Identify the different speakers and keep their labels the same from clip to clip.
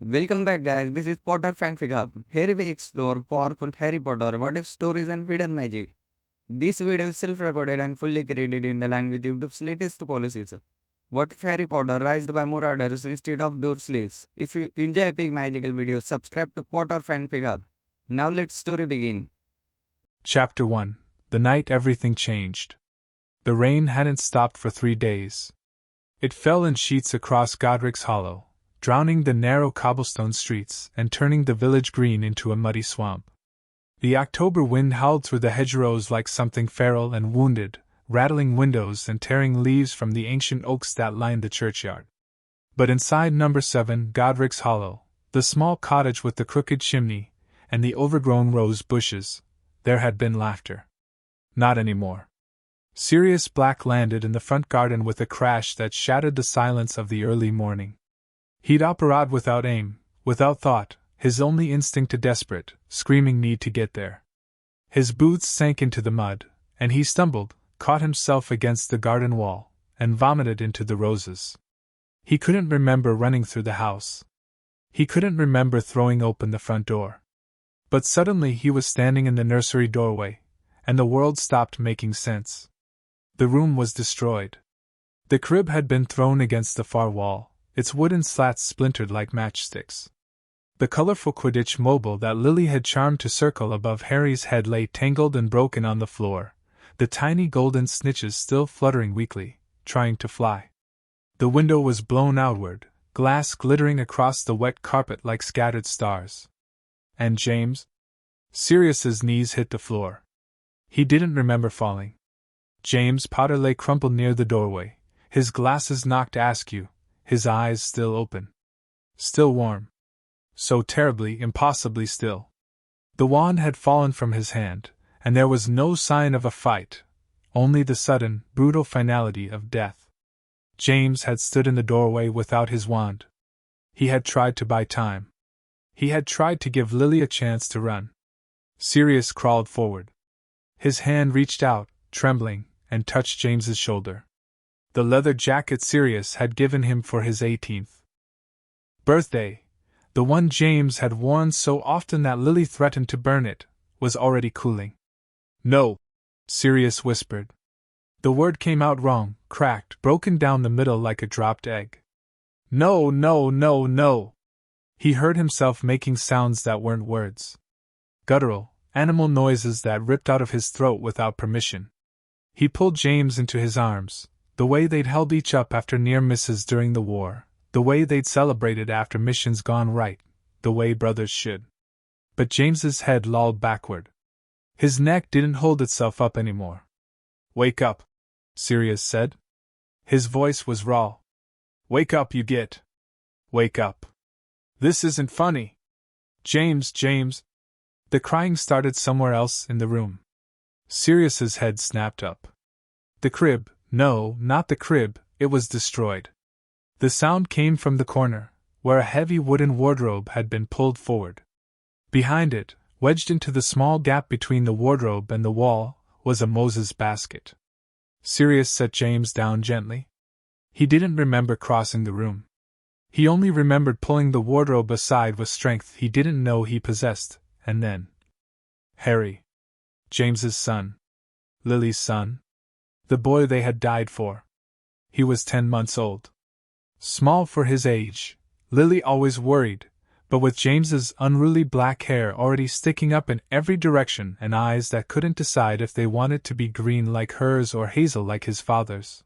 Speaker 1: Welcome back, guys. This is Potter Fanfic Hub. Here we explore powerful Harry Potter what if stories and hidden magic. This video is self-recorded and fully credited in the line with YouTube's latest policies. What if Harry Potter raised by Marauders instead of Dursleys? If you enjoy epic magical videos, subscribe to Potter Fanfic Hub. Now let's story begin.
Speaker 2: Chapter 1. The night everything changed. The rain hadn't stopped for 3 days. It fell in sheets across Godric's Hollow, drowning the narrow cobblestone streets and turning the village green into a muddy swamp. The October wind howled through the hedgerows like something feral and wounded, rattling windows and tearing leaves from the ancient oaks that lined the churchyard. But inside number 7, Godric's Hollow, the small cottage with the crooked chimney and the overgrown rose bushes, there had been laughter. Not anymore. Sirius Black landed in the front garden with a crash that shattered the silence of the early morning. He'd operate without aim, without thought, his only instinct a desperate, screaming need to get there. His boots sank into the mud, and he stumbled, caught himself against the garden wall, and vomited into the roses. He couldn't remember running through the house. He couldn't remember throwing open the front door. But suddenly he was standing in the nursery doorway, and the world stopped making sense. The room was destroyed. The crib had been thrown against the far wall, its wooden slats splintered like matchsticks. The colorful Quidditch mobile that Lily had charmed to circle above Harry's head lay tangled and broken on the floor, the tiny golden snitches still fluttering weakly, trying to fly. The window was blown outward, glass glittering across the wet carpet like scattered stars. And James? Sirius's knees hit the floor. He didn't remember falling. James Potter lay crumpled near the doorway, his glasses knocked askew, his eyes still open. Still warm. So terribly, impossibly still. The wand had fallen from his hand, and there was no sign of a fight, only the sudden, brutal finality of death. James had stood in the doorway without his wand. He had tried to buy time. He had tried to give Lily a chance to run. Sirius crawled forward. His hand reached out, trembling, and touched James's shoulder. The leather jacket Sirius had given him for his 18th birthday, the one James had worn so often that Lily threatened to burn it, was already cooling. "No," Sirius whispered. The word came out wrong, cracked, broken down the middle like a dropped egg. "No, no, no, no." He heard himself making sounds that weren't words. Guttural, animal noises that ripped out of his throat without permission. He pulled James into his arms, the way they'd held each up after near misses during the war, the way they'd celebrated after missions gone right, the way brothers should. But James's head lolled backward. His neck didn't hold itself up anymore. "Wake up," Sirius said. His voice was raw. "Wake up, you git. Wake up. This isn't funny. James. The crying started somewhere else in the room. Sirius's head snapped up. The crib, no, not the crib, it was destroyed. The sound came from the corner, where a heavy wooden wardrobe had been pulled forward. Behind it, wedged into the small gap between the wardrobe and the wall, was a Moses basket. Sirius set James down gently. He didn't remember crossing the room. He only remembered pulling the wardrobe aside with strength he didn't know he possessed, and then... Harry. James's son. Lily's son. The boy they had died for. He was 10 months old. Small for his age, Lily always worried, but with James's unruly black hair already sticking up in every direction and eyes that couldn't decide if they wanted to be green like hers or hazel like his father's.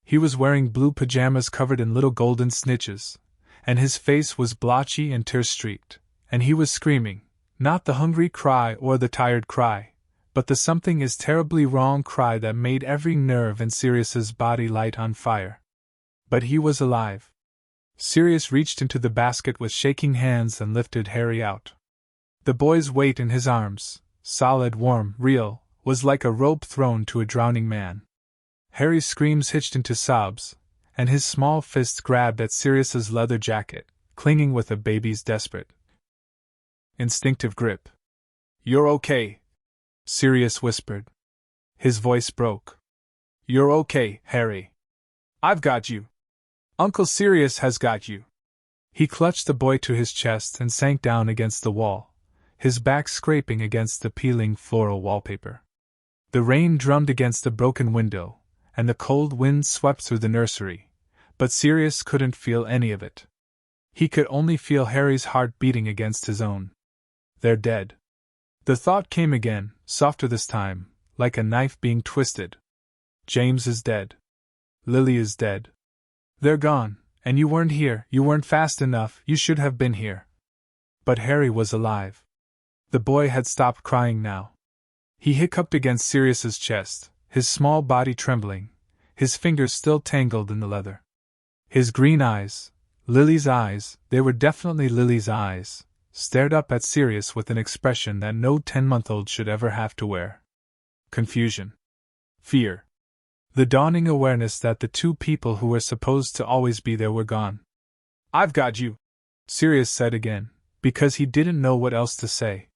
Speaker 2: He was wearing blue pajamas covered in little golden snitches, and his face was blotchy and tear-streaked, and he was screaming, not the hungry cry or the tired cry, but the something is terribly wrong cry that made every nerve in Sirius's body light on fire. But he was alive. Sirius reached into the basket with shaking hands and lifted Harry out. The boy's weight in his arms, solid, warm, real, was like a rope thrown to a drowning man. Harry's screams hitched into sobs, and his small fists grabbed at Sirius's leather jacket, clinging with a baby's desperate, instinctive grip. "You're okay," Sirius whispered. His voice broke. "You're okay, Harry. I've got you. Uncle Sirius has got you." He clutched the boy to his chest and sank down against the wall, his back scraping against the peeling floral wallpaper. The rain drummed against the broken window, and the cold wind swept through the nursery, but Sirius couldn't feel any of it. He could only feel Harry's heart beating against his own. They're dead. The thought came again, softer this time, like a knife being twisted. James is dead. Lily is dead. They're gone, and you weren't here, you weren't fast enough, you should have been here. But Harry was alive. The boy had stopped crying now. He hiccuped against Sirius's chest, his small body trembling, his fingers still tangled in the leather. His green eyes, Lily's eyes, they were definitely Lily's eyes, stared up at Sirius with an expression that no 10-month-old should ever have to wear. Confusion. Fear. The dawning awareness that the two people who were supposed to always be there were gone. "I've got you," Sirius said again, because he didn't know what else to say.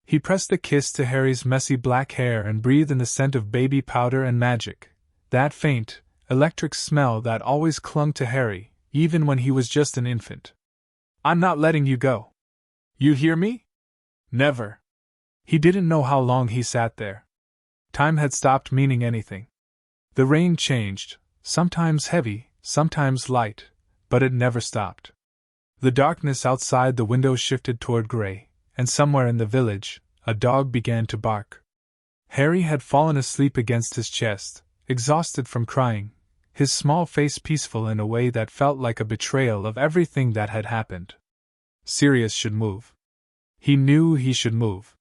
Speaker 2: He pressed a kiss to Harry's messy black hair and breathed in the scent of baby powder and magic, that faint, electric smell that always clung to Harry, even when he was just an infant. "I'm not letting you go. You hear me? Never." He didn't know how long he sat there. Time had stopped meaning anything. The rain changed, sometimes heavy, sometimes light, but it never stopped. The darkness outside the window shifted toward gray, and somewhere in the village, a dog began to bark. Harry had fallen asleep against his chest, exhausted from crying, his small face peaceful in a way that felt like a betrayal of everything that had happened. Sirius should move. He knew he should move.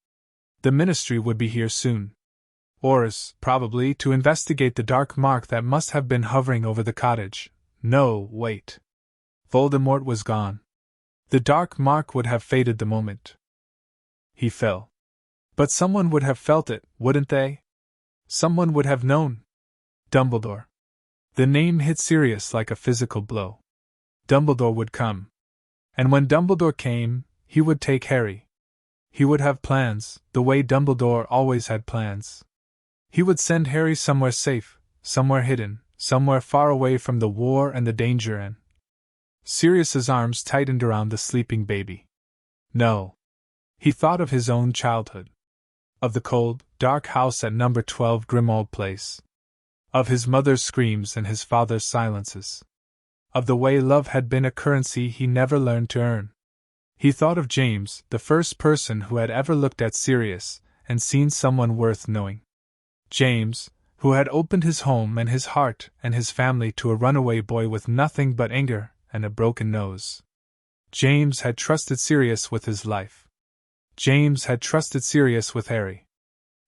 Speaker 2: The ministry would be here soon. Or, probably, to investigate the dark mark that must have been hovering over the cottage. No, wait. Voldemort was gone. The dark mark would have faded the moment he fell. But someone would have felt it, wouldn't they? Someone would have known. Dumbledore. The name hit Sirius like a physical blow. Dumbledore would come. And when Dumbledore came, he would take Harry. He would have plans, the way Dumbledore always had plans. He would send Harry somewhere safe, somewhere hidden, somewhere far away from the war and the danger and… Sirius's arms tightened around the sleeping baby. No. He thought of his own childhood. Of the cold, dark house at number 12 Grimmauld Place. Of his mother's screams and his father's silences. Of the way love had been a currency he never learned to earn. He thought of James, the first person who had ever looked at Sirius and seen someone worth knowing. James, who had opened his home and his heart and his family to a runaway boy with nothing but anger and a broken nose. James had trusted Sirius with his life. James had trusted Sirius with Harry.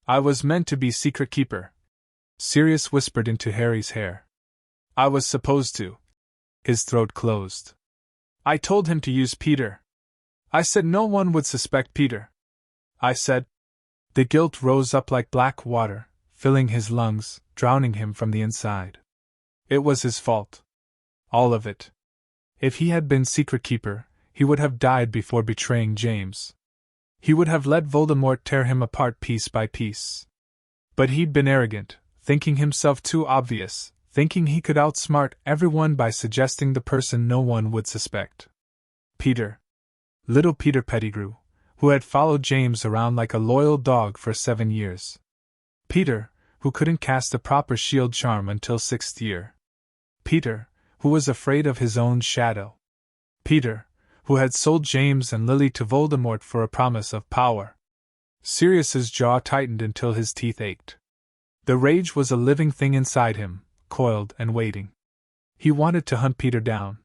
Speaker 2: "I was meant to be secret keeper," Sirius whispered into Harry's hair. "I was supposed to." His throat closed. "I told him to use Peter. I said no one would suspect Peter. I said…" The guilt rose up like black water, filling his lungs, drowning him from the inside. It was his fault. All of it. If he had been secret keeper, he would have died before betraying James. He would have let Voldemort tear him apart piece by piece. But he'd been arrogant, thinking himself too obvious, thinking he could outsmart everyone by suggesting the person no one would suspect. Peter. Little Peter Pettigrew, who had followed James around like a loyal dog for 7 years. Peter, who couldn't cast a proper shield charm until 6th year. Peter, who was afraid of his own shadow. Peter, who had sold James and Lily to Voldemort for a promise of power. Sirius's jaw tightened until his teeth ached. The rage was a living thing inside him, coiled and waiting. He wanted to hunt Peter down.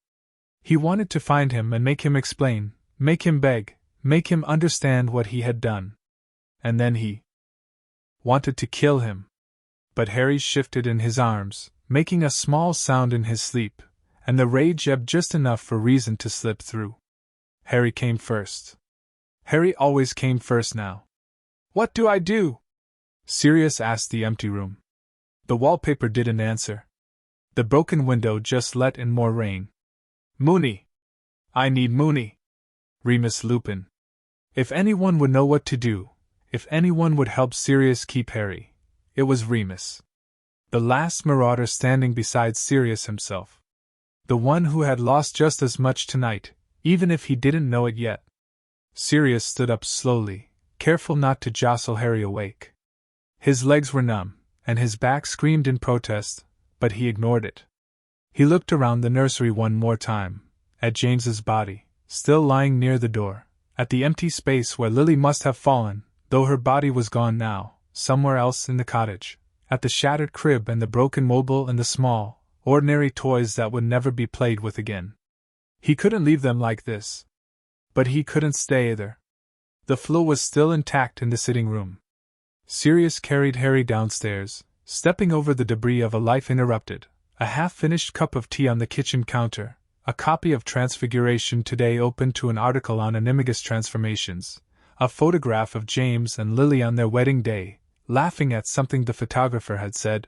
Speaker 2: He wanted to find him and make him explain, make him beg, make him understand what he had done. And then he wanted to kill him. But Harry shifted in his arms, making a small sound in his sleep, and the rage ebbed just enough for reason to slip through. Harry came first. Harry always came first now. "What do I do?" Sirius asked the empty room. The wallpaper didn't answer. The broken window just let in more rain. "Moony. I need Moony." Remus Lupin. If anyone would know what to do, if anyone would help Sirius keep Harry, it was Remus. The last marauder standing beside Sirius himself. The one who had lost just as much tonight, even if he didn't know it yet. Sirius stood up slowly, careful not to jostle Harry awake. His legs were numb, and his back screamed in protest, but he ignored it. He looked around the nursery one more time, at James's body, still lying near the door, at the empty space where Lily must have fallen, though her body was gone now, somewhere else in the cottage, at the shattered crib and the broken mobile and the small, ordinary toys that would never be played with again. He couldn't leave them like this. But he couldn't stay either. The floor was still intact in the sitting room. Sirius carried Harry downstairs, stepping over the debris of a life interrupted, a half-finished cup of tea on the kitchen counter, a copy of Transfiguration Today open to an article on animagus transformations, a photograph of James and Lily on their wedding day, laughing at something the photographer had said.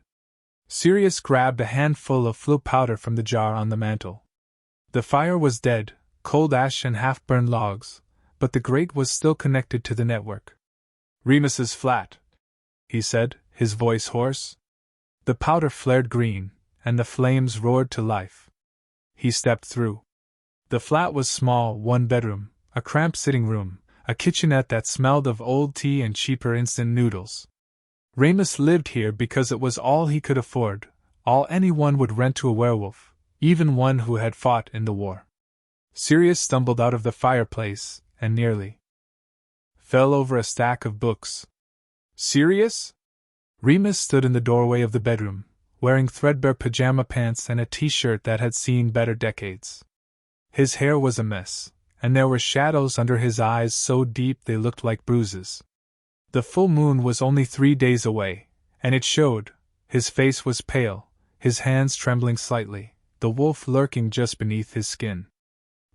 Speaker 2: Sirius grabbed a handful of flu powder from the jar on the mantel. The fire was dead, cold ash and half-burned logs, but the grate was still connected to the network. "Remus's flat," he said, his voice hoarse. The powder flared green, and the flames roared to life. He stepped through. The flat was small, one bedroom, a cramped sitting room, a kitchenette that smelled of old tea and cheaper instant noodles. Remus lived here because it was all he could afford, all anyone would rent to a werewolf, even one who had fought in the war. Sirius stumbled out of the fireplace, and nearly fell over a stack of books. "Sirius?" Remus stood in the doorway of the bedroom, wearing threadbare pajama pants and a t-shirt that had seen better decades. His hair was a mess, and there were shadows under his eyes so deep they looked like bruises. The full moon was only 3 days away, and it showed. His face was pale, his hands trembling slightly, the wolf lurking just beneath his skin.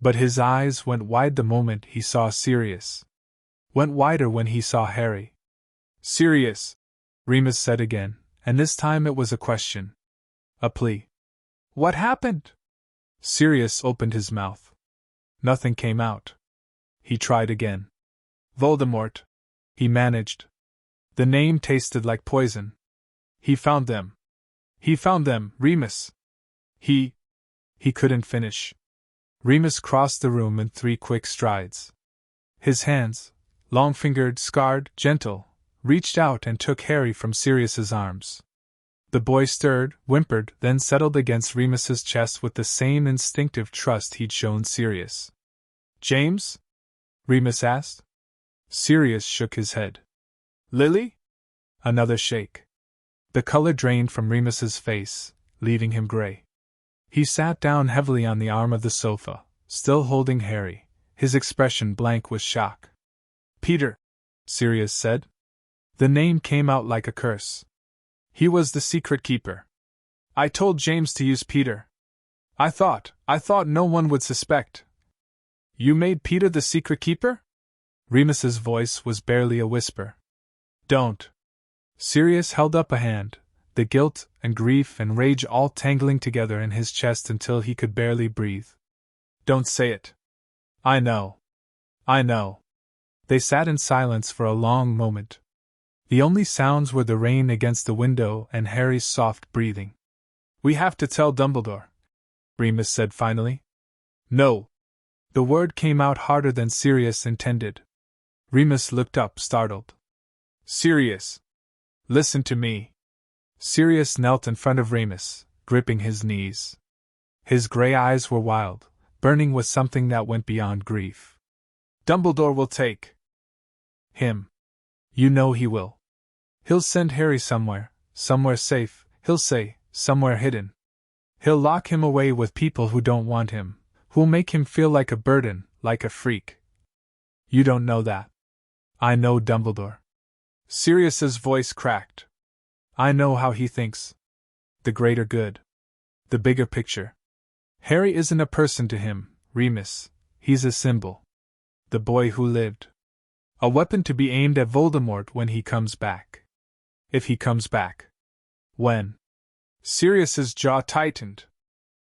Speaker 2: But his eyes went wide the moment he saw Sirius. Went wider when he saw Harry. "Sirius," Remus said again, and this time it was a question. A plea. "What happened?" Sirius opened his mouth. Nothing came out. He tried again. "Voldemort," he managed. The name tasted like poison. "He found them. He found them, Remus. He couldn't finish." Remus crossed the room in 3 quick strides. His hands, long-fingered, scarred, gentle, reached out and took Harry from Sirius's arms. The boy stirred, whimpered, then settled against Remus's chest with the same instinctive trust he'd shown Sirius. "James?" Remus asked. Sirius shook his head. "Lily?" Another shake. The color drained from Remus's face, leaving him gray. He sat down heavily on the arm of the sofa, still holding Harry, his expression blank with shock. "Peter," Sirius said. The name came out like a curse. "He was the secret keeper. I told James to use Peter. I thought no one would suspect." "You made Peter the secret keeper?" Remus's voice was barely a whisper. "Don't." Sirius held up a hand, the guilt and grief and rage all tangling together in his chest until he could barely breathe. "Don't say it. I know. I know." They sat in silence for a long moment. The only sounds were the rain against the window and Harry's soft breathing. "We have to tell Dumbledore," Remus said finally. "No." The word came out harder than Sirius intended. Remus looked up, startled. "Sirius! Listen to me." Sirius knelt in front of Remus, gripping his knees. His gray eyes were wild, burning with something that went beyond grief. "Dumbledore will take him. You know he will. He'll send Harry somewhere safe, he'll say, somewhere hidden. He'll lock him away with people who don't want him, who'll make him feel like a burden, like a freak. You don't know that. I know Dumbledore." Sirius's voice cracked. "I know how he thinks. The greater good. The bigger picture. Harry isn't a person to him, Remus, he's a symbol. The boy who lived. A weapon to be aimed at Voldemort when he comes back. If he comes back. When?" Sirius's jaw tightened.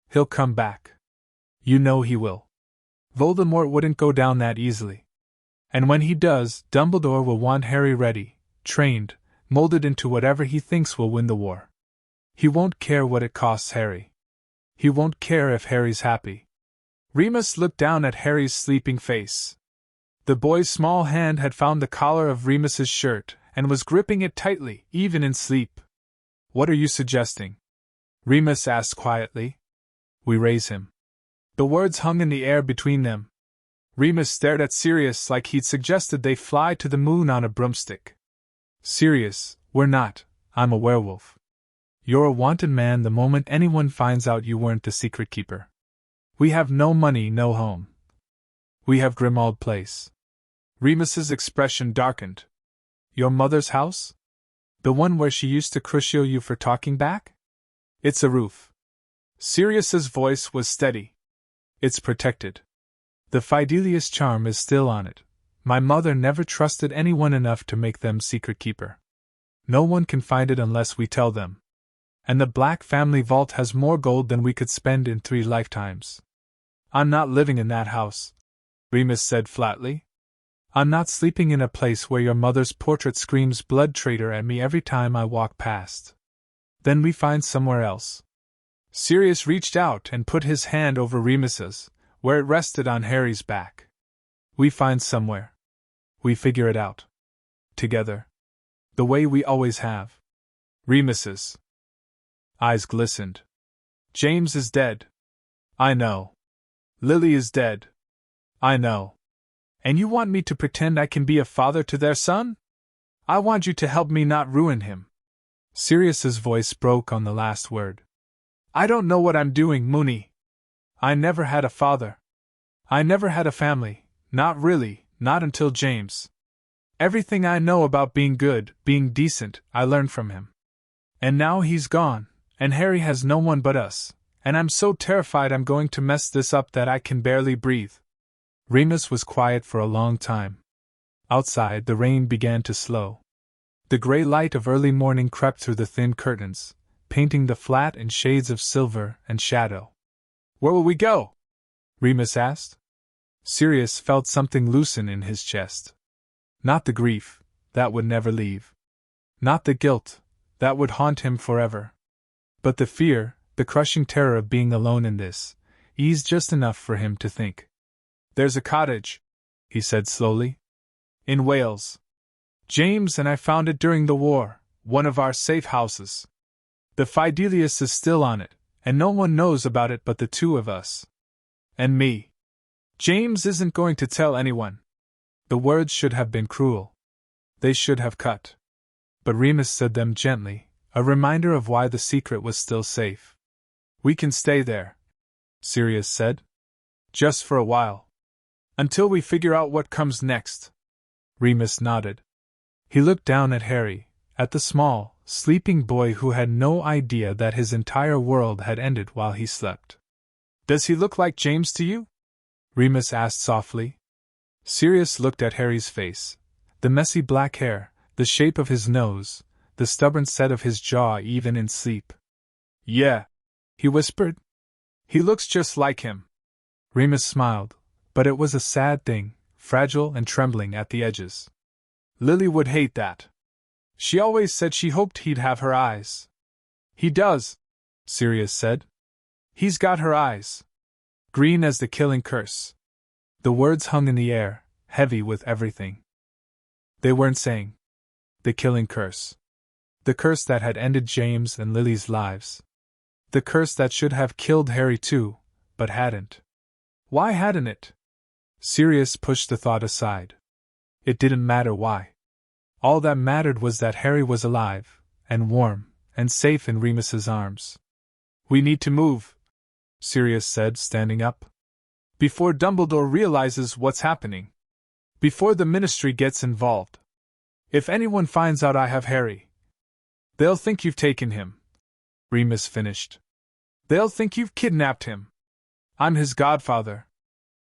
Speaker 2: "He'll come back. You know he will. Voldemort wouldn't go down that easily. And when he does, Dumbledore will want Harry ready, trained, molded into whatever he thinks will win the war. He won't care what it costs Harry. He won't care if Harry's happy." Remus looked down at Harry's sleeping face. The boy's small hand had found the collar of Remus's shirt and was gripping it tightly, even in sleep. "What are you suggesting?" Remus asked quietly. "We raise him." The words hung in the air between them. Remus stared at Sirius like he'd suggested they fly to the moon on a broomstick. "Sirius, we're not. I'm a werewolf. You're a wanted man the moment anyone finds out you weren't the secret keeper. We have no money, no home. We have Grimmauld Place." Remus's expression darkened. "Your mother's house? The one where she used to crucio you for talking back?" "It's a roof." Sirius's voice was steady. "It's protected. The Fidelius charm is still on it. My mother never trusted anyone enough to make them secret keeper. No one can find it unless we tell them. And the Black family vault has more gold than we could spend in 3 lifetimes. I'm not living in that house," Remus said flatly. "I'm not sleeping in a place where your mother's portrait screams blood traitor at me every time I walk past. Then we find somewhere else." Sirius reached out and put his hand over Remus's, where it rested on Harry's back. "We find somewhere. We figure it out. Together. The way we always have." Remus's eyes glistened. "James is dead." "I know. Lily is dead." "I know. And you want me to pretend I can be a father to their son? I want you to help me not ruin him." Sirius's voice broke on the last word. "I don't know what I'm doing, Moony. I never had a father. I never had a family, not really, not until James. Everything I know about being good, being decent, I learned from him. And now he's gone, and Harry has no one but us, and I'm so terrified I'm going to mess this up that I can barely breathe." Remus was quiet for a long time. Outside, the rain began to slow. The gray light of early morning crept through the thin curtains, painting the flat in shades of silver and shadow. "Where will we go?" Remus asked. Sirius felt something loosen in his chest. Not the grief, that would never leave. Not the guilt, that would haunt him forever. But the fear, the crushing terror of being alone in this, eased just enough for him to think. "There's a cottage," he said slowly. "In Wales. James and I found it during the war, one of our safe houses. The Fidelius is still on it, and no one knows about it but the 2 of us. And me. James isn't going to tell anyone." The words should have been cruel. They should have cut. But Remus said them gently, a reminder of why the secret was still safe. "We can stay there," Sirius said. "Just for a while. Until we figure out what comes next." Remus nodded. He looked down at Harry, at the small, sleeping boy who had no idea that his entire world had ended while he slept. "Does he look like James to you?" Remus asked softly. Sirius looked at Harry's face. The messy black hair, the shape of his nose, the stubborn set of his jaw even in sleep. "Yeah," he whispered. "He looks just like him." Remus smiled, but it was a sad thing, fragile and trembling at the edges. "Lily would hate that. She always said she hoped he'd have her eyes." "He does," Sirius said. "He's got her eyes. Green as the killing curse." The words hung in the air, heavy with everything. They weren't saying the killing curse. The curse that had ended James and Lily's lives. The curse that should have killed Harry too, but hadn't. Why hadn't it? Sirius pushed the thought aside. It didn't matter why. All that mattered was that Harry was alive, and warm, and safe in Remus's arms. "We need to move," Sirius said, standing up. "Before Dumbledore realizes what's happening. Before the Ministry gets involved. If anyone finds out I have Harry, they'll think you've taken him," Remus finished. "They'll think you've kidnapped him. I'm his godfather.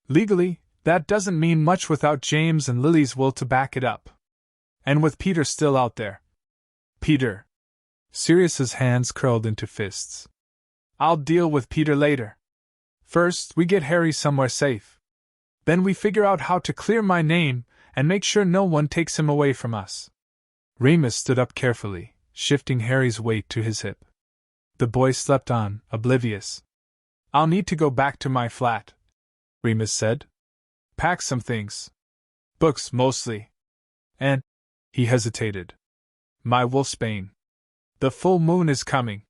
Speaker 2: Legally, that doesn't mean much without James and Lily's will to back it up. And with Peter still out there." "Peter." Sirius's hands curled into fists. "I'll deal with Peter later. First, we get Harry somewhere safe. Then we figure out how to clear my name and make sure no one takes him away from us." Remus stood up carefully, shifting Harry's weight to his hip. The boy slept on, oblivious. "I'll need to go back to my flat," Remus said. Pack some things. Books, mostly. And, he hesitated. My wolfsbane. The full moon is coming.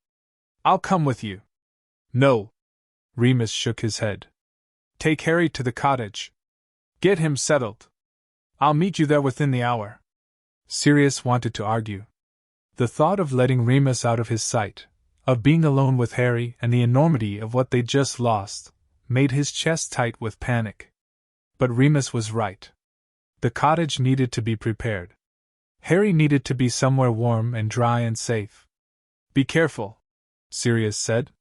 Speaker 2: I'll come with you. No. Remus shook his head. Take Harry to the cottage. Get him settled. I'll meet you there within the hour. Sirius wanted to argue. The thought of letting Remus out of his sight, of being alone with Harry and the enormity of what they'd just lost, made his chest tight with panic. But Remus was right. The cottage needed to be prepared. Harry needed to be somewhere warm and dry and safe. Be careful, Sirius said.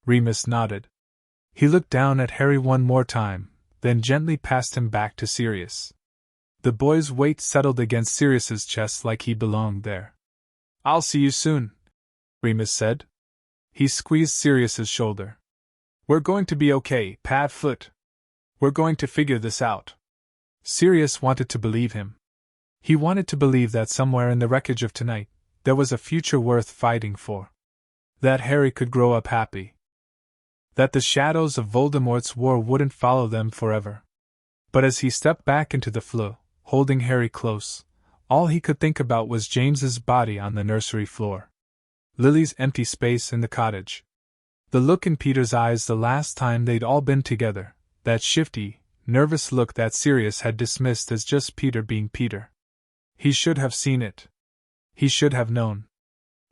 Speaker 2: Remus nodded. He looked down at Harry one more time, then gently passed him back to Sirius. The boy's weight settled against Sirius's chest like he belonged there. I'll see you soon, Remus said. He squeezed Sirius's shoulder. We're going to be okay, Padfoot. We're going to figure this out. Sirius wanted to believe him. He wanted to believe that somewhere in the wreckage of tonight, there was a future worth fighting for. That Harry could grow up happy. That the shadows of Voldemort's war wouldn't follow them forever. But as he stepped back into the flue, holding Harry close, all he could think about was James's body on the nursery floor. Lily's empty space in the cottage. The look in Peter's eyes the last time they'd all been together, that shifty, nervous look that Sirius had dismissed as just Peter being Peter. He should have seen it. He should have known.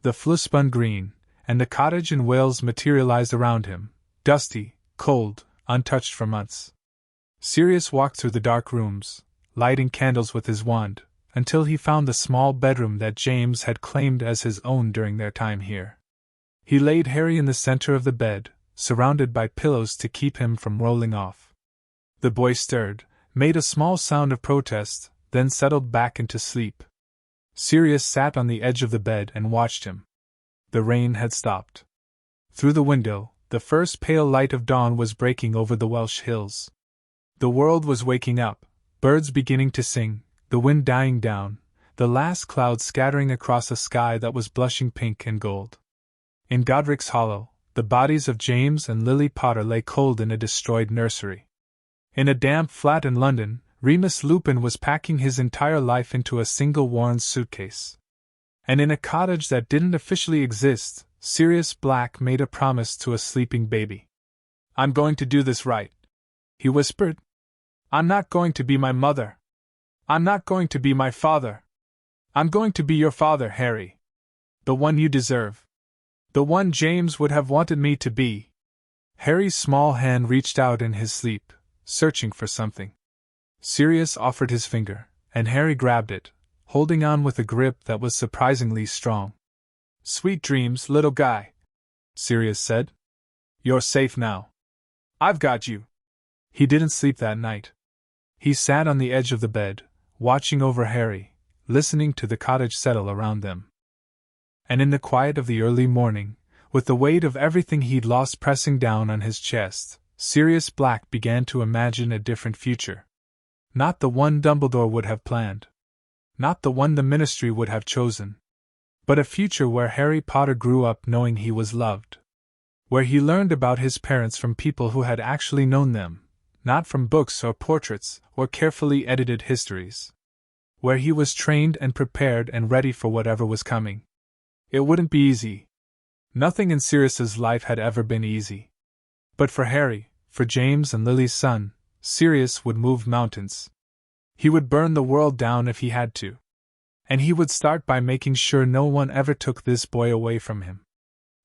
Speaker 2: The flue spun green, and the cottage in Wales materialized around him, dusty, cold, untouched for months. Sirius walked through the dark rooms, lighting candles with his wand, until he found the small bedroom that James had claimed as his own during their time here. He laid Harry in the center of the bed, surrounded by pillows to keep him from rolling off. The boy stirred, made a small sound of protest, then settled back into sleep. Sirius sat on the edge of the bed and watched him. The rain had stopped. Through the window, the first pale light of dawn was breaking over the Welsh hills. The world was waking up, birds beginning to sing, the wind dying down, the last cloud scattering across a sky that was blushing pink and gold. In Godric's Hollow, the bodies of James and Lily Potter lay cold in a destroyed nursery. In a damp flat in London, Remus Lupin was packing his entire life into a single worn suitcase. And in a cottage that didn't officially exist, Sirius Black made a promise to a sleeping baby. I'm going to do this right, he whispered. I'm not going to be my mother. I'm not going to be my father. I'm going to be your father, Harry. The one you deserve. The one James would have wanted me to be. Harry's small hand reached out in his sleep, searching for something. Sirius offered his finger, and Harry grabbed it, holding on with a grip that was surprisingly strong. Sweet dreams, little guy, Sirius said. You're safe now. I've got you. He didn't sleep that night. He sat on the edge of the bed, watching over Harry, listening to the cottage settle around them. And in the quiet of the early morning, with the weight of everything he'd lost pressing down on his chest, Sirius Black began to imagine a different future. Not the one Dumbledore would have planned. Not the one the Ministry would have chosen. But a future where Harry Potter grew up knowing he was loved. Where he learned about his parents from people who had actually known them, not from books or portraits or carefully edited histories. Where he was trained and prepared and ready for whatever was coming. It wouldn't be easy. Nothing in Sirius's life had ever been easy. But for Harry, for James and Lily's son, Sirius would move mountains. He would burn the world down if he had to. And he would start by making sure no one ever took this boy away from him.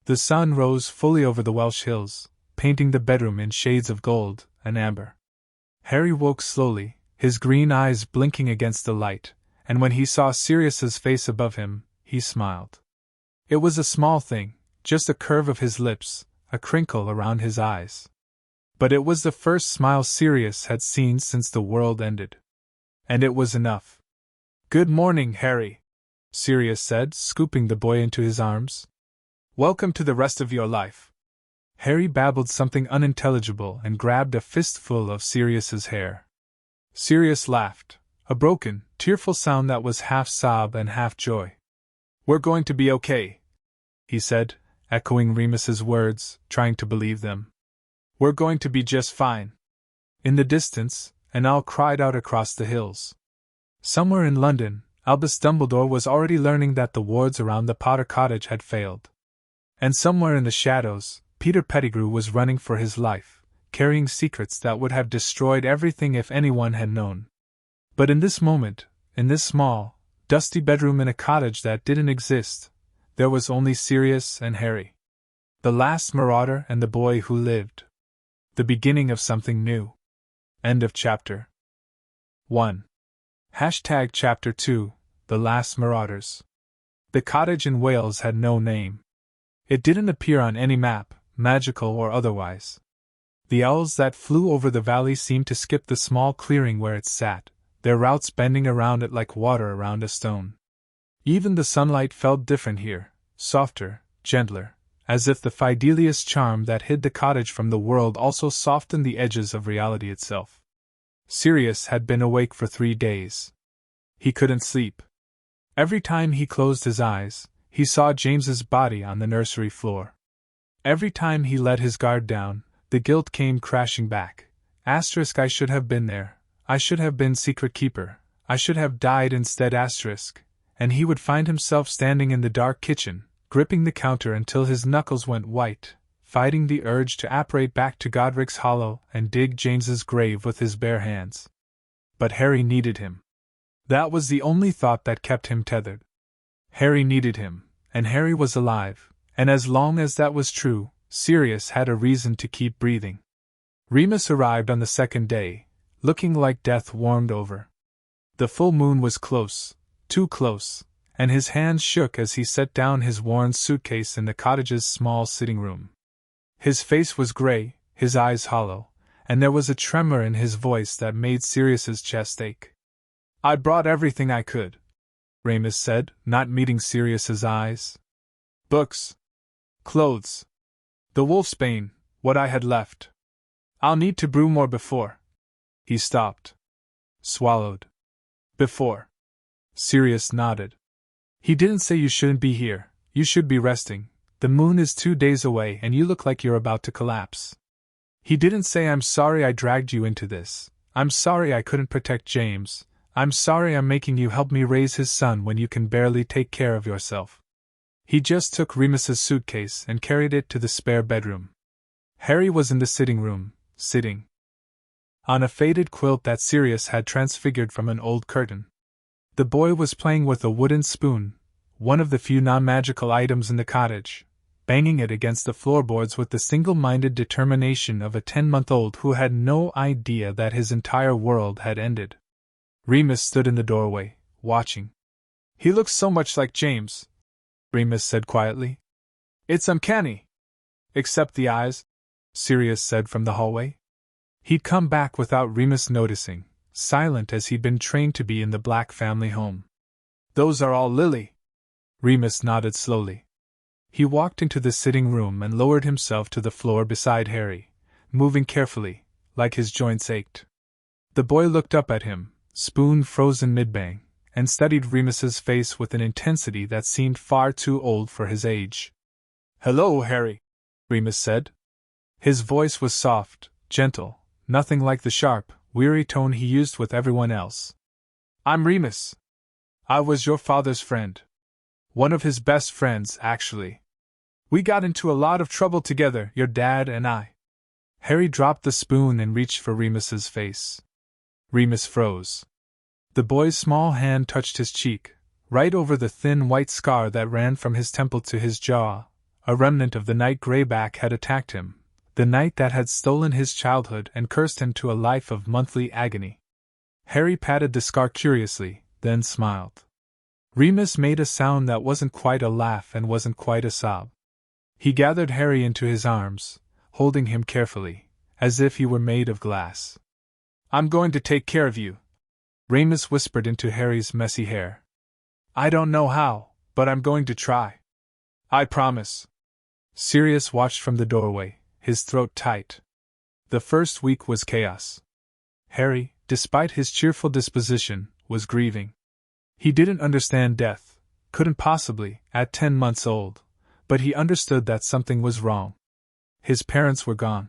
Speaker 2: The sun rose fully over the Welsh hills, painting the bedroom in shades of gold and amber. Harry woke slowly, his green eyes blinking against the light, and when he saw Sirius's face above him, he smiled. It was a small thing, just a curve of his lips, a crinkle around his eyes. But it was the first smile Sirius had seen since the world ended. And it was enough. Good morning, Harry, Sirius said, scooping the boy into his arms. Welcome to the rest of your life. Harry babbled something unintelligible and grabbed a fistful of Sirius's hair. Sirius laughed, a broken, tearful sound that was half sob and half joy. We're going to be okay, he said, echoing Remus's words, trying to believe them. We're going to be just fine. In the distance, an owl cried out across the hills. Somewhere in London, Albus Dumbledore was already learning that the wards around the Potter cottage had failed. And somewhere in the shadows, Peter Pettigrew was running for his life, carrying secrets that would have destroyed everything if anyone had known. But in this moment, in this small, dusty bedroom in a cottage that didn't exist, there was only Sirius and Harry. The last marauder and the boy who lived. The beginning of something new. End of chapter 1. Chapter 2, The Last Marauders. The cottage in Wales had no name. It didn't appear on any map, magical or otherwise. The owls that flew over the valley seemed to skip the small clearing where it sat, their routes bending around it like water around a stone. Even the sunlight felt different here, softer, gentler, as if the Fidelius charm that hid the cottage from the world also softened the edges of reality itself. Sirius had been awake for 3 days. He couldn't sleep. Every time he closed his eyes, he saw James's body on the nursery floor. Every time he let his guard down, the guilt came crashing back. I should have been there. I should have been secret keeper. I should have died instead. And he would find himself standing in the dark kitchen, gripping the counter until his knuckles went white, fighting the urge to apparate back to Godric's Hollow and dig James's grave with his bare hands. But Harry needed him. That was the only thought that kept him tethered. Harry needed him, and Harry was alive, and as long as that was true, Sirius had a reason to keep breathing. Remus arrived on the second day, looking like death warmed over. The full moon was close, too close, and his hands shook as he set down his worn suitcase in the cottage's small sitting room. His face was gray, his eyes hollow, and there was a tremor in his voice that made Sirius's chest ache. "I brought everything I could," Remus said, not meeting Sirius's eyes. "Books. Clothes. The wolfsbane, what I had left. I'll need to brew more before." He stopped. Swallowed. "Before." Sirius nodded. "He didn't say you shouldn't be here, you should be resting. The moon is 2 days away and you look like you're about to collapse. He didn't say I'm sorry I dragged you into this, I'm sorry I couldn't protect James, I'm sorry I'm making you help me raise his son when you can barely take care of yourself." He just took Remus's suitcase and carried it to the spare bedroom. Harry was in the sitting room, sitting on a faded quilt that Sirius had transfigured from an old curtain. The boy was playing with a wooden spoon, one of the few non-magical items in the cottage, banging it against the floorboards with the single-minded determination of a 10-month-old who had no idea that his entire world had ended. Remus stood in the doorway, watching. "He looks so much like James," Remus said quietly. "It's uncanny." "Except the eyes," Sirius said from the hallway. He'd come back without Remus noticing, silent as he'd been trained to be in the Black family home. "Those are all Lily." Remus nodded slowly. He walked into the sitting room and lowered himself to the floor beside Harry, moving carefully, like his joints ached. The boy looked up at him, spoon frozen mid-bang, and studied Remus's face with an intensity that seemed far too old for his age. "Hello, Harry," Remus said. His voice was soft, gentle, nothing like the sharp, weary tone he used with everyone else. "I'm Remus. I was your father's friend. One of his best friends, actually. We got into a lot of trouble together, your dad and I." Harry dropped the spoon and reached for Remus's face. Remus froze. The boy's small hand touched his cheek, right over the thin white scar that ran from his temple to his jaw. A remnant of the night Greyback had attacked him, the night that had stolen his childhood and cursed him to a life of monthly agony. Harry patted the scar curiously, then smiled. Remus made a sound that wasn't quite a laugh and wasn't quite a sob. He gathered Harry into his arms, holding him carefully, as if he were made of glass. "I'm going to take care of you," Remus whispered into Harry's messy hair. "I don't know how, but I'm going to try. I promise." Sirius watched from the doorway, his throat tight. The first week was chaos. Harry, despite his cheerful disposition, was grieving. He didn't understand death, couldn't possibly, at 10 months old, but he understood that something was wrong. His parents were gone.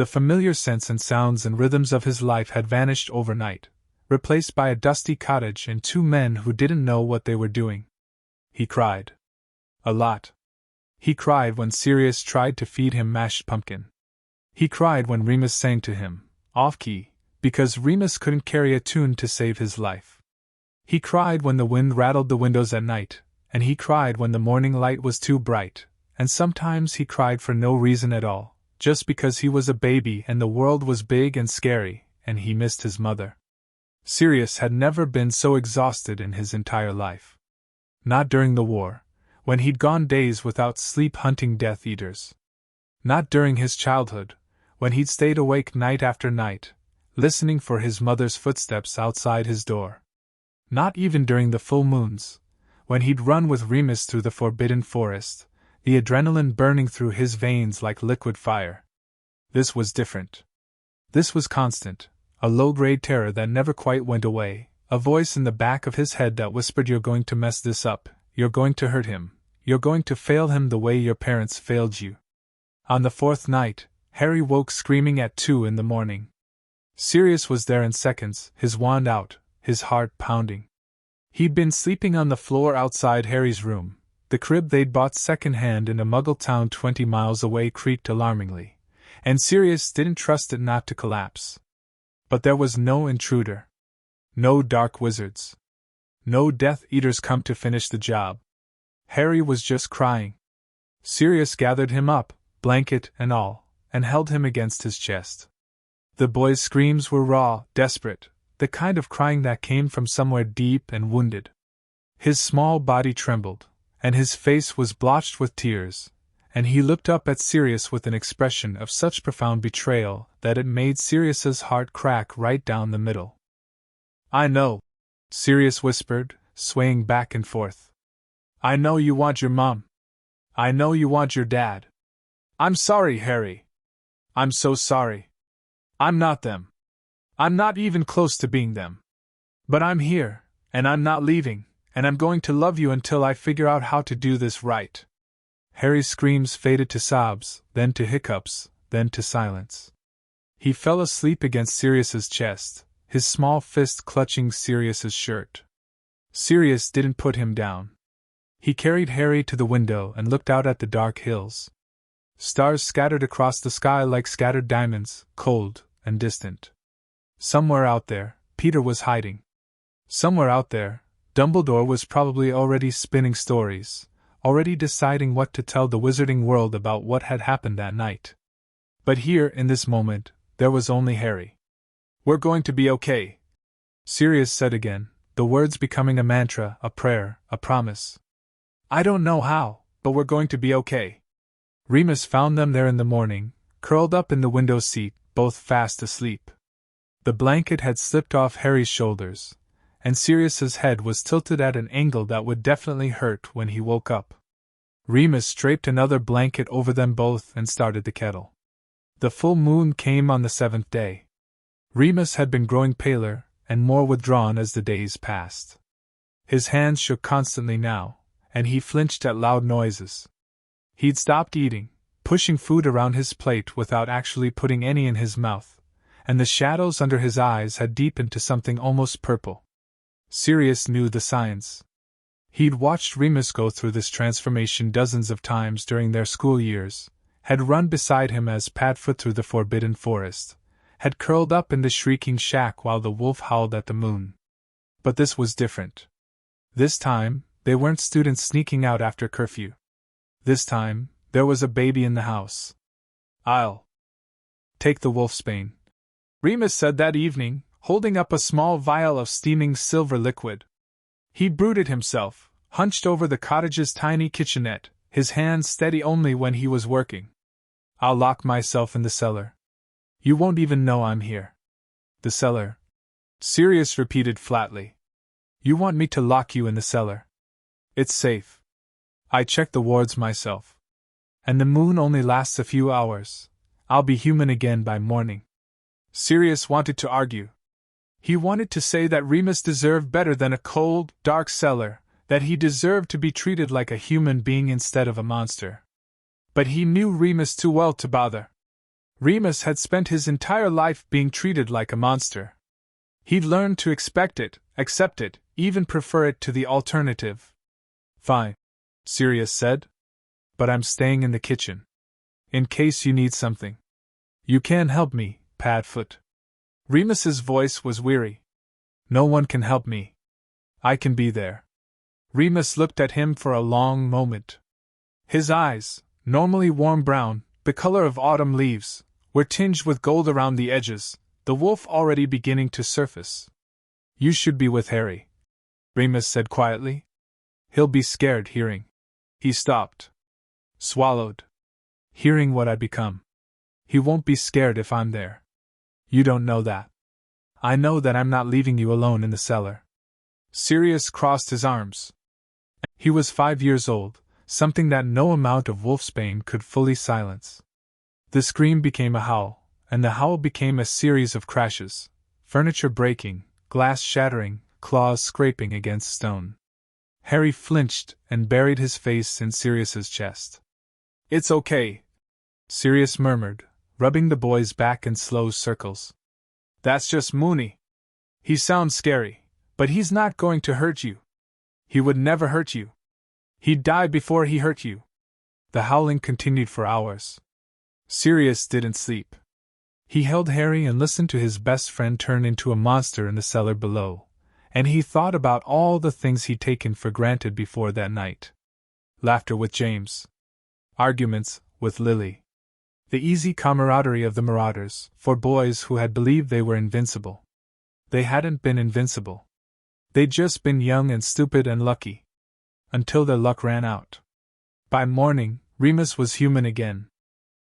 Speaker 2: The familiar scents and sounds and rhythms of his life had vanished overnight, replaced by a dusty cottage and two men who didn't know what they were doing. He cried. A lot. He cried when Sirius tried to feed him mashed pumpkin. He cried when Remus sang to him, off-key, because Remus couldn't carry a tune to save his life. He cried when the wind rattled the windows at night, and he cried when the morning light was too bright, and sometimes he cried for no reason at all, just because he was a baby and the world was big and scary, and he missed his mother. Sirius had never been so exhausted in his entire life. Not during the war, when he'd gone days without sleep hunting Death Eaters. Not during his childhood, when he'd stayed awake night after night, listening for his mother's footsteps outside his door. Not even during the full moons, when he'd run with Remus through the forbidden forest, the adrenaline burning through his veins like liquid fire. This was different. This was constant, a low-grade terror that never quite went away, a voice in the back of his head that whispered, "You're going to mess this up, you're going to hurt him, you're going to fail him the way your parents failed you." On the fourth night, Harry woke screaming at 2 in the morning. Sirius was there in seconds, his wand out, his heart pounding. He'd been sleeping on the floor outside Harry's room. The crib they'd bought second-hand in a Muggle town 20 miles away creaked alarmingly, and Sirius didn't trust it not to collapse. But there was no intruder. No dark wizards. No Death Eaters come to finish the job. Harry was just crying. Sirius gathered him up, blanket and all, and held him against his chest. The boy's screams were raw, desperate, the kind of crying that came from somewhere deep and wounded. His small body trembled, and his face was blotched with tears, and he looked up at Sirius with an expression of such profound betrayal that it made Sirius's heart crack right down the middle. "I know," Sirius whispered, swaying back and forth. "I know you want your mom. I know you want your dad. I'm sorry, Harry. I'm so sorry. I'm not them. I'm not even close to being them. But I'm here, and I'm not leaving, and I'm going to love you until I figure out how to do this right." Harry's screams faded to sobs, then to hiccups, then to silence. He fell asleep against Sirius's chest, his small fist clutching Sirius's shirt. Sirius didn't put him down. He carried Harry to the window and looked out at the dark hills. Stars scattered across the sky like scattered diamonds, cold and distant. Somewhere out there, Peter was hiding. Somewhere out there, Dumbledore was probably already spinning stories, already deciding what to tell the wizarding world about what had happened that night. But here, in this moment, there was only Harry. "We're going to be okay," Sirius said again, the words becoming a mantra, a prayer, a promise. "I don't know how, but we're going to be okay." Remus found them there in the morning, curled up in the window seat, both fast asleep. The blanket had slipped off Harry's shoulders, and Sirius's head was tilted at an angle that would definitely hurt when he woke up. Remus draped another blanket over them both and started the kettle. The full moon came on the 7th day. Remus had been growing paler and more withdrawn as the days passed. His hands shook constantly now, and he flinched at loud noises. He'd stopped eating, pushing food around his plate without actually putting any in his mouth, and the shadows under his eyes had deepened to something almost purple. Sirius knew the signs. He'd watched Remus go through this transformation dozens of times during their school years, had run beside him as Padfoot through the forbidden forest, had curled up in the shrieking shack while the wolf howled at the moon. But this was different. This time, they weren't students sneaking out after curfew. This time, there was a baby in the house. "I'll take the wolfsbane," Remus said that evening, holding up a small vial of steaming silver liquid. He brewed it himself, hunched over the cottage's tiny kitchenette, his hands steady only when he was working. "I'll lock myself in the cellar. You won't even know I'm here." "The cellar?" Sirius repeated flatly. "You want me to lock you in the cellar? It's safe. I checked the wards myself. And the moon only lasts a few hours. I'll be human again by morning." Sirius wanted to argue. He wanted to say that Remus deserved better than a cold, dark cellar, that he deserved to be treated like a human being instead of a monster. But he knew Remus too well to bother. Remus had spent his entire life being treated like a monster. He'd learned to expect it, accept it, even prefer it to the alternative. Fine, Sirius said. But I'm staying in the kitchen. In case you need something. You can help me, Padfoot. Remus's voice was weary. No one can help me. I can be there. Remus looked at him for a long moment. His eyes, normally warm brown, the color of autumn leaves, were tinged with gold around the edges, the wolf already beginning to surface. You should be with Harry, Remus said quietly. He'll be scared hearing. He stopped. Swallowed. Hearing what I become. He won't be scared if I'm there. You don't know that. I know that I'm not leaving you alone in the cellar. Sirius crossed his arms. He was 5 years old, something that no amount of wolfsbane could fully silence. The scream became a howl, and the howl became a series of crashes, furniture breaking, glass shattering, claws scraping against stone. Harry flinched and buried his face in Sirius's chest. It's okay, Sirius murmured, rubbing the boy's back in slow circles. That's just Moony. He sounds scary, but he's not going to hurt you. He would never hurt you. He'd die before he hurt you. The howling continued for hours. Sirius didn't sleep. He held Harry and listened to his best friend turn into a monster in the cellar below, and he thought about all the things he'd taken for granted before that night. Laughter with James. Arguments with Lily. The easy camaraderie of the Marauders, for boys who had believed they were invincible. They hadn't been invincible. They'd just been young and stupid and lucky. Until their luck ran out. By morning, Remus was human again.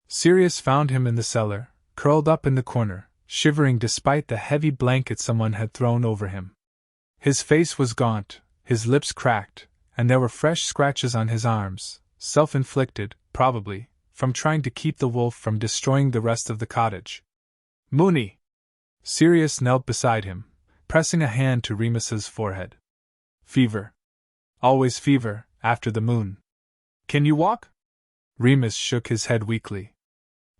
Speaker 2: Sirius found him in the cellar, curled up in the corner, shivering despite the heavy blanket someone had thrown over him. His face was gaunt, his lips cracked, and there were fresh scratches on his arms, self-inflicted, probably, from trying to keep the wolf from destroying the rest of the cottage. Moony! Sirius knelt beside him, pressing a hand to Remus's forehead. Fever. Always fever, after the moon. Can you walk? Remus shook his head weakly.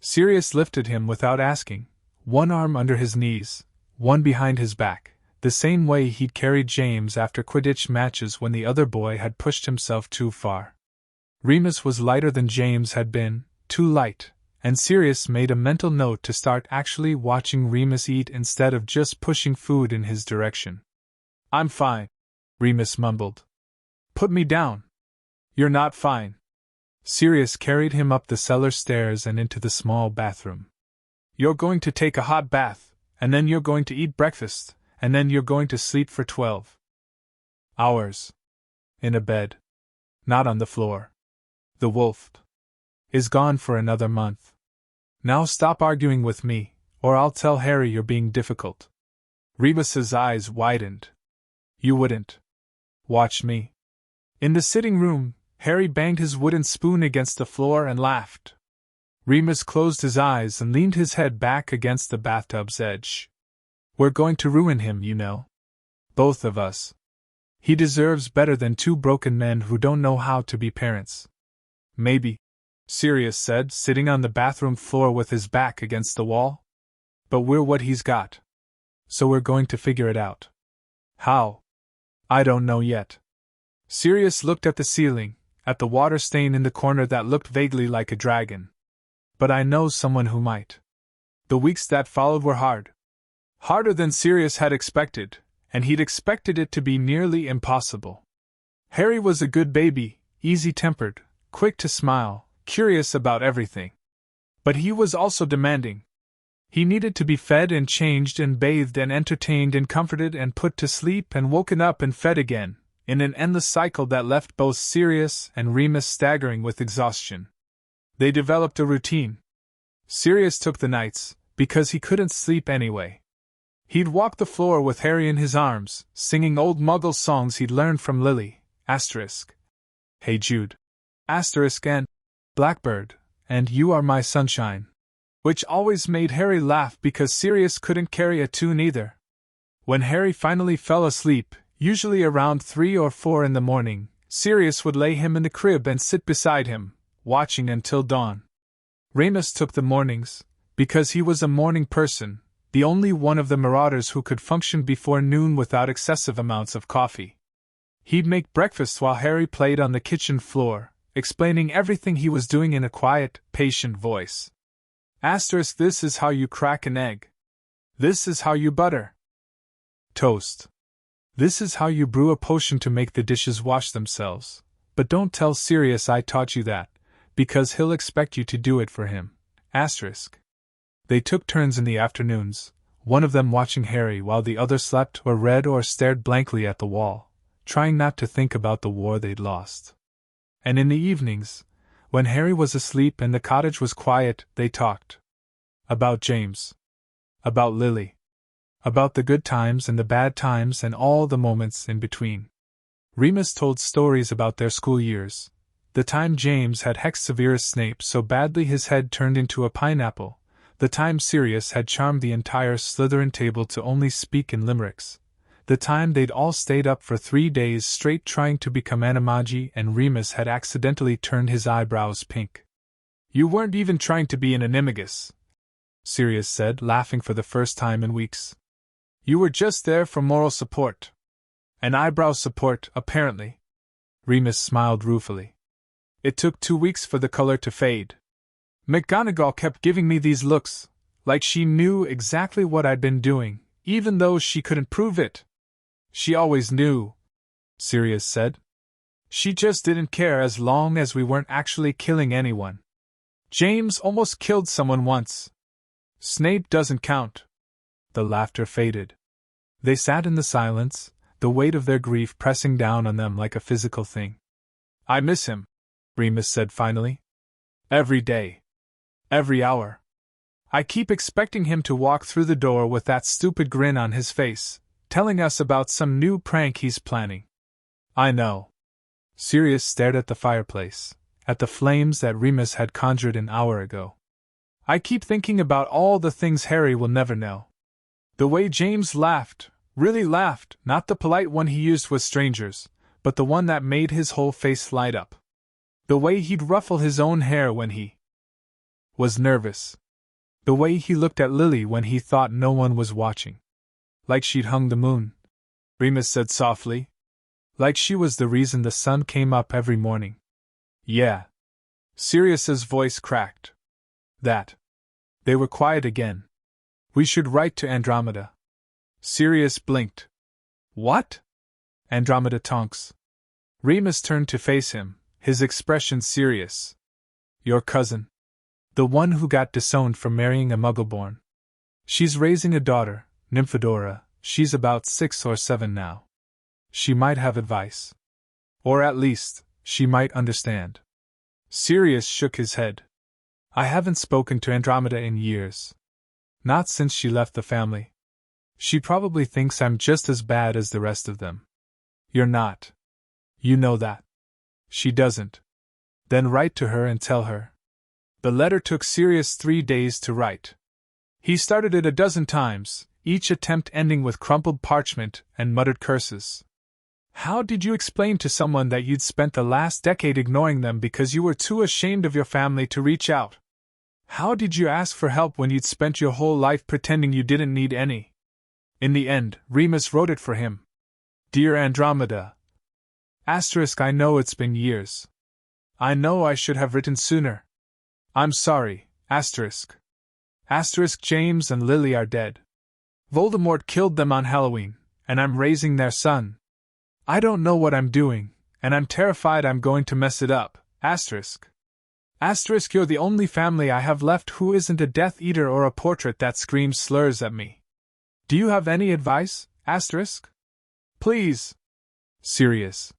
Speaker 2: Sirius lifted him without asking, one arm under his knees, one behind his back, the same way he'd carried James after Quidditch matches when the other boy had pushed himself too far. Remus was lighter than James had been, too light, and Sirius made a mental note to start actually watching Remus eat instead of just pushing food in his direction. I'm fine, Remus mumbled. Put me down. You're not fine. Sirius carried him up the cellar stairs and into the small bathroom. You're going to take a hot bath, and then you're going to eat breakfast, and then you're going to sleep for 12 hours. In a bed. Not on the floor. The wolf is gone for another month. Now stop arguing with me, or I'll tell Harry you're being difficult. Remus's eyes widened. You wouldn't. Watch me. In the sitting room, Harry banged his wooden spoon against the floor and laughed. Remus closed his eyes and leaned his head back against the bathtub's edge. We're going to ruin him, you know. Both of us. He deserves better than two broken men who don't know how to be parents. Maybe, Sirius said, sitting on the bathroom floor with his back against the wall. But we're what he's got. So we're going to figure it out. How? I don't know yet. Sirius looked at the ceiling, at the water stain in the corner that looked vaguely like a dragon. But I know someone who might. The weeks that followed were hard. Harder than Sirius had expected, and he'd expected it to be nearly impossible. Harry was a good baby, easy-tempered, quick to smile, curious about everything. But he was also demanding. He needed to be fed and changed and bathed and entertained and comforted and put to sleep and woken up and fed again, in an endless cycle that left both Sirius and Remus staggering with exhaustion. They developed a routine. Sirius took the nights, because he couldn't sleep anyway. He'd walk the floor with Harry in his arms, singing old Muggle songs he'd learned from Lily, asterisk. Hey Jude. Asterisk and Blackbird, and You Are My Sunshine. Which always made Harry laugh because Sirius couldn't carry a tune either. When Harry finally fell asleep, usually around 3 or 4 in the morning, Sirius would lay him in the crib and sit beside him, watching until dawn. Remus took the mornings, Because he was a morning person, the only one of the Marauders who could function before noon without excessive amounts of coffee. He'd make breakfast while Harry played on the kitchen floor, explaining everything he was doing in a quiet, patient voice. Asterisk, this is how you crack an egg. This is how you butter toast. This is how you brew a potion to make the dishes wash themselves. But don't tell Sirius I taught you that, because he'll expect you to do it for him. Asterisk. They took turns in the afternoons, one of them watching Harry while the other slept or read or stared blankly at the wall, trying not to think about the war they'd lost. And in the evenings, when Harry was asleep and the cottage was quiet, they talked. About James. About Lily. About the good times and the bad times and all the moments in between. Remus told stories about their school years. The time James had hexed Severus Snape so badly his head turned into a pineapple. The time Sirius had charmed the entire Slytherin table to only speak in limericks. The time they'd all stayed up for 3 days straight trying to become animagi and Remus had accidentally turned his eyebrows pink. You weren't even trying to be an animagus, Sirius said, laughing for the first time in weeks. You were just there for moral support. And eyebrow support, apparently. Remus smiled ruefully. It took 2 weeks for the color to fade. McGonagall kept giving me these looks, like she knew exactly what I'd been doing, even though she couldn't prove it. She always knew, Sirius said. She just didn't care as long as we weren't actually killing anyone. James almost killed someone once. Snape doesn't count. The laughter faded. They sat in the silence, the weight of their grief pressing down on them like a physical thing. I miss him, Remus said finally. Every day. Every hour. I keep expecting him to walk through the door with that stupid grin on his face, telling us about some new prank he's planning. I know. Sirius stared at the fireplace, at the flames that Remus had conjured an hour ago. I keep thinking about all the things Harry will never know. The way James laughed, really laughed, not the polite one he used with strangers, but the one that made his whole face light up. The way he'd ruffle his own hair when he was nervous. The way he looked at Lily when he thought no one was watching. Like she'd hung the moon, Remus said softly. Like she was the reason the sun came up every morning. Yeah. Sirius's voice cracked. That. They were quiet again. We should write to Andromeda. Sirius blinked. What? Andromeda Tonks. Remus turned to face him, his expression serious. Your cousin. The one who got disowned for marrying a Muggleborn. She's raising a daughter, Nymphadora. She's about 6 or 7 now. She might have advice. Or at least, she might understand. Sirius shook his head. I haven't spoken to Andromeda in years. Not since she left the family. She probably thinks I'm just as bad as the rest of them. You're not. You know that. She doesn't. Then write to her and tell her. The letter took Sirius 3 days to write. He started it a dozen times, each attempt ending with crumpled parchment and muttered curses. How did you explain to someone that you'd spent the last decade ignoring them because you were too ashamed of your family to reach out? How did you ask for help when you'd spent your whole life pretending you didn't need any? In the end, Remus wrote it for him. Dear Andromeda. Asterisk, I know it's been years. I know I should have written sooner. I'm sorry, asterisk. Asterisk, James and Lily are dead. Voldemort killed them on Halloween, and I'm raising their son. I don't know what I'm doing, and I'm terrified I'm going to mess it up, asterisk. Asterisk, you're the only family I have left who isn't a Death Eater or a portrait that screams slurs at me. Do you have any advice, asterisk? Please. Sirius.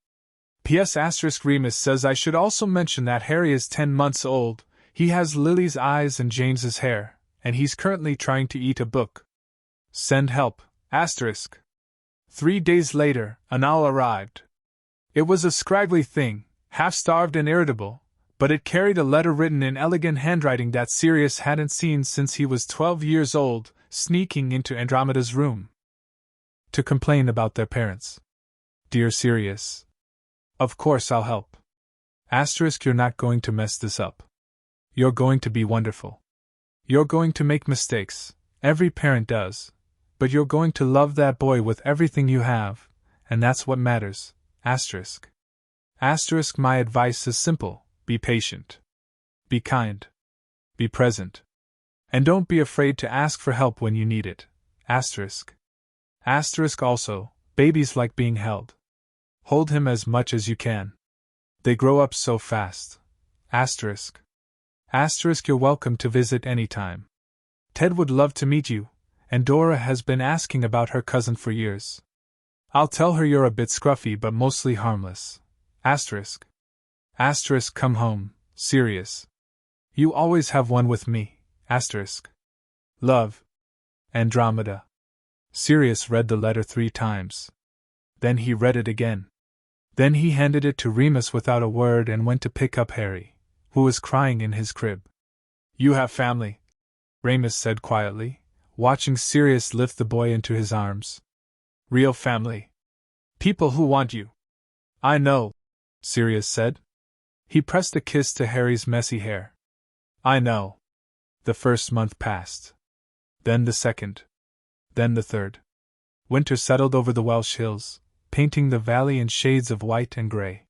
Speaker 2: P.S. Asterisk, Remus says I should also mention that Harry is 10 months old, he has Lily's eyes and James's hair, and he's currently trying to eat a book. Send help, asterisk. 3 days later, an owl arrived. It was a scraggly thing, half-starved and irritable, but it carried a letter written in elegant handwriting that Sirius hadn't seen since he was 12 years old, sneaking into Andromeda's room. To complain about their parents. Dear Sirius. Of course I'll help. Asterisk, you're not going to mess this up. You're going to be wonderful. You're going to make mistakes, every parent does, but you're going to love that boy with everything you have, and that's what matters. Asterisk. Asterisk. My advice is simple: be patient. Be kind. Be present. And don't be afraid to ask for help when you need it. Asterisk. Asterisk. Also, babies like being held. Hold him as much as you can. They grow up so fast. Asterisk. Asterisk. You're welcome to visit anytime. Ted would love to meet you, and Dora has been asking about her cousin for years. I'll tell her you're a bit scruffy but mostly harmless. Asterisk. Asterisk. Come home, Sirius. You always have one with me. Asterisk. Love. Andromeda. Sirius read the letter 3 times. Then he read it again. Then he handed it to Remus without a word and went to pick up Harry, who was crying in his crib. You have family, Remus said quietly, watching Sirius lift the boy into his arms. Real family. People who want you. I know, Sirius said. He pressed a kiss to Harry's messy hair. I know. The first month passed. Then the second. Then the third. Winter settled over the Welsh hills, painting the valley in shades of white and grey.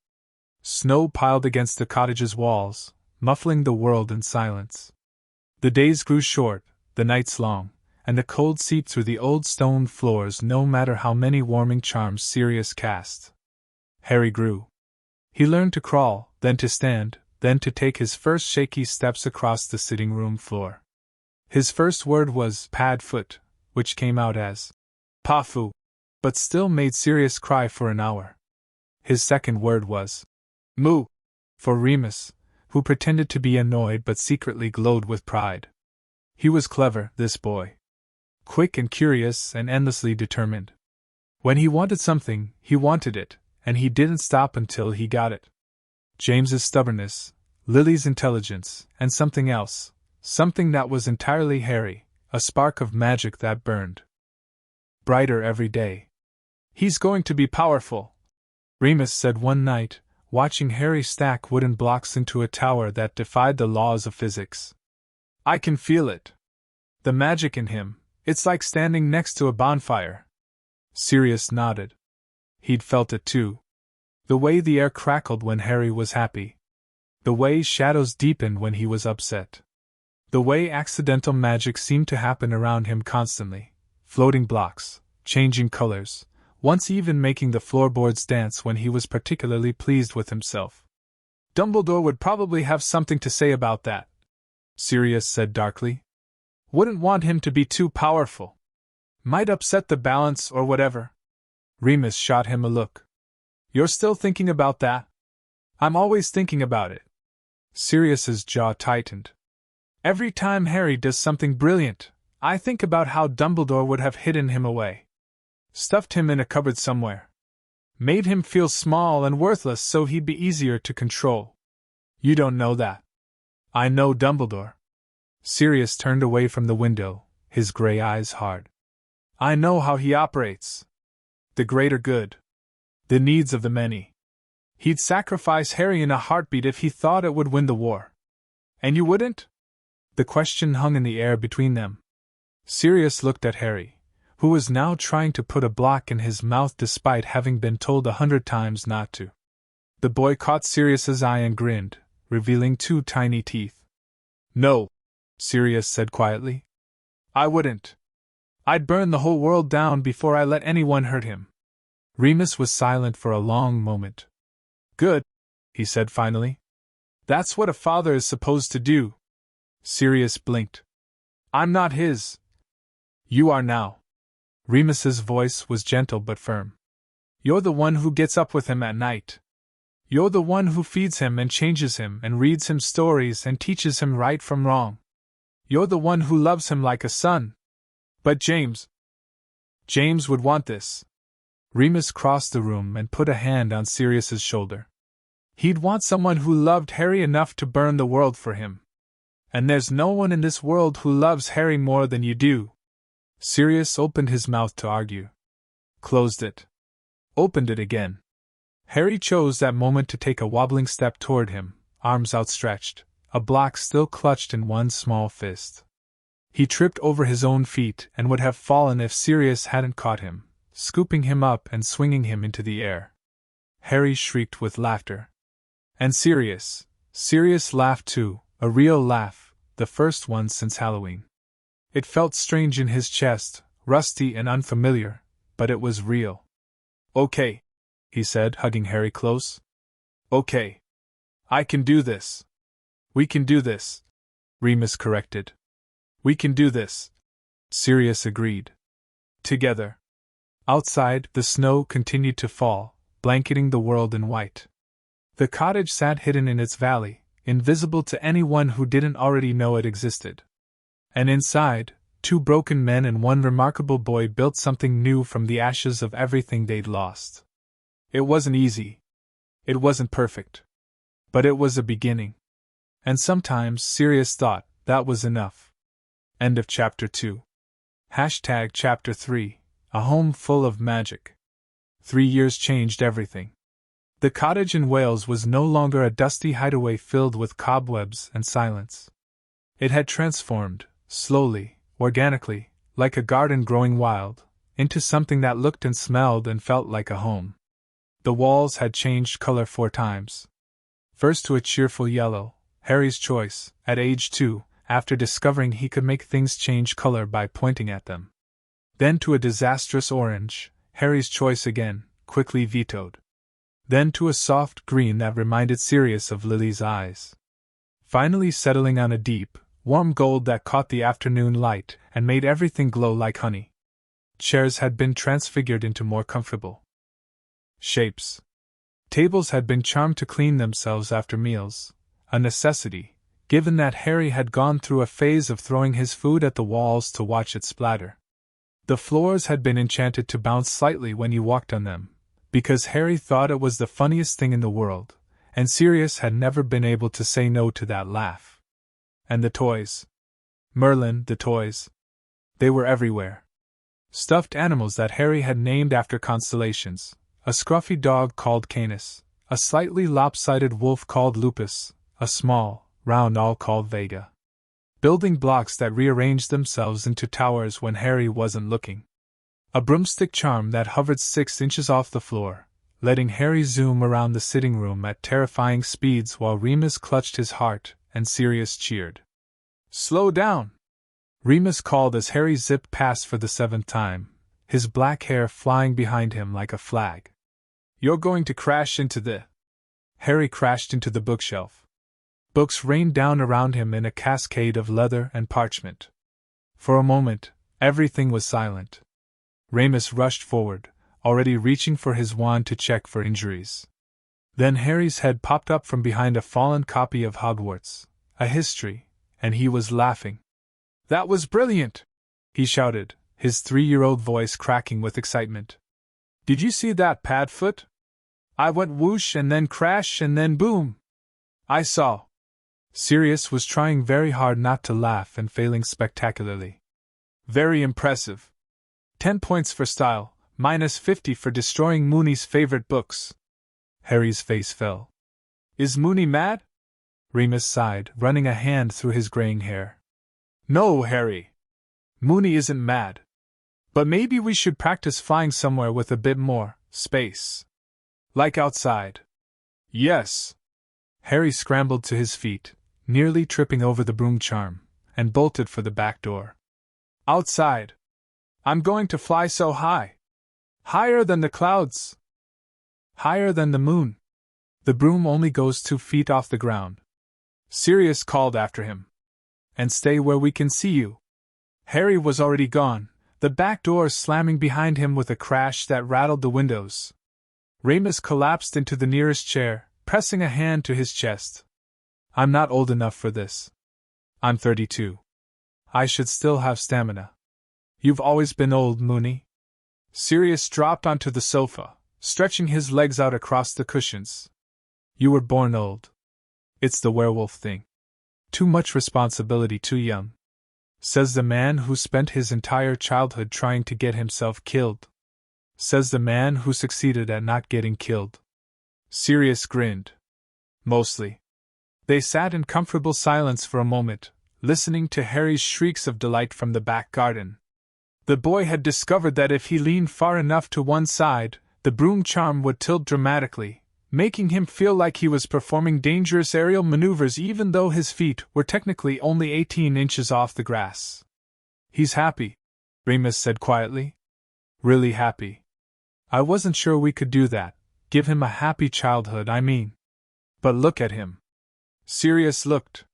Speaker 2: Snow piled against the cottage's walls, muffling the world in silence. The days grew short, the nights long, and the cold seeped through the old stone floors no matter how many warming charms Sirius cast. Harry grew. He learned to crawl, then to stand, then to take his first shaky steps across the sitting room floor. His first word was pad foot, which came out as Pafu, but still made Sirius cry for an hour. His second word was Moo, for Remus, who pretended to be annoyed but secretly glowed with pride. He was clever, this boy. Quick and curious and endlessly determined. When he wanted something, he wanted it, and he didn't stop until he got it. James's stubbornness, Lily's intelligence, and something else, something that was entirely Harry, a spark of magic that burned brighter every day. He's going to be powerful, Remus said one night, watching Harry stack wooden blocks into a tower that defied the laws of physics. I can feel it. The magic in him, it's like standing next to a bonfire. Sirius nodded. He'd felt it too. The way the air crackled when Harry was happy. The way shadows deepened when he was upset. The way accidental magic seemed to happen around him constantly. Floating blocks, changing colors, once even making the floorboards dance when he was particularly pleased with himself. Dumbledore would probably have something to say about that, Sirius said darkly. Wouldn't want him to be too powerful. Might upset the balance or whatever. Remus shot him a look. You're still thinking about that? I'm always thinking about it. Sirius's jaw tightened. Every time Harry does something brilliant, I think about how Dumbledore would have hidden him away. Stuffed him in a cupboard somewhere. Made him feel small and worthless so he'd be easier to control. You don't know that. I know Dumbledore. Sirius turned away from the window, his gray eyes hard. I know how he operates. The greater good. The needs of the many. He'd sacrifice Harry in a heartbeat if he thought it would win the war. And you wouldn't? The question hung in the air between them. Sirius looked at Harry, who was now trying to put a block in his mouth despite having been told 100 times not to. The boy caught Sirius's eye and grinned, revealing 2 tiny teeth. No, Sirius said quietly. I wouldn't. I'd burn the whole world down before I let anyone hurt him. Remus was silent for a long moment. Good, he said finally. That's what a father is supposed to do. Sirius blinked. I'm not his. You are now. Remus's voice was gentle but firm. You're the one who gets up with him at night. You're the one who feeds him and changes him and reads him stories and teaches him right from wrong. You're the one who loves him like a son. But James would want this. Remus crossed the room and put a hand on Sirius's shoulder. He'd want someone who loved Harry enough to burn the world for him. And there's no one in this world who loves Harry more than you do. Sirius opened his mouth to argue. Closed it. Opened it again. Harry chose that moment to take a wobbling step toward him, arms outstretched, a block still clutched in one small fist. He tripped over his own feet and would have fallen if Sirius hadn't caught him, scooping him up and swinging him into the air. Harry shrieked with laughter. And Sirius laughed too, a real laugh, the first one since Halloween. It felt strange in his chest, rusty and unfamiliar, but it was real. "Okay," he said, hugging Harry close. "Okay. I can do this." "We can do this," Remus corrected. "We can do this," Sirius agreed. Together. Outside, the snow continued to fall, blanketing the world in white. The cottage sat hidden in its valley, invisible to anyone who didn't already know it existed. And inside, 2 broken men and 1 remarkable boy built something new from the ashes of everything they'd lost. It wasn't easy. It wasn't perfect. But it was a beginning. And sometimes Sirius thought that was enough. End of Chapter 2. Chapter 3, A Home Full of Magic. 3 years changed everything. The cottage in Wales was no longer a dusty hideaway filled with cobwebs and silence. It had transformed, slowly, organically, like a garden growing wild, into something that looked and smelled and felt like a home. The walls had changed color 4 times. First to a cheerful yellow, Harry's choice, at age 2, after discovering he could make things change color by pointing at them. Then to a disastrous orange, Harry's choice again, quickly vetoed. Then to a soft green that reminded Sirius of Lily's eyes. Finally settling on a deep, warm gold that caught the afternoon light and made everything glow like honey. Chairs had been transfigured into more comfortable shapes. Tables had been charmed to clean themselves after meals, a necessity, given that Harry had gone through a phase of throwing his food at the walls to watch it splatter. The floors had been enchanted to bounce slightly when you walked on them, because Harry thought it was the funniest thing in the world, and Sirius had never been able to say no to that laugh. And the toys. Merlin, the toys. They were everywhere. Stuffed animals that Harry had named after constellations, a scruffy dog called Canis, a slightly lopsided wolf called Lupus, a small, round owl called Vega. Building blocks that rearranged themselves into towers when Harry wasn't looking. A broomstick charm that hovered 6 inches off the floor, letting Harry zoom around the sitting room at terrifying speeds while Remus clutched his heart and Sirius cheered. "Slow down!" Remus called as Harry zipped past for the 7th time, his black hair flying behind him like a flag. "You're going to crash into the..." Harry crashed into the bookshelf. Books rained down around him in a cascade of leather and parchment. For a moment, everything was silent. Remus rushed forward, already reaching for his wand to check for injuries. Then Harry's head popped up from behind a fallen copy of Hogwarts, a history, and he was laughing. "That was brilliant!" he shouted, his 3-year-old voice cracking with excitement. "Did you see that, Padfoot? I went whoosh and then crash and then boom! I saw." Sirius was trying very hard not to laugh and failing spectacularly. "Very impressive. 10 points for style, -50 for destroying Moony's favorite books." Harry's face fell. "Is Moony mad?" Remus sighed, running a hand through his graying hair. "No, Harry. Moony isn't mad. But maybe we should practice flying somewhere with a bit more space. Like outside." "Yes." Harry scrambled to his feet, nearly tripping over the broom charm, and bolted for the back door. "Outside. I'm going to fly so high. Higher than the clouds. Higher than the moon. The broom only goes 2 feet off the ground." Sirius called after him. "And stay where we can see you." Harry was already gone, the back door slamming behind him with a crash that rattled the windows. Remus collapsed into the nearest chair, pressing a hand to his chest. "I'm not old enough for this. I'm 32. I should still have stamina." "You've always been old, Moony." Sirius dropped onto the sofa, stretching his legs out across the cushions. "You were born old. It's the werewolf thing. Too much responsibility too young. Says the man who spent his entire childhood trying to get himself killed. Says the man who succeeded at not getting killed." Sirius grinned. "Mostly." They sat in comfortable silence for a moment, listening to Harry's shrieks of delight from the back garden. The boy had discovered that if he leaned far enough to one side, the broom charm would tilt dramatically, making him feel like he was performing dangerous aerial maneuvers even though his feet were technically only 18 inches off the grass. "He's happy," Remus said quietly. "Really happy. I wasn't sure we could do that, give him a happy childhood, I mean. But look at him." Sirius looked.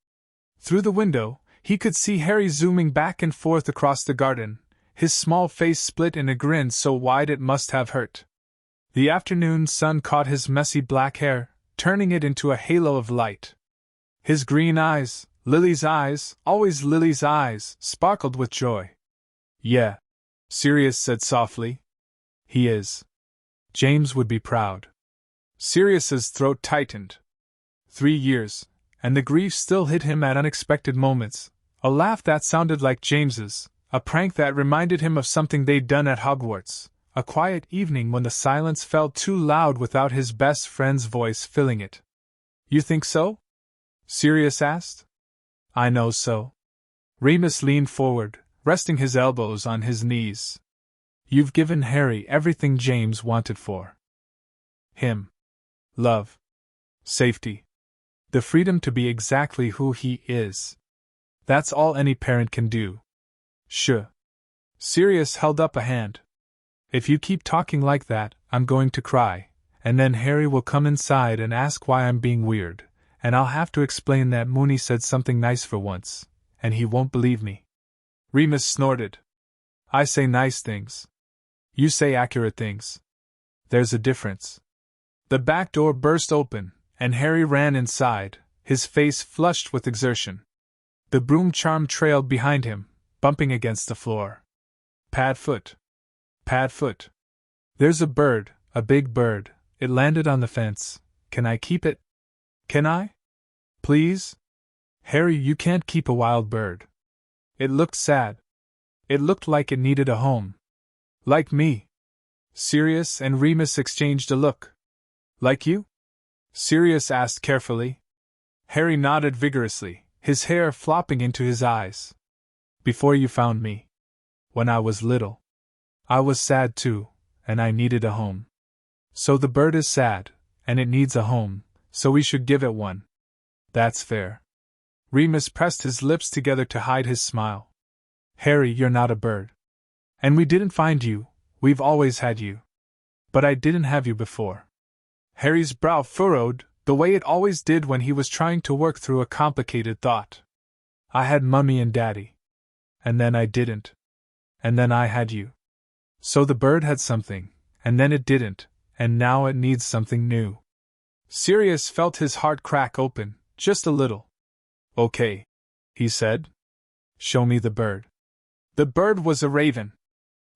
Speaker 2: Through the window, he could see Harry zooming back and forth across the garden, his small face split in a grin so wide it must have hurt. The afternoon sun caught his messy black hair, turning it into a halo of light. His green eyes, Lily's eyes, always Lily's eyes, sparkled with joy. "Yeah," Sirius said softly. "He is. James would be proud." Sirius's throat tightened. 3 years, and the grief still hit him at unexpected moments, a laugh that sounded like James's, a prank that reminded him of something they'd done at Hogwarts, a quiet evening when the silence felt too loud without his best friend's voice filling it. "You think so?" Sirius asked. "I know so." Remus leaned forward, resting his elbows on his knees. "You've given Harry everything James wanted for him. Love. Safety. The freedom to be exactly who he is. That's all any parent can do." "Sure." Sirius held up a hand. "If you keep talking like that, I'm going to cry, and then Harry will come inside and ask why I'm being weird, and I'll have to explain that Moony said something nice for once, and he won't believe me." Remus snorted. "I say nice things. You say accurate things. There's a difference." The back door burst open, and Harry ran inside, his face flushed with exertion. The broom charm trailed behind him, bumping against the floor. Pad foot. Pad foot. "There's a bird, a big bird. It landed on the fence. Can I keep it? Can I? Please?" "Harry, you can't keep a wild bird." It looked sad. It looked like it needed a home. "Like me?" Sirius and Remus exchanged a look. "Like you?" Sirius asked carefully. Harry nodded vigorously, his hair flopping into his eyes. "Before you found me. When I was little. I was sad too, and I needed a home. So the bird is sad, and it needs a home, so we should give it one. That's fair." Remus pressed his lips together to hide his smile. "Harry, you're not a bird. And we didn't find you, we've always had you. But I didn't have you before." Harry's brow furrowed, the way it always did when he was trying to work through a complicated thought. "I had Mummy and Daddy. And then I didn't. And then I had you. So the bird had something, and then it didn't, and now it needs something new." Sirius felt his heart crack open, just a little. "Okay," he said. "Show me the bird." The bird was a raven.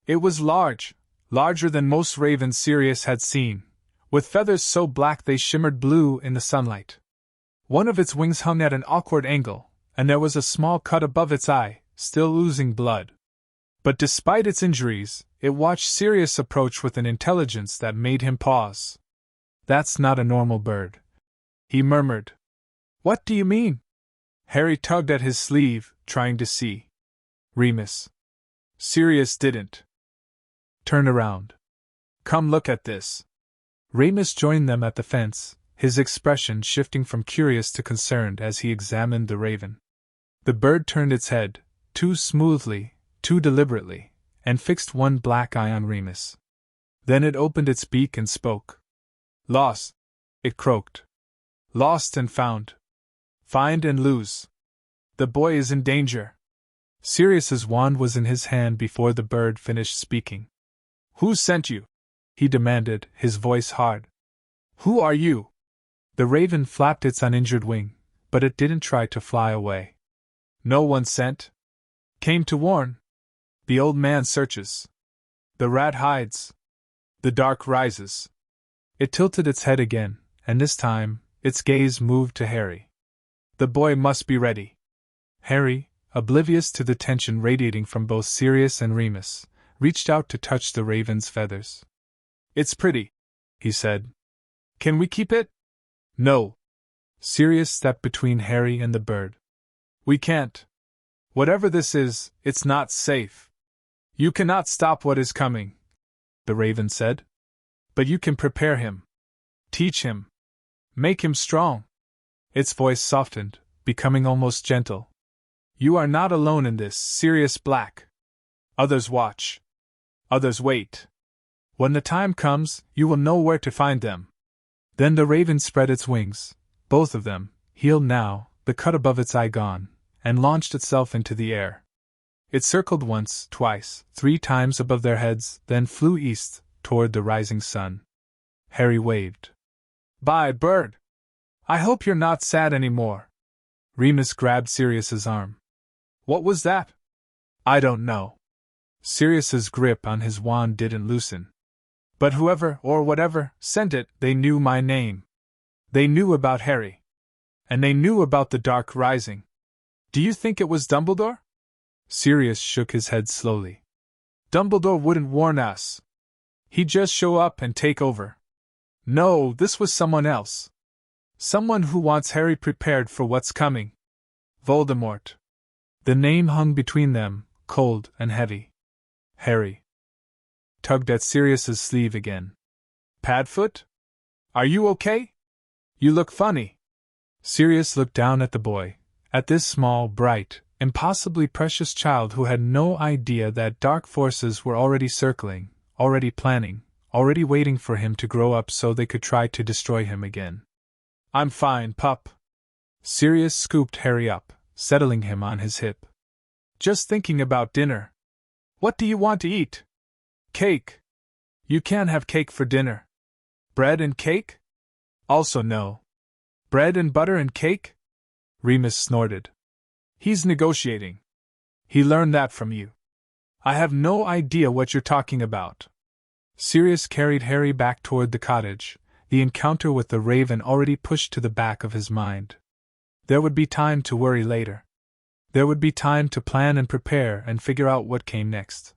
Speaker 2: It was large, larger than most ravens Sirius had seen, with feathers so black they shimmered blue in the sunlight. One of its wings hung at an awkward angle, and there was a small cut above its eye, still oozing blood. But despite its injuries, it watched Sirius approach with an intelligence that made him pause. "That's not a normal bird," he murmured. "What do you mean?" Harry tugged at his sleeve, trying to see. "Remus." Sirius didn't. "Turn around. Come look at this." Remus joined them at the fence, his expression shifting from curious to concerned as he examined the raven. The bird turned its head, too smoothly, too deliberately, and fixed one black eye on Remus. Then it opened its beak and spoke. "Lost," it croaked. "Lost and found. Find and lose. The boy is in danger." Sirius's wand was in his hand before the bird finished speaking. "Who sent you?" he demanded, his voice hard. "Who are you?" The raven flapped its uninjured wing, but it didn't try to fly away. "No one sent. Came to warn. The old man searches. The rat hides. The dark rises." It tilted its head again, and this time, its gaze moved to Harry. "The boy must be ready." Harry, oblivious to the tension radiating from both Sirius and Remus, reached out to touch the raven's feathers. "It's pretty," he said. "Can we keep it?" "No." Sirius stepped between Harry and the bird. "We can't. Whatever this is, it's not safe. You cannot stop what is coming, the raven said. But you can prepare him. Teach him. Make him strong. Its voice softened, becoming almost gentle. You are not alone in this, Sirius Black. Others watch. Others wait. When the time comes, you will know where to find them. Then the raven spread its wings, both of them, healed now, the cut above its eye gone, and launched itself into the air. It circled once, twice, 3 times above their heads, then flew east, toward the rising sun. Harry waved. Bye, bird. I hope you're not sad anymore. Remus grabbed Sirius's arm. What was that? I don't know. Sirius's grip on his wand didn't loosen. But whoever, or whatever, sent it, they knew my name. They knew about Harry. And they knew about the dark rising. Do you think it was Dumbledore? Sirius shook his head slowly. Dumbledore wouldn't warn us. He'd just show up and take over. No, this was someone else. Someone who wants Harry prepared for what's coming. Voldemort. The name hung between them, cold and heavy. Harry tugged at Sirius's sleeve again. Padfoot? Are you okay? You look funny. Sirius looked down at the boy, at this small, bright, impossibly precious child who had no idea that dark forces were already circling, already planning, already waiting for him to grow up so they could try to destroy him again. I'm fine, pup. Sirius scooped Harry up, settling him on his hip. Just thinking about dinner. What do you want to eat? Cake. You can't have cake for dinner. Bread and cake? Also no. Bread and butter and cake? Remus snorted. He's negotiating. He learned that from you. I have no idea what you're talking about. Sirius carried Harry back toward the cottage, the encounter with the raven already pushed to the back of his mind. There would be time to worry later. There would be time to plan and prepare and figure out what came next.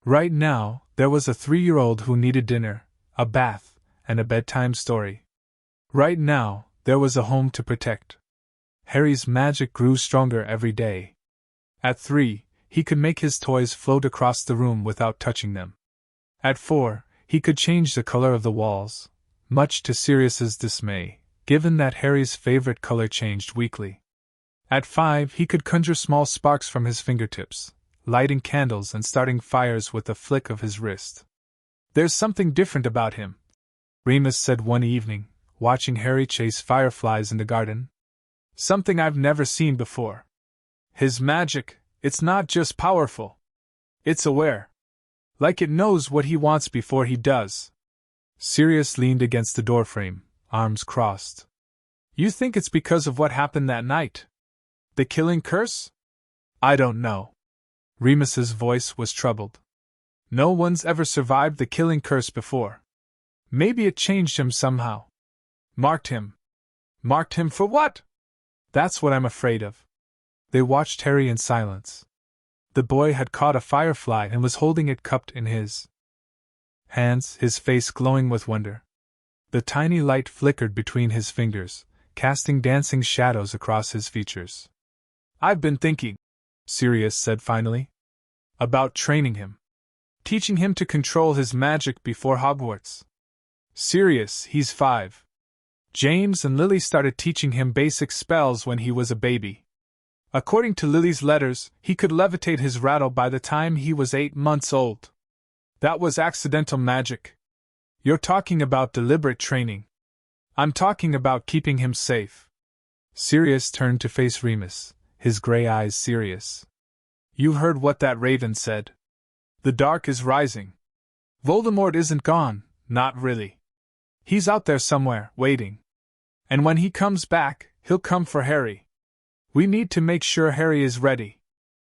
Speaker 2: Right now, there was a 3-year-old who needed dinner, a bath, and a bedtime story. Right now, there was a home to protect. Harry's magic grew stronger every day. At 3, he could make his toys float across the room without touching them. At 4, he could change the color of the walls, much to Sirius's dismay, given that Harry's favorite color changed weekly. At 5, he could conjure small sparks from his fingertips, lighting candles and starting fires with a flick of his wrist. There's something different about him, Remus said one evening, watching Harry chase fireflies in the garden. Something I've never seen before. His magic, it's not just powerful. It's aware. Like it knows what he wants before he does. Sirius leaned against the doorframe, arms crossed. You think it's because of what happened that night? The killing curse? I don't know. Remus's voice was troubled. No one's ever survived the killing curse before. Maybe it changed him somehow. Marked him. Marked him for what? That's what I'm afraid of. They watched Harry in silence. The boy had caught a firefly and was holding it cupped in his hands, his face glowing with wonder. The tiny light flickered between his fingers, casting dancing shadows across his features. I've been thinking, Sirius said finally, about training him. Teaching him to control his magic before Hogwarts. Sirius, he's 5. James and Lily started teaching him basic spells when he was a baby. According to Lily's letters, he could levitate his rattle by the time he was 8 months old. That was accidental magic. You're talking about deliberate training. I'm talking about keeping him safe. Sirius turned to face Remus, his gray eyes serious. You heard what that raven said. The dark is rising. Voldemort isn't gone, not really. He's out there somewhere, waiting. And when he comes back, he'll come for Harry. We need to make sure Harry is ready.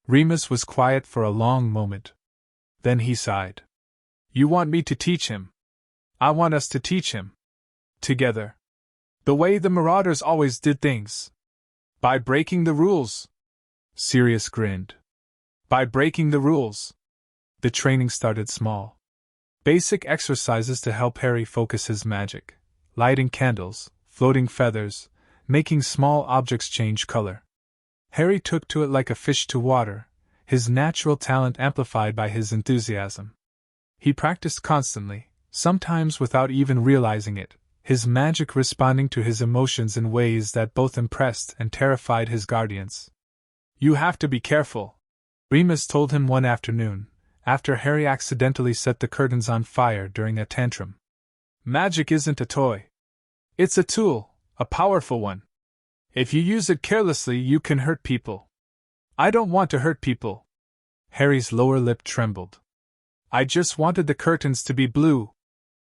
Speaker 2: Remus was quiet for a long moment. Then he sighed. You want me to teach him? I want us to teach him. Together. The way the Marauders always did things. By breaking the rules. Sirius grinned. By breaking the rules. The training started small. Basic exercises to help Harry focus his magic. Lighting candles, floating feathers, making small objects change color. Harry took to it like a fish to water, his natural talent amplified by his enthusiasm. He practiced constantly, sometimes without even realizing it, his magic responding to his emotions in ways that both impressed and terrified his guardians. "You have to be careful," Remus told him one afternoon, after Harry accidentally set the curtains on fire during a tantrum. "Magic isn't a toy. It's a tool, a powerful one. If you use it carelessly, you can hurt people." "I don't want to hurt people." Harry's lower lip trembled. "I just wanted the curtains to be blue.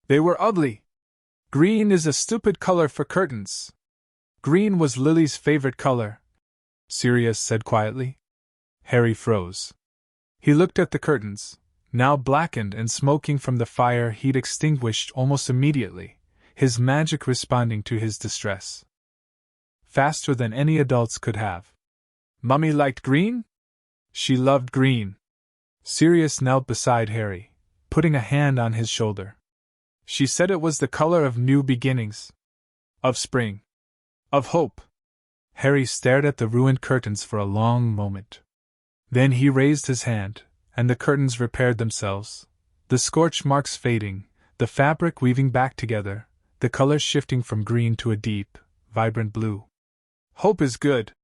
Speaker 2: They were ugly. Green is a stupid color for curtains." "Green was Lily's favorite color," Sirius said quietly. Harry froze. He looked at the curtains, now blackened and smoking from the fire he'd extinguished almost immediately, his magic responding to his distress faster than any adults could have. "Mummy liked green? She loved green." Sirius knelt beside Harry, putting a hand on his shoulder. "She said it was the color of new beginnings. Of spring. Of hope." Harry stared at the ruined curtains for a long moment. Then he raised his hand, and the curtains repaired themselves, the scorch marks fading, the fabric weaving back together, the color shifting from green to a deep, vibrant blue. "Hope is good,"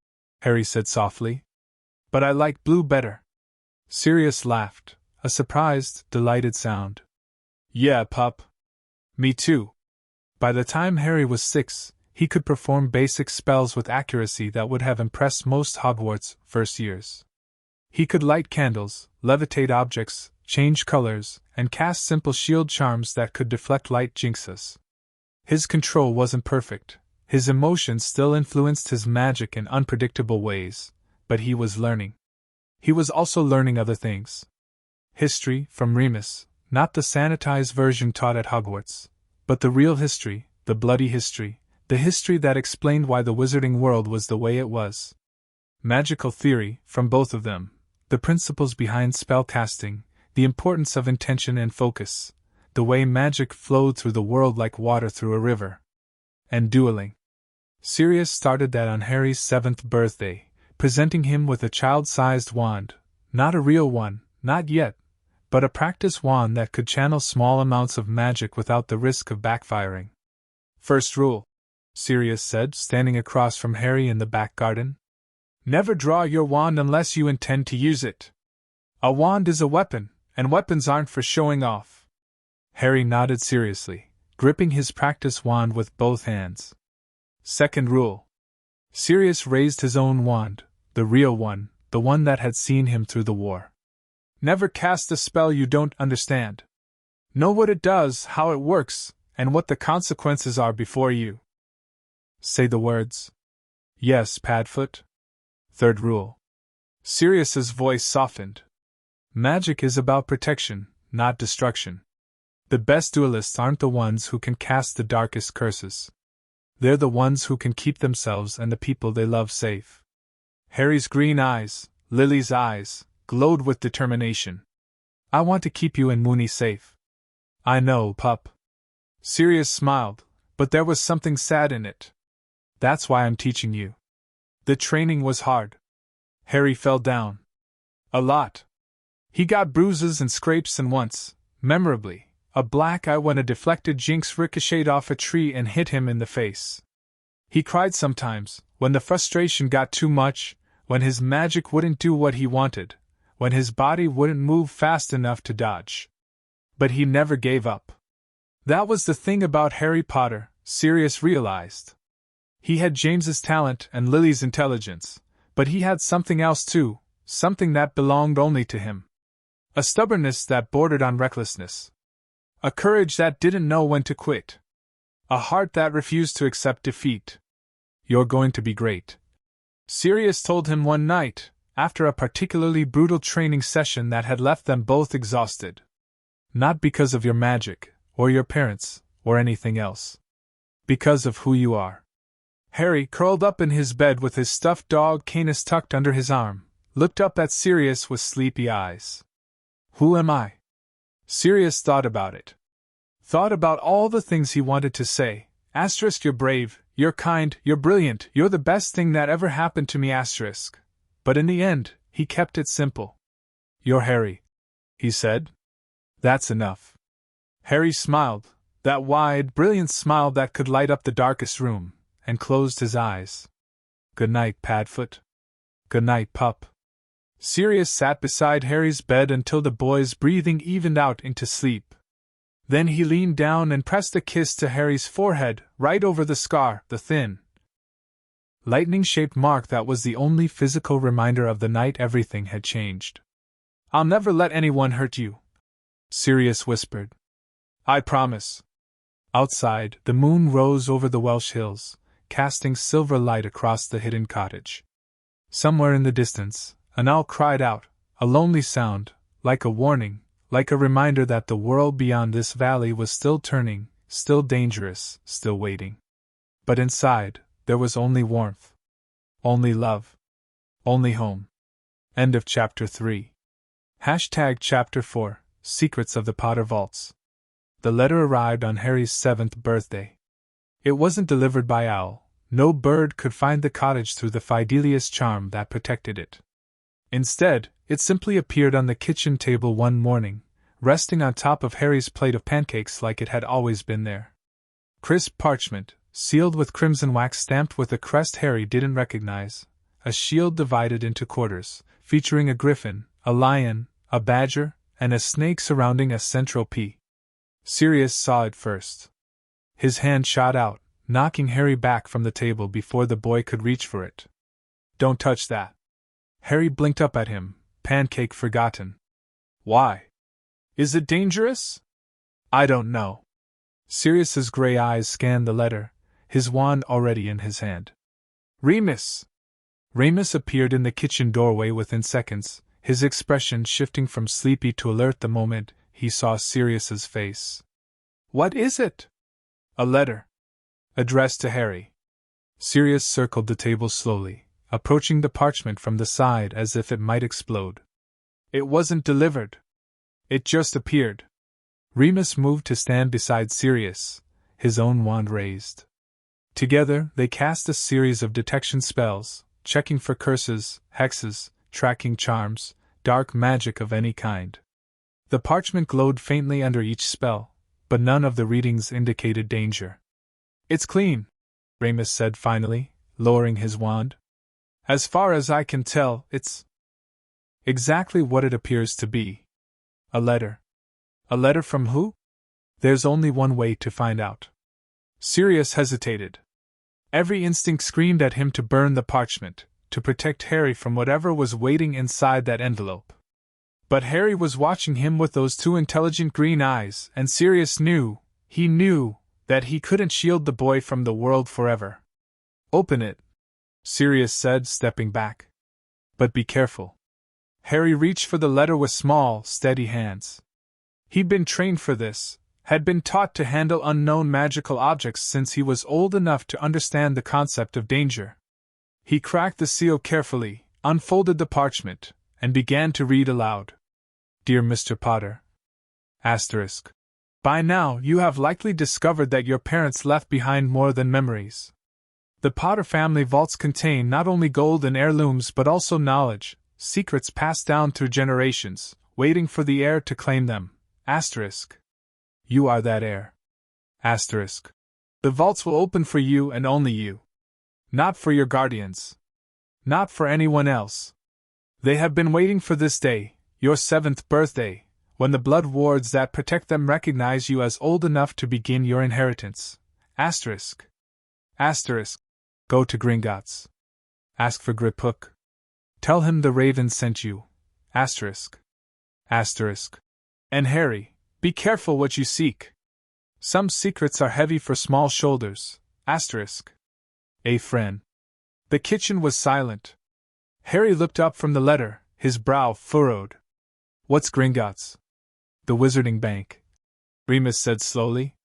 Speaker 2: Harry said softly. "But I like blue better." Sirius laughed, a surprised, delighted sound. "Yeah, pup. Me too." By the time Harry was 6, he could perform basic spells with accuracy that would have impressed most Hogwarts first years. He could light candles, levitate objects, change colors, and cast simple shield charms that could deflect light jinxes. His control wasn't perfect, his emotions still influenced his magic in unpredictable ways, but he was learning. He was also learning other things. History, from Remus, not the sanitized version taught at Hogwarts, but the real history, the bloody history, the history that explained why the wizarding world was the way it was. Magical theory, from both of them, the principles behind spellcasting, the importance of intention and focus, the way magic flowed through the world like water through a river. And dueling. Sirius started that on Harry's 7th birthday, presenting him with a child-sized wand, not a real one, not yet, but a practice wand that could channel small amounts of magic without the risk of backfiring. "First rule," Sirius said, standing across from Harry in the back garden. "Never draw your wand unless you intend to use it. A wand is a weapon, and weapons aren't for showing off." Harry nodded seriously, gripping his practice wand with both hands. "Second rule." Sirius raised his own wand, the real one, the one that had seen him through the war. "Never cast a spell you don't understand. Know what it does, how it works, and what the consequences are before you say the words." "Yes, Padfoot." Third rule. Sirius's voice softened. "Magic is about protection, not destruction. The best duelists aren't the ones who can cast the darkest curses. They're the ones who can keep themselves and the people they love safe." Harry's green eyes, Lily's eyes, glowed with determination. "I want to keep you and Moony safe." "I know, pup." Sirius smiled, but there was something sad in it. "That's why I'm teaching you." The training was hard. Harry fell down. A lot. He got bruises and scrapes, and once, memorably, a black eye when a deflected jinx ricocheted off a tree and hit him in the face. He cried sometimes, when the frustration got too much, when his magic wouldn't do what he wanted, when his body wouldn't move fast enough to dodge. But he never gave up. That was the thing about Harry Potter, Sirius realized. He had James's talent and Lily's intelligence, but he had something else too, something that belonged only to him. A stubbornness that bordered on recklessness. A courage that didn't know when to quit. A heart that refused to accept defeat. "You're going to be great," Sirius told him one night, after a particularly brutal training session that had left them both exhausted. "Not because of your magic, or your parents, or anything else. Because of who you are." Harry, curled up in his bed with his stuffed dog Canis tucked under his arm, looked up at Sirius with sleepy eyes. "Who am I?" Sirius thought about it. Thought about all the things he wanted to say. Asterisk, "You're brave, you're kind, you're brilliant, you're the best thing that ever happened to me." Asterisk. but in the end, he kept it simple. "You're Harry," he said. "That's enough." Harry smiled, that wide, brilliant smile that could light up the darkest room, and closed his eyes. "Good night, Padfoot." "Good night, pup." Sirius sat beside Harry's bed until the boy's breathing evened out into sleep. Then he leaned down and pressed a kiss to Harry's forehead, right over the scar, the thin, lightning-shaped mark that was the only physical reminder of the night everything had changed. "I'll never let anyone hurt you," Sirius whispered. "I promise." Outside, the moon rose over the Welsh hills, casting silver light across the hidden cottage. Somewhere in the distance, an owl cried out, a lonely sound, like a warning, like a reminder that the world beyond this valley was still turning, still dangerous, still waiting. But inside, there was only warmth. Only love. Only home. End of Chapter 3. Chapter 4, Secrets of the Potter Vaults. The letter arrived on Harry's 7th birthday. It wasn't delivered by owl. No bird could find the cottage through the Fidelius charm that protected it. Instead, it simply appeared on the kitchen table one morning, resting on top of Harry's plate of pancakes like it had always been there. Crisp parchment, sealed with crimson wax stamped with a crest Harry didn't recognize, a shield divided into quarters, featuring a griffin, a lion, a badger, and a snake surrounding a central P. Sirius saw it first. His hand shot out, knocking Harry back from the table before the boy could reach for it. "Don't touch that." Harry blinked up at him, pancake forgotten. "Why? Is it dangerous?" "I don't know." Sirius's gray eyes scanned the letter, his wand already in his hand. "Remus!" Remus appeared in the kitchen doorway within seconds, his expression shifting from sleepy to alert the moment he saw Sirius's face. "What is it?" "A letter. Addressed to Harry." Sirius circled the table slowly, approaching the parchment from the side as if it might explode. "It wasn't delivered. It just appeared." Remus moved to stand beside Sirius, his own wand raised. Together, they cast a series of detection spells, checking for curses, hexes, tracking charms, dark magic of any kind. The parchment glowed faintly under each spell, but none of the readings indicated danger. "It's clean," Remus said finally, lowering his wand. "As far as I can tell, it's exactly what it appears to be. A letter. A letter from who? There's only one way to find out." Sirius hesitated. Every instinct screamed at him to burn the parchment, to protect Harry from whatever was waiting inside that envelope. But Harry was watching him with those two intelligent green eyes, and Sirius knew, he knew, that he couldn't shield the boy from the world forever. "Open it," Sirius said, stepping back. "But be careful." Harry reached for the letter with small, steady hands. He'd been trained for this, had been taught to handle unknown magical objects since he was old enough to understand the concept of danger. He cracked the seal carefully, unfolded the parchment, and began to read aloud. "Dear Mr. Potter. **. By now you have likely discovered that your parents left behind more than memories. The Potter family vaults contain not only gold and heirlooms but also knowledge, secrets passed down through generations, waiting for the heir to claim them. **. You are that heir. **. The vaults will open for you and only you. Not for your guardians. Not for anyone else. They have been waiting for this day, your 7th birthday, when the blood wards that protect them recognize you as old enough to begin your inheritance. **. Go to Gringotts. Ask for Griphook. Tell him the raven sent you. **. And Harry, be careful what you seek. Some secrets are heavy for small shoulders. **. A friend." The kitchen was silent. Harry looked up from the letter, his brow furrowed. "What's Gringotts?" "The Wizarding Bank," Remus said slowly.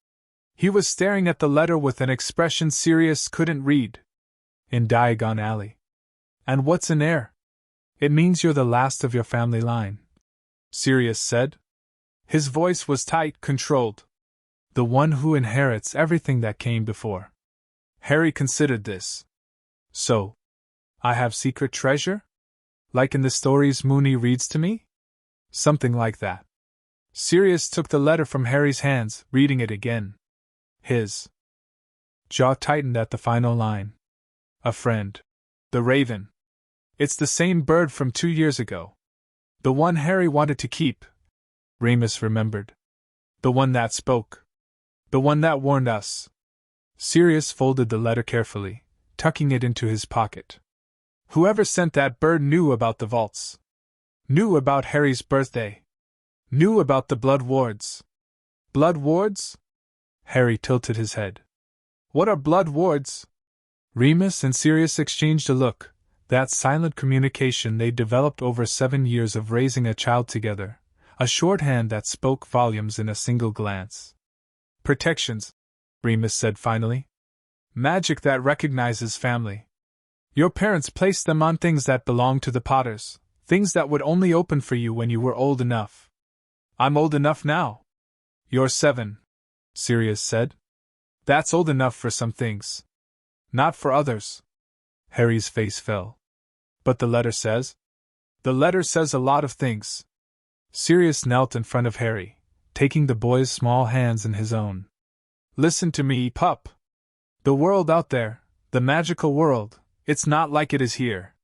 Speaker 2: He was staring at the letter with an expression Sirius couldn't read. "In Diagon Alley." "And what's an heir?" "It means you're the last of your family line," Sirius said. His voice was tight, controlled. "The one who inherits everything that came before." Harry considered this. "So, I have secret treasure?" Like in the stories Moony reads to me? Something like that. Sirius took the letter from Harry's hands, reading it again. His jaw tightened at the final line. A friend. The raven. It's the same bird from 2 years ago. The one Harry wanted to keep. Remus remembered. The one that spoke. The one that warned us. Sirius folded the letter carefully, tucking it into his pocket. Whoever sent that bird knew about the vaults. Knew about Harry's birthday. Knew about the blood wards. Blood wards? Harry tilted his head. What are blood wards? Remus and Sirius exchanged a look, that silent communication they developed over 7 years of raising a child together, a shorthand that spoke volumes in a single glance. Protections, Remus said finally. Magic that recognizes family. Your parents placed them on things that belonged to the Potters, things that would only open for you when you were old enough. I'm old enough now. You're 7, Sirius said. That's old enough for some things. Not for others. Harry's face fell. But the letter says? The letter says a lot of things. Sirius knelt in front of Harry, taking the boy's small hands in his own. Listen to me, pup. The world out there, the magical world, it's not like it is here.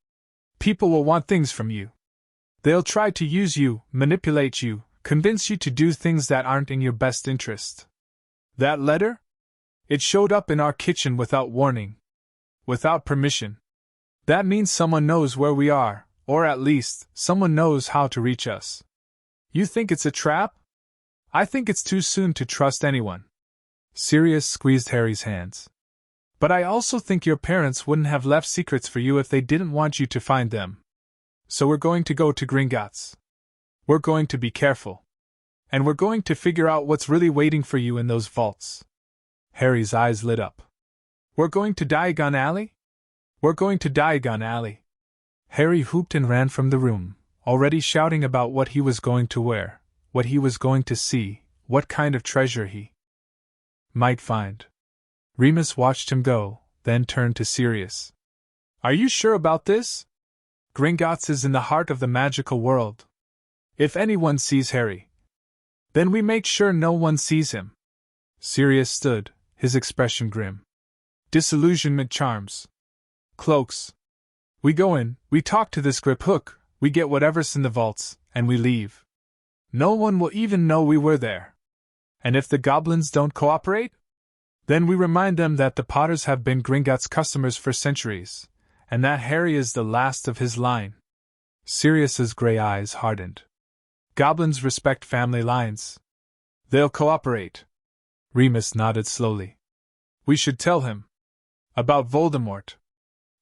Speaker 2: People will want things from you. They'll try to use you, manipulate you, convince you to do things that aren't in your best interest. That letter? It showed up in our kitchen without warning. Without permission. That means someone knows where we are, or at least, someone knows how to reach us. You think it's a trap? I think it's too soon to trust anyone. Sirius squeezed Harry's hands. But I also think your parents wouldn't have left secrets for you if they didn't want you to find them. So we're going to go to Gringotts. We're going to be careful. And we're going to figure out what's really waiting for you in those vaults. Harry's eyes lit up. We're going to Diagon Alley? We're going to Diagon Alley. Harry whooped and ran from the room, already shouting about what he was going to wear, what he was going to see, what kind of treasure he might find. Remus watched him go, then turned to Sirius. Are you sure about this? Gringotts is in the heart of the magical world. If anyone sees Harry, then we make sure no one sees him. Sirius stood, his expression grim. Disillusionment charms. Cloaks. We go in, we talk to this grip hook, we get whatever's in the vaults, and we leave. No one will even know we were there. And if the goblins don't cooperate? Then we remind them that the Potters have been Gringotts customers for centuries, and that Harry is the last of his line. Sirius's gray eyes hardened. Goblins respect family lines. They'll cooperate. Remus nodded slowly. We should tell him. About Voldemort.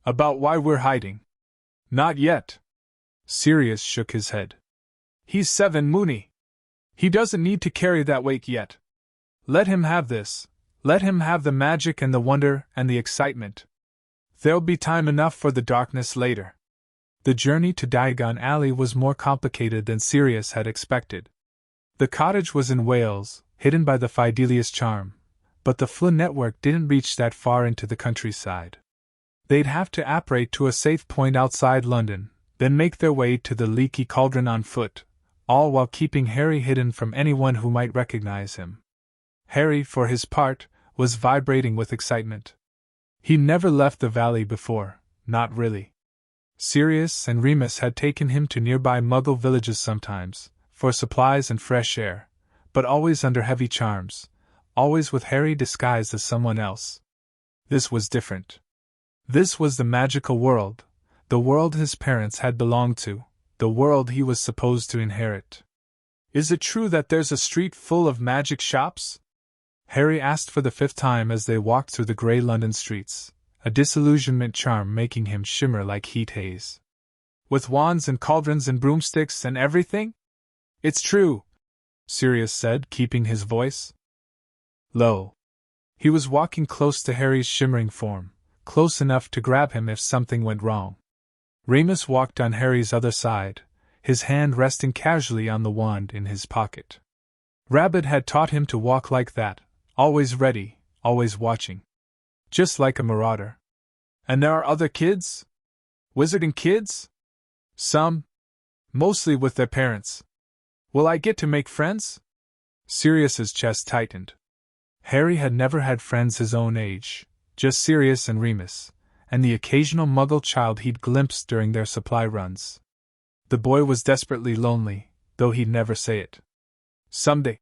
Speaker 2: About why we're hiding. Not yet. Sirius shook his head. He's 7, Moony. He doesn't need to carry that weight yet. Let him have this. Let him have the magic and the wonder and the excitement. There'll be time enough for the darkness later. The journey to Diagon Alley was more complicated than Sirius had expected. The cottage was in Wales, hidden by the Fidelius charm, but the Flynn network didn't reach that far into the countryside. They'd have to apparate to a safe point outside London, then make their way to the Leaky Cauldron on foot, all while keeping Harry hidden from anyone who might recognize him. Harry, for his part, was vibrating with excitement. He never left the valley before, not really. Sirius and Remus had taken him to nearby Muggle villages sometimes, for supplies and fresh air, but always under heavy charms, always with Harry disguised as someone else. This was different. This was the magical world, the world his parents had belonged to, the world he was supposed to inherit. Is it true that there's a street full of magic shops? Harry asked for the 5th time as they walked through the grey London streets, a disillusionment charm making him shimmer like heat haze. With wands and cauldrons and broomsticks and everything? It's true, Sirius said, keeping his voice low. He was walking close to Harry's shimmering form, close enough to grab him if something went wrong. Remus walked on Harry's other side, his hand resting casually on the wand in his pocket. Rabbit had taught him to walk like that, always ready, always watching. Just like a marauder. And there are other kids? Wizarding kids? Some. Mostly with their parents. Will I get to make friends? Sirius's chest tightened. Harry had never had friends his own age, just Sirius and Remus, and the occasional Muggle child he'd glimpsed during their supply runs. The boy was desperately lonely, though he'd never say it. Someday,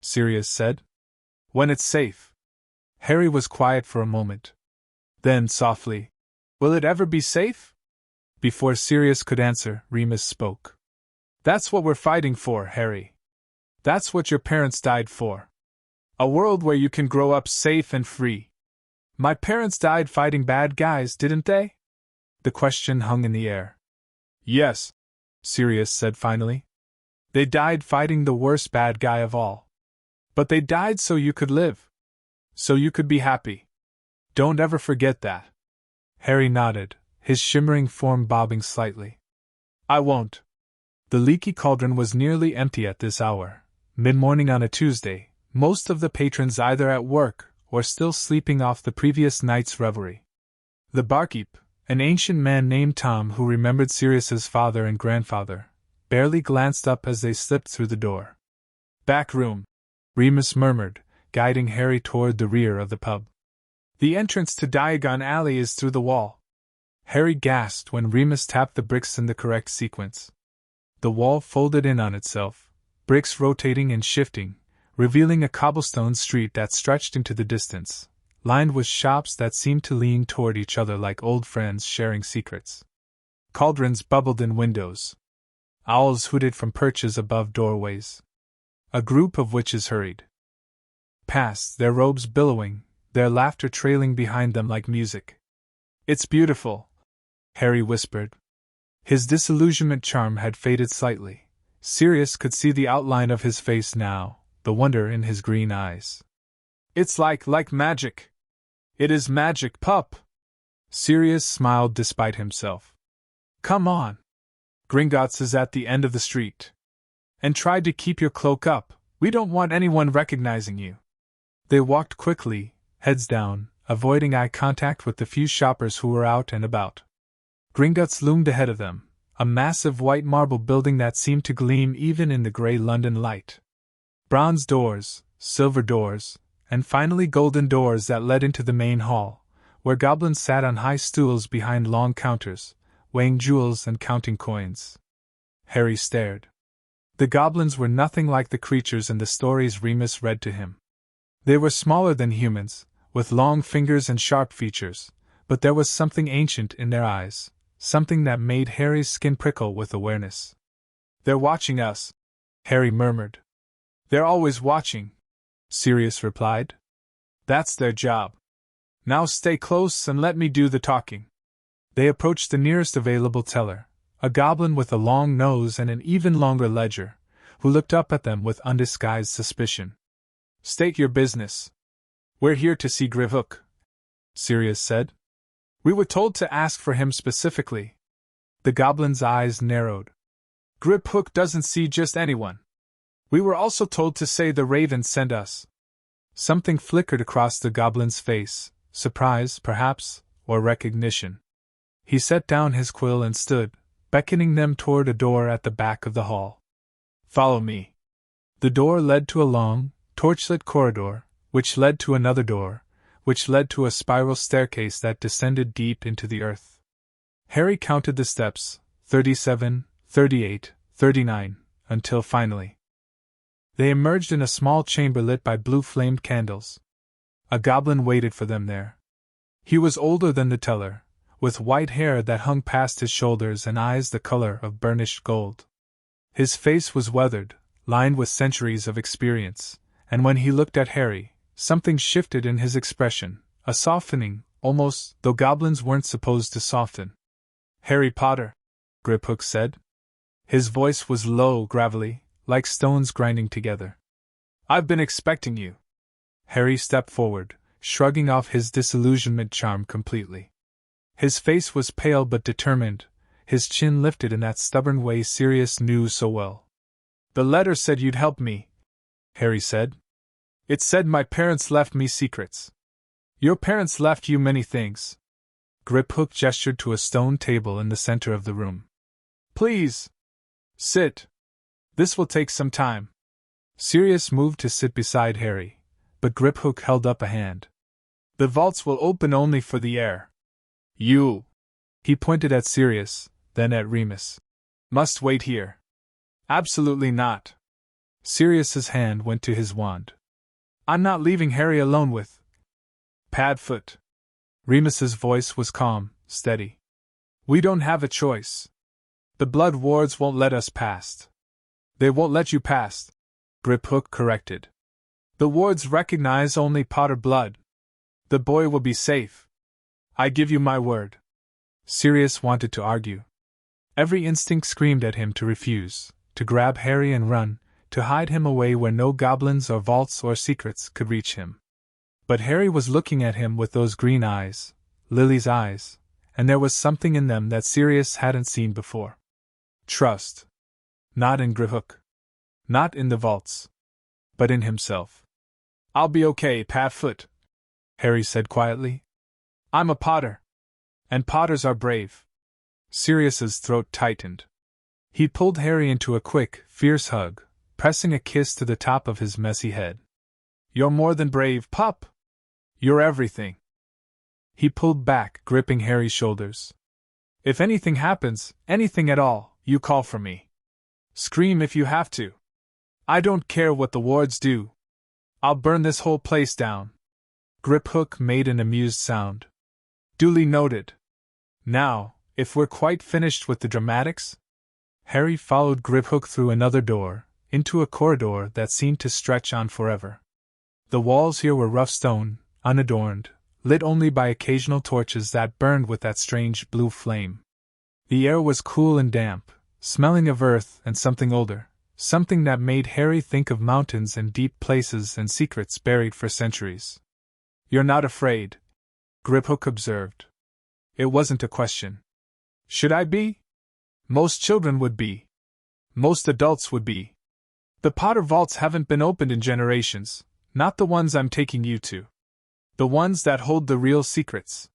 Speaker 2: Sirius said. When it's safe. Harry was quiet for a moment. Then, softly, will it ever be safe? Before Sirius could answer, Remus spoke. That's what we're fighting for, Harry. That's what your parents died for. A world where you can grow up safe and free. My parents died fighting bad guys, didn't they? The question hung in the air. Yes, Sirius said finally. They died fighting the worst bad guy of all. But they died so you could live. So you could be happy. Don't ever forget that. Harry nodded, his shimmering form bobbing slightly. I won't. The leaky cauldron was nearly empty at this hour, mid-morning on a Tuesday, most of the patrons either at work or still sleeping off the previous night's revelry. The barkeep, an ancient man named Tom who remembered Sirius's father and grandfather, barely glanced up as they slipped through the door. Back room, Remus murmured, guiding Harry toward the rear of the pub. The entrance to Diagon Alley is through the wall. Harry gasped when Remus tapped the bricks in the correct sequence. The wall folded in on itself, bricks rotating and shifting, revealing a cobblestone street that stretched into the distance, lined with shops that seemed to lean toward each other like old friends sharing secrets. Cauldrons bubbled in windows. Owls hooted from perches above doorways. A group of witches hurried past, their robes billowing, their laughter trailing behind them like music. It's beautiful, Harry whispered. His disillusionment charm had faded slightly. Sirius could see the outline of his face now, the wonder in his green eyes. It's like magic. It is magic, pup. Sirius smiled despite himself. Come on. Gringotts is at the end of the street. And try to keep your cloak up, we don't want anyone recognizing you. They walked quickly, heads down, avoiding eye contact with the few shoppers who were out and about. Gringotts loomed ahead of them, a massive white marble building that seemed to gleam even in the grey London light. Bronze doors, silver doors, and finally golden doors that led into the main hall, where goblins sat on high stools behind long counters, weighing jewels and counting coins. Harry stared. The goblins were nothing like the creatures in the stories Remus read to him. They were smaller than humans, with long fingers and sharp features, but there was something ancient in their eyes, something that made Harry's skin prickle with awareness. They're watching us, Harry murmured. They're always watching, Sirius replied. That's their job. Now stay close and let me do the talking. They approached the nearest available teller, a goblin with a long nose and an even longer ledger, who looked up at them with undisguised suspicion. State your business. We're here to see Griphook, Sirius said. We were told to ask for him specifically. The goblin's eyes narrowed. Griphook doesn't see just anyone. We were also told to say the Raven sent us. Something flickered across the goblin's face, surprise, perhaps, or recognition. He set down his quill and stood, beckoning them toward a door at the back of the hall. Follow me. The door led to a long, torchlit corridor, which led to another door, which led to a spiral staircase that descended deep into the earth. Harry counted the steps, 37, 38, 39, until finally they emerged in a small chamber lit by blue-flamed candles. A goblin waited for them there. He was older than the teller, with white hair that hung past his shoulders and eyes the color of burnished gold. His face was weathered, lined with centuries of experience, and when he looked at Harry, something shifted in his expression, a softening, almost, though goblins weren't supposed to soften. Harry Potter, Griphook said. His voice was low, gravelly, like stones grinding together. I've been expecting you. Harry stepped forward, shrugging off his disillusionment charm completely. His face was pale but determined, his chin lifted in that stubborn way Sirius knew so well. The letter said you'd help me, Harry said. It said my parents left me secrets. Your parents left you many things. Griphook gestured to a stone table in the center of the room. Please! Sit! This will take some time. Sirius moved to sit beside Harry, but Griphook held up a hand. The vaults will open only for the heir. You! He pointed at Sirius, then at Remus. Must wait here. Absolutely not. Sirius's hand went to his wand. I'm not leaving Harry alone with Padfoot. Remus's voice was calm, steady. We don't have a choice. The blood wards won't let us past. They won't let you past, Griphook corrected. The wards recognize only Potter blood. The boy will be safe. I give you my word. Sirius wanted to argue. Every instinct screamed at him to refuse, to grab Harry and run, to hide him away where no goblins or vaults or secrets could reach him. But Harry was looking at him with those green eyes, Lily's eyes, and there was something in them that Sirius hadn't seen before. Trust. Not in Griphook. Not in the vaults. But in himself. I'll be okay, Padfoot, Harry said quietly. I'm a Potter. And Potters are brave. Sirius's throat tightened. He pulled Harry into a quick, fierce hug, pressing a kiss to the top of his messy head. You're more than brave, pup. You're everything. He pulled back, gripping Harry's shoulders. If anything happens, anything at all, you call for me. Scream if you have to. I don't care what the wards do. I'll burn this whole place down. Griphook made an amused sound. Duly noted. Now, if we're quite finished with the dramatics? Harry followed Griphook through another door, into a corridor that seemed to stretch on forever. The walls here were rough stone, unadorned, lit only by occasional torches that burned with that strange blue flame. The air was cool and damp, smelling of earth and something older, something that made Harry think of mountains and deep places and secrets buried for centuries. You're not afraid, Griphook observed. It wasn't a question. Should I be? Most children would be. Most adults would be. The Potter vaults haven't been opened in generations, not the ones I'm taking you to. The ones that hold the real secrets.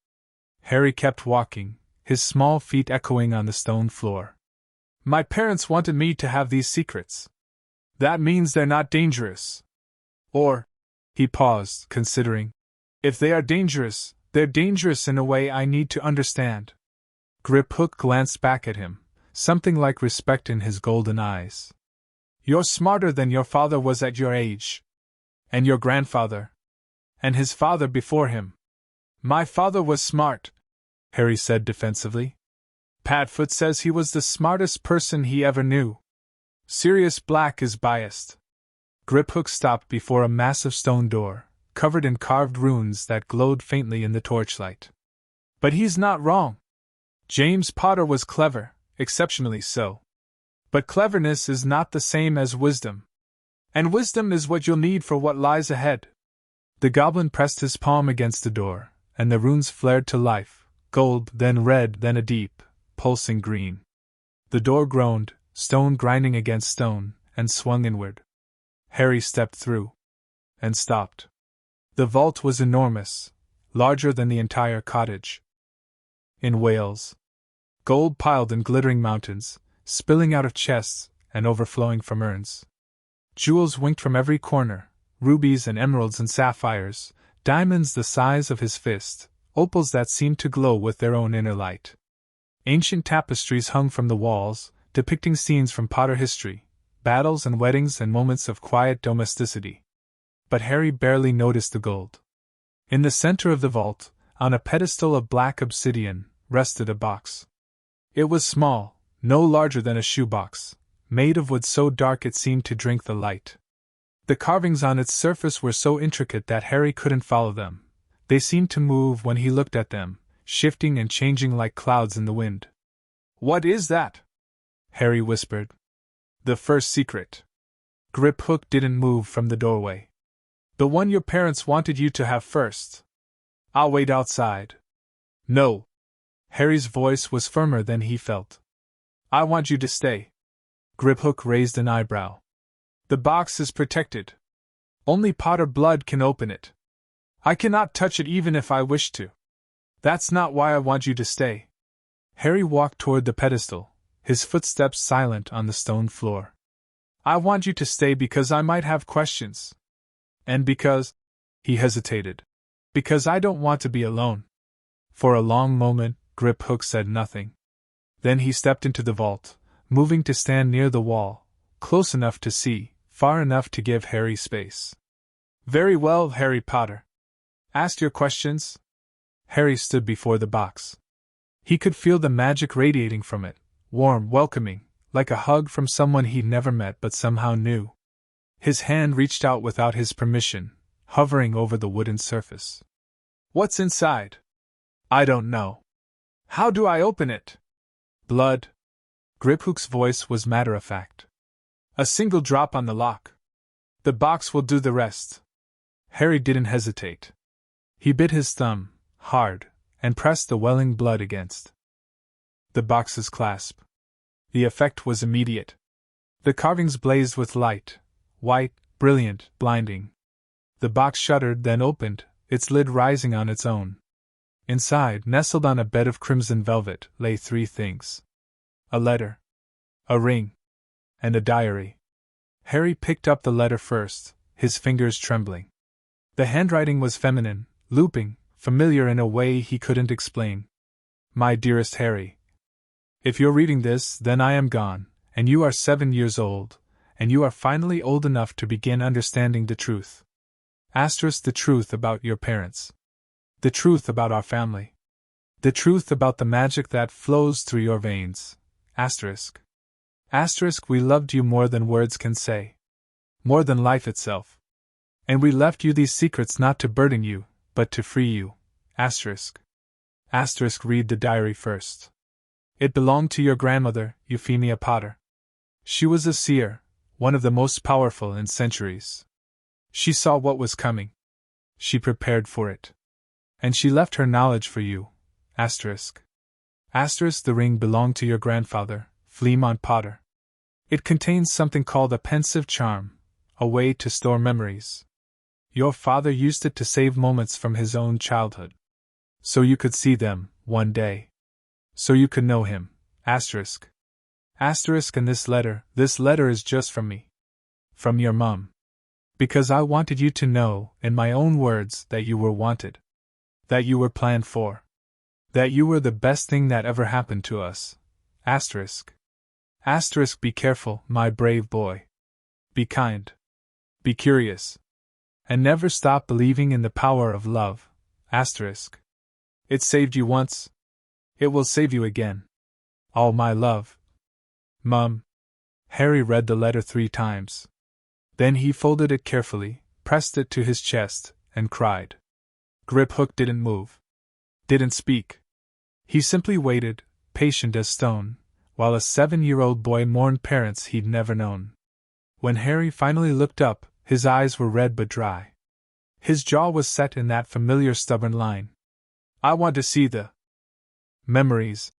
Speaker 2: Harry kept walking, his small feet echoing on the stone floor. My parents wanted me to have these secrets. That means they're not dangerous. Or, he paused, considering, if they are dangerous, they're dangerous in a way I need to understand. Griphook glanced back at him, something like respect in his golden eyes. You're smarter than your father was at your age. And your grandfather. And his father before him. My father was smart, Harry said defensively. Padfoot says he was the smartest person he ever knew. Sirius Black is biased. Griphook stopped before a massive stone door, covered in carved runes that glowed faintly in the torchlight. But he's not wrong. James Potter was clever, exceptionally so. But cleverness is not the same as wisdom. And wisdom is what you'll need for what lies ahead. The goblin pressed his palm against the door, and the runes flared to life, gold, then red, then a deep, pulsing green. The door groaned, stone grinding against stone, and swung inward. Harry stepped through. And stopped. The vault was enormous, larger than the entire cottage. In Wales. Gold piled in glittering mountains, spilling out of chests, and overflowing from urns. Jewels winked from every corner, rubies and emeralds and sapphires, diamonds the size of his fist, opals that seemed to glow with their own inner light. Ancient tapestries hung from the walls, depicting scenes from Potter history, battles and weddings and moments of quiet domesticity. But Harry barely noticed the gold. In the center of the vault, on a pedestal of black obsidian, rested a box. It was small, no larger than a shoebox, made of wood so dark it seemed to drink the light. The carvings on its surface were so intricate that Harry couldn't follow them. They seemed to move when he looked at them, shifting and changing like clouds in the wind. What is that? Harry whispered. The first secret. Griphook didn't move from the doorway. The one your parents wanted you to have first. I'll wait outside. No. Harry's voice was firmer than he felt. I want you to stay. Griphook raised an eyebrow. The box is protected. Only Potter blood can open it. I cannot touch it even if I wish to. That's not why I want you to stay. Harry walked toward the pedestal, his footsteps silent on the stone floor. I want you to stay because I might have questions. And because, he hesitated, because I don't want to be alone. For a long moment, Griphook said nothing. Then he stepped into the vault, moving to stand near the wall, close enough to see, far enough to give Harry space. Very well, Harry Potter. Ask your questions. Harry stood before the box. He could feel the magic radiating from it, warm, welcoming, like a hug from someone he'd never met but somehow knew. His hand reached out without his permission, hovering over the wooden surface. What's inside? I don't know. How do I open it? Blood. Griphook's voice was matter-of-fact. A single drop on the lock. The box will do the rest. Harry didn't hesitate. He bit his thumb, hard, and pressed the welling blood against the box's clasp. The effect was immediate. The carvings blazed with light, white, brilliant, blinding. The box shuddered, then opened, its lid rising on its own. Inside, nestled on a bed of crimson velvet, lay three things: a letter, a ring, and a diary. Harry picked up the letter first, his fingers trembling. The handwriting was feminine, looping, familiar in a way he couldn't explain. My dearest Harry, if you're reading this, then I am gone, and you are 7 years old, and you are finally old enough to begin understanding the truth. Asterisk, the truth about your parents. The truth about our family. The truth about the magic that flows through your veins. Asterisk. Asterisk, we loved you more than words can say. More than life itself. And we left you these secrets not to burden you, but to free you. Asterisk. Asterisk, read the diary first. It belonged to your grandmother, Euphemia Potter. She was a seer, one of the most powerful in centuries. She saw what was coming. She prepared for it. And she left her knowledge for you. Asterisk. Asterisk, the ring belonged to your grandfather, Fleamont Potter. It contains something called a pensive charm, a way to store memories. Your father used it to save moments from his own childhood. So you could see them, one day. So you could know him. Asterisk. Asterisk, and this letter is just from me. From your mum. Because I wanted you to know, in my own words, that you were wanted. That you were planned for. That you were the best thing that ever happened to us. Asterisk. Asterisk, be careful, my brave boy. Be kind. Be curious. And never stop believing in the power of love. Asterisk. It saved you once. It will save you again. All my love. Mum. Harry read the letter 3 times. Then he folded it carefully, pressed it to his chest, and cried. Griphook didn't move. Didn't speak. He simply waited, patient as stone, while a 7-year-old boy mourned parents he'd never known. When Harry finally looked up, his eyes were red but dry. His jaw was set in that familiar stubborn line. I want to see the memories,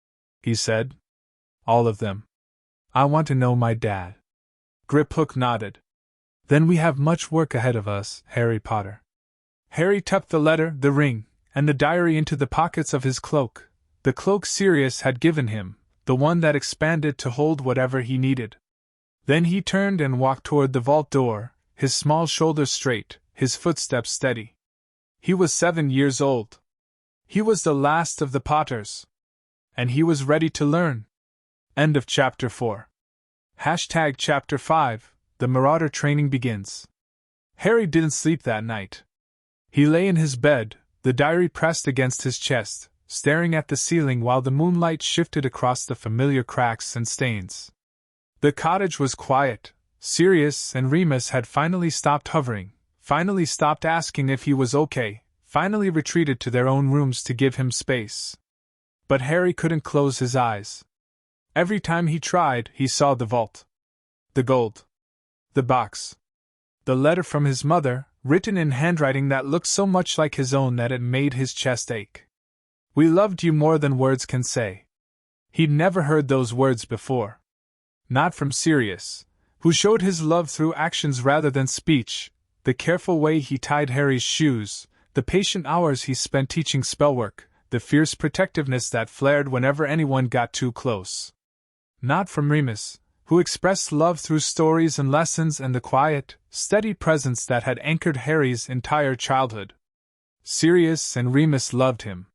Speaker 2: he said. All of them. I want to know my dad. Griphook nodded. Then we have much work ahead of us, Harry Potter. Harry tucked the letter, the ring, and the diary into the pockets of his cloak, the cloak Sirius had given him, the one that expanded to hold whatever he needed. Then he turned and walked toward the vault door, his small shoulders straight, his footsteps steady. He was 7 years old. He was the last of the Potters. And he was ready to learn. End of Chapter 4. Chapter 5, the Marauder training begins. Harry didn't sleep that night. He lay in his bed, the diary pressed against his chest, staring at the ceiling while the moonlight shifted across the familiar cracks and stains. The cottage was quiet. Sirius and Remus had finally stopped hovering, finally stopped asking if he was okay, finally retreated to their own rooms to give him space. But Harry couldn't close his eyes. Every time he tried, he saw the vault. The gold. The box. The letter from his mother, written in handwriting that looked so much like his own that it made his chest ache. We loved you more than words can say. He'd never heard those words before. Not from Sirius, who showed his love through actions rather than speech, the careful way he tied Harry's shoes, the patient hours he spent teaching spellwork, the fierce protectiveness that flared whenever anyone got too close. Not from Remus, who expressed love through stories and lessons and the quiet, steady presence that had anchored Harry's entire childhood. Sirius and Remus loved him.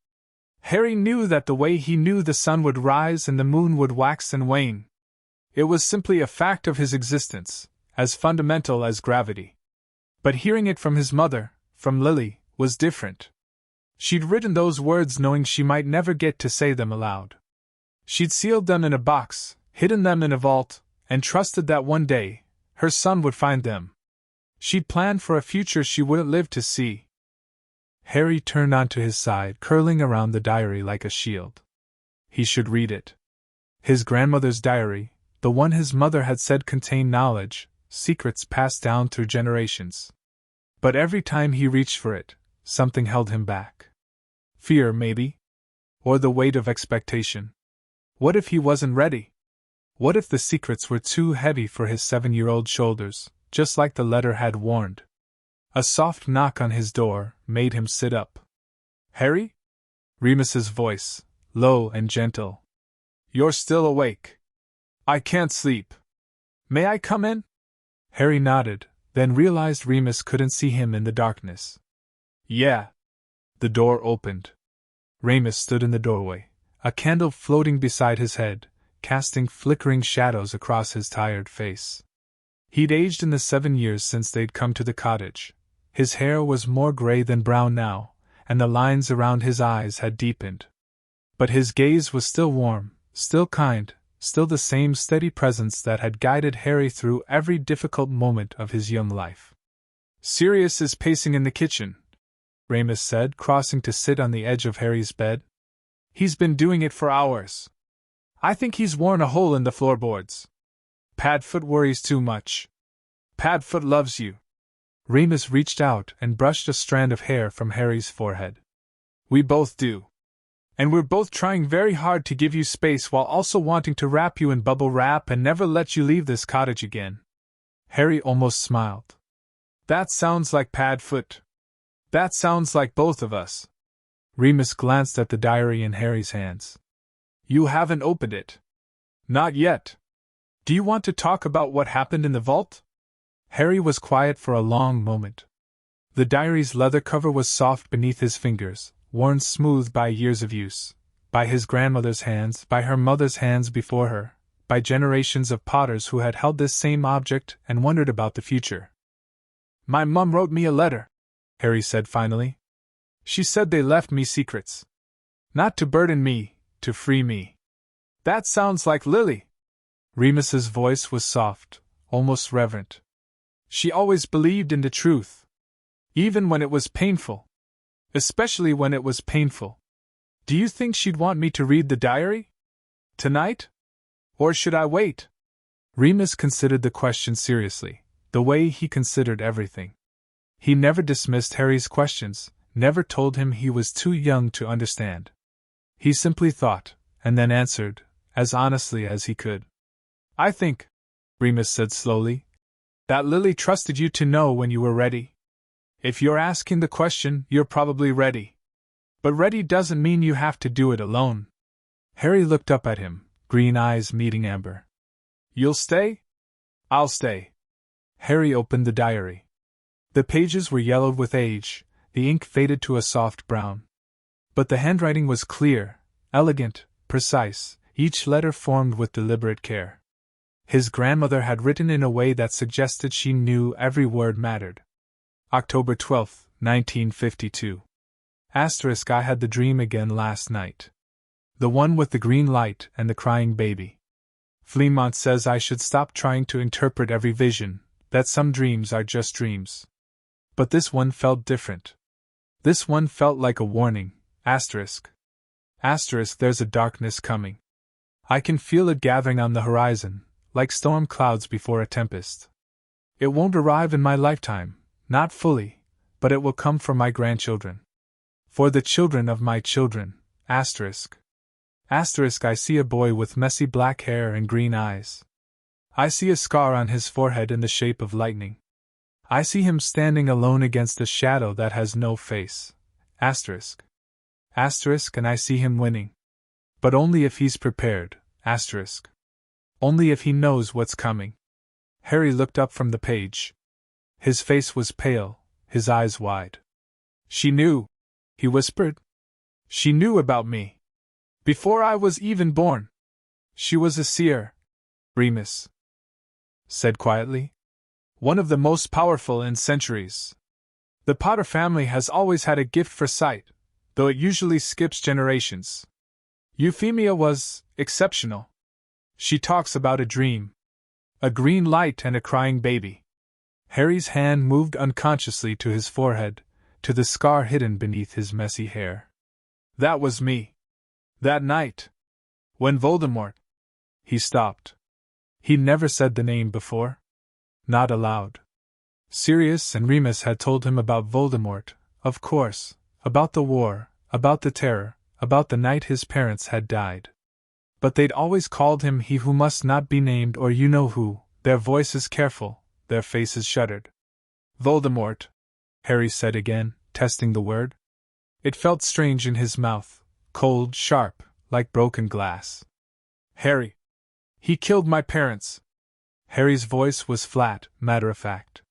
Speaker 2: Harry knew that the way he knew the sun would rise and the moon would wax and wane. It was simply a fact of his existence, as fundamental as gravity. But hearing it from his mother, from Lily, was different. She'd written those words knowing she might never get to say them aloud. She'd sealed them in a box, hidden them in a vault, and trusted that one day, her son would find them. She'd planned for a future she wouldn't live to see. Harry turned onto his side, curling around the diary like a shield. He should read it. His grandmother's diary, the one his mother had said contained knowledge, secrets passed down through generations. But every time he reached for it, something held him back. Fear, maybe? Or the weight of expectation. What if he wasn't ready? What if the secrets were too heavy for his 7-year-old shoulders, just like the letter had warned? A soft knock on his door made him sit up. "Harry?" Remus's voice, low and gentle. "You're still awake. I can't sleep. May I come in?" Harry nodded, then realized Remus couldn't see him in the darkness. "Yeah." The door opened. Remus stood in the doorway, a candle floating beside his head, casting flickering shadows across his tired face. He'd aged in the 7 years since they'd come to the cottage. His hair was more gray than brown now, and the lines around his eyes had deepened. But his gaze was still warm, still kind, still the same steady presence that had guided Harry through every difficult moment of his young life. "Sirius is pacing in the kitchen," Remus said, crossing to sit on the edge of Harry's bed. "He's been doing it for hours. I think he's worn a hole in the floorboards. Padfoot worries too much. Padfoot loves you." Remus reached out and brushed a strand of hair from Harry's forehead. "We both do. And we're both trying very hard to give you space while also wanting to wrap you in bubble wrap and never let you leave this cottage again." Harry almost smiled. "That sounds like Padfoot. That sounds like both of us." Remus glanced at the diary in Harry's hands. "You haven't opened it." "Not yet. Do you want to talk about what happened in the vault?" Harry was quiet for a long moment. The diary's leather cover was soft beneath his fingers, worn smooth by years of use, by his grandmother's hands, by her mother's hands before her, by generations of potters who had held this same object and wondered about the future. "My mum wrote me a letter," Harry said finally. "She said they left me secrets. Not to burden me, to free me." "That sounds like Lily." Remus's voice was soft, almost reverent. "She always believed in the truth. Even when it was painful. Especially when it was painful. Do you think she'd want me to read the diary? Tonight? Or should I wait?" Remus considered the question seriously, the way he considered everything. He never dismissed Harry's questions, never told him he was too young to understand. He simply thought, and then answered, as honestly as he could. "I think," Remus said slowly, "that Lily trusted you to know when you were ready. If you're asking the question, you're probably ready. But ready doesn't mean you have to do it alone." Harry looked up at him, green eyes meeting amber. "You'll stay?" "I'll stay." Harry opened the diary. The pages were yellowed with age, the ink faded to a soft brown. But the handwriting was clear, elegant, precise, each letter formed with deliberate care. His grandmother had written in a way that suggested she knew every word mattered. October 12, 1952. I had the dream again last night. The one with the green light and the crying baby. Fleamont says I should stop trying to interpret every vision, that some dreams are just dreams. But this one felt different. This one felt like a warning, asterisk. Asterisk, there's a darkness coming. I can feel it gathering on the horizon, like storm clouds before a tempest. It won't arrive in my lifetime, not fully, but it will come for my grandchildren. For the children of my children, asterisk. Asterisk, I see a boy with messy black hair and green eyes. I see a scar on his forehead in the shape of lightning. I see him standing alone against a shadow that has no face, asterisk. Asterisk, and I see him winning. But only if he's prepared, asterisk. Only if he knows what's coming. Harry looked up from the page. His face was pale, his eyes wide. She knew, he whispered. She knew about me. Before I was even born. She was a seer, Remus said quietly. One of the most powerful in centuries. The Potter family has always had a gift for sight, though it usually skips generations. Euphemia was exceptional. She talks about a dream. A green light and a crying baby. Harry's hand moved unconsciously to his forehead, to the scar hidden beneath his messy hair. That was me. That night. When Voldemort. He stopped. He never said the name before. Not aloud. Sirius and Remus had told him about Voldemort, of course, about the war, about the terror, about the night his parents had died. But they'd always called him he who must not be named or you know who, their voices careful, their faces shuddered. Voldemort, Harry said again, testing the word. It felt strange in his mouth, cold, sharp, like broken glass. Harry. He killed my parents. Harry's voice was flat, matter-of-fact.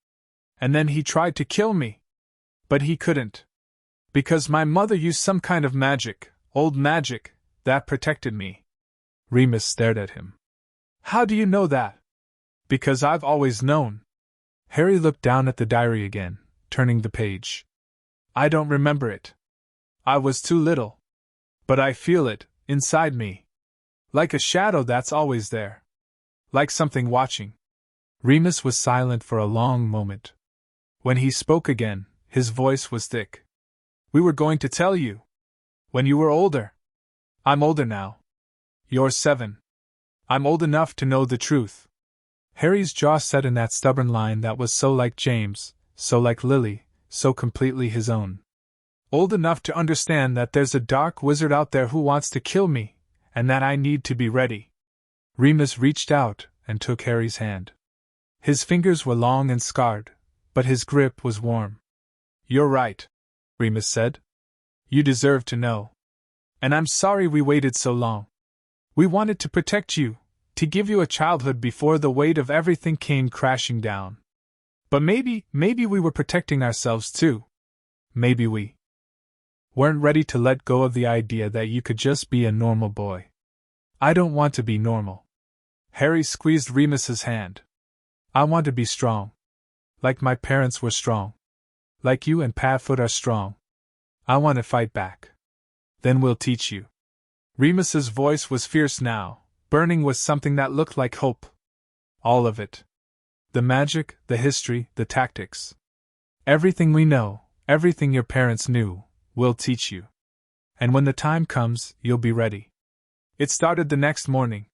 Speaker 2: And then he tried to kill me. But he couldn't. Because my mother used some kind of magic, old magic, that protected me. Remus stared at him. How do you know that? Because I've always known. Harry looked down at the diary again, turning the page. I don't remember it. I was too little. But I feel it, inside me. Like a shadow that's always there. Like something watching. Remus was silent for a long moment. When he spoke again, his voice was thick. We were going to tell you. When you were older. I'm older now. You're 7. I'm old enough to know the truth. Harry's jaw set in that stubborn line that was so like James, so like Lily, so completely his own. Old enough to understand that there's a dark wizard out there who wants to kill me, and that I need to be ready. Remus reached out and took Harry's hand. His fingers were long and scarred, but his grip was warm. You're right, Remus said. You deserve to know. And I'm sorry we waited so long. We wanted to protect you, to give you a childhood before the weight of everything came crashing down. But maybe we were protecting ourselves too. Maybe we weren't ready to let go of the idea that you could just be a normal boy. I don't want to be normal. Harry squeezed Remus's hand. I want to be strong. Like my parents were strong. Like you and Padfoot are strong. I want to fight back. Then we'll teach you. Remus's voice was fierce now, burning with something that looked like hope. All of it. The magic, the history, the tactics. Everything we know, everything your parents knew, we'll teach you. And when the time comes, you'll be ready. It started the next morning.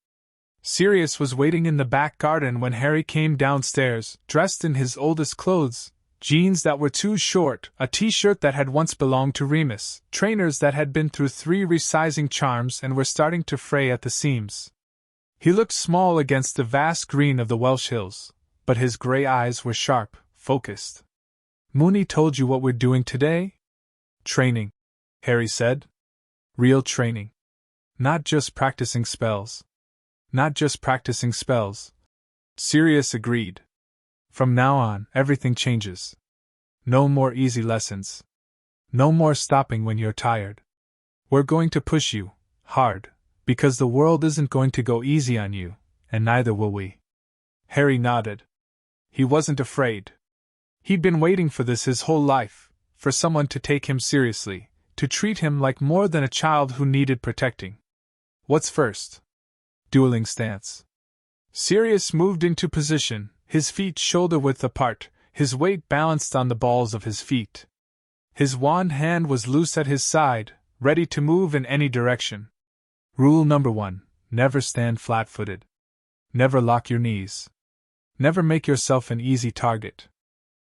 Speaker 2: Sirius was waiting in the back garden when Harry came downstairs, dressed in his oldest clothes, jeans that were too short, a t-shirt that had once belonged to Remus, trainers that had been through 3 resizing charms and were starting to fray at the seams. He looked small against the vast green of the Welsh hills, but his gray eyes were sharp, focused. Moony told you what we're doing today? Training, Harry said. Real training. Not just practicing spells. Not just practicing spells. Sirius agreed. From now on, everything changes. No more easy lessons. No more stopping when you're tired. We're going to push you, hard, because the world isn't going to go easy on you, and neither will we. Harry nodded. He wasn't afraid. He'd been waiting for this his whole life, for someone to take him seriously, to treat him like more than a child who needed protecting. What's first? Dueling stance. Sirius moved into position, his feet shoulder-width apart, his weight balanced on the balls of his feet. His wand hand was loose at his side, ready to move in any direction. Rule number 1, never stand flat-footed. Never lock your knees. Never make yourself an easy target.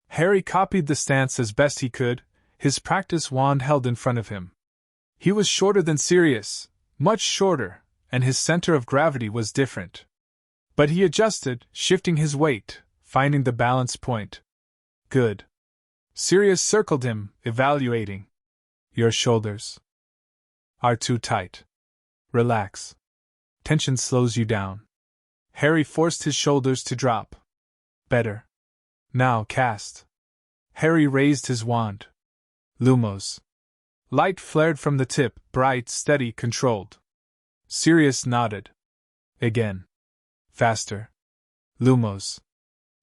Speaker 2: Harry copied the stance as best he could, his practice wand held in front of him. He was shorter than Sirius, much shorter, and his center of gravity was different. But he adjusted, shifting his weight, finding the balance point. Good. Sirius circled him, evaluating. Your shoulders are too tight. Relax. Tension slows you down. Harry forced his shoulders to drop. Better. Now cast. Harry raised his wand. Lumos. Light flared from the tip, bright, steady, controlled. Sirius nodded. Again. Faster. Lumos.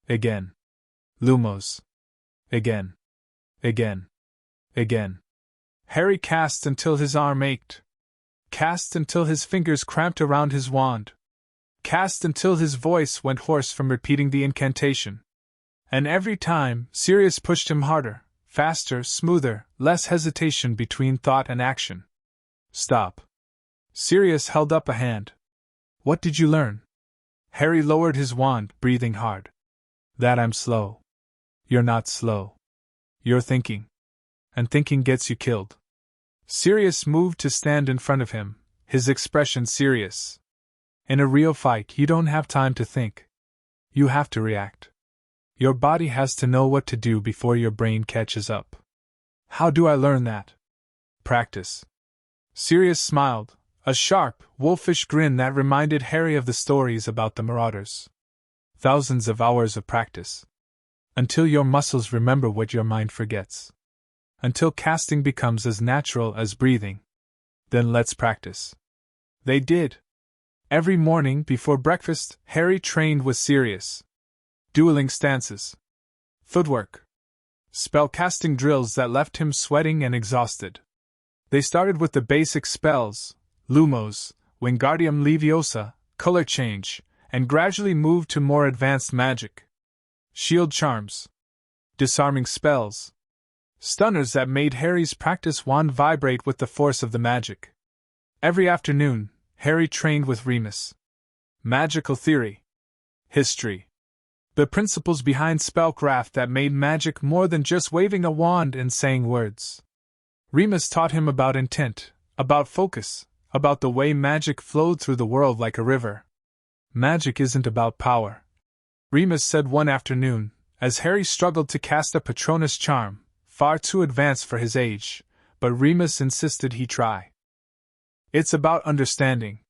Speaker 2: Again. Lumos. Again. Again. Again. Harry cast until his arm ached. Cast until his fingers cramped around his wand. Cast until his voice went hoarse from repeating the incantation. And every time, Sirius pushed him harder, faster, smoother, less hesitation between thought and action. Stop. Sirius held up a hand. What did you learn? Harry lowered his wand, breathing hard. That I'm slow. You're not slow. You're thinking. And thinking gets you killed. Sirius moved to stand in front of him, his expression serious. In a real fight, you don't have time to think. You have to react. Your body has to know what to do before your brain catches up. How do I learn that? Practice. Sirius smiled, a sharp, wolfish grin that reminded Harry of the stories about the Marauders. Thousands of hours of practice. Until your muscles remember what your mind forgets. Until casting becomes as natural as breathing. Then let's practice. They did. Every morning before breakfast, Harry trained with Sirius. Dueling stances. Footwork. Spellcasting drills that left him sweating and exhausted. They started with the basic spells, Lumos, Wingardium Leviosa, color change, and gradually moved to more advanced magic. Shield charms. Disarming spells. Stunners that made Harry's practice wand vibrate with the force of the magic. Every afternoon, Harry trained with Remus. Magical theory. History. The principles behind spellcraft that made magic more than just waving a wand and saying words. Remus taught him about intent, about focus, about the way magic flowed through the world like a river. Magic isn't about power. Remus said one afternoon, as Harry struggled to cast a Patronus charm, far too advanced for his age, but Remus insisted he try. It's about understanding.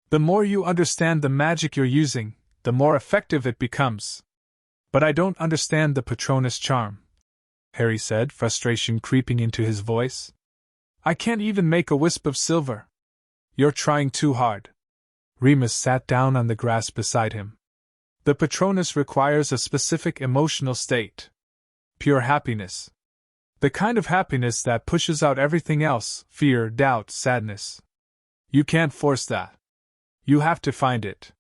Speaker 2: The more you understand the magic you're using, the more effective it becomes. But I don't understand the Patronus charm, Harry said, frustration creeping into his voice. I can't even make a wisp of silver. You're trying too hard. Remus sat down on the grass beside him. The Patronus requires a specific emotional state. Pure happiness. The kind of happiness that pushes out everything else, fear, doubt, sadness. You can't force that. You have to find it.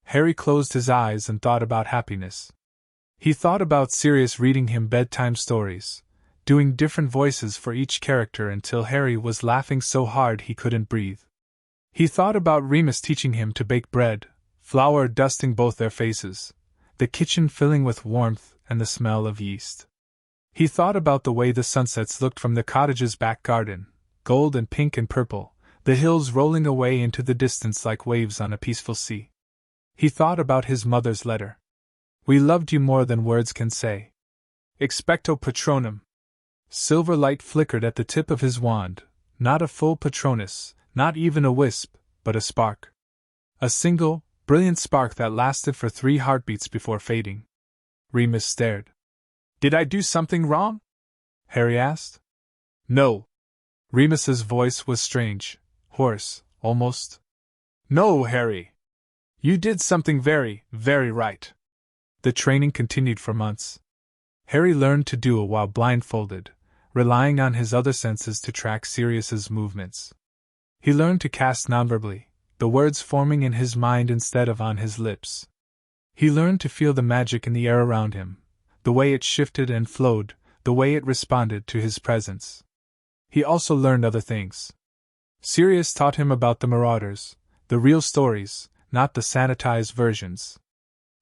Speaker 2: Harry closed his eyes and thought about happiness. He thought about Sirius reading him bedtime stories, doing different voices for each character until Harry was laughing so hard he couldn't breathe. He thought about Remus teaching him to bake bread, flour dusting both their faces, the kitchen filling with warmth and the smell of yeast. He thought about the way the sunsets looked from the cottage's back garden, gold and pink and purple, the hills rolling away into the distance like waves on a peaceful sea. He thought about his mother's letter. We loved you more than words can say. Expecto Patronum. Silver light flickered at the tip of his wand, not a full Patronus, not even a wisp, but a spark. A single, brilliant spark that lasted for 3 heartbeats before fading. Remus stared. Did I do something wrong? Harry asked. No. Remus's voice was strange, hoarse, almost. No, Harry. You did something very, very right. The training continued for months. Harry learned to duel while blindfolded, relying on his other senses to track Sirius's movements. He learned to cast nonverbally, the words forming in his mind instead of on his lips. He learned to feel the magic in the air around him, the way it shifted and flowed, the way it responded to his presence. He also learned other things. Sirius taught him about the Marauders, the real stories, not the sanitized versions.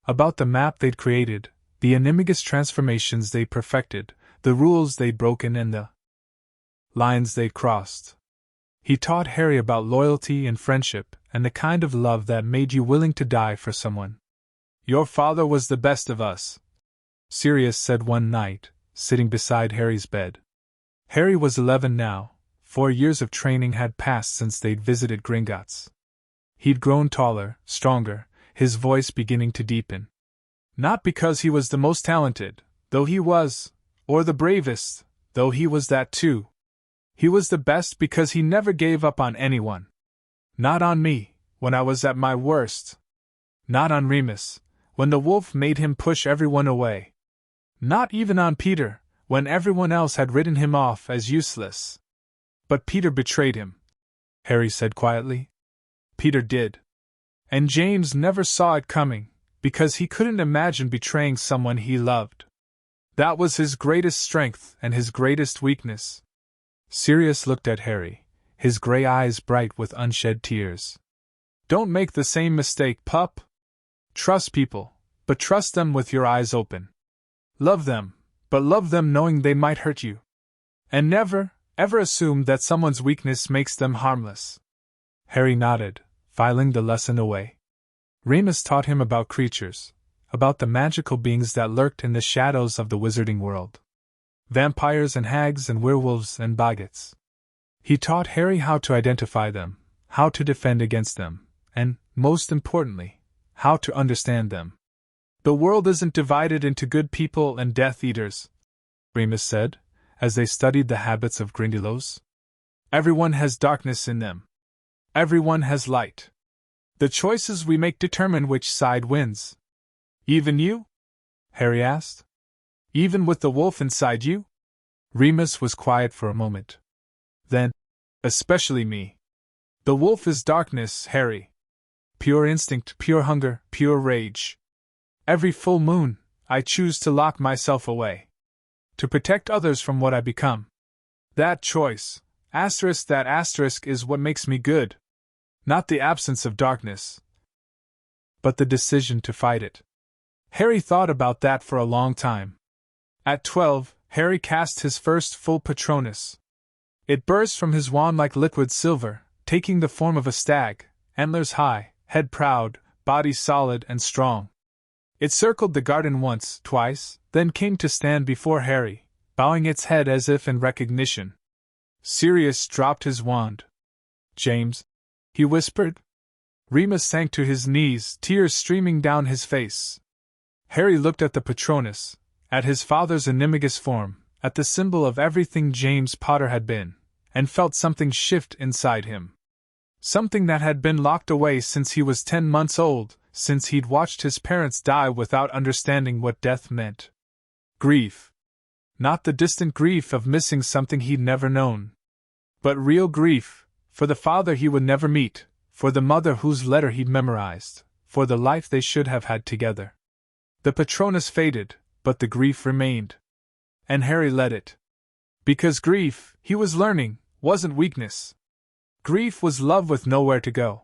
Speaker 2: About the map they'd created, the animagus transformations they'd perfected, the rules they'd broken and the lines they'd crossed. He taught Harry about loyalty and friendship, and the kind of love that made you willing to die for someone. Your father was the best of us, Sirius said one night, sitting beside Harry's bed. Harry was 11 now. 4 years of training had passed since they'd visited Gringotts. He'd grown taller, stronger, his voice beginning to deepen. Not because he was the most talented, though he was, or the bravest, though he was that too. He was the best because he never gave up on anyone. Not on me, when I was at my worst. Not on Remus, when the wolf made him push everyone away. Not even on Peter, when everyone else had written him off as useless. But Peter betrayed him, Harry said quietly. Peter did. And James never saw it coming, because he couldn't imagine betraying someone he loved. That was his greatest strength and his greatest weakness. Sirius looked at Harry, his gray eyes bright with unshed tears. Don't make the same mistake, pup. Trust people, but trust them with your eyes open. Love them, but love them knowing they might hurt you. And never, ever assume that someone's weakness makes them harmless. Harry nodded, filing the lesson away. Remus taught him about creatures, about the magical beings that lurked in the shadows of the wizarding world. Vampires and hags and werewolves and boggarts. He taught Harry how to identify them, how to defend against them, and, most importantly, how to understand them. The world isn't divided into good people and Death Eaters, Remus said, as they studied the habits of Grindylows. Everyone has darkness in them. Everyone has light. The choices we make determine which side wins. Even you? Harry asked. Even with the wolf inside you? Remus was quiet for a moment. Then, especially me. The wolf is darkness, Harry. Pure instinct, pure hunger, pure rage. Every full moon, I choose to lock myself away. To protect others from what I become. That choice, that asterisk, is what makes me good. Not the absence of darkness, but the decision to fight it. Harry thought about that for a long time. At 12, Harry cast his first full Patronus. It burst from his wand like liquid silver, taking the form of a stag, antlers high, head proud, body solid and strong. It circled the garden once, twice, then came to stand before Harry, bowing its head as if in recognition. Sirius dropped his wand. James, he whispered. Remus sank to his knees, tears streaming down his face. Harry looked at the Patronus, at his father's animagus form, at the symbol of everything James Potter had been, and felt something shift inside him. Something that had been locked away since he was 10 months old, since he'd watched his parents die without understanding what death meant. Grief. Not the distant grief of missing something he'd never known. But real grief, for the father he would never meet, for the mother whose letter he'd memorized, for the life they should have had together. The Patronus faded, but the grief remained. And Harry let it. Because grief, he was learning, wasn't weakness. Grief was love with nowhere to go.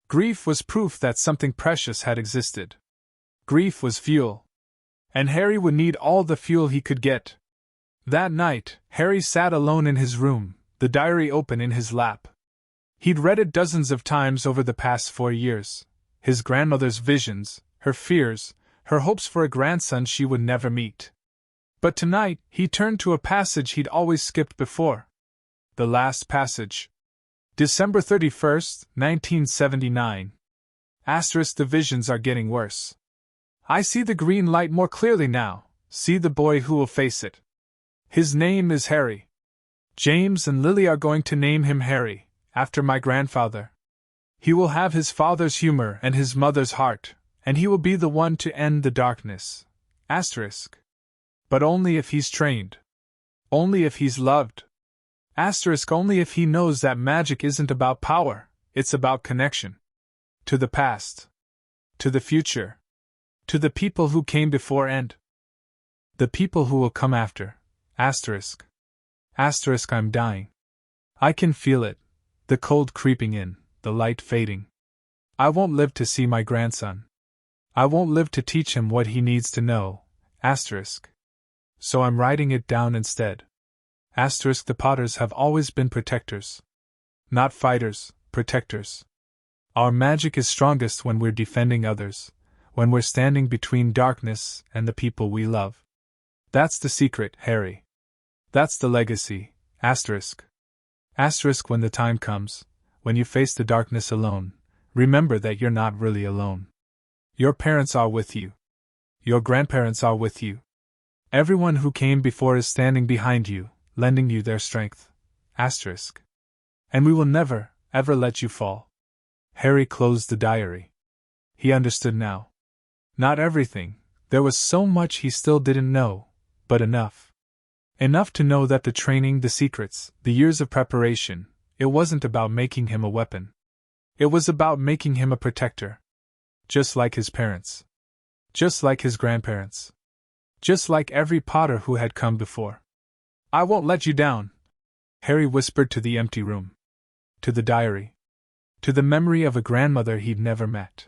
Speaker 2: Grief was proof that something precious had existed. Grief was fuel. And Harry would need all the fuel he could get. That night, Harry sat alone in his room, the diary open in his lap. He'd read it dozens of times over the past 4 years. His grandmother's visions, her fears, her hopes for a grandson she would never meet. But tonight, he turned to a passage he'd always skipped before. The last passage. December 31st, 1979. The visions are getting worse. I see the green light more clearly now, see the boy who will face it. His name is Harry. James and Lily are going to name him Harry, after my grandfather. He will have his father's humor and his mother's heart, and he will be the one to end the darkness. But only if he's trained. Only if he's loved. Only if he knows that magic isn't about power, it's about connection. To the past. To the future. To the people who came before and the people who will come after. I'm dying. I can feel it, the cold creeping in, the light fading. I won't live to see my grandson. I won't live to teach him what he needs to know. So I'm writing it down instead. The Potters have always been protectors. Not fighters, protectors. Our magic is strongest when we're defending others, when we're standing between darkness and the people we love. That's the secret, Harry. That's the legacy, when the time comes, when you face the darkness alone, remember that you're not really alone. Your parents are with you. Your grandparents are with you. Everyone who came before is standing behind you, lending you their strength. Asterisk. And we will never, ever let you fall. Harry closed the diary. He understood now. Not everything, there was so much he still didn't know, but enough. Enough to know that the training, the secrets, the years of preparation, it wasn't about making him a weapon. It was about making him a protector. Just like his parents. Just like his grandparents. Just like every Potter who had come before. I won't let you down, Harry whispered to the empty room. To the diary. To the memory of a grandmother he'd never met.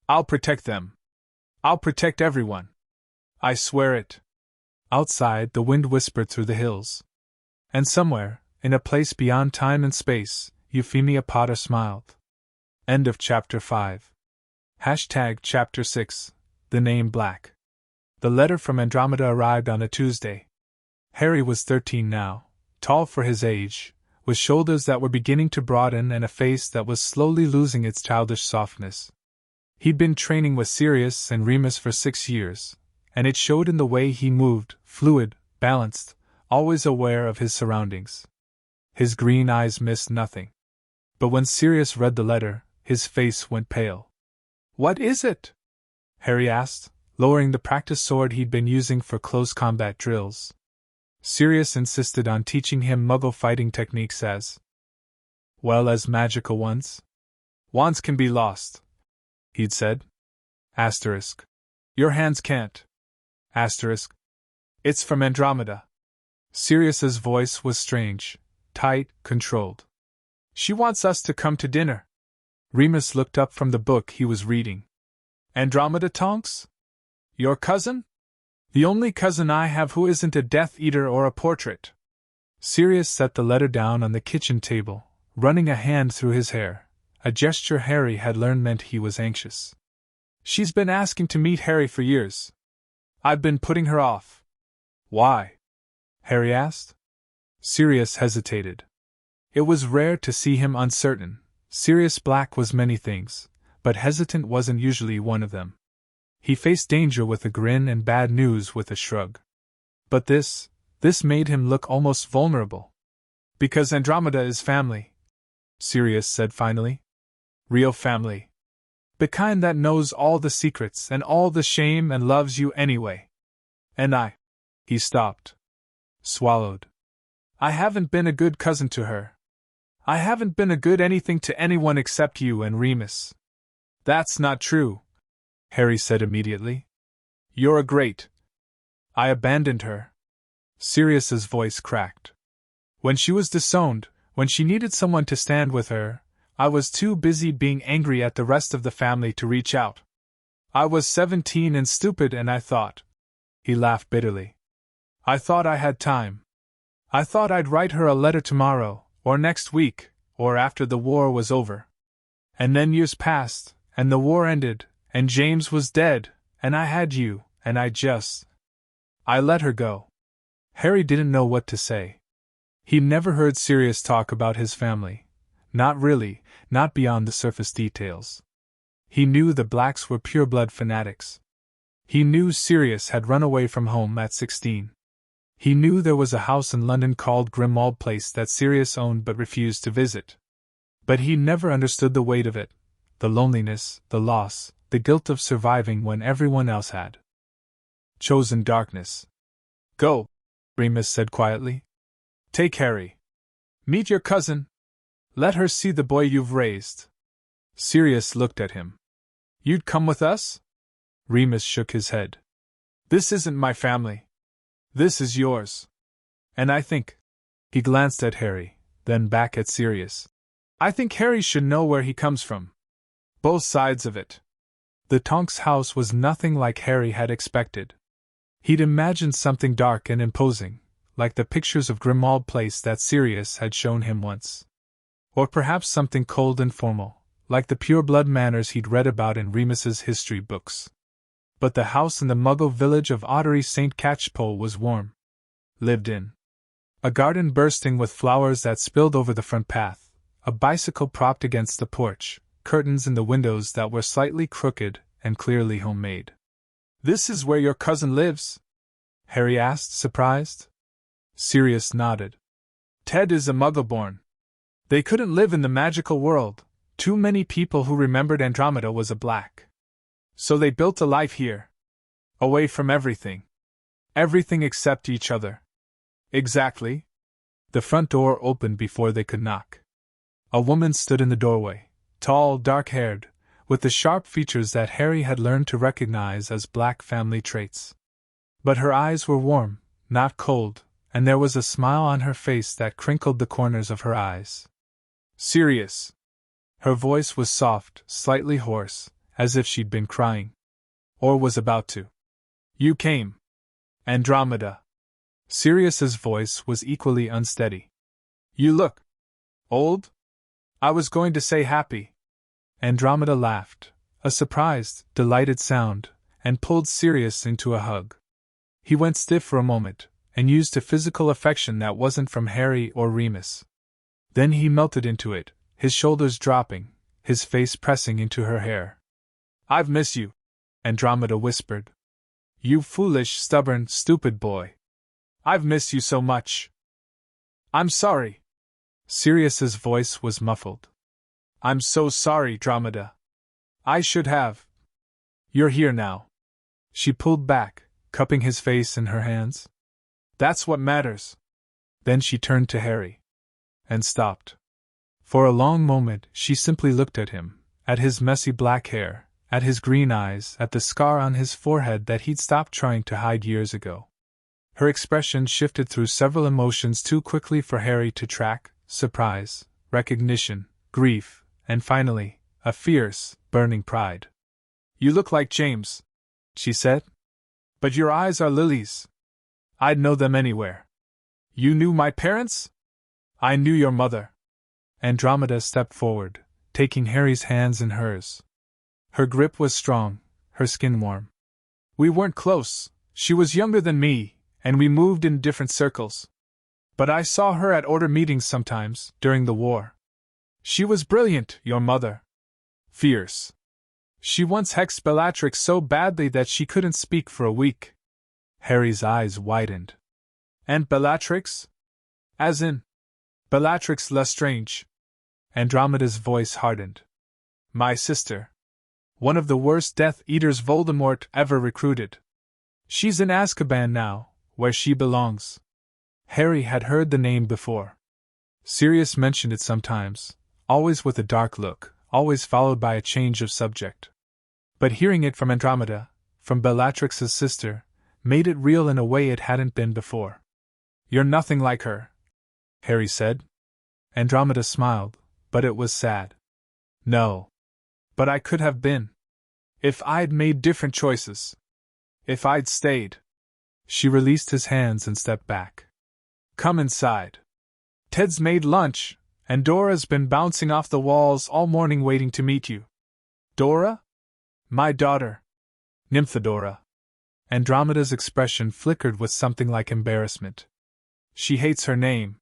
Speaker 2: I'll protect them. I'll protect everyone. I swear it. Outside, the wind whispered through the hills. And somewhere, in a place beyond time and space, Euphemia Potter smiled. End of Chapter 5. Chapter 6. The Name Black. The letter from Andromeda arrived on a Tuesday. Harry was 13 now, tall for his age, with shoulders that were beginning to broaden and a face that was slowly losing its childish softness. He'd been training with Sirius and Remus for 6 years, and it showed in the way he moved, fluid, balanced, always aware of his surroundings. His green eyes missed nothing. But when Sirius read the letter, his face went pale. What is it? Harry asked, lowering the practice sword he'd been using for close combat drills. Sirius insisted on teaching him Muggle fighting techniques as well as magical ones. Wands can be lost, he'd said. Asterisk. Your hands can't. Asterisk. It's from Andromeda. Sirius's voice was strange, tight, controlled. She wants us to come to dinner. Remus looked up from the book he was reading. Andromeda Tonks? Your cousin? The only cousin I have who isn't a Death Eater or a portrait. Sirius set the letter down on the kitchen table, running a hand through his hair, a gesture Harry had learned meant he was anxious. She's been asking to meet Harry for years. I've been putting her off. Why? Harry asked. Sirius hesitated. It was rare to see him uncertain. Sirius Black was many things, but hesitant wasn't usually one of them. He faced danger with a grin and bad news with a shrug. But this made him look almost vulnerable. Because Andromeda is family, Sirius said finally. Real family. The kind that knows all the secrets and all the shame and loves you anyway. And he stopped. Swallowed. I haven't been a good cousin to her. I haven't been a good anything to anyone except you and Remus. That's not true, Harry said immediately. You're a great. I abandoned her. Sirius's voice cracked. When she was disowned, when she needed someone to stand with her, I was too busy being angry at the rest of the family to reach out. I was 17 and stupid and I thought. He laughed bitterly. I thought I had time. I thought I'd write her a letter tomorrow, or next week, or after the war was over. And then years passed, and the war ended, and James was dead, and I had you, and I let her go. Harry didn't know what to say. He'd never heard Sirius talk about his family. Not really, not beyond the surface details. He knew the Blacks were pure-blood fanatics. He knew Sirius had run away from home at 16. He knew there was a house in London called Grimmauld Place that Sirius owned but refused to visit. But he never understood the weight of it, the loneliness, the loss, the guilt of surviving when everyone else had chosen darkness. Go, Remus said quietly. Take Harry. Meet your cousin. Let her see the boy you've raised. Sirius looked at him. You'd come with us? Remus shook his head. This isn't my family. This is yours. And I think. He glanced at Harry, then back at Sirius. I think Harry should know where he comes from. Both sides of it. The Tonks house was nothing like Harry had expected. He'd imagined something dark and imposing, like the pictures of Grimmauld Place that Sirius had shown him once. Or perhaps something cold and formal, like the pure-blood manners he'd read about in Remus's history books. But the house in the Muggle village of Ottery St. Catchpole was warm. Lived in. A garden bursting with flowers that spilled over the front path, a bicycle propped against the porch, curtains in the windows that were slightly crooked, and clearly homemade. "This is where your cousin lives?" Harry asked, surprised. Sirius nodded. "Ted is a Muggle-born. They couldn't live in the magical world. Too many people who remembered Andromeda was a Black. So they built a life here. Away from everything. Everything except each other." "Exactly." The front door opened before they could knock. A woman stood in the doorway, tall, dark-haired, with the sharp features that Harry had learned to recognize as Black family traits. But her eyes were warm, not cold, and there was a smile on her face that crinkled the corners of her eyes. "Sirius." Her voice was soft, slightly hoarse, as if she'd been crying. Or was about to. "You came. Andromeda." Sirius's voice was equally unsteady. "You look old?" "I was going to say happy." Andromeda laughed, a surprised, delighted sound, and pulled Sirius into a hug. He went stiff for a moment, and used a physical affection that wasn't from Harry or Remus. Then he melted into it, his shoulders dropping, his face pressing into her hair. "I've missed you," Andromeda whispered. "You foolish, stubborn, stupid boy. I've missed you so much." "I'm sorry." Sirius's voice was muffled. "I'm so sorry, Andromeda. I should have. You're here now." She pulled back, cupping his face in her hands. "That's what matters." Then she turned to Harry. And stopped. For a long moment she simply looked at him, at his messy black hair, at his green eyes, at the scar on his forehead that he'd stopped trying to hide years ago. Her expression shifted through several emotions too quickly for Harry to track: surprise, recognition, grief, and finally, a fierce, burning pride. "You look like James," she said. "But your eyes are lilies. I'd know them anywhere." "You knew my parents?" "I knew your mother." Andromeda stepped forward, taking Harry's hands in hers. Her grip was strong, her skin warm. "We weren't close. She was younger than me, and we moved in different circles. But I saw her at order meetings sometimes, during the war. She was brilliant, your mother. Fierce. She once hexed Bellatrix so badly that she couldn't speak for a week." Harry's eyes widened. "And Bellatrix? As in Bellatrix Lestrange?" Andromeda's voice hardened. "My sister. One of the worst Death Eaters Voldemort ever recruited. She's in Azkaban now, where she belongs." Harry had heard the name before. Sirius mentioned it sometimes, always with a dark look, always followed by a change of subject. But hearing it from Andromeda, from Bellatrix's sister, made it real in a way it hadn't been before. "You're nothing like her," Harry said. Andromeda smiled, but it was sad. "No. But I could have been. If I'd made different choices. If I'd stayed." She released his hands and stepped back. "Come inside. Ted's made lunch, and Dora's been bouncing off the walls all morning waiting to meet you." "Dora?" "My daughter. Nymphadora." Andromeda's expression flickered with something like embarrassment. "She hates her name.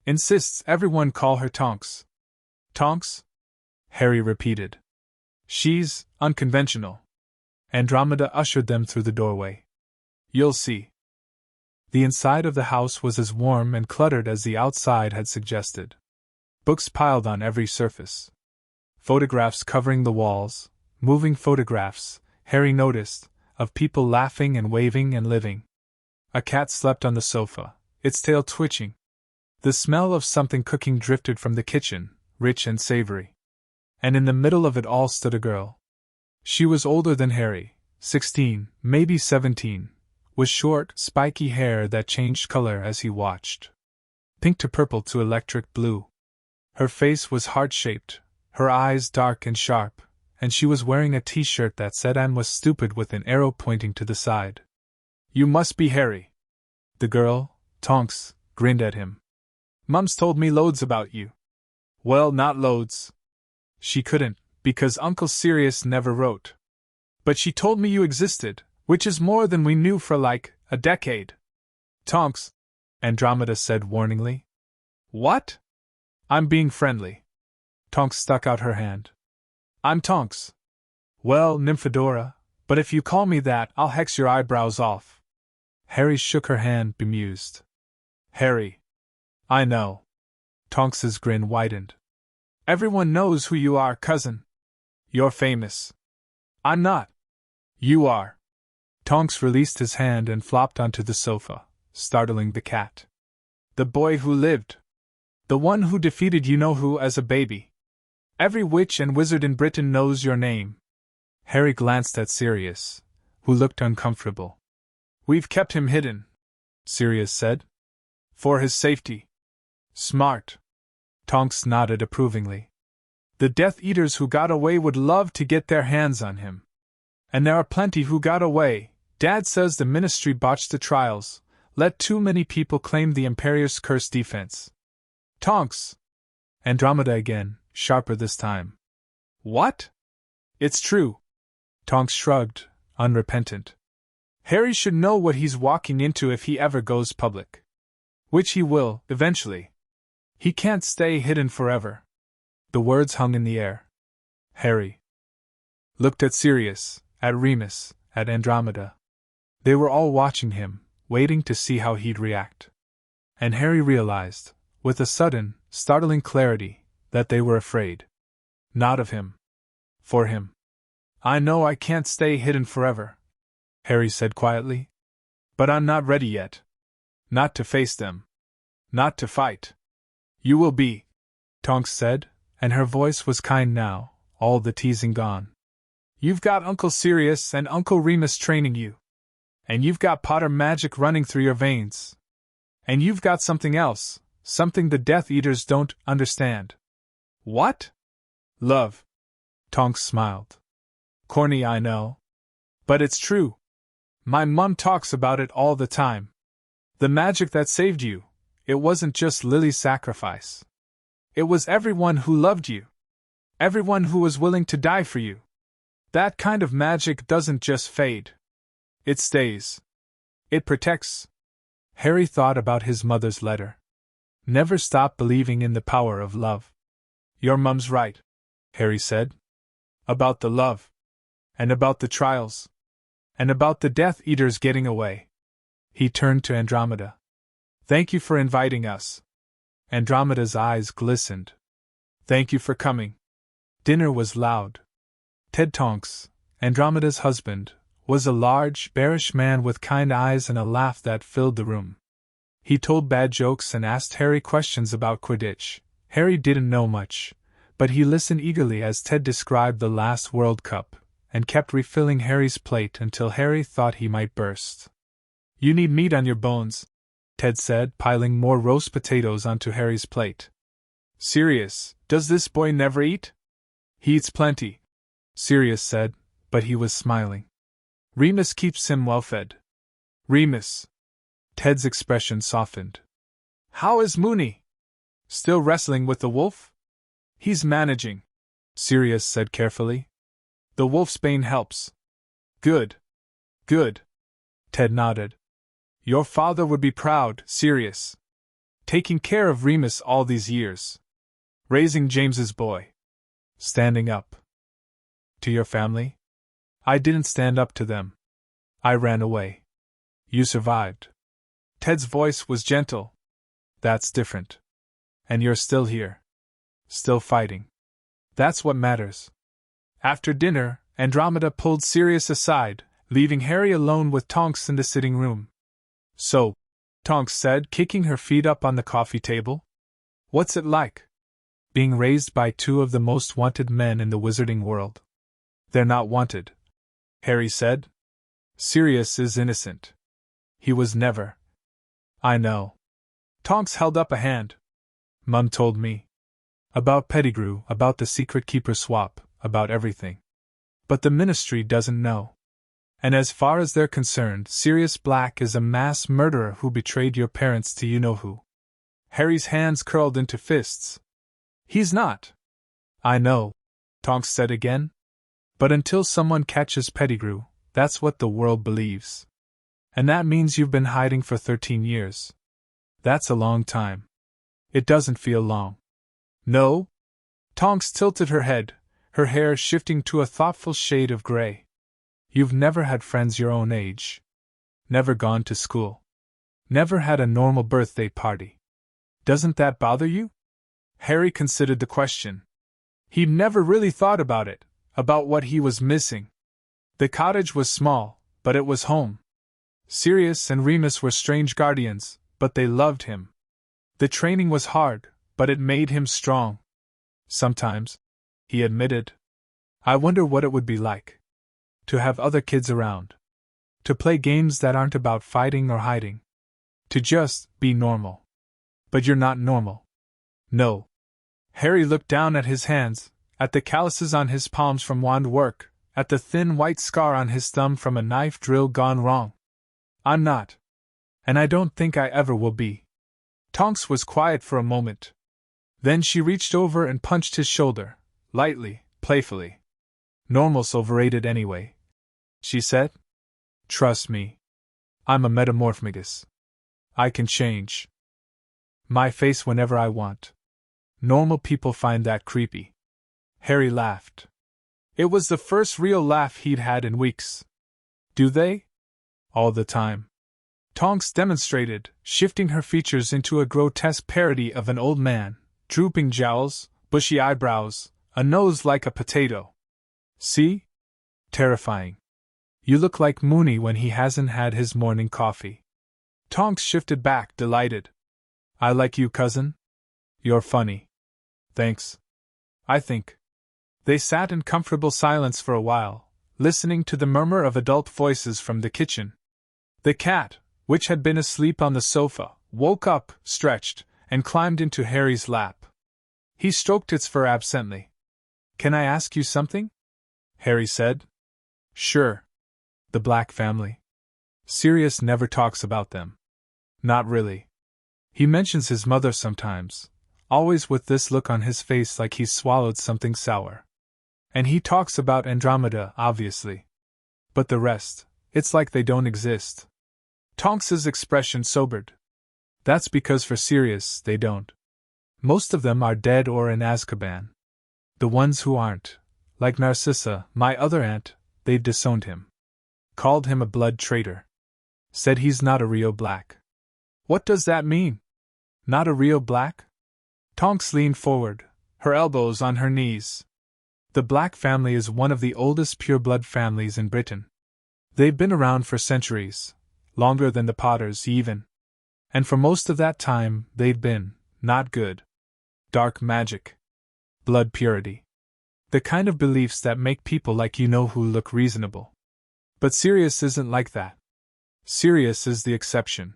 Speaker 2: Insists everyone call her Tonks." "Tonks?" Harry repeated. "She's unconventional." Andromeda ushered them through the doorway. "You'll see." The inside of the house was as warm and cluttered as the outside had suggested. Books piled on every surface. Photographs covering the walls, moving photographs, Harry noticed, of people laughing and waving and living. A cat slept on the sofa, its tail twitching. The smell of something cooking drifted from the kitchen, rich and savory. And in the middle of it all stood a girl. She was older than Harry, 16, maybe 17, with short, spiky hair that changed color as he watched. Pink to purple to electric blue. Her face was heart-shaped, her eyes dark and sharp, and she was wearing a t-shirt that said "Anne was stupid" with an arrow pointing to the side. "You must be Harry." The girl, Tonks, grinned at him. "Mum's told me loads about you." "Well, not loads. She couldn't, because Uncle Sirius never wrote. But she told me you existed, which is more than we knew for like a decade." "Tonks," Andromeda said warningly. "What?" "I'm being friendly." Tonks stuck out her hand. "I'm Tonks." Well, Nymphadora, but if you call me that, I'll hex your eyebrows off. Harry shook her hand, bemused. Harry. I know. Tonks's grin widened. Everyone knows who you are, cousin. You're famous. I'm not. You are. Tonks released his hand and flopped onto the sofa, startling the cat. The boy who lived. The one who defeated you-know-who as a baby. Every witch and wizard in Britain knows your name. Harry glanced at Sirius, who looked uncomfortable. We've kept him hidden, Sirius said. For his safety. Smart. Tonks nodded approvingly. The Death Eaters who got away would love to get their hands on him. And there are plenty who got away. Dad says the Ministry botched the trials, let too many people claim the Emperor's curse defense. Tonks! Andromeda again, sharper this time. What? It's true. Tonks shrugged, unrepentant. Harry should know what he's walking into if he ever goes public. Which he will, eventually. He can't stay hidden forever. The words hung in the air. Harry looked at Sirius, at Remus, at Andromeda. They were all watching him, waiting to see how he'd react. And Harry realized, with a sudden, startling clarity, that they were afraid. Not of him. For him. I know I can't stay hidden forever, Harry said quietly. But I'm not ready yet. Not to face them. Not to fight. You will be, Tonks said, and her voice was kind now, all the teasing gone. You've got Uncle Sirius and Uncle Remus training you. And you've got Potter magic running through your veins. And you've got something else, something the Death Eaters don't understand. What? Love. Tonks smiled. Corny, I know. But it's true. My mum talks about it all the time. The magic that saved you, it wasn't just Lily's sacrifice. It was everyone who loved you. Everyone who was willing to die for you. That kind of magic doesn't just fade. It stays. It protects. Harry thought about his mother's letter. Never stop believing in the power of love. Your mum's right, Harry said. About the love. And about the trials. And about the Death Eaters getting away. He turned to Andromeda. Thank you for inviting us. Andromeda's eyes glistened. Thank you for coming. Dinner was loud. Ted Tonks, Andromeda's husband, was a large, bearish man with kind eyes and a laugh that filled the room. He told bad jokes and asked Harry questions about Quidditch. Harry didn't know much, but he listened eagerly as Ted described the last World Cup, and kept refilling Harry's plate until Harry thought he might burst. You need meat on your bones, Ted said, piling more roast potatoes onto Harry's plate. Sirius, does this boy never eat? He eats plenty, Sirius said, but he was smiling. Remus keeps him well fed. Remus. Ted's expression softened. How is Moony? Still wrestling with the wolf? He's managing, Sirius said carefully. The wolfsbane helps. Good. Good. Ted nodded. Your father would be proud, Sirius. Taking care of Remus all these years. Raising James's boy. Standing up. To your family? I didn't stand up to them. I ran away. You survived. Ted's voice was gentle. That's different. And you're still here. Still fighting. That's what matters. After dinner, Andromeda pulled Sirius aside, leaving Harry alone with Tonks in the sitting room. So, Tonks said, kicking her feet up on the coffee table. What's it like? Being raised by two of the most wanted men in the wizarding world. They're not wanted, Harry said. Sirius is innocent. He was never. I know. Tonks held up a hand. Mum told me. About Pettigrew, about the secret keeper swap, about everything. But the Ministry doesn't know. And as far as they're concerned, Sirius Black is a mass murderer who betrayed your parents to you-know-who. Harry's hands curled into fists. He's not. I know, Tonks said again. But until someone catches Pettigrew, that's what the world believes. And that means you've been hiding for 13 years. That's a long time. It doesn't feel long. No? Tonks tilted her head, her hair shifting to a thoughtful shade of gray. You've never had friends your own age. Never gone to school. Never had a normal birthday party. Doesn't that bother you? Harry considered the question. He'd never really thought about it, about what he was missing. The cottage was small, but it was home. Sirius and Remus were strange guardians, but they loved him. The training was hard, but it made him strong. Sometimes, he admitted, I wonder what it would be like to have other kids around. To play games that aren't about fighting or hiding. To just be normal. But you're not normal. No. Harry looked down at his hands, at the calluses on his palms from wand work, at the thin white scar on his thumb from a knife drill gone wrong. I'm not. And I don't think I ever will be. Tonks was quiet for a moment. Then she reached over and punched his shoulder, lightly, playfully. Normal's overrated anyway, she said. Trust me. I'm a metamorphagus. I can change my face whenever I want. Normal people find that creepy. Harry laughed. It was the first real laugh he'd had in weeks. Do they? All the time. Tonks demonstrated, shifting her features into a grotesque parody of an old man, drooping jowls, bushy eyebrows, a nose like a potato. See? Terrifying. You look like Mooney when he hasn't had his morning coffee. Tonks shifted back, delighted. I like you, cousin. You're funny. Thanks. I think. They sat in comfortable silence for a while, listening to the murmur of adult voices from the kitchen. The cat, which had been asleep on the sofa, woke up, stretched, and climbed into Harry's lap. He stroked its fur absently. Can I ask you something? Harry said. Sure. The Black family. Sirius never talks about them. Not really. He mentions his mother sometimes, always with this look on his face like he's swallowed something sour. And he talks about Andromeda, obviously. But the rest, it's like they don't exist. Tonks's expression sobered. That's because for Sirius, they don't. Most of them are dead or in Azkaban. The ones who aren't, like Narcissa, my other aunt, they've disowned him. Called him a blood traitor. Said he's not a real Black. What does that mean? Not a real Black? Tonks leaned forward, her elbows on her knees. The Black family is one of the oldest pureblood families in Britain. They've been around for centuries, longer than the Potters even. And for most of that time, they've been, not good. Dark magic. Blood purity. The kind of beliefs that make people like you know who look reasonable. But Sirius isn't like that. Sirius is the exception.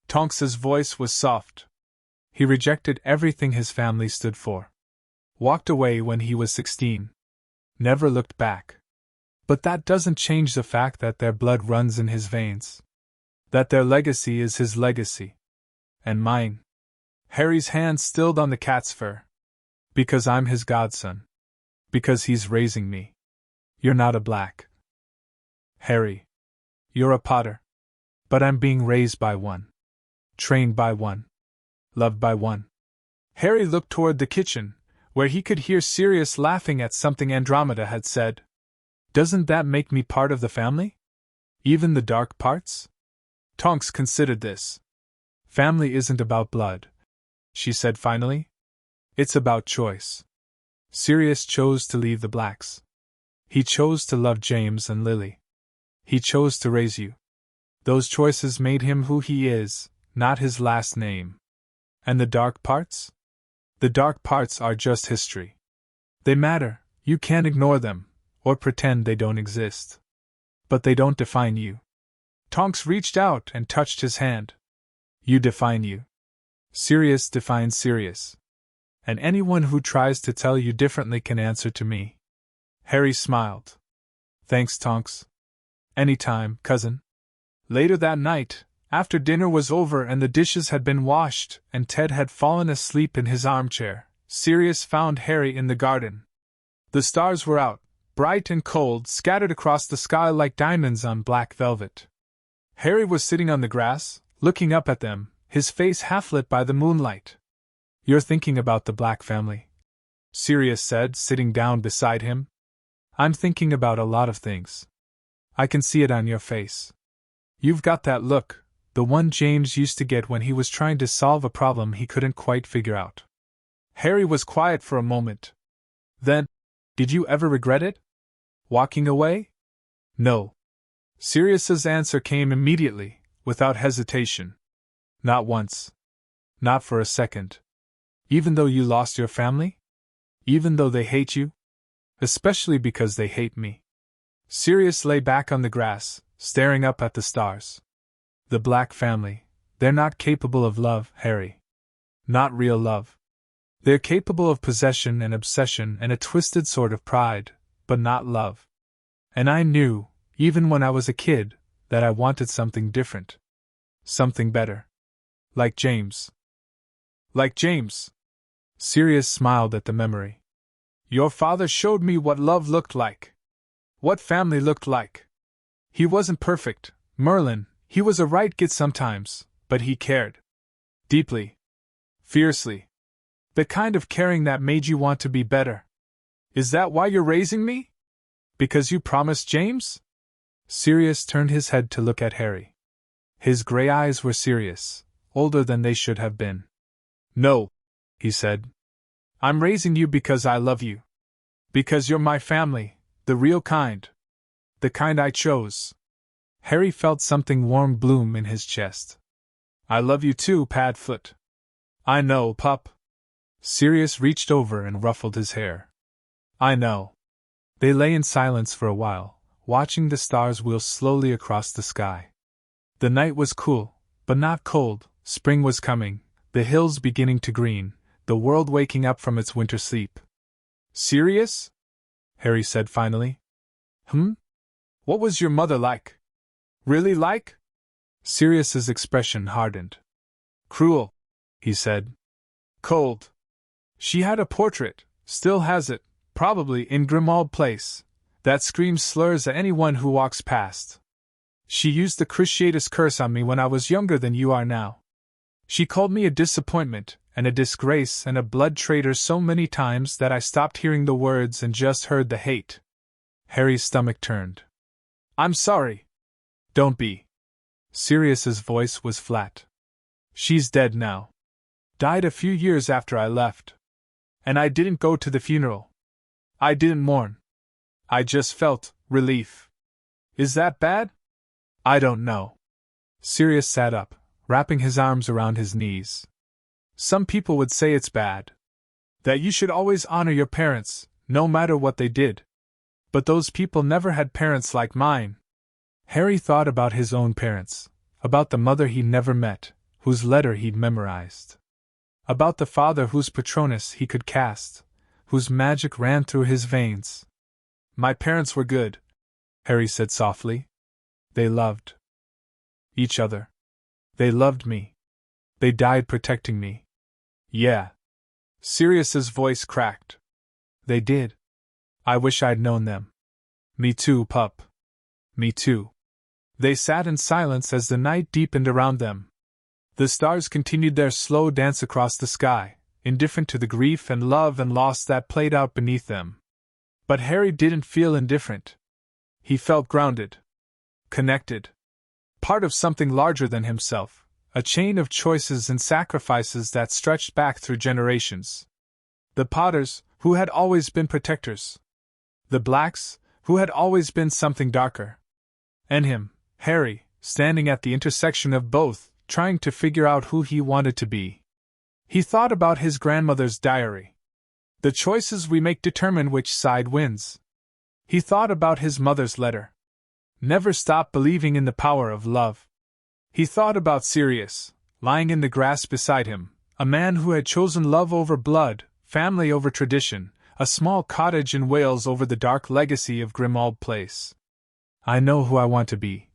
Speaker 2: Tonks's voice was soft. He rejected everything his family stood for. Walked away when he was 16. Never looked back. But that doesn't change the fact that their blood runs in his veins. That their legacy is his legacy. And mine. Harry's hand stilled on the cat's fur. Because I'm his godson. Because he's raising me. You're not a Black. Harry. You're a Potter. But I'm being raised by one. Trained by one. Loved by one. Harry looked toward the kitchen, where he could hear Sirius laughing at something Andromeda had said. Doesn't that make me part of the family? Even the dark parts? Tonks considered this. Family isn't about blood, she said finally. It's about choice. Sirius chose to leave the Blacks. He chose to love James and Lily. He chose to raise you. Those choices made him who he is, not his last name. And the dark parts? The dark parts are just history. They matter, you can't ignore them, or pretend they don't exist. But they don't define you. Tonks reached out and touched his hand. You define you. Sirius defines Sirius. And anyone who tries to tell you differently can answer to me. Harry smiled. Thanks, Tonks. Anytime, cousin. Later that night, after dinner was over and the dishes had been washed and Ted had fallen asleep in his armchair, Sirius found Harry in the garden. The stars were out, bright and cold, scattered across the sky like diamonds on black velvet. Harry was sitting on the grass, looking up at them, his face half lit by the moonlight. You're thinking about the Black family? Sirius said, sitting down beside him. I'm thinking about a lot of things. I can see it on your face. You've got that look, the one James used to get when he was trying to solve a problem he couldn't quite figure out. Harry was quiet for a moment. Then, did you ever regret it? Walking away? No. Sirius's answer came immediately, without hesitation. Not once. Not for a second. Even though you lost your family? Even though they hate you? Especially because they hate me. Sirius lay back on the grass, staring up at the stars. The Black family, they're not capable of love, Harry. Not real love. They're capable of possession and obsession and a twisted sort of pride, but not love. And I knew, even when I was a kid, that I wanted something different. Something better. Like James. Like James. Sirius smiled at the memory. Your father showed me what love looked like. What family looked like. He wasn't perfect, Merlin, he was a right git sometimes, but he cared. Deeply. Fiercely. The kind of caring that made you want to be better. Is that why you're raising me? Because you promised James? Sirius turned his head to look at Harry. His gray eyes were serious, older than they should have been. No, he said. I'm raising you because I love you. Because you're my family, the real kind. The kind I chose. Harry felt something warm bloom in his chest. I love you too, Padfoot. I know, pup. Sirius reached over and ruffled his hair. I know. They lay in silence for a while, watching the stars wheel slowly across the sky. The night was cool, but not cold. Spring was coming, the hills beginning to green, the world waking up from its winter sleep. Sirius? Harry said finally. What was your mother like? Really like? Sirius's expression hardened. Cruel, he said. Cold. She had a portrait, still has it, probably in Grimmauld Place, that screams slurs at anyone who walks past. She used the Cruciatus curse on me when I was younger than you are now. She called me a disappointment, and a disgrace and a blood traitor so many times that I stopped hearing the words and just heard the hate. Harry's stomach turned. I'm sorry. Don't be. Sirius's voice was flat. She's dead now. Died a few years after I left. And I didn't go to the funeral. I didn't mourn. I just felt relief. Is that bad? I don't know. Sirius sat up, wrapping his arms around his knees. Some people would say it's bad. That you should always honor your parents, no matter what they did. But those people never had parents like mine. Harry thought about his own parents, about the mother he'd never met, whose letter he'd memorized. About the father whose Patronus he could cast, whose magic ran through his veins. My parents were good, Harry said softly. They loved each other. They loved me. They died protecting me. Yeah. Sirius's voice cracked. They did. I wish I'd known them. Me too, pup. Me too. They sat in silence as the night deepened around them. The stars continued their slow dance across the sky, indifferent to the grief and love and loss that played out beneath them. But Harry didn't feel indifferent. He felt grounded. Connected. Part of something larger than himself, a chain of choices and sacrifices that stretched back through generations. The Potters, who had always been protectors. The Blacks, who had always been something darker. And him, Harry, standing at the intersection of both, trying to figure out who he wanted to be. He thought about his grandmother's diary. The choices we make determine which side wins. He thought about his mother's letter. Never stop believing in the power of love. He thought about Sirius, lying in the grass beside him, a man who had chosen love over blood, family over tradition, a small cottage in Wales over the dark legacy of Grimmauld Place. I know who I want to be,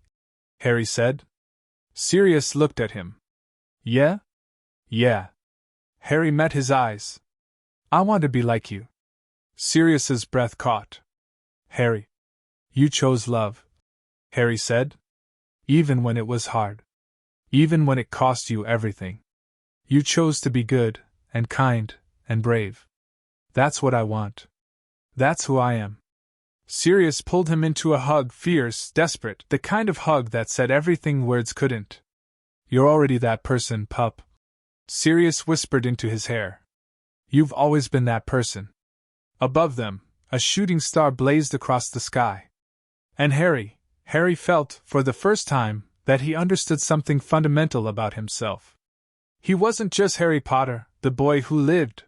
Speaker 2: Harry said. Sirius looked at him. Yeah? Yeah. Harry met his eyes. I want to be like you. Sirius's breath caught. Harry. You chose love, Harry said. Even when it was hard. Even when it cost you everything. You chose to be good, and kind, and brave. That's what I want. That's who I am. Sirius pulled him into a hug, fierce, desperate, the kind of hug that said everything words couldn't. You're already that person, pup. Sirius whispered into his hair. You've always been that person. Above them, a shooting star blazed across the sky. And Harry felt, for the first time, that he understood something fundamental about himself. He wasn't just Harry Potter, the boy who lived.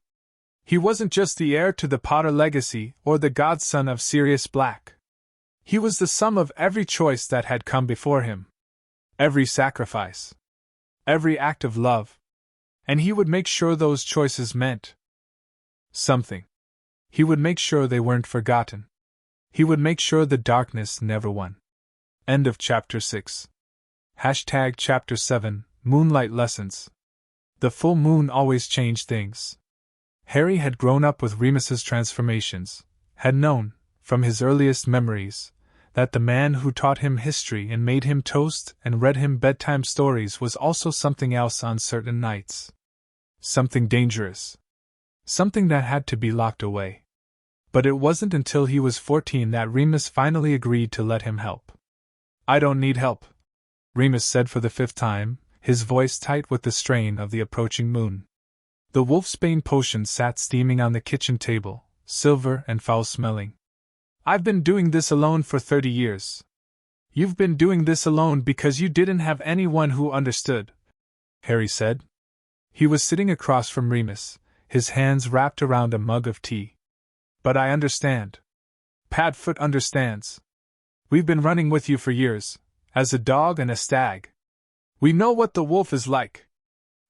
Speaker 2: He wasn't just the heir to the Potter legacy or the godson of Sirius Black. He was the sum of every choice that had come before him. Every sacrifice. Every act of love. And he would make sure those choices meant something. He would make sure they weren't forgotten. He would make sure the darkness never won. End of Chapter 6. Chapter 7, Moonlight Lessons. The full moon always changed things. Harry had grown up with Remus's transformations, had known, from his earliest memories, that the man who taught him history and made him toast and read him bedtime stories was also something else on certain nights. Something dangerous. Something that had to be locked away. But it wasn't until he was 14 that Remus finally agreed to let him help. I don't need help, Remus said for the 5th time, his voice tight with the strain of the approaching moon. The wolfsbane potion sat steaming on the kitchen table, silver and foul-smelling. I've been doing this alone for 30 years. You've been doing this alone because you didn't have anyone who understood, Harry said. He was sitting across from Remus, his hands wrapped around a mug of tea. But I understand. Padfoot understands. We've been running with you for years, as a dog and a stag. We know what the wolf is like.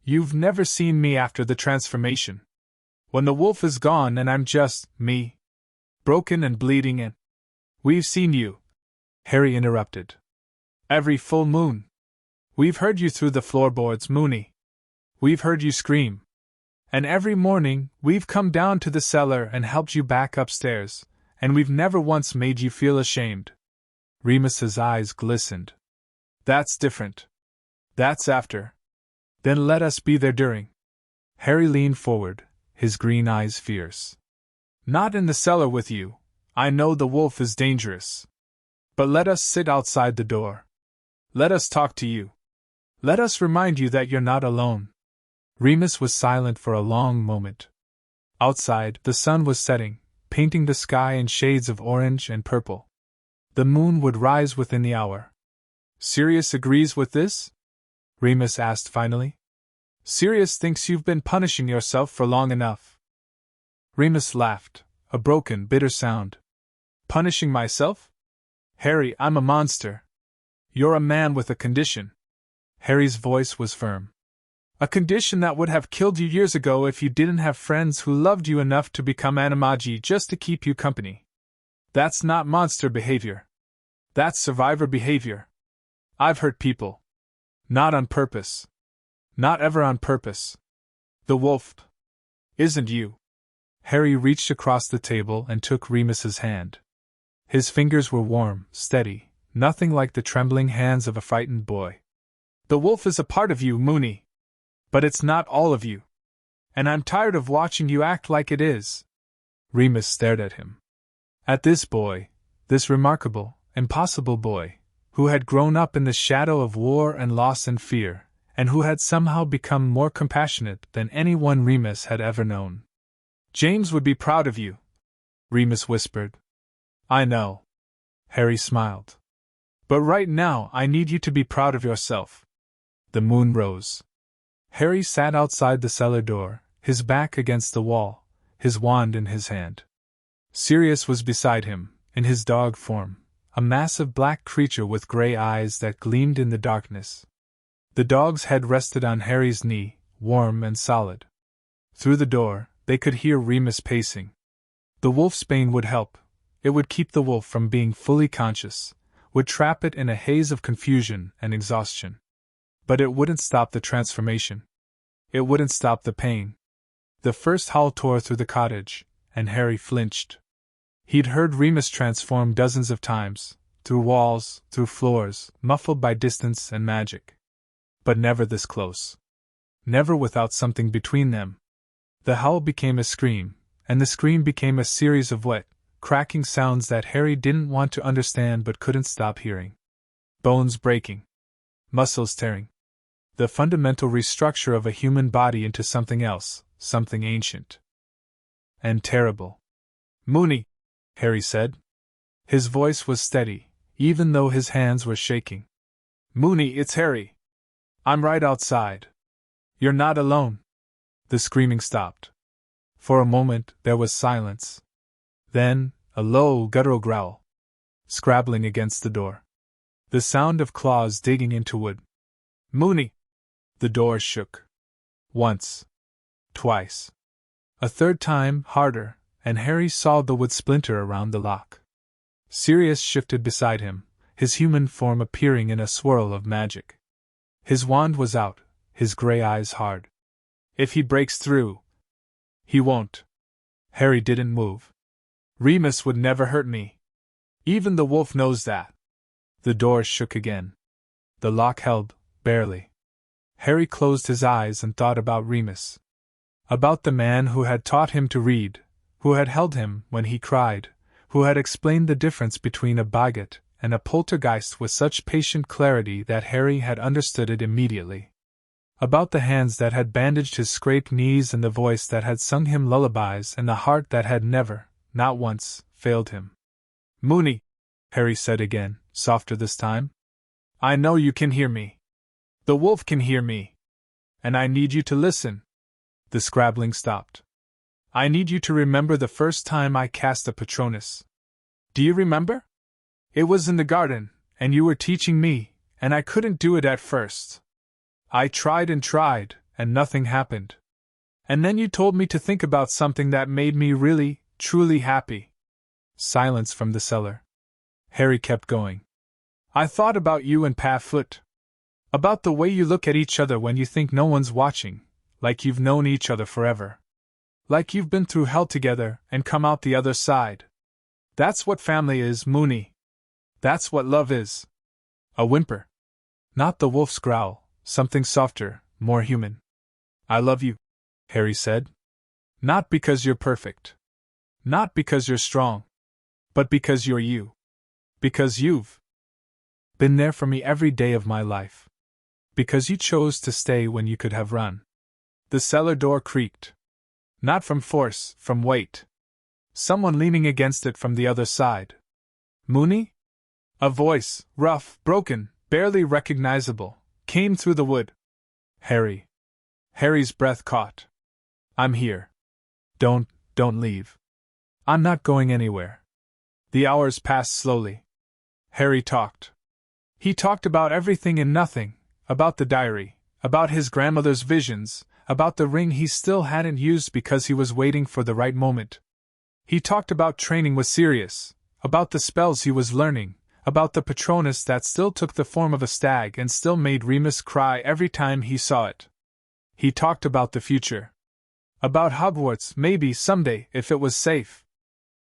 Speaker 2: You've never seen me after the transformation. When the wolf is gone and I'm just me, broken and bleeding in. We've seen you, Harry interrupted. Every full moon. We've heard you through the floorboards, Moony. We've heard you scream. And every morning, we've come down to the cellar and helped you back upstairs, and we've never once made you feel ashamed. Remus's eyes glistened. That's different. That's after. Then let us be there during. Harry leaned forward, his green eyes fierce. Not in the cellar with you. I know the wolf is dangerous. But let us sit outside the door. Let us talk to you. Let us remind you that you're not alone. Remus was silent for a long moment. Outside, the sun was setting, painting the sky in shades of orange and purple. The moon would rise within the hour. Sirius agrees with this? Remus asked finally. Sirius thinks you've been punishing yourself for long enough. Remus laughed, a broken, bitter sound. Punishing myself? Harry, I'm a monster. You're a man with a condition. Harry's voice was firm. A condition that would have killed you years ago if you didn't have friends who loved you enough to become animagi just to keep you company. That's not monster behavior. That's survivor behavior. I've hurt people. Not on purpose. Not ever on purpose. The wolf isn't you. Harry reached across the table and took Remus's hand. His fingers were warm, steady, nothing like the trembling hands of a frightened boy. The wolf is a part of you, Moony. But it's not all of you. And I'm tired of watching you act like it is. Remus stared at him. At this boy, this remarkable, impossible boy, who had grown up in the shadow of war and loss and fear, and who had somehow become more compassionate than anyone Remus had ever known. James would be proud of you, Remus whispered. I know. Harry smiled. But right now I need you to be proud of yourself. The moon rose. Harry sat outside the cellar door, his back against the wall, his wand in his hand. Sirius was beside him, in his dog form, a massive black creature with gray eyes that gleamed in the darkness. The dog's head rested on Harry's knee, warm and solid. Through the door, they could hear Remus pacing. The wolfsbane would help. It would keep the wolf from being fully conscious, would trap it in a haze of confusion and exhaustion. But it wouldn't stop the transformation. It wouldn't stop the pain. The first howl tore through the cottage, and Harry flinched. He'd heard Remus transform dozens of times, through walls, through floors, muffled by distance and magic. But never this close. Never without something between them. The howl became a scream, and the scream became a series of wet, cracking sounds that Harry didn't want to understand but couldn't stop hearing. Bones breaking. Muscles tearing. The fundamental restructure of a human body into something else, something ancient. And terrible. "Moony," Harry said. His voice was steady, even though his hands were shaking. "Moony, it's Harry. I'm right outside. You're not alone." The screaming stopped. For a moment there was silence. Then, a low, guttural growl. Scrabbling against the door. The sound of claws digging into wood. "Moony!" The door shook. Once. Twice. A third time, harder, and Harry saw the wood splinter around the lock. Sirius shifted beside him, his human form appearing in a swirl of magic. His wand was out, his gray eyes hard. "If he breaks through..." "He won't." Harry didn't move. "Remus would never hurt me. Even the wolf knows that." The door shook again. The lock held, barely. Harry closed his eyes and thought about Remus. About the man who had taught him to read, who had held him when he cried, who had explained the difference between a boggart and a poltergeist with such patient clarity that Harry had understood it immediately. About the hands that had bandaged his scraped knees and the voice that had sung him lullabies and the heart that had never, not once, failed him. "Moony," Harry said again, softer this time. "I know you can hear me. The wolf can hear me. And I need you to listen." The scrabbling stopped. "I need you to remember the first time I cast a Patronus. Do you remember? It was in the garden, and you were teaching me, and I couldn't do it at first. I tried, and nothing happened. And then you told me to think about something that made me really, truly happy." Silence from the cellar. Harry kept going. "I thought about you and Pa Foot. About the way you look at each other when you think no one's watching, like you've known each other forever. Like you've been through hell together and come out the other side. That's what family is, Moony. That's what love is." A whimper. Not the wolf's growl, something softer, more human. "I love you," Harry said. "Not because you're perfect. Not because you're strong. But because you're you. Because you've been there for me every day of my life. Because you chose to stay when you could have run." The cellar door creaked. Not from force, from weight. Someone leaning against it from the other side. "Moony?" A voice, rough, broken, barely recognizable, came through the wood. "Harry." Harry's breath caught. "I'm here. Don't leave. I'm not going anywhere." The hours passed slowly. Harry talked. He talked about everything and nothing, about the diary, about his grandmother's visions, about the ring he still hadn't used because he was waiting for the right moment. He talked about training with Sirius, about the spells he was learning, about the Patronus that still took the form of a stag and still made Remus cry every time he saw it. He talked about the future. About Hogwarts, maybe someday, if it was safe.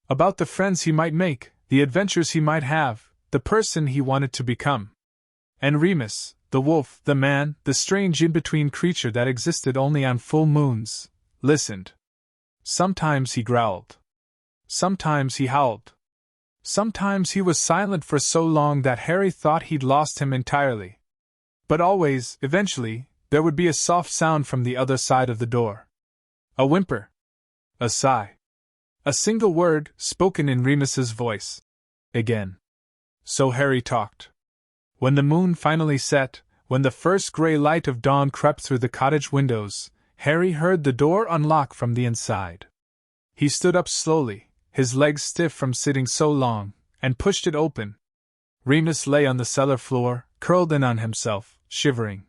Speaker 2: About the friends he might make, the adventures he might have, the person he wanted to become. And Remus, the wolf, the man, the strange in-between creature that existed only on full moons, listened. Sometimes he growled. Sometimes he howled. Sometimes he was silent for so long that Harry thought he'd lost him entirely. But always, eventually, there would be a soft sound from the other side of the door. A whimper. A sigh. A single word, spoken in Remus's voice. Again. So Harry talked. When the moon finally set, when the first gray light of dawn crept through the cottage windows, Harry heard the door unlock from the inside. He stood up slowly, his legs stiff from sitting so long, and pushed it open. Remus lay on the cellar floor, curled in on himself, shivering.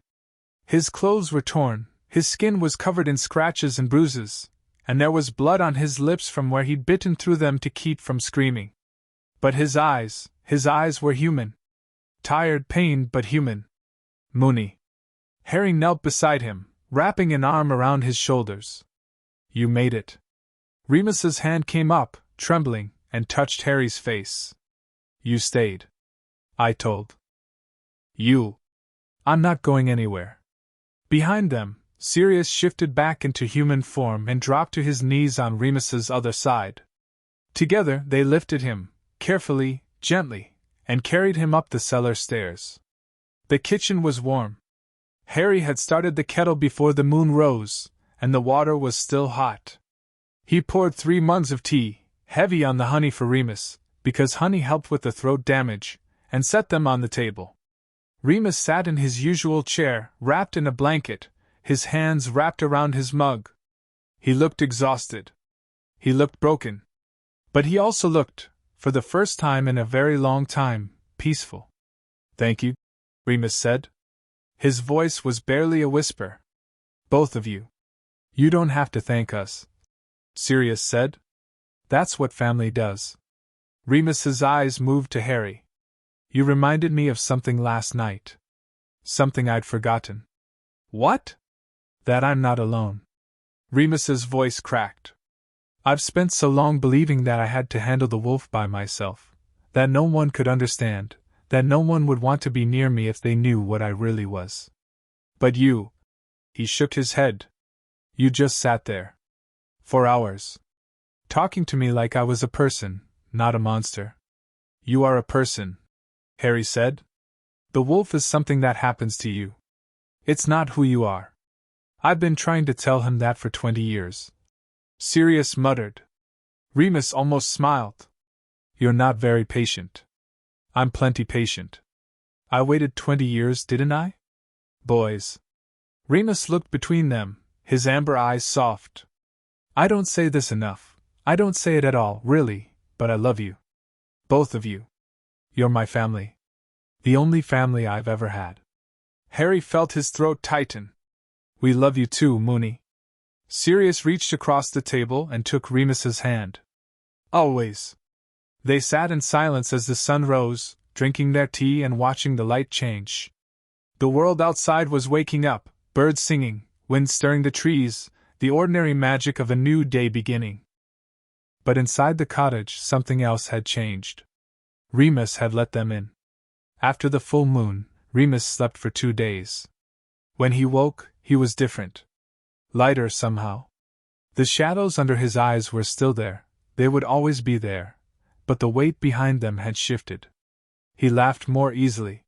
Speaker 2: His clothes were torn, his skin was covered in scratches and bruises, and there was blood on his lips from where he'd bitten through them to keep from screaming. But his eyes were human. Tired, pained, but human. "Moony." Harry knelt beside him, wrapping an arm around his shoulders. "You made it." Remus's hand came up, trembling, and touched Harry's face. "You stayed. I told you. I'm not going anywhere." Behind them, Sirius shifted back into human form and dropped to his knees on Remus's other side. Together they lifted him, carefully, gently, and carried him up the cellar stairs. The kitchen was warm. Harry had started the kettle before the moon rose, and the water was still hot. He poured 3 mugs of tea, heavy on the honey for Remus, because honey helped with the throat damage, and set them on the table. Remus sat in his usual chair, wrapped in a blanket, his hands wrapped around his mug. He looked exhausted. He looked broken. But he also looked, for the first time in a very long time, peaceful. "Thank you," Remus said. His voice was barely a whisper. "Both of you. You don't have to thank us," Sirius said. "That's what family does." Remus's eyes moved to Harry. "You reminded me of something last night. Something I'd forgotten." "What?" "That I'm not alone." Remus's voice cracked. "I've spent so long believing that I had to handle the wolf by myself, that no one could understand, that no one would want to be near me if they knew what I really was. But you," he shook his head, "you just sat there. For hours. Talking to me like I was a person, not a monster." "You are a person," Harry said. "The wolf is something that happens to you. It's not who you are." "I've been trying to tell him that for 20 years. Sirius muttered. Remus almost smiled. "You're not very patient." "I'm plenty patient. I waited 20 years, didn't I? Boys." Remus looked between them, his amber eyes soft. "I don't say this enough. I don't say it at all, really, but I love you. Both of you. You're my family. The only family I've ever had." Harry felt his throat tighten. "We love you too, Moony." Sirius reached across the table and took Remus's hand. "Always." They sat in silence as the sun rose, drinking their tea and watching the light change. The world outside was waking up, birds singing, wind stirring the trees, the ordinary magic of a new day beginning. But inside the cottage something else had changed. Remus had let them in. After the full moon, Remus slept for 2 days. When he woke, he was different. Lighter somehow. The shadows under his eyes were still there, they would always be there, but the weight behind them had shifted. He laughed more easily.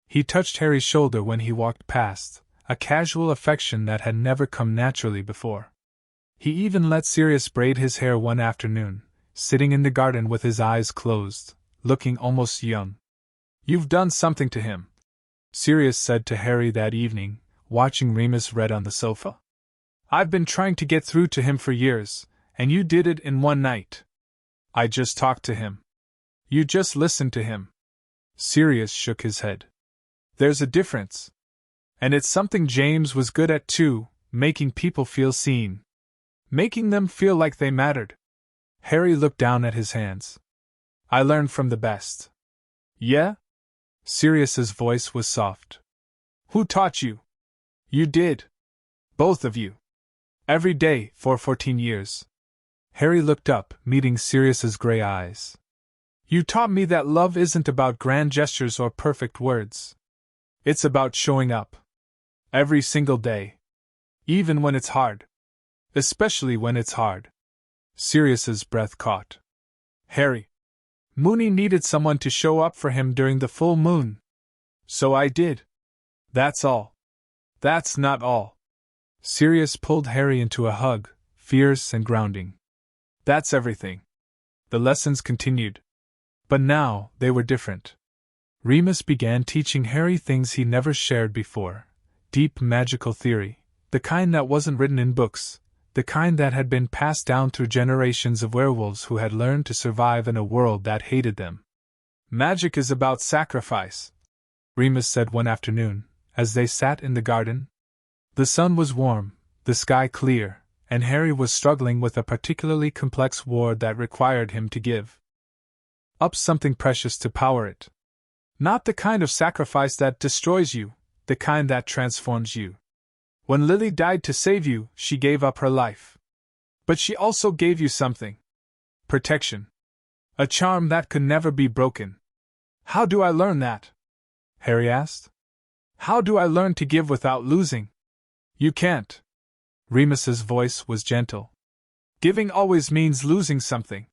Speaker 2: He touched Harry's shoulder when he walked past, a casual affection that had never come naturally before. He even let Sirius braid his hair one afternoon, sitting in the garden with his eyes closed, looking almost young. "You've done something to him," Sirius said to Harry that evening, watching Remus read on the sofa. "I've been trying to get through to him for years, and you did it in one night." "I just talked to him." "You just listened to him." Sirius shook his head. "There's a difference. And it's something James was good at too, making people feel seen. Making them feel like they mattered." Harry looked down at his hands. "I learned from the best." "Yeah?" Sirius's voice was soft. "Who taught you?" "You did. Both of you. Every day for 14 years. Harry looked up, meeting Sirius's gray eyes. "You taught me that love isn't about grand gestures or perfect words. It's about showing up. Every single day. Even when it's hard. Especially when it's hard." Sirius's breath caught. "Harry. Moony needed someone to show up for him during the full moon. So I did. That's all." "That's not all." Sirius pulled Harry into a hug, fierce and grounding. "That's everything." The lessons continued. But now, they were different. Remus began teaching Harry things he never shared before. Deep magical theory, the kind that wasn't written in books, the kind that had been passed down through generations of werewolves who had learned to survive in a world that hated them. "Magic is about sacrifice," Remus said one afternoon, as they sat in the garden. The sun was warm, the sky clear, and Harry was struggling with a particularly complex war that required him to give up something precious to power it. Not the kind of sacrifice that destroys you, the kind that transforms you. When Lily died to save you, she gave up her life. But she also gave you something. Protection. A charm that could never be broken. "How do I learn that?" Harry asked. "How do I learn to give without losing?" You can't. Remus's voice was gentle. Giving always means losing something.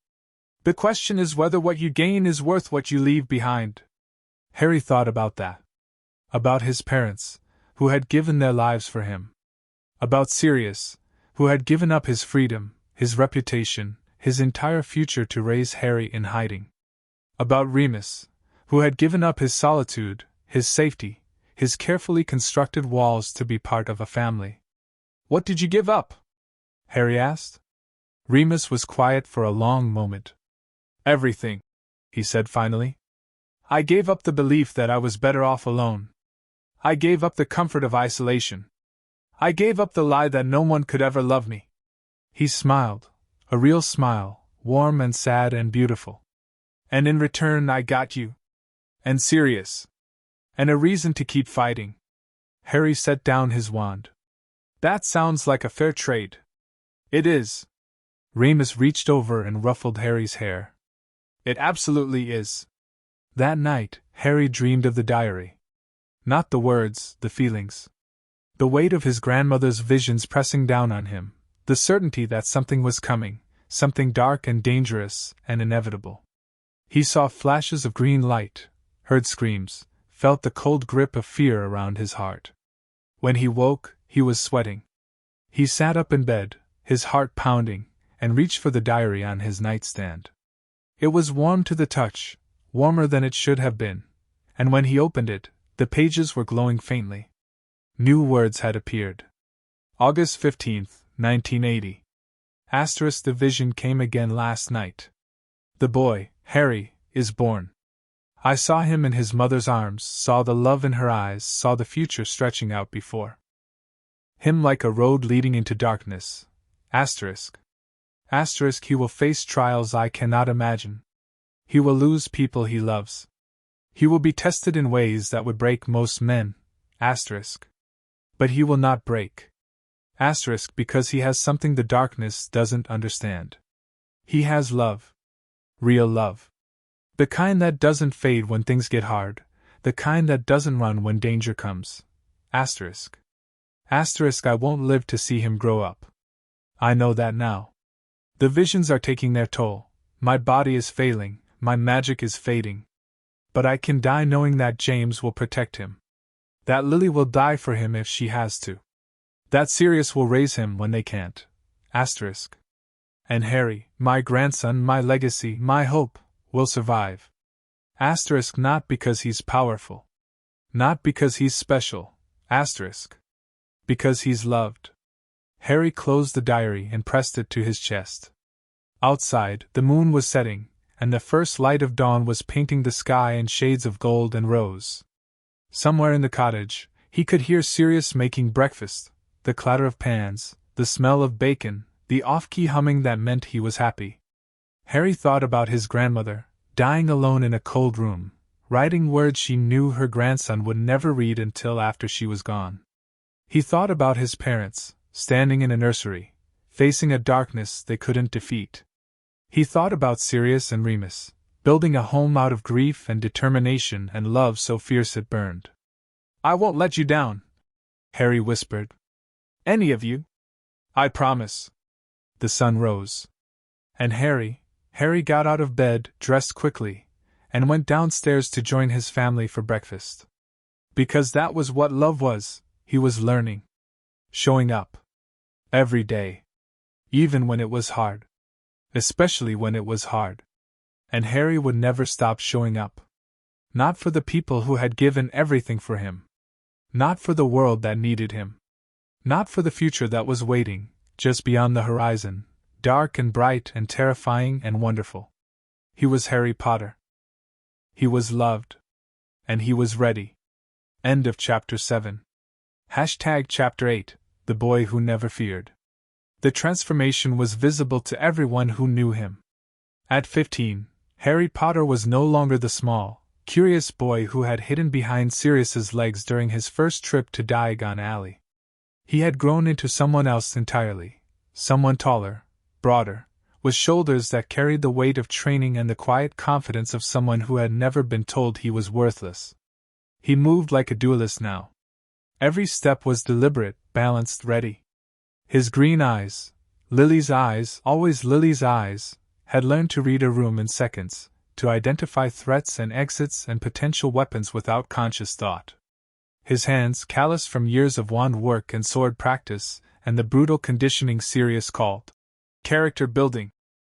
Speaker 2: The question is whether what you gain is worth what you leave behind. Harry thought about that. About his parents, who had given their lives for him. About Sirius, who had given up his freedom, his reputation, his entire future to raise Harry in hiding. About Remus, who had given up his solitude, his safety, his carefully constructed walls to be part of a family. What did you give up? Harry asked. Remus was quiet for a long moment. Everything, he said finally. I gave up the belief that I was better off alone. I gave up the comfort of isolation. I gave up the lie that no one could ever love me. He smiled, a real smile, warm and sad and beautiful. And in return I got you. And Sirius. And a reason to keep fighting. Harry set down his wand. That sounds like a fair trade. It is. Remus reached over and ruffled Harry's hair. It absolutely is. That night, Harry dreamed of the diary. Not the words, the feelings. The weight of his grandmother's visions pressing down on him, the certainty that something was coming, something dark and dangerous and inevitable. He saw flashes of green light, heard screams, felt the cold grip of fear around his heart. When he woke, he was sweating. He sat up in bed, his heart pounding, and reached for the diary on his nightstand. It was warm to the touch, warmer than it should have been, and when he opened it, the pages were glowing faintly. New words had appeared. August 15th, 1980. *, the vision came again last night. The boy, Harry, is born. I saw him in his mother's arms, saw the love in her eyes, saw the future stretching out before him like a road leading into darkness. He will face trials I cannot imagine. He will lose people he loves. He will be tested in ways that would break most men. But he will not break. Because he has something the darkness doesn't understand. He has love. Real love. The kind that doesn't fade when things get hard, the kind that doesn't run when danger comes. I won't live to see him grow up. I know that now. The visions are taking their toll, my body is failing, my magic is fading. But I can die knowing that James will protect him. That Lily will die for him if she has to. That Sirius will raise him when they can't. And Harry, my grandson, my legacy, my hope, will survive. Not because he's powerful. Not because he's special. Because he's loved. Harry closed the diary and pressed it to his chest. Outside, the moon was setting, and the first light of dawn was painting the sky in shades of gold and rose. Somewhere in the cottage, he could hear Sirius making breakfast, the clatter of pans, the smell of bacon, the off-key humming that meant he was happy. Harry thought about his grandmother, dying alone in a cold room, writing words she knew her grandson would never read until after she was gone. He thought about his parents, standing in a nursery, facing a darkness they couldn't defeat. He thought about Sirius and Remus, building a home out of grief and determination and love so fierce it burned. I won't let you down, Harry whispered. Any of you. I promise. The sun rose. And Harry got out of bed, dressed quickly, and went downstairs to join his family for breakfast. Because that was what love was, he was learning. Showing up. Every day. Even when it was hard. Especially when it was hard. And Harry would never stop showing up. Not for the people who had given everything for him. Not for the world that needed him. Not for the future that was waiting, just beyond the horizon, dark and bright and terrifying and wonderful. He was Harry Potter. He was loved. And he was ready. End of Chapter 7. Chapter 8, The Boy Who Never Feared. The transformation was visible to everyone who knew him. At 15, Harry Potter was no longer the small, curious boy who had hidden behind Sirius's legs during his first trip to Diagon Alley. He had grown into someone else entirely, someone taller, broader, with shoulders that carried the weight of training and the quiet confidence of someone who had never been told he was worthless. He moved like a duelist now. Every step was deliberate, balanced, ready. His green eyes, Lily's eyes, always Lily's eyes, had learned to read a room in seconds, to identify threats and exits and potential weapons without conscious thought. His hands, calloused from years of wand work and sword practice, and the brutal conditioning Sirius called character building,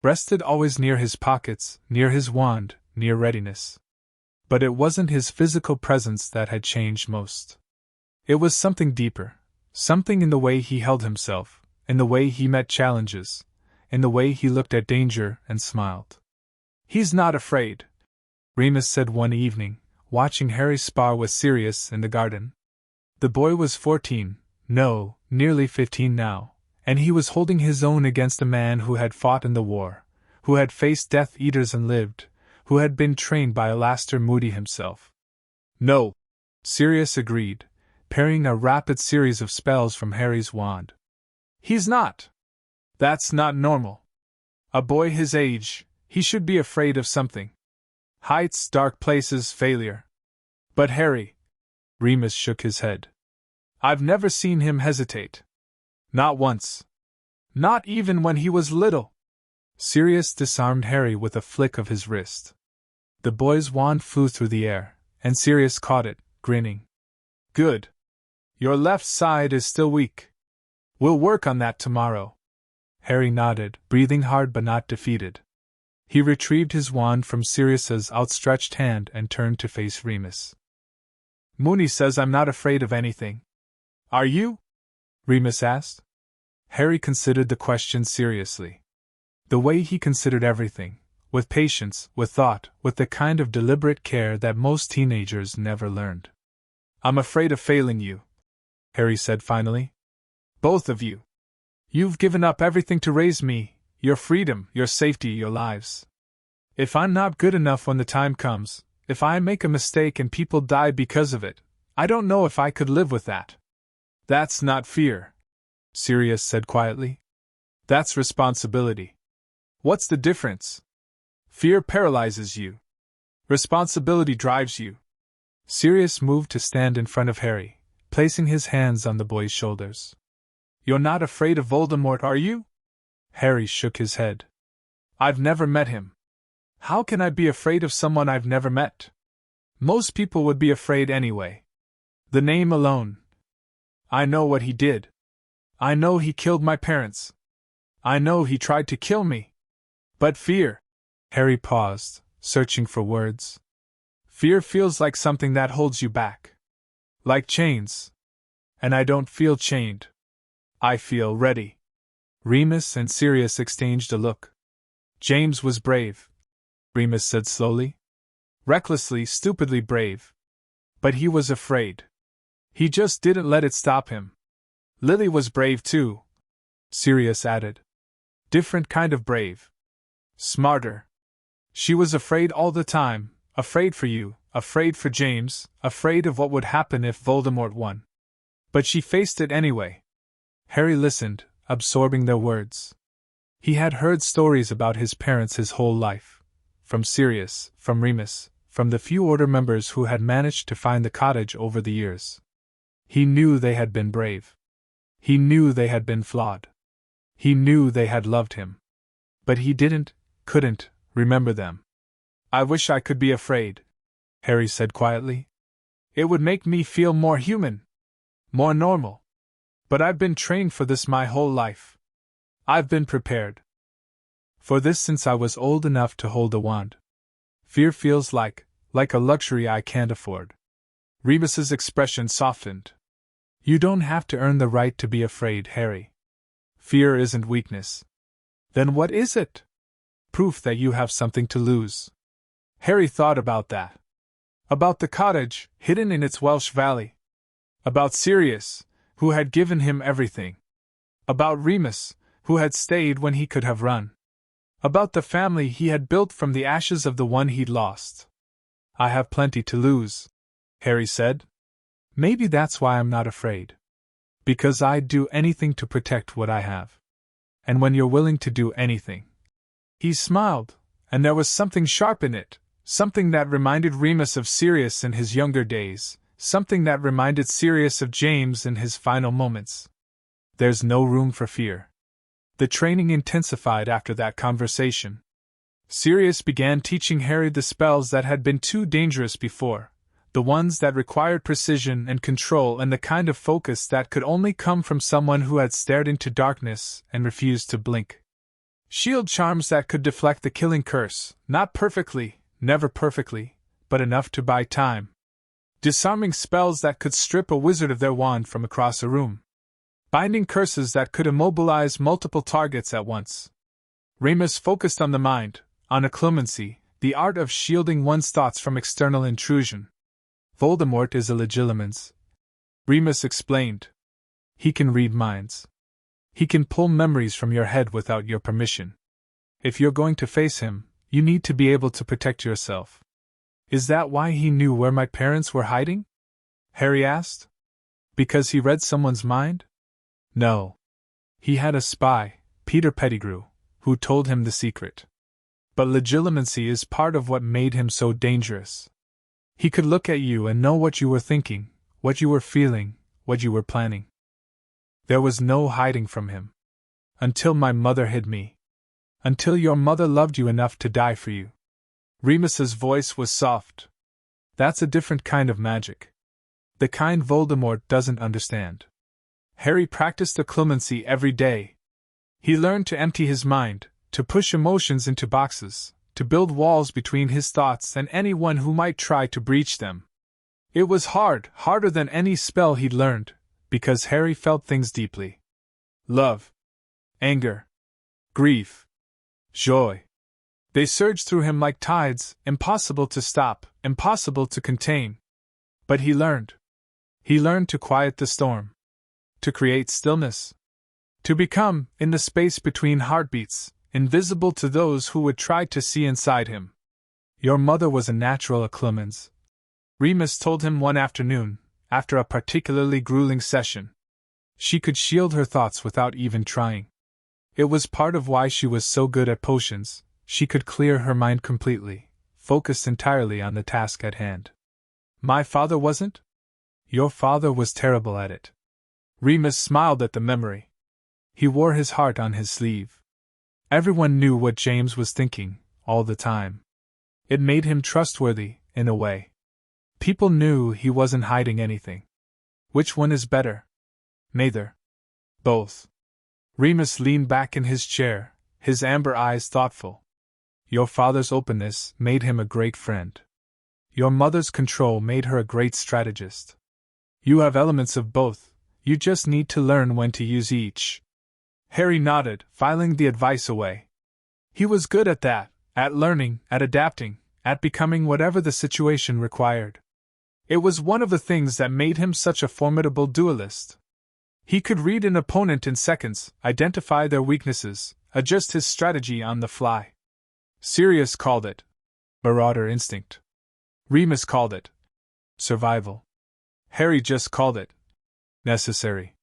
Speaker 2: rested always near his pockets, near his wand, near readiness. But it wasn't his physical presence that had changed most. It was something deeper, something in the way he held himself, in the way he met challenges, in the way he looked at danger and smiled. "He's not afraid," Remus said one evening, watching Harry spar with Sirius in the garden. The boy was 14, no, nearly 15 now, and he was holding his own against a man who had fought in the war, who had faced Death Eaters and lived, who had been trained by Alastair Moody himself. "No," Sirius agreed, parrying a rapid series of spells from Harry's wand. "He's not. That's not normal. A boy his age, he should be afraid of something. Heights, dark places, failure. But Harry," Remus shook his head, "I've never seen him hesitate. Not once. Not even when he was little." Sirius disarmed Harry with a flick of his wrist. The boy's wand flew through the air, and Sirius caught it, grinning. "Good. Your left side is still weak. We'll work on that tomorrow." Harry nodded, breathing hard but not defeated. He retrieved his wand from Sirius's outstretched hand and turned to face Remus. "Mooney says I'm not afraid of anything. Are you?" Remus asked. Harry considered the question seriously. The way he considered everything, with patience, with thought, with the kind of deliberate care that most teenagers never learned. "I'm afraid of failing you," Harry said finally. "Both of you. You've given up everything to raise me, your freedom, your safety, your lives. If I'm not good enough when the time comes, if I make a mistake and people die because of it, I don't know if I could live with that." "That's not fear," Sirius said quietly. "That's responsibility. What's the difference? Fear paralyzes you. Responsibility drives you." Sirius moved to stand in front of Harry, placing his hands on the boy's shoulders. "You're not afraid of Voldemort, are you?" Harry shook his head. "I've never met him. How can I be afraid of someone I've never met? Most people would be afraid anyway. The name alone. I know what he did. I know he killed my parents. I know he tried to kill me. But fear..." Harry paused, searching for words. "Fear feels like something that holds you back. Like chains. And I don't feel chained. I feel ready." Remus and Sirius exchanged a look. "James was brave," Remus said slowly. "Recklessly, stupidly brave. But he was afraid. He just didn't let it stop him. Lily was brave too," Sirius added. "Different kind of brave. Smarter. She was afraid all the time, afraid for you, afraid for James, afraid of what would happen if Voldemort won. But she faced it anyway." Harry listened, absorbing their words. He had heard stories about his parents his whole life. From Sirius, from Remus, from the few Order members who had managed to find the cottage over the years. He knew they had been brave. He knew they had been flawed. He knew they had loved him. But he couldn't, remember them. "I wish I could be afraid," Harry said quietly. "It would make me feel more human. More normal. But I've been trained for this my whole life. I've been prepared for this since I was old enough to hold a wand. Fear feels like a luxury I can't afford." Remus's expression softened. "You don't have to earn the right to be afraid, Harry. Fear isn't weakness. Then what is it? Proof that you have something to lose." Harry thought about that. About the cottage, hidden in its Welsh valley. About Sirius, who had given him everything. About Remus, who had stayed when he could have run. About the family he had built from the ashes of the one he'd lost. "I have plenty to lose," Harry said. "Maybe that's why I'm not afraid. Because I'd do anything to protect what I have. And when you're willing to do anything..." He smiled, and there was something sharp in it, something that reminded Remus of Sirius in his younger days, something that reminded Sirius of James in his final moments. There's no room for fear. The training intensified after that conversation. Sirius began teaching Harry the spells that had been too dangerous before, the ones that required precision and control and the kind of focus that could only come from someone who had stared into darkness and refused to blink. Shield charms that could deflect the killing curse, not perfectly, never perfectly, but enough to buy time. Disarming spells that could strip a wizard of their wand from across a room. Binding curses that could immobilize multiple targets at once. Remus focused on the mind, on occlumency, the art of shielding one's thoughts from external intrusion. Voldemort is a legilimens, Remus explained. He can read minds. He can pull memories from your head without your permission. If you're going to face him, you need to be able to protect yourself. Is that why he knew where my parents were hiding? Harry asked. Because he read someone's mind? No. He had a spy, Peter Pettigrew, who told him the secret. But legilimency is part of what made him so dangerous. He could look at you and know what you were thinking, what you were feeling, what you were planning. There was no hiding from him. Until my mother hid me. Until your mother loved you enough to die for you. Remus's voice was soft. That's a different kind of magic. The kind Voldemort doesn't understand. Harry practiced occlumency every day. He learned to empty his mind, to push emotions into boxes, to build walls between his thoughts and anyone who might try to breach them. It was hard, harder than any spell he'd learned, because Harry felt things deeply. Love. Anger. Grief. Joy. They surged through him like tides, impossible to stop, impossible to contain. But he learned. He learned to quiet the storm. To create stillness. To become, in the space between heartbeats, invisible to those who would try to see inside him. Your mother was a natural occlumenz, Remus told him one afternoon, after a particularly grueling session. She could shield her thoughts without even trying. It was part of why she was so good at potions. She could clear her mind completely, focused entirely on the task at hand. My father wasn't? Your father was terrible at it. Remus smiled at the memory. He wore his heart on his sleeve. Everyone knew what James was thinking, all the time. It made him trustworthy, in a way. People knew he wasn't hiding anything. Which one is better? Neither. Both. Remus leaned back in his chair, his amber eyes thoughtful. Your father's openness made him a great friend. Your mother's control made her a great strategist. You have elements of both, you just need to learn when to use each. Harry nodded, filing the advice away. He was good at that, at learning, at adapting, at becoming whatever the situation required. It was one of the things that made him such a formidable duelist. He could read an opponent in seconds, identify their weaknesses, adjust his strategy on the fly. Sirius called it Marauder instinct. Remus called it survival. Harry just called it necessary.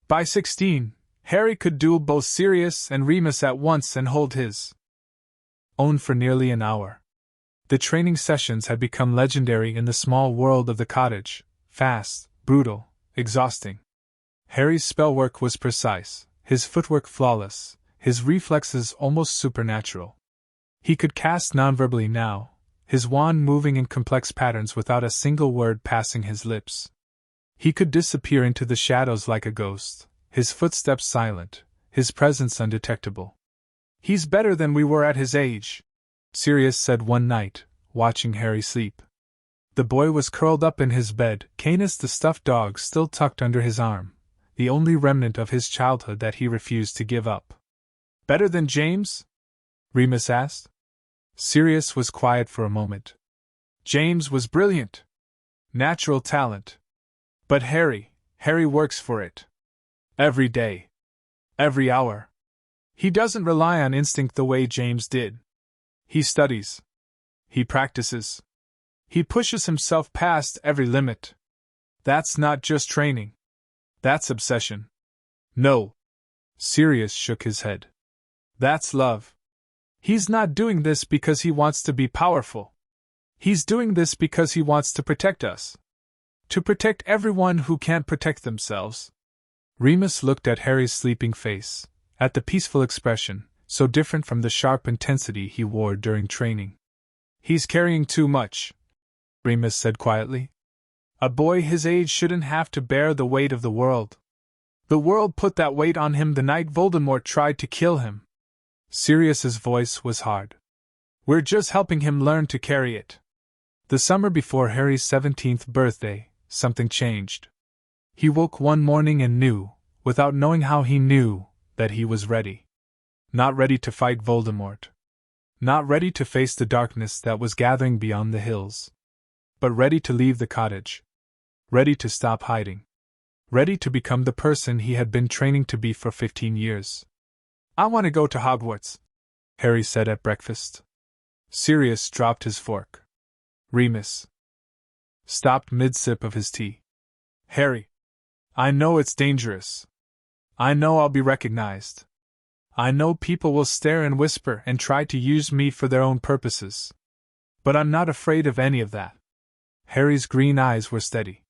Speaker 2: By 16, Harry could duel both Sirius and Remus at once and hold his own for nearly an hour. The training sessions had become legendary in the small world of the cottage, fast, brutal, exhausting. Harry's spellwork was precise, his footwork flawless, his reflexes almost supernatural. He could cast nonverbally now, his wand moving in complex patterns without a single word passing his lips. He could disappear into the shadows like a ghost, his footsteps silent, his presence undetectable. He's better than we were at his age, Sirius said one night, watching Harry sleep. The boy was curled up in his bed, Canis the stuffed dog still tucked under his arm, the only remnant of his childhood that he refused to give up. Better than James? Remus asked. Sirius was quiet for a moment. James was brilliant. Natural talent. But Harry works for it. Every day. Every hour. He doesn't rely on instinct the way James did. He studies. He practices. He pushes himself past every limit. That's not just training. That's obsession. No. Sirius shook his head. That's love. He's not doing this because he wants to be powerful. He's doing this because he wants to protect us. To protect everyone who can't protect themselves. Remus looked at Harry's sleeping face, at the peaceful expression, so different from the sharp intensity he wore during training. He's carrying too much, Remus said quietly. A boy his age shouldn't have to bear the weight of the world. The world put that weight on him the night Voldemort tried to kill him. Sirius's voice was hard. We're just helping him learn to carry it. The summer before Harry's 17th birthday, something changed. He woke one morning and knew, without knowing how he knew, that he was ready. Not ready to fight Voldemort. Not ready to face the darkness that was gathering beyond the hills. But ready to leave the cottage. Ready to stop hiding. Ready to become the person he had been training to be for 15 years. I want to go to Hogwarts, Harry said at breakfast. Sirius dropped his fork. Remus stopped mid-sip of his tea. Harry, I know it's dangerous. I know I'll be recognized. I know people will stare and whisper and try to use me for their own purposes. But I'm not afraid of any of that. Harry's green eyes were steady.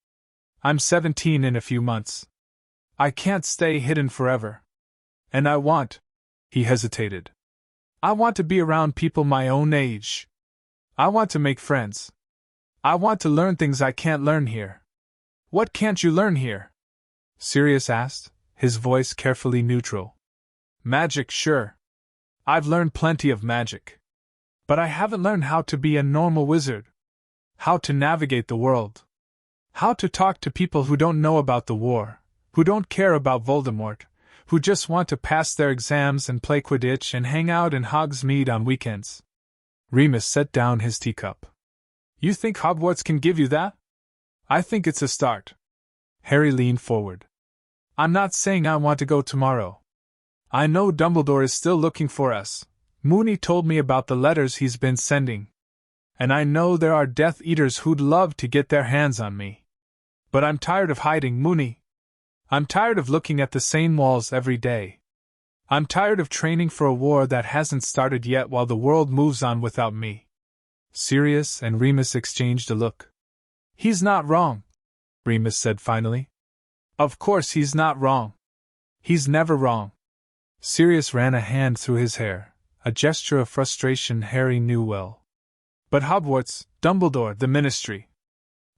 Speaker 2: I'm 17 in a few months. I can't stay hidden forever. And I want, he hesitated. I want to be around people my own age. I want to make friends. I want to learn things I can't learn here. What can't you learn here? Sirius asked, his voice carefully neutral. Magic, sure. I've learned plenty of magic. But I haven't learned how to be a normal wizard. How to navigate the world. How to talk to people who don't know about the war, who don't care about Voldemort, who just want to pass their exams and play Quidditch and hang out in Hogsmeade on weekends. Remus set down his teacup. You think Hogwarts can give you that? I think it's a start. Harry leaned forward. I'm not saying I want to go tomorrow. I know Dumbledore is still looking for us. Moony told me about the letters he's been sending. And I know there are Death Eaters who'd love to get their hands on me. But I'm tired of hiding, Moony. I'm tired of looking at the same walls every day. I'm tired of training for a war that hasn't started yet while the world moves on without me. Sirius and Remus exchanged a look. He's not wrong, Remus said finally. Of course he's not wrong. He's never wrong. Sirius ran a hand through his hair, a gesture of frustration Harry knew well. But Hogwarts, Dumbledore, the Ministry.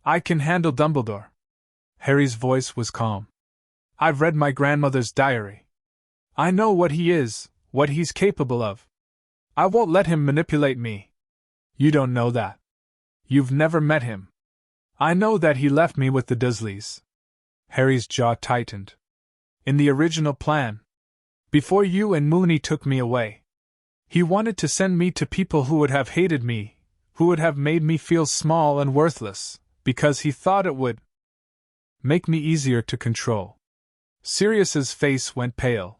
Speaker 2: I can handle Dumbledore. Harry's voice was calm. I've read my grandmother's diary. I know what he is, what he's capable of. I won't let him manipulate me. You don't know that. You've never met him. I know that he left me with the Dursleys. Harry's jaw tightened. In the original plan. Before you and Moony took me away. He wanted to send me to people who would have hated me, who would have made me feel small and worthless, because he thought it would make me easier to control. Sirius's face went pale.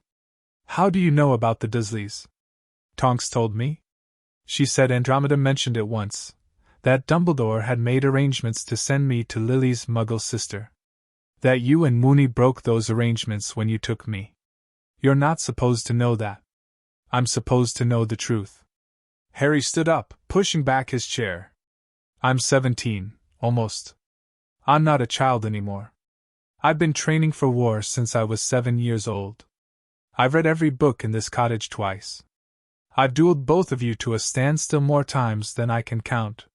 Speaker 2: How do you know about the Dursleys? Tonks told me. She said Andromeda mentioned it once, that Dumbledore had made arrangements to send me to Lily's Muggle sister. That you and Moony broke those arrangements when you took me. You're not supposed to know that. I'm supposed to know the truth. Harry stood up, pushing back his chair. I'm 17, almost. I'm not a child anymore. I've been training for war since I was 7 years old. I've read every book in this cottage twice. I've dueled both of you to a standstill more times than I can count.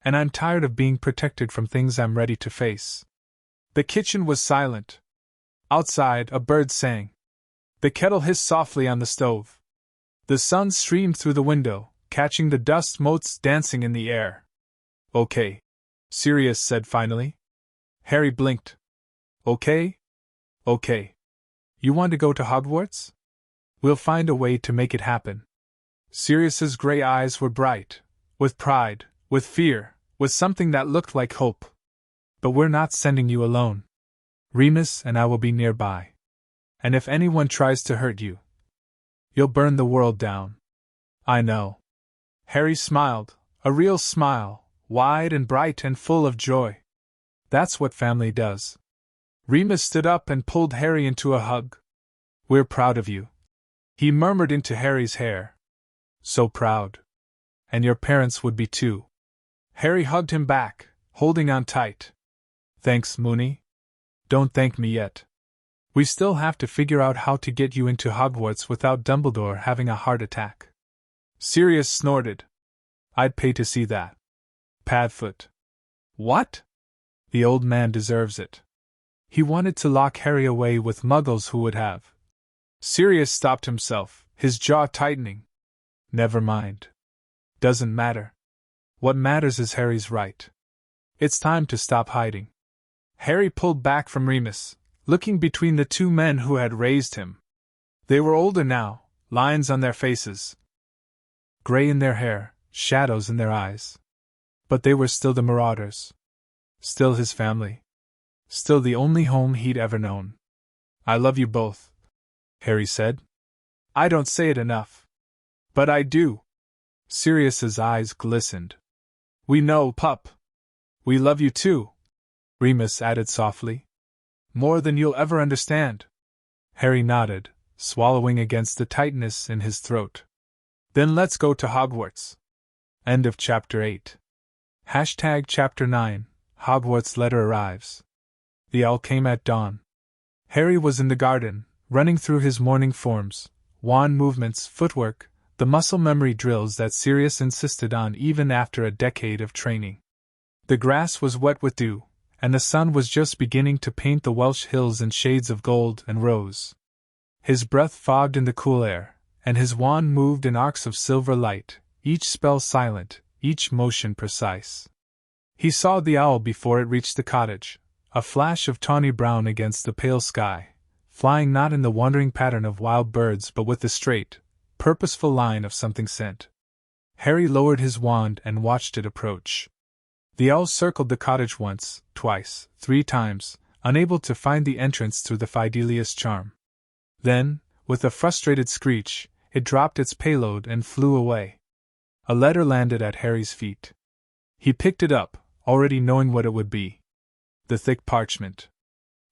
Speaker 2: And I'm tired of being protected from things I'm ready to face. The kitchen was silent. Outside, a bird sang. The kettle hissed softly on the stove. The sun streamed through the window, catching the dust motes dancing in the air. Okay, Sirius said finally. Harry blinked. Okay? Okay. You want to go to Hogwarts? We'll find a way to make it happen. Sirius's gray eyes were bright, with pride, with fear, with something that looked like hope. But we're not sending you alone. Remus and I will be nearby. And if anyone tries to hurt you, you'll burn the world down. I know. Harry smiled, a real smile, wide and bright and full of joy. That's what family does. Remus stood up and pulled Harry into a hug. We're proud of you. He murmured into Harry's hair. So proud. And your parents would be too. Harry hugged him back, holding on tight. Thanks, Moony. Don't thank me yet. We still have to figure out how to get you into Hogwarts without Dumbledore having a heart attack. Sirius snorted. I'd pay to see that. Padfoot. What? The old man deserves it. He wanted to lock Harry away with muggles who would have. Sirius stopped himself, his jaw tightening. Never mind. Doesn't matter. What matters is Harry's right. It's time to stop hiding. Harry pulled back from Remus, looking between the two men who had raised him. They were older now, lines on their faces, gray in their hair, shadows in their eyes. But they were still the Marauders. Still his family. Still the only home he'd ever known. I love you both, Harry said. I don't say it enough. But I do. Sirius's eyes glistened. We know, pup. We love you too, Remus added softly. More than you'll ever understand. Harry nodded, swallowing against the tightness in his throat. Then let's go to Hogwarts. End of Chapter 8. Chapter 9, Hogwarts letter arrives. The owl came at dawn. Harry was in the garden, running through his morning forms, wand movements, footwork, the muscle memory drills that Sirius insisted on even after a decade of training. The grass was wet with dew, and the sun was just beginning to paint the Welsh hills in shades of gold and rose. His breath fogged in the cool air, and his wand moved in arcs of silver light, each spell silent, each motion precise. He saw the owl before it reached the cottage, a flash of tawny brown against the pale sky, flying not in the wandering pattern of wild birds but with the straight, purposeful line of something sent. Harry lowered his wand and watched it approach. The owl circled the cottage once, twice, 3 times, unable to find the entrance through the Fidelius charm. Then, with a frustrated screech, it dropped its payload and flew away. A letter landed at Harry's feet. He picked it up, already knowing what it would be. The thick parchment.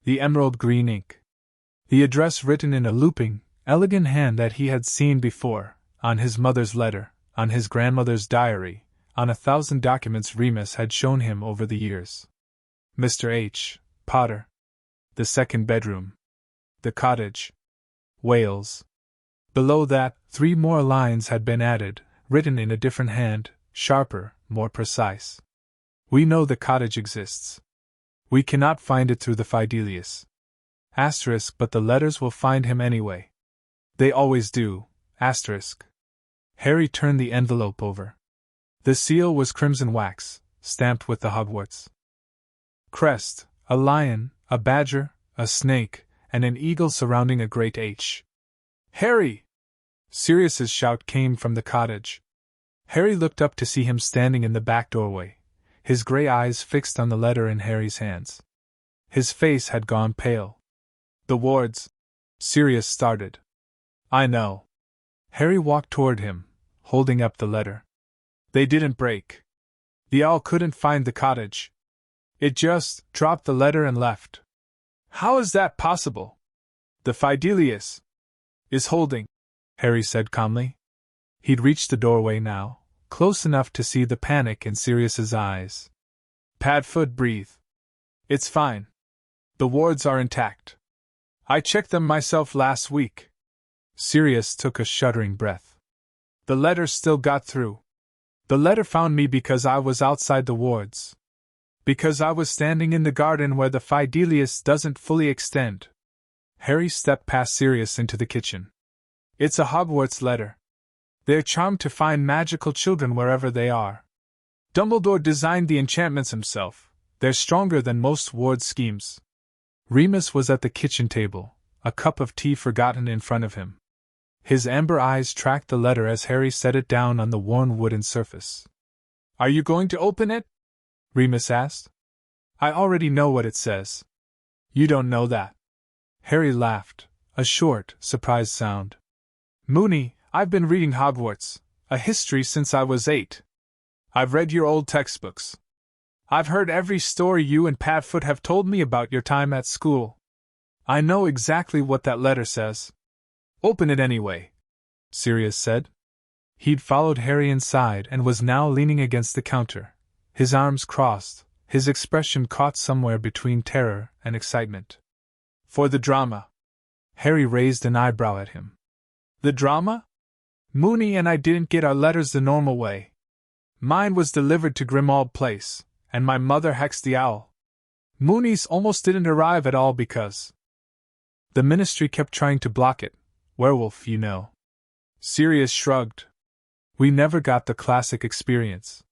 Speaker 2: The emerald green ink. The address written in a looping, elegant hand that he had seen before, on his mother's letter, on his grandmother's diary, on 1,000 documents Remus had shown him over the years. Mr. H. Potter. The second bedroom. The cottage. Wales. Below that, 3 more lines had been added, written in a different hand, sharper, more precise. We know the cottage exists. We cannot find it through the Fidelius. Asterisk, but the letters will find him anyway. They always do. Asterisk. Harry turned the envelope over. The seal was crimson wax, stamped with the Hogwarts crest, a lion, a badger, a snake, and an eagle surrounding a great H. Harry! Sirius's shout came from the cottage. Harry looked up to see him standing in the back doorway, his gray eyes fixed on the letter in Harry's hands. His face had gone pale. The wards. Sirius started. I know. Harry walked toward him, holding up the letter. They didn't break. The owl couldn't find the cottage. It just dropped the letter and left. How is that possible? The Fidelius is holding, Harry said calmly. He'd reached the doorway now, close enough to see the panic in Sirius's eyes. Padfoot breathed. It's fine. The wards are intact. I checked them myself last week. Sirius took a shuddering breath. The letter still got through. The letter found me because I was outside the wards. Because I was standing in the garden where the Fidelius doesn't fully extend. Harry stepped past Sirius into the kitchen. It's a Hogwarts letter. They're charmed to find magical children wherever they are. Dumbledore designed the enchantments himself. They're stronger than most ward schemes. Remus was at the kitchen table, a cup of tea forgotten in front of him. His amber eyes tracked the letter as Harry set it down on the worn wooden surface. Are you going to open it? Remus asked. I already know what it says. You don't know that. Harry laughed, a short, surprised sound. Moony, I've been reading Hogwarts, a history since I was 8. I've read your old textbooks. I've heard every story you and Padfoot have told me about your time at school. I know exactly what that letter says. Open it anyway, Sirius said. He'd followed Harry inside and was now leaning against the counter, his arms crossed, his expression caught somewhere between terror and excitement. For the drama. Harry raised an eyebrow at him. The drama? Moony and I didn't get our letters the normal way. Mine was delivered to Grimmauld Place, and my mother hexed the owl. Moony's almost didn't arrive at all because the ministry kept trying to block it. Werewolf, you know. Sirius shrugged. We never got the classic experience.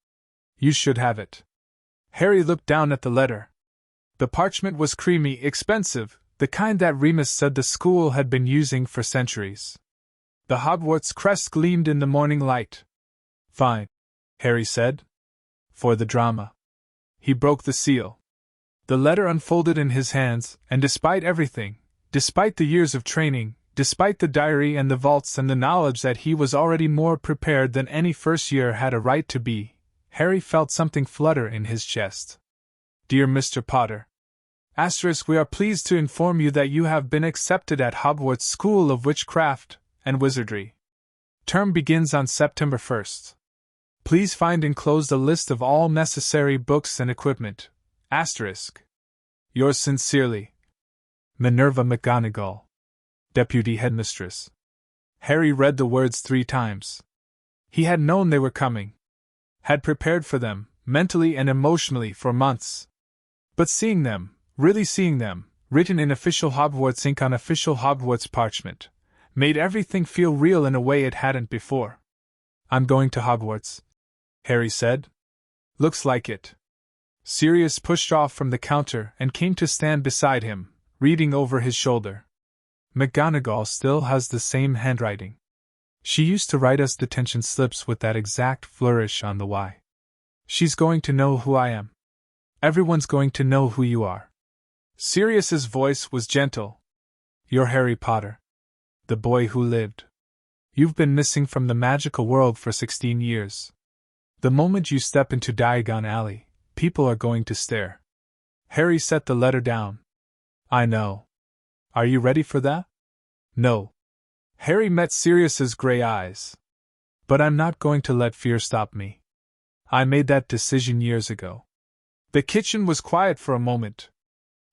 Speaker 2: You should have it. Harry looked down at the letter. The parchment was creamy, expensive, the kind that Remus said the school had been using for centuries. The Hogwarts crest gleamed in the morning light. Fine, Harry said. For the drama. He broke the seal. The letter unfolded in his hands, and despite everything, despite the years of training, despite the diary and the vaults and the knowledge that he was already more prepared than any first year had a right to be, Harry felt something flutter in his chest. Dear Mr. Potter, we are pleased to inform you that you have been accepted at Hogwarts School of Witchcraft and Wizardry. Term begins on September 1st. Please find enclosed a list of all necessary books and equipment. Yours sincerely, Minerva McGonagall, Deputy Headmistress. Harry read the words 3 times. He had known they were coming. Had prepared for them, mentally and emotionally, for months. But seeing them, really seeing them, written in official Hogwarts ink on official Hogwarts parchment, made everything feel real in a way it hadn't before. I'm going to Hogwarts, Harry said. Looks like it. Sirius pushed off from the counter and came to stand beside him, reading over his shoulder. McGonagall still has the same handwriting. She used to write us detention slips with that exact flourish on the Y. She's going to know who I am. Everyone's going to know who you are. Sirius's voice was gentle. You're Harry Potter. The boy who lived. You've been missing from the magical world for 16 years. The moment you step into Diagon Alley, people are going to stare. Harry set the letter down. I know. Are you ready for that? No. Harry met Sirius's gray eyes. But I'm not going to let fear stop me. I made that decision years ago. The kitchen was quiet for a moment.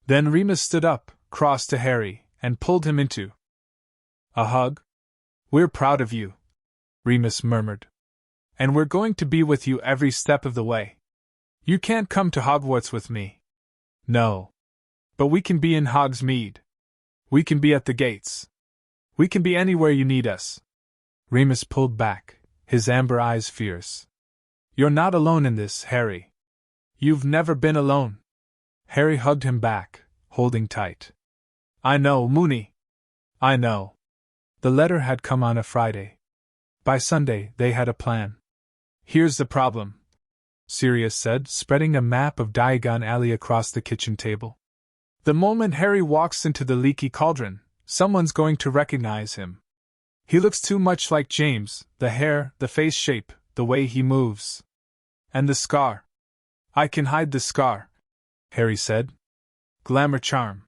Speaker 2: Then Remus stood up, crossed to Harry, and pulled him into a hug. We're proud of you, Remus murmured. And we're going to be with you every step of the way. You can't come to Hogwarts with me. No. But we can be in Hogsmeade. We can be at the gates. We can be anywhere you need us. Remus pulled back, his amber eyes fierce. You're not alone in this, Harry. You've never been alone. Harry hugged him back, holding tight. I know, Moony. I know. The letter had come on a Friday. By Sunday, they had a plan. Here's the problem, Sirius said, spreading a map of Diagon Alley across the kitchen table. The moment Harry walks into the leaky cauldron, someone's going to recognize him. He looks too much like James, the hair, the face shape, the way he moves. And the scar. I can hide the scar, Harry said. Glamour charm.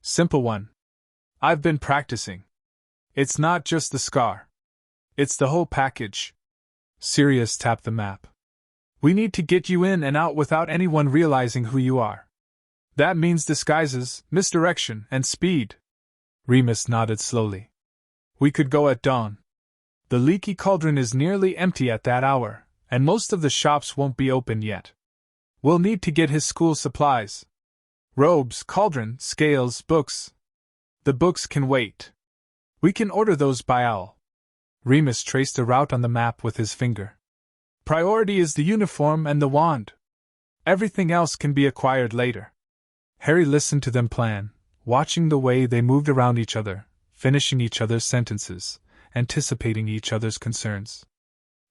Speaker 2: Simple one. I've been practicing. It's not just the scar. It's the whole package. Sirius tapped the map. We need to get you in and out without anyone realizing who you are. That means disguises, misdirection, and speed. Remus nodded slowly. We could go at dawn. The leaky cauldron is nearly empty at that hour, and most of the shops won't be open yet. We'll need to get his school supplies. Robes, cauldron, scales, books. The books can wait. We can order those by owl. Remus traced a route on the map with his finger. Priority is the uniform and the wand. Everything else can be acquired later. Harry listened to them plan, watching the way they moved around each other, finishing each other's sentences, anticipating each other's concerns.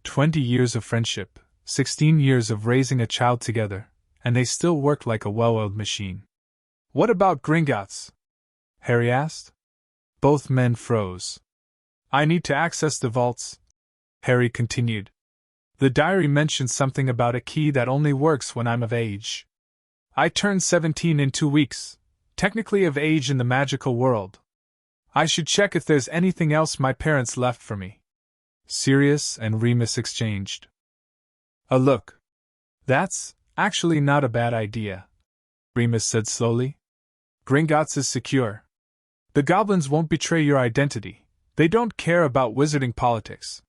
Speaker 2: 20 years of friendship, 16 years of raising a child together, and they still worked like a well-oiled machine. What about Gringotts? Harry asked. Both men froze. I need to access the vaults, Harry continued. The diary mentions something about a key that only works when I'm of age. I turn 17 in 2 weeks, technically of age in the magical world. I should check if there's anything else my parents left for me. Sirius and Remus exchanged a look. That's Actually, not a bad idea, Remus said slowly. Gringotts is secure. The goblins won't betray your identity. They don't care about wizarding politics.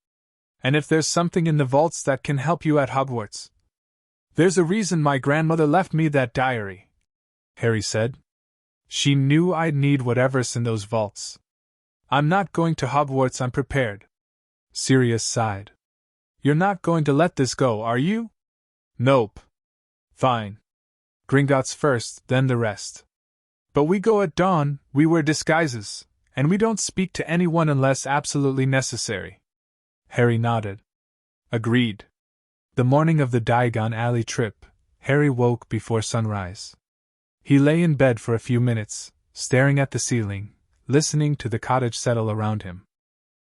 Speaker 2: And if there's something in the vaults that can help you at Hogwarts, there's a reason my grandmother left me that diary, Harry said. She knew I'd need whatever's in those vaults. I'm not going to Hogwarts unprepared. Sirius sighed. You're not going to let this go, are you? Nope. Fine. Gringotts first, then the rest. But we go at dawn, we wear disguises, and we don't speak to anyone unless absolutely necessary. Harry nodded. Agreed. The morning of the Diagon Alley trip, Harry woke before sunrise. He lay in bed for a few minutes, staring at the ceiling, listening to the cottage settle around him.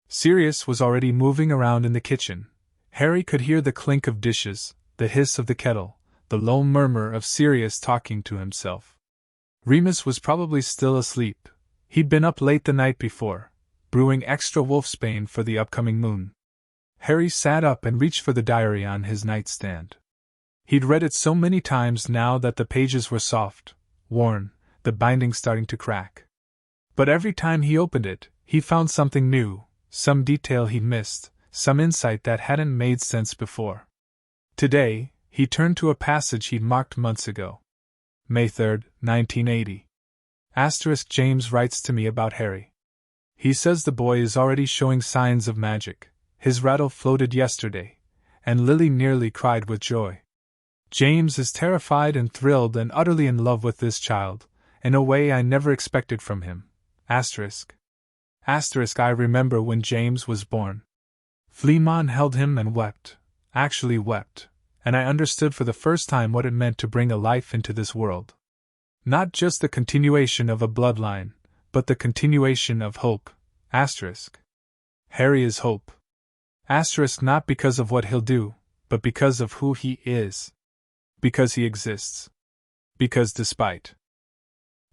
Speaker 2: Sirius was already moving around in the kitchen. Harry could hear the clink of dishes, the hiss of the kettle, the low murmur of Sirius talking to himself. Remus was probably still asleep. He'd been up late the night before, brewing extra wolfsbane for the upcoming moon. Harry sat up and reached for the diary on his nightstand. He'd read it so many times now that the pages were soft, worn, the binding starting to crack. But every time he opened it, he found something new, some detail he'd missed, some insight that hadn't made sense before. Today, he turned to a passage he'd marked months ago. May 3, 1980. James writes to me about Harry. He says the boy is already showing signs of magic. His rattle floated yesterday, and Lily nearly cried with joy. James is terrified and thrilled and utterly in love with this child, in a way I never expected from him. I remember when James was born. Fleamon held him and wept, actually wept, and I understood for the first time what it meant to bring a life into this world. Not just the continuation of a bloodline, but the continuation of hope. Harry is hope. Not because of what he'll do, but because of who he is. Because he exists. Because despite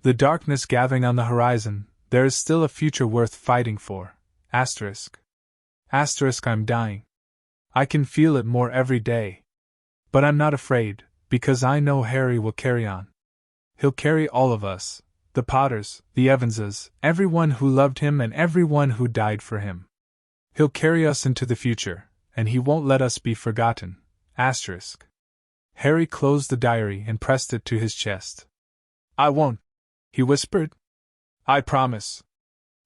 Speaker 2: the darkness gathering on the horizon, there is still a future worth fighting for. I'm dying. I can feel it more every day. But I'm not afraid, because I know Harry will carry on. He'll carry all of us, the Potters, the Evanses, everyone who loved him and everyone who died for him. He'll carry us into the future, and he won't let us be forgotten. Harry closed the diary and pressed it to his chest. I won't, he whispered. I promise.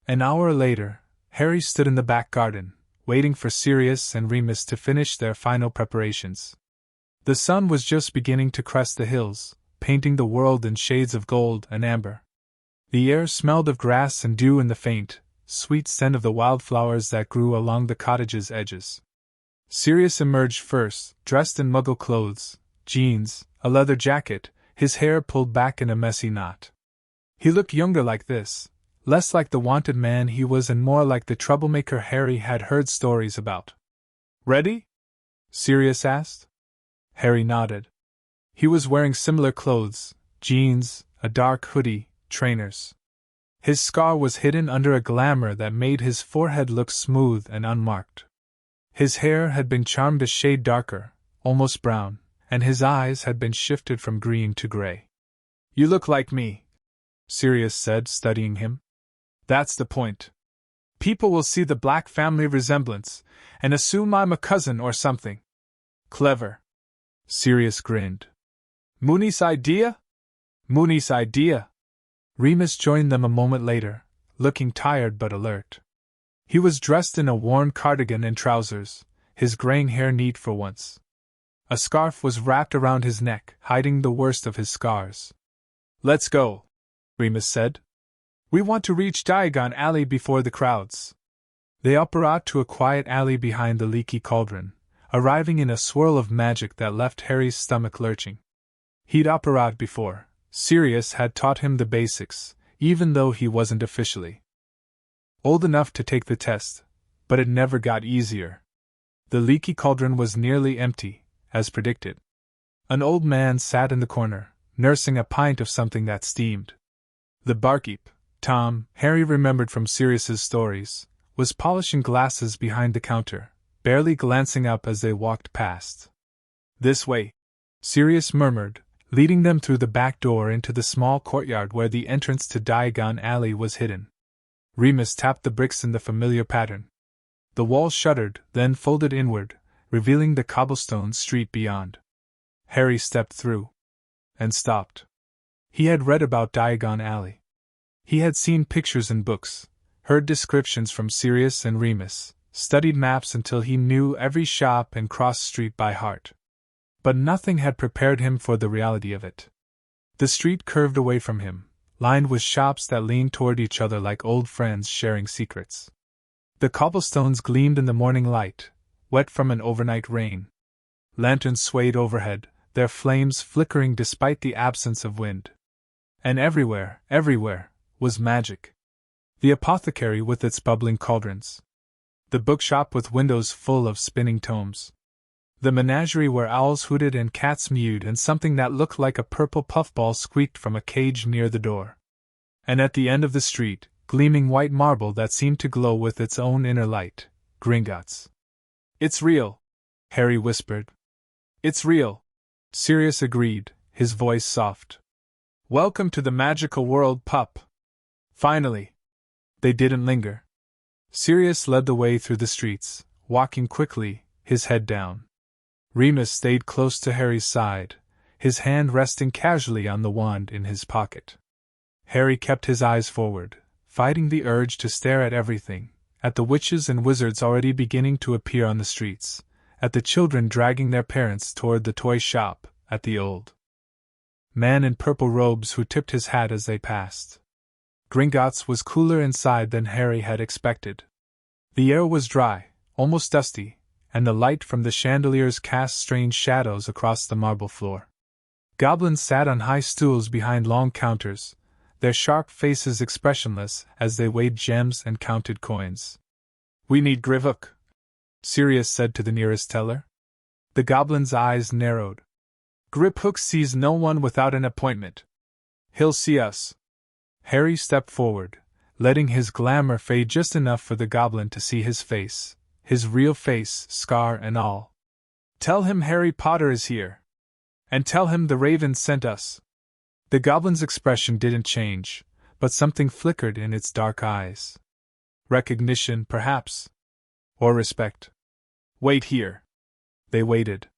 Speaker 2: An hour later, Harry stood in the back garden, waiting for Sirius and Remus to finish their final preparations. The sun was just beginning to crest the hills, painting the world in shades of gold and amber. The air smelled of grass and dew in the faint, sweet scent of the wildflowers that grew along the cottage's edges. Sirius emerged first, dressed in Muggle clothes, jeans, a leather jacket, his hair pulled back in a messy knot. He looked younger like this, less like the wanted man he was and more like the troublemaker Harry had heard stories about. Ready? Sirius asked. Harry nodded. He was wearing similar clothes, jeans, a dark hoodie, trainers. His scar was hidden under a glamour that made his forehead look smooth and unmarked. His hair had been charmed a shade darker, almost brown, and his eyes had been shifted from green to gray. You look like me, Sirius said, studying him. That's the point. People will see the Black family resemblance, and assume I'm a cousin or something. Clever. Sirius grinned. Mooney's idea? Mooney's idea. Remus joined them a moment later, looking tired but alert. He was dressed in a worn cardigan and trousers, his graying hair neat for once. A scarf was wrapped around his neck, hiding the worst of his scars. Let's go, Remus said. We want to reach Diagon Alley before the crowds. They apparat to a quiet alley behind the leaky cauldron, arriving in a swirl of magic that left Harry's stomach lurching. He'd apparat before. Sirius had taught him the basics, even though he wasn't officially old enough to take the test, but it never got easier. The leaky cauldron was nearly empty, as predicted. An old man sat in the corner, nursing a pint of something that steamed. The barkeep, Tom, Harry remembered from Sirius's stories, was polishing glasses behind the counter, barely glancing up as they walked past. This way, Sirius murmured, leading them through the back door into the small courtyard where the entrance to Diagon Alley was hidden. Remus tapped the bricks in the familiar pattern. The walls shuddered, then folded inward, revealing the cobblestone street beyond. Harry stepped through. And stopped. He had read about Diagon Alley. He had seen pictures in books, heard descriptions from Sirius and Remus, studied maps until he knew every shop and cross street by heart. But nothing had prepared him for the reality of it. The street curved away from him, lined with shops that leaned toward each other like old friends sharing secrets. The cobblestones gleamed in the morning light, wet from an overnight rain. Lanterns swayed overhead, their flames flickering despite the absence of wind. And everywhere, was magic. The apothecary with its bubbling cauldrons. The bookshop with windows full of spinning tomes. The menagerie where owls hooted and cats mewed and something that looked like a purple puffball squeaked from a cage near the door. And at the end of the street, gleaming white marble that seemed to glow with its own inner light, Gringotts. "It's real," Harry whispered. "It's real," Sirius agreed, his voice soft. "Welcome to the magical world, pup." Finally. They didn't linger. Sirius led the way through the streets, walking quickly, his head down. Remus stayed close to Harry's side, his hand resting casually on the wand in his pocket. Harry kept his eyes forward, fighting the urge to stare at everything, at the witches and wizards already beginning to appear on the streets, at the children dragging their parents toward the toy shop, at the old man in purple robes who tipped his hat as they passed. Gringotts was cooler inside than Harry had expected. The air was dry, almost dusty, and the light from the chandeliers cast strange shadows across the marble floor. Goblins sat on high stools behind long counters, their sharp faces expressionless as they weighed gems and counted coins. "We need Grivhook," Sirius said to the nearest teller. The goblin's eyes narrowed. "Griphook sees no one without an appointment. He'll see us." Harry stepped forward, letting his glamour fade just enough for the goblin to see his face, his real face, scar and all. "Tell him Harry Potter is here. And tell him the Raven sent us." The goblin's expression didn't change, but something flickered in its dark eyes. Recognition, perhaps? Or respect? "Wait here." They waited.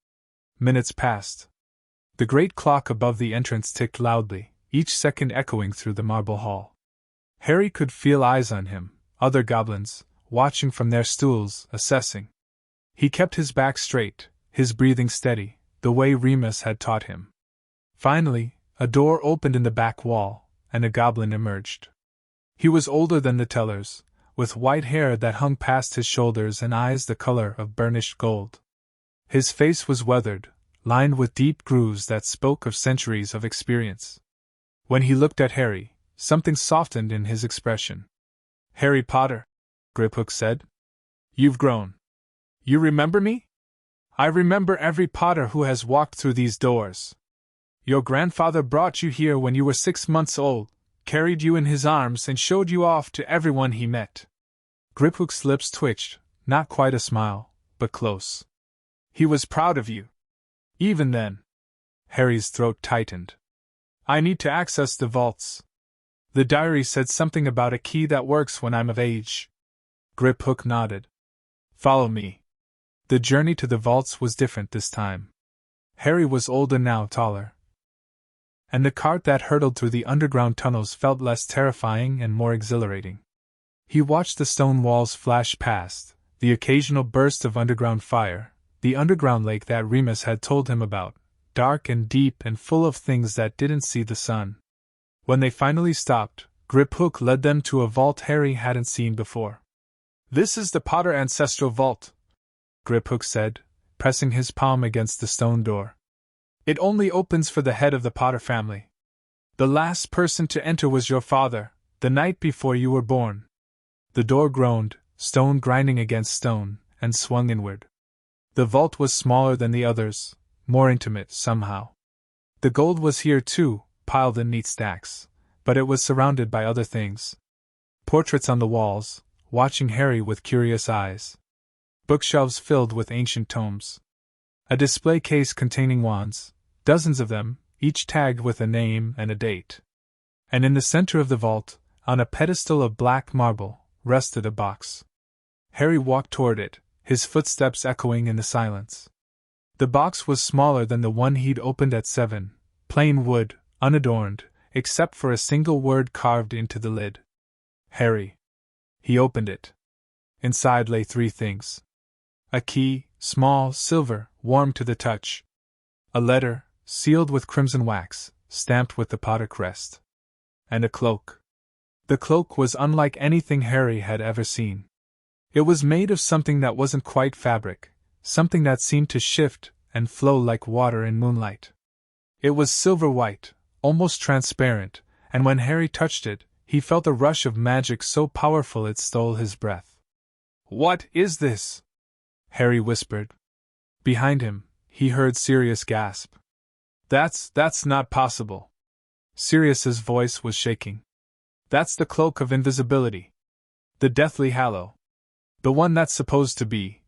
Speaker 2: Minutes passed. The great clock above the entrance ticked loudly, each second echoing through the marble hall. Harry could feel eyes on him, other goblins, watching from their stools, assessing. He kept his back straight, his breathing steady, the way Remus had taught him. Finally, a door opened in the back wall, and a goblin emerged. He was older than the tellers, with white hair that hung past his shoulders and eyes the color of burnished gold. His face was weathered, lined with deep grooves that spoke of centuries of experience. When he looked at Harry, something softened in his expression. "Harry Potter," Griphook said. "You've grown. You remember me? I remember every Potter who has walked through these doors. Your grandfather brought you here when you were 6 months old, carried you in his arms and showed you off to everyone he met." Griphook's lips twitched, not quite a smile, but close. "He was proud of you. Even then." Harry's throat tightened. "I need to access the vaults. The diary said something about a key that works when I'm of age." Griphook nodded. "Follow me." The journey to the vaults was different this time. Harry was older now, taller. And the cart that hurtled through the underground tunnels felt less terrifying and more exhilarating. He watched the stone walls flash past, the occasional burst of underground fire, the underground lake that Remus had told him about, dark and deep and full of things that didn't see the sun. When they finally stopped, Griphook led them to a vault Harry hadn't seen before. "This is the Potter Ancestral Vault," Griphook said, pressing his palm against the stone door. "It only opens for the head of the Potter family. The last person to enter was your father, the night before you were born." The door groaned, stone grinding against stone, and swung inward. The vault was smaller than the others, more intimate, somehow. The gold was here too, piled in neat stacks, but it was surrounded by other things. Portraits on the walls, watching Harry with curious eyes. Bookshelves filled with ancient tomes. A display case containing wands, dozens of them, each tagged with a name and a date. And in the center of the vault, on a pedestal of black marble, rested a box. Harry walked toward it, his footsteps echoing in the silence. The box was smaller than the one he'd opened at 7, plain wood, unadorned, except for a single word carved into the lid. Harry. He opened it. Inside lay 3 things. A key, small, silver, warm to the touch. A letter, sealed with crimson wax, stamped with the Potter crest. And a cloak. The cloak was unlike anything Harry had ever seen. It was made of something that wasn't quite fabric, something that seemed to shift and flow like water in moonlight. It was silver-white, almost transparent, and when Harry touched it, he felt a rush of magic so powerful it stole his breath. "What is this?" Harry whispered. Behind him, he heard Sirius gasp. That's not possible." Sirius's voice was shaking. "That's the cloak of invisibility. The Deathly Hallow. The one that's supposed to be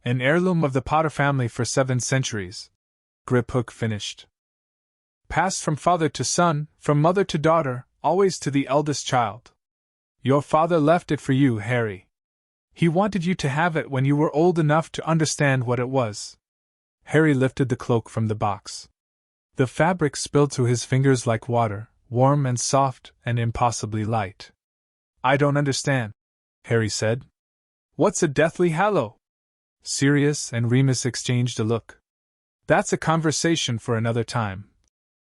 Speaker 2: an heirloom of the Potter family for 7 centuries. Griphook finished. Passed from father to son, from mother to daughter, always to the eldest child. Your father left it for you, Harry. He wanted you to have it when you were old enough to understand what it was." Harry lifted the cloak from the box. The fabric spilled through his fingers like water, warm and soft and impossibly light. "I don't understand," Harry said. "What's a Deathly Hallow?" Sirius and Remus exchanged a look. "That's a conversation for another time,"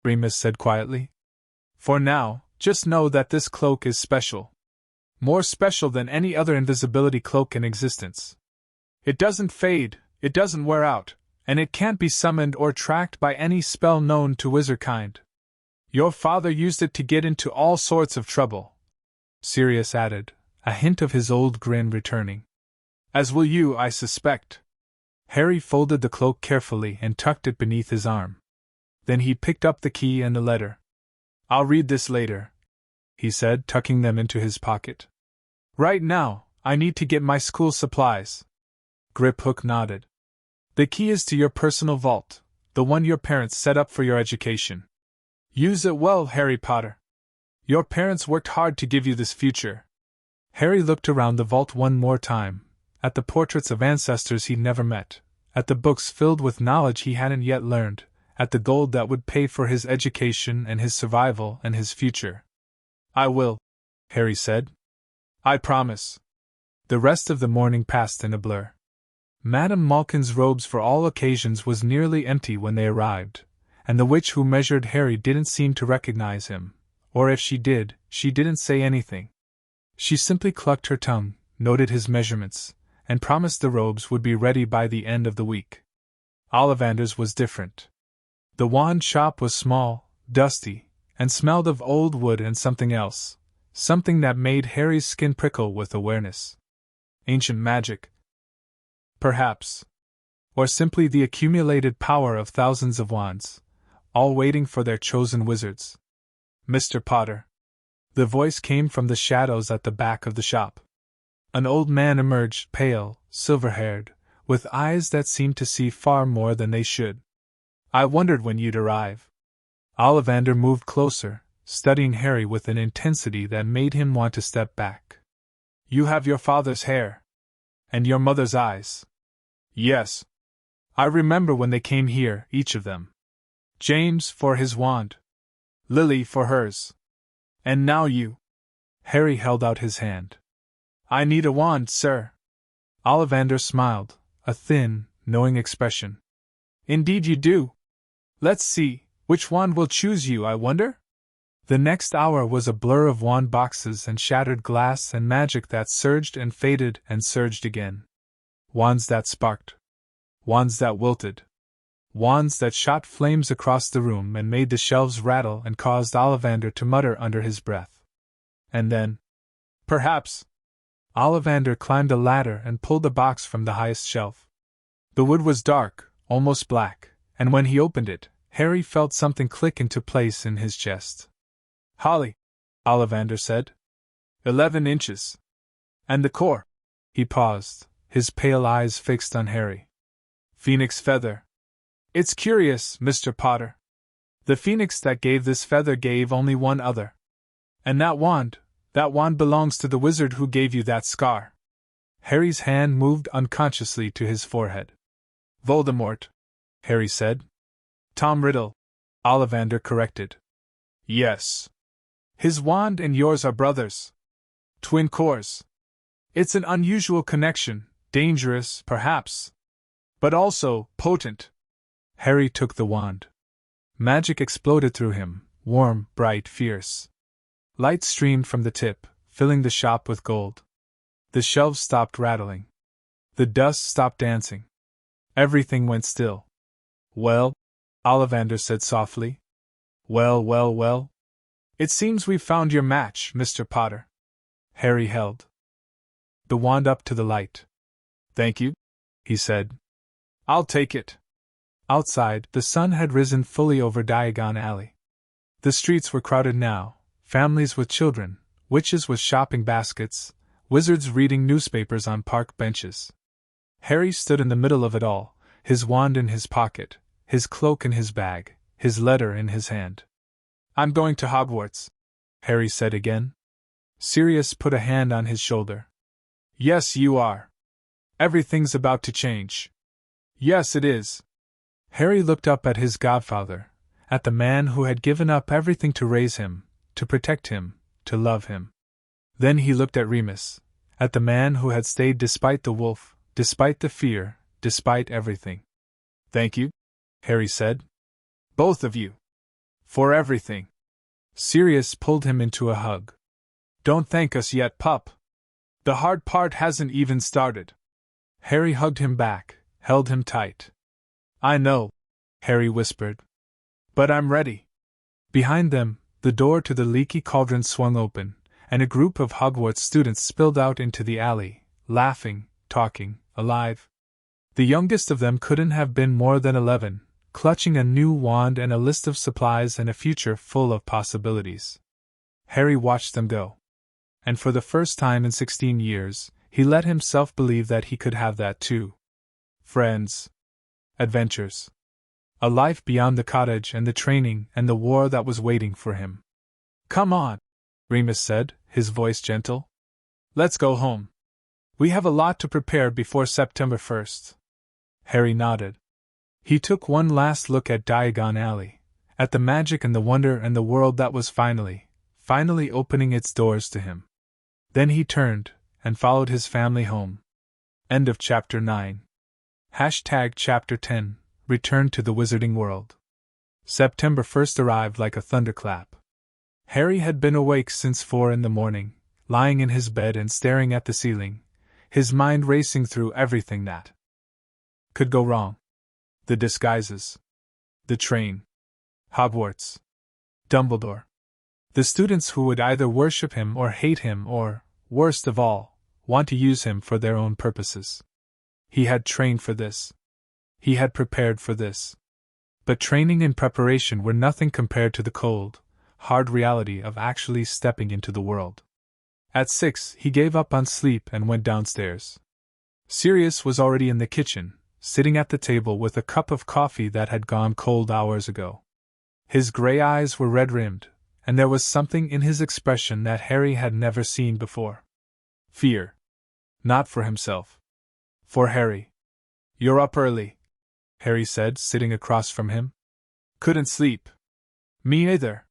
Speaker 2: Remus said quietly. "For now, just know that this cloak is special. More special than any other invisibility cloak in existence. It doesn't fade, it doesn't wear out, and it can't be summoned or tracked by any spell known to wizardkind. Your father used it to get into all sorts of trouble," Sirius added, a hint of his old grin returning. "As will you, I suspect." Harry folded the cloak carefully and tucked it beneath his arm. Then he picked up the key and the letter. "I'll read this later," he said, tucking them into his pocket. "Right now, I need to get my school supplies." Griphook nodded. "The key is to your personal vault, the one your parents set up for your education. Use it well, Harry Potter. Your parents worked hard to give you this future." Harry looked around the vault one more time, at the portraits of ancestors he'd never met, at the books filled with knowledge he hadn't yet learned, at the gold that would pay for his education and his survival and his future. "I will," Harry said. "I promise." The rest of the morning passed in a blur. Madame Malkin's robes for all occasions was nearly empty when they arrived, and the witch who measured Harry didn't seem to recognize him, or if she did, she didn't say anything. She simply clucked her tongue, noted his measurements, and promised the robes would be ready by the end of the week. Ollivander's was different. The wand shop was small, dusty, and smelled of old wood and something else, something that made Harry's skin prickle with awareness. Ancient magic? Perhaps. Or simply the accumulated power of thousands of wands, all waiting for their chosen wizards. "Mr. Potter." The voice came from the shadows at the back of the shop. An old man emerged, pale, silver-haired, with eyes that seemed to see far more than they should. "I wondered when you'd arrive." Ollivander moved closer, studying Harry with an intensity that made him want to step back. "You have your father's hair. And your mother's eyes." "Yes. I remember when they came here, each of them. James for his wand. Lily for hers. And now you." Harry held out his hand. "I need a wand, sir." Ollivander smiled, a thin, knowing expression. "Indeed you do. Let's see, which wand will choose you, I wonder?" The next hour was a blur of wand boxes and shattered glass and magic that surged and faded and surged again. Wands that sparked. Wands that wilted. Wands that shot flames across the room and made the shelves rattle and caused Ollivander to mutter under his breath. And then, "Perhaps." Ollivander climbed a ladder and pulled a box from the highest shelf. The wood was dark, almost black, and when he opened it, Harry felt something click into place in his chest. "Holly," Ollivander said. 11 inches. "And the core?" He paused, his pale eyes fixed on Harry. "Phoenix feather. It's curious, Mr. Potter. The phoenix that gave this feather gave only one other. And that wand belongs to the wizard who gave you that scar. Harry's hand moved unconsciously to his forehead. Voldemort, Harry said. Tom Riddle, Ollivander corrected. Yes. His wand and yours are brothers. Twin cores. It's an unusual connection, dangerous, perhaps, but also potent. Harry took the wand. Magic exploded through him, warm, bright, fierce. Light streamed from the tip, filling the shop with gold. The shelves stopped rattling. The dust stopped dancing. Everything went still. Well, Ollivander said softly. Well. It seems we've found your match, Mr. Potter. Harry held the wand up to the light. Thank you, he said. I'll take it. Outside, the sun had risen fully over Diagon Alley. The streets were crowded now, families with children, witches with shopping baskets, wizards reading newspapers on park benches. Harry stood in the middle of it all, his wand in his pocket, his cloak in his bag, his letter in his hand. I'm going to Hogwarts, Harry said again. Sirius put a hand on his shoulder. Yes, you are. Everything's about to change. Yes, it is. Harry looked up at his godfather, at the man who had given up everything to raise him, to protect him, to love him. Then he looked at Remus, at the man who had stayed despite the wolf, despite the fear, despite everything. Thank you, Harry said. Both of you. For everything. Sirius pulled him into a hug. Don't thank us yet, pup. The hard part hasn't even started. Harry hugged him back, held him tight. I know, Harry whispered. But I'm ready. Behind them, the door to the leaky cauldron swung open, and a group of Hogwarts students spilled out into the alley, laughing, talking, alive. The youngest of them couldn't have been more than 11, clutching a new wand and a list of supplies and a future full of possibilities. Harry watched them go. And for the first time in 16 years, he let himself believe that he could have that too. Friends. Adventures. A life beyond the cottage and the training and the war that was waiting for him. Come on, Remus said, his voice gentle. Let's go home. We have a lot to prepare before September 1st. Harry nodded. He took one last look at Diagon Alley, at the magic and the wonder and the world that was finally opening its doors to him. Then he turned and followed his family home. End of Chapter 9. Chapter 10, Return to the Wizarding World. September 1st arrived like a thunderclap. Harry had been awake since 4 a.m, lying in his bed and staring at the ceiling, his mind racing through everything that could go wrong. The disguises. The train. Hogwarts. Dumbledore. The students who would either worship him or hate him or, worst of all, want to use him for their own purposes. He had trained for this. He had prepared for this. But training and preparation were nothing compared to the cold, hard reality of actually stepping into the world. At 6, he gave up on sleep and went downstairs. Sirius was already in the kitchen, sitting at the table with a cup of coffee that had gone cold hours ago. His gray eyes were red-rimmed, and there was something in his expression that Harry had never seen before. Fear. Not for himself. For Harry. You're up early, Harry said, sitting across from him. Couldn't sleep. Me either.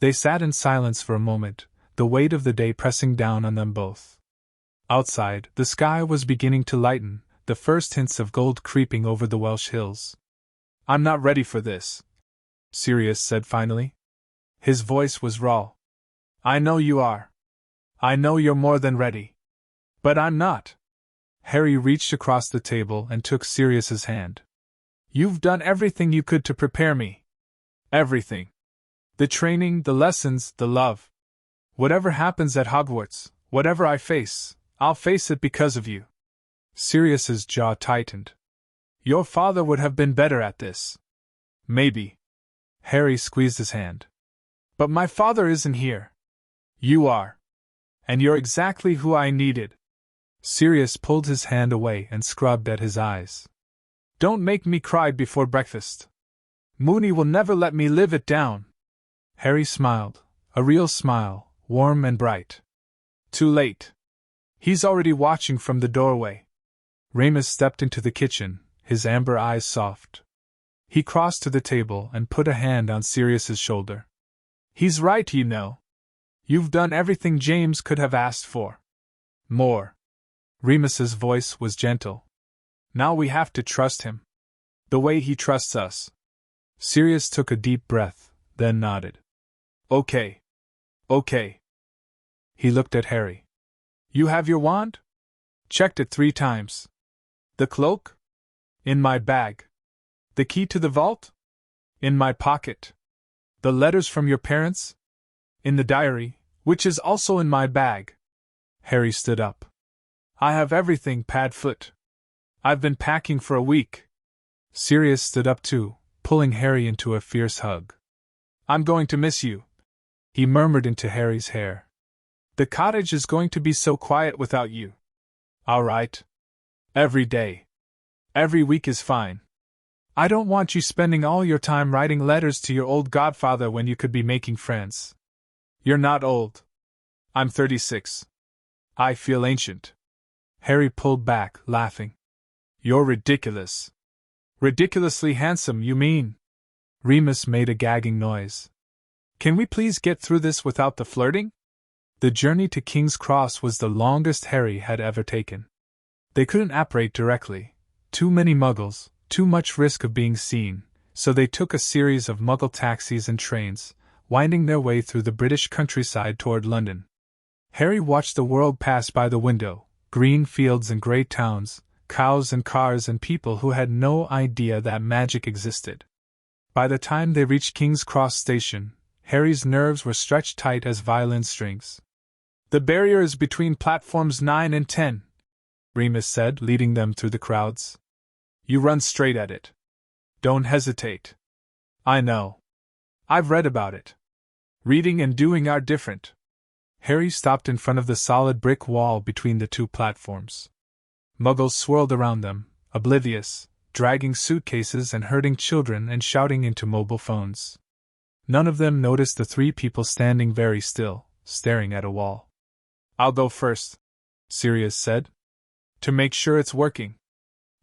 Speaker 2: They sat in silence for a moment, the weight of the day pressing down on them both. Outside, the sky was beginning to lighten, the first hints of gold creeping over the Welsh hills. I'm not ready for this, Sirius said finally. His voice was raw. I know you are. I know you're more than ready. But I'm not. Harry reached across the table and took Sirius's hand. You've done everything you could to prepare me. Everything. The training, the lessons, the love. Whatever happens at Hogwarts, whatever I face, I'll face it because of you. Sirius's jaw tightened. Your father would have been better at this. Maybe. Harry squeezed his hand. But my father isn't here. You are. And you're exactly who I needed. Sirius pulled his hand away and scrubbed at his eyes. Don't make me cry before breakfast. Moony will never let me live it down. Harry smiled, a real smile, warm and bright. Too late. He's already watching from the doorway. Remus stepped into the kitchen, his amber eyes soft. He crossed to the table and put a hand on Sirius's shoulder. He's right, you know. You've done everything James could have asked for. More. Remus's voice was gentle. Now we have to trust him. The way he trusts us. Sirius took a deep breath, then nodded. Okay. Okay. He looked at Harry. You have your wand? Checked it 3 times. The cloak? In my bag. The key to the vault? In my pocket. The letters from your parents? In the diary, which is also in my bag. Harry stood up. I have everything, Padfoot. I've been packing for a week. Sirius stood up too, pulling Harry into a fierce hug. I'm going to miss you, he murmured into Harry's hair. The cottage is going to be so quiet without you. All right. Every day. Every week is fine. I don't want you spending all your time writing letters to your old godfather when you could be making friends. You're not old. I'm 36. I feel ancient. Harry pulled back, laughing. You're ridiculous. Ridiculously handsome, you mean? Remus made a gagging noise. Can we please get through this without the flirting? The journey to King's Cross was the longest Harry had ever taken. They couldn't apparate directly. Too many muggles, too much risk of being seen, so they took a series of muggle taxis and trains, winding their way through the British countryside toward London. Harry watched the world pass by the window, green fields and grey towns, cows and cars and people who had no idea that magic existed. By the time they reached King's Cross Station, Harry's nerves were stretched tight as violin strings. The barrier is between platforms 9 and 10, Remus said, leading them through the crowds. You run straight at it. Don't hesitate. I know. I've read about it. Reading and doing are different. Harry stopped in front of the solid brick wall between the 2 platforms. Muggles swirled around them, oblivious, dragging suitcases and herding children and shouting into mobile phones. None of them noticed the 3 people standing very still, staring at a wall. I'll go first, Sirius said. To make sure it's working.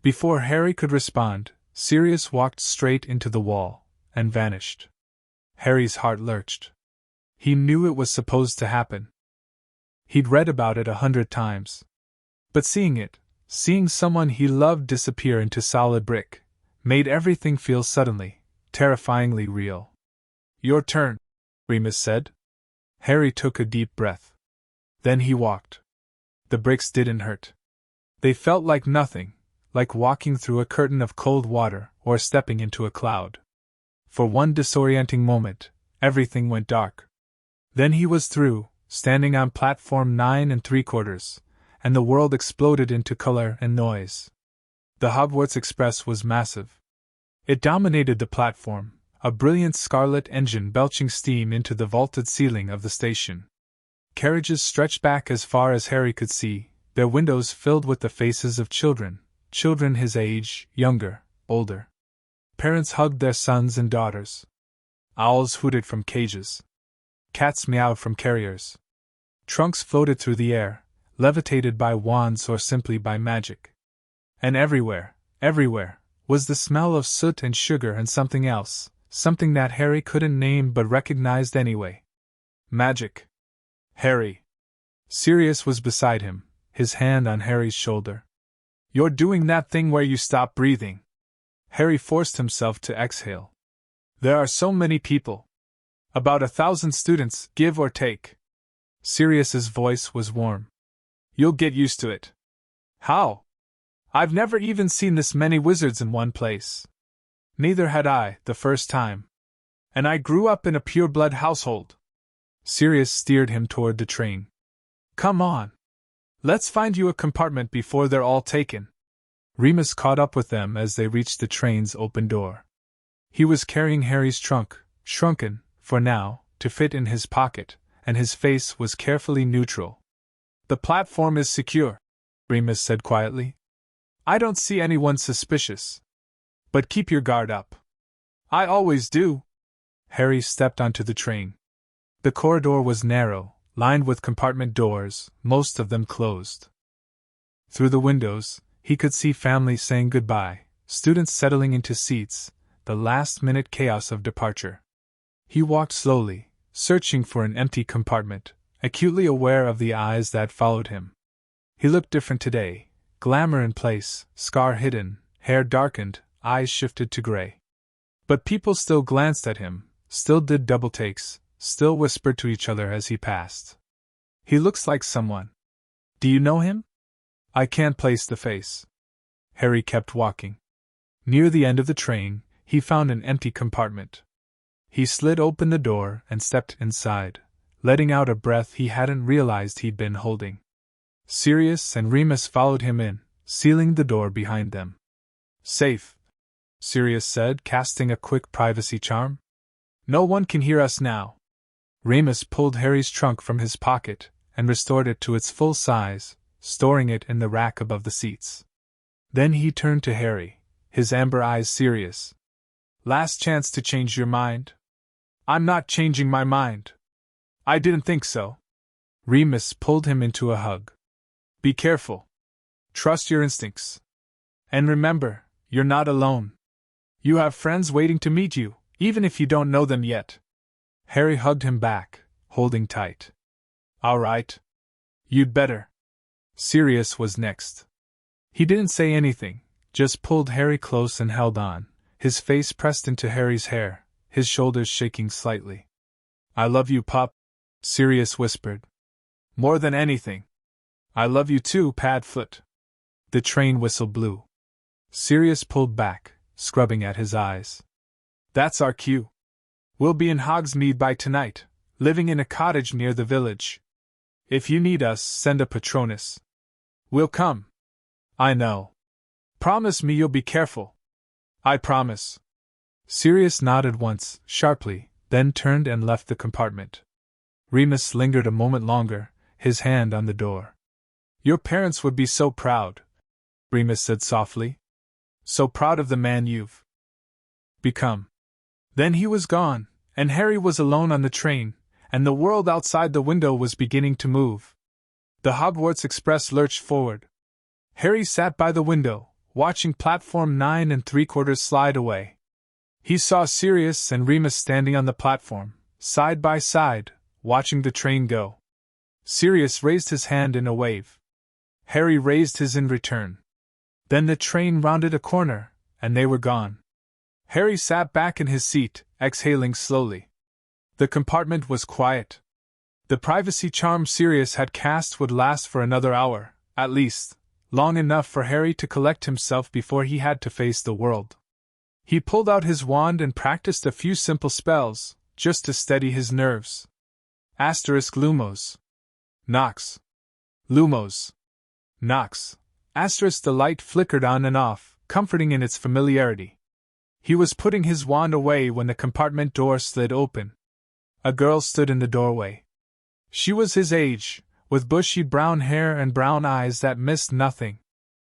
Speaker 2: Before Harry could respond, Sirius walked straight into the wall, and vanished. Harry's heart lurched. He knew it was supposed to happen. He'd read about it 100 times. But seeing someone he loved disappear into solid brick, made everything feel suddenly, terrifyingly real. Your turn, Remus said. Harry took a deep breath. Then he walked. The bricks didn't hurt. They felt like nothing, like walking through a curtain of cold water or stepping into a cloud. For one disorienting moment, everything went dark. Then he was through, standing on platform 9 3/4, and the world exploded into color and noise. The Hogwarts Express was massive. It dominated the platform, a brilliant scarlet engine belching steam into the vaulted ceiling of the station. Carriages stretched back as far as Harry could see, their windows filled with the faces of children his age, younger, older. Parents hugged their sons and daughters. Owls hooted from cages. Cats meowed from carriers. Trunks floated through the air, levitated by wands or simply by magic. And everywhere, was the smell of soot and sugar and something else, something that Harry couldn't name but recognized anyway. Magic. Harry. Sirius was beside him, his hand on Harry's shoulder. You're doing that thing where you stop breathing. Harry forced himself to exhale. There are so many people. About 1,000 students, give or take. Sirius's voice was warm. You'll get used to it. How? I've never even seen this many wizards in one place. Neither had I, the first time. And I grew up in a pure-blood household. Sirius steered him toward the train. Come on. Let's find you a compartment before they're all taken. Remus caught up with them as they reached the train's open door. He was carrying Harry's trunk, shrunken, for now, to fit in his pocket, and his face was carefully neutral. The platform is secure, Remus said quietly. I don't see anyone suspicious. But keep your guard up. I always do. Harry stepped onto the train. The corridor was narrow, lined with compartment doors, most of them closed. Through the windows, he could see families saying goodbye, students settling into seats, the last-minute chaos of departure. He walked slowly, searching for an empty compartment, acutely aware of the eyes that followed him. He looked different today, glamour in place, scar hidden, hair darkened, eyes shifted to gray. But people still glanced at him, still did double takes, still whispered to each other as he passed. He looks like someone. Do you know him? I can't place the face. Harry kept walking. Near the end of the train, he found an empty compartment. He slid open the door and stepped inside, letting out a breath he hadn't realized he'd been holding. Sirius and Remus followed him in, sealing the door behind them. Safe, Sirius said, casting a quick privacy charm. No one can hear us now. Remus pulled Harry's trunk from his pocket and restored it to its full size, storing it in the rack above the seats. Then he turned to Harry, his amber eyes serious. Last chance to change your mind? I'm not changing my mind. I didn't think so. Remus pulled him into a hug. Be careful. Trust your instincts. And remember, you're not alone. You have friends waiting to meet you, even if you don't know them yet. Harry hugged him back, holding tight. All right. You'd better. Sirius was next. He didn't say anything, just pulled Harry close and held on, his face pressed into Harry's hair, his shoulders shaking slightly. I love you, pup, Sirius whispered. More than anything. I love you too, Padfoot. The train whistle blew. Sirius pulled back, scrubbing at his eyes. That's our cue. We'll be in Hogsmeade by tonight, living in a cottage near the village. If you need us, send a Patronus. We'll come. I know. Promise me you'll be careful. I promise. Sirius nodded once, sharply, then turned and left the compartment. Remus lingered a moment longer, his hand on the door. Your parents would be so proud, Remus said softly. So proud of the man you've become. Then he was gone, and Harry was alone on the train, and the world outside the window was beginning to move. The Hogwarts Express lurched forward. Harry sat by the window, watching platform 9 3/4 slide away. He saw Sirius and Remus standing on the platform, side by side, watching the train go. Sirius raised his hand in a wave. Harry raised his in return. Then the train rounded a corner, and they were gone. Harry sat back in his seat, exhaling slowly. The compartment was quiet. The privacy charm Sirius had cast would last for another hour, at least, long enough for Harry to collect himself before he had to face the world. He pulled out his wand and practiced a few simple spells, just to steady his nerves. Asterisk Lumos. Nox. Lumos. Nox. Asterisk the light flickered on and off, comforting in its familiarity. He was putting his wand away when the compartment door slid open. A girl stood in the doorway. She was his age, with bushy brown hair and brown eyes that missed nothing.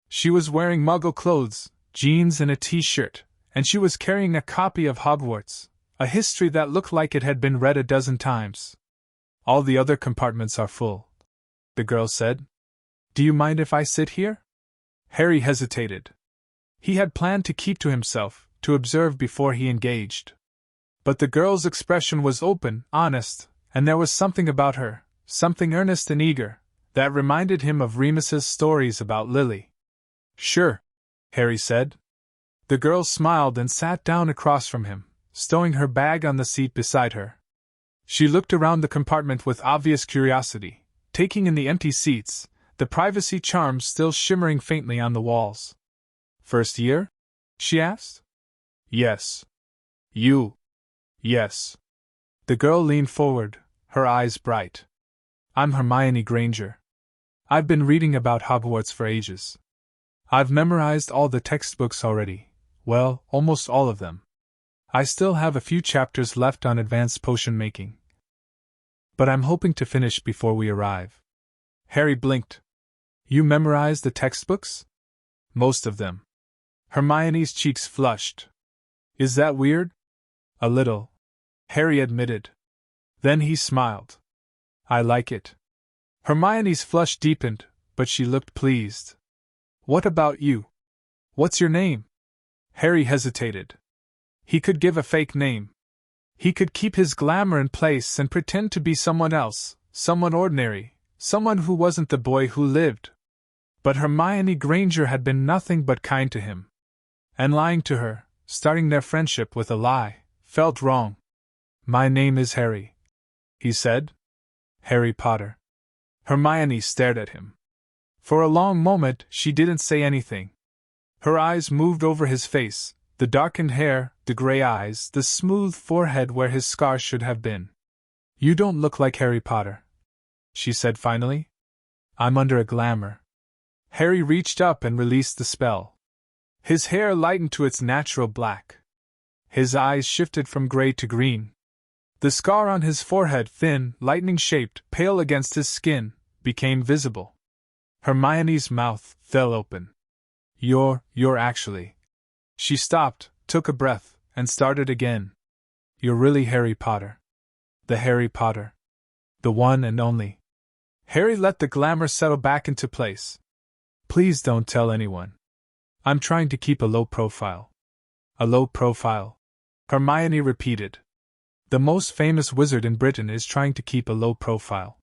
Speaker 2: She was wearing Muggle clothes, jeans and a t-shirt, and she was carrying a copy of Hogwarts, a history that looked like it had been read a dozen times. All the other compartments are full, the girl said. Do you mind if I sit here? Harry hesitated. He had planned to keep to himself, to observe before he engaged. But the girl's expression was open, honest, and there was something about her, something earnest and eager, that reminded him of Remus's stories about Lily. Sure, Harry said. The girl smiled and sat down across from him, stowing her bag on the seat beside her. She looked around the compartment with obvious curiosity, taking in the empty seats, the privacy charms still shimmering faintly on the walls. First year? She asked. Yes. You. Yes. The girl leaned forward, her eyes bright. I'm Hermione Granger. I've been reading about Hogwarts for ages. I've memorized all the textbooks already, well, almost all of them. I still have a few chapters left on advanced potion making. But I'm hoping to finish before we arrive. Harry blinked. You memorized the textbooks? Most of them. Hermione's cheeks flushed. Is that weird? A little, Harry admitted. Then he smiled. I like it. Hermione's flush deepened, but she looked pleased. What about you? What's your name? Harry hesitated. He could give a fake name. He could keep his glamour in place and pretend to be someone else, someone ordinary, someone who wasn't the boy who lived. But Hermione Granger had been nothing but kind to him. And lying to her, starting their friendship with a lie, felt wrong. My name is Harry, he said. Harry Potter. Hermione stared at him. For a long moment she didn't say anything. Her eyes moved over his face, the darkened hair, the gray eyes, the smooth forehead where his scar should have been. You don't look like Harry Potter, she said finally. I'm under a glamour. Harry reached up and released the spell. His hair lightened to its natural black. His eyes shifted from gray to green. The scar on his forehead, thin, lightning-shaped, pale against his skin, became visible. Hermione's mouth fell open. You're actually. She stopped, took a breath, and started again. You're really Harry Potter. The Harry Potter. The one and only. Harry let the glamour settle back into place. Please don't tell anyone. I'm trying to keep a low profile. A low profile? Hermione repeated. The most famous wizard in Britain is trying to keep a low profile.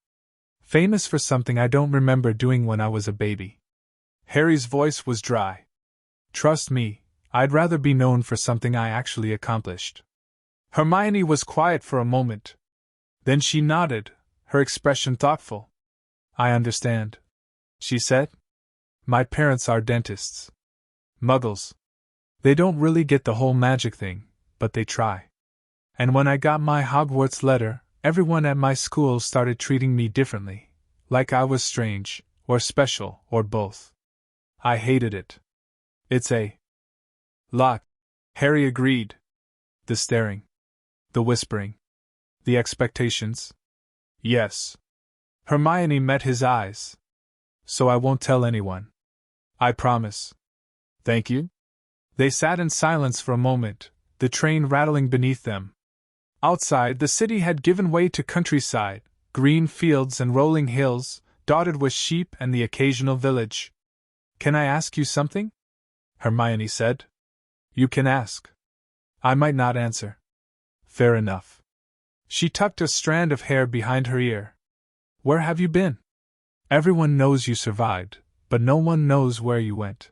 Speaker 2: Famous for something I don't remember doing when I was a baby. Harry's voice was dry. Trust me, I'd rather be known for something I actually accomplished. Hermione was quiet for a moment. Then she nodded, her expression thoughtful. I understand, she said. My parents are dentists. Muggles. They don't really get the whole magic thing, but they try. And when I got my Hogwarts letter, everyone at my school started treating me differently, like I was strange, or special, or both. I hated it. It's a lot, Harry agreed. The staring. The whispering. The expectations. Yes. Hermione met his eyes. So I won't tell anyone. I promise. Thank you. They sat in silence for a moment, the train rattling beneath them. Outside, the city had given way to countryside, green fields and rolling hills, dotted with sheep and the occasional village. Can I ask you something? Hermione said. You can ask. I might not answer. Fair enough. She tucked a strand of hair behind her ear. Where have you been? Everyone knows you survived, but no one knows where you went.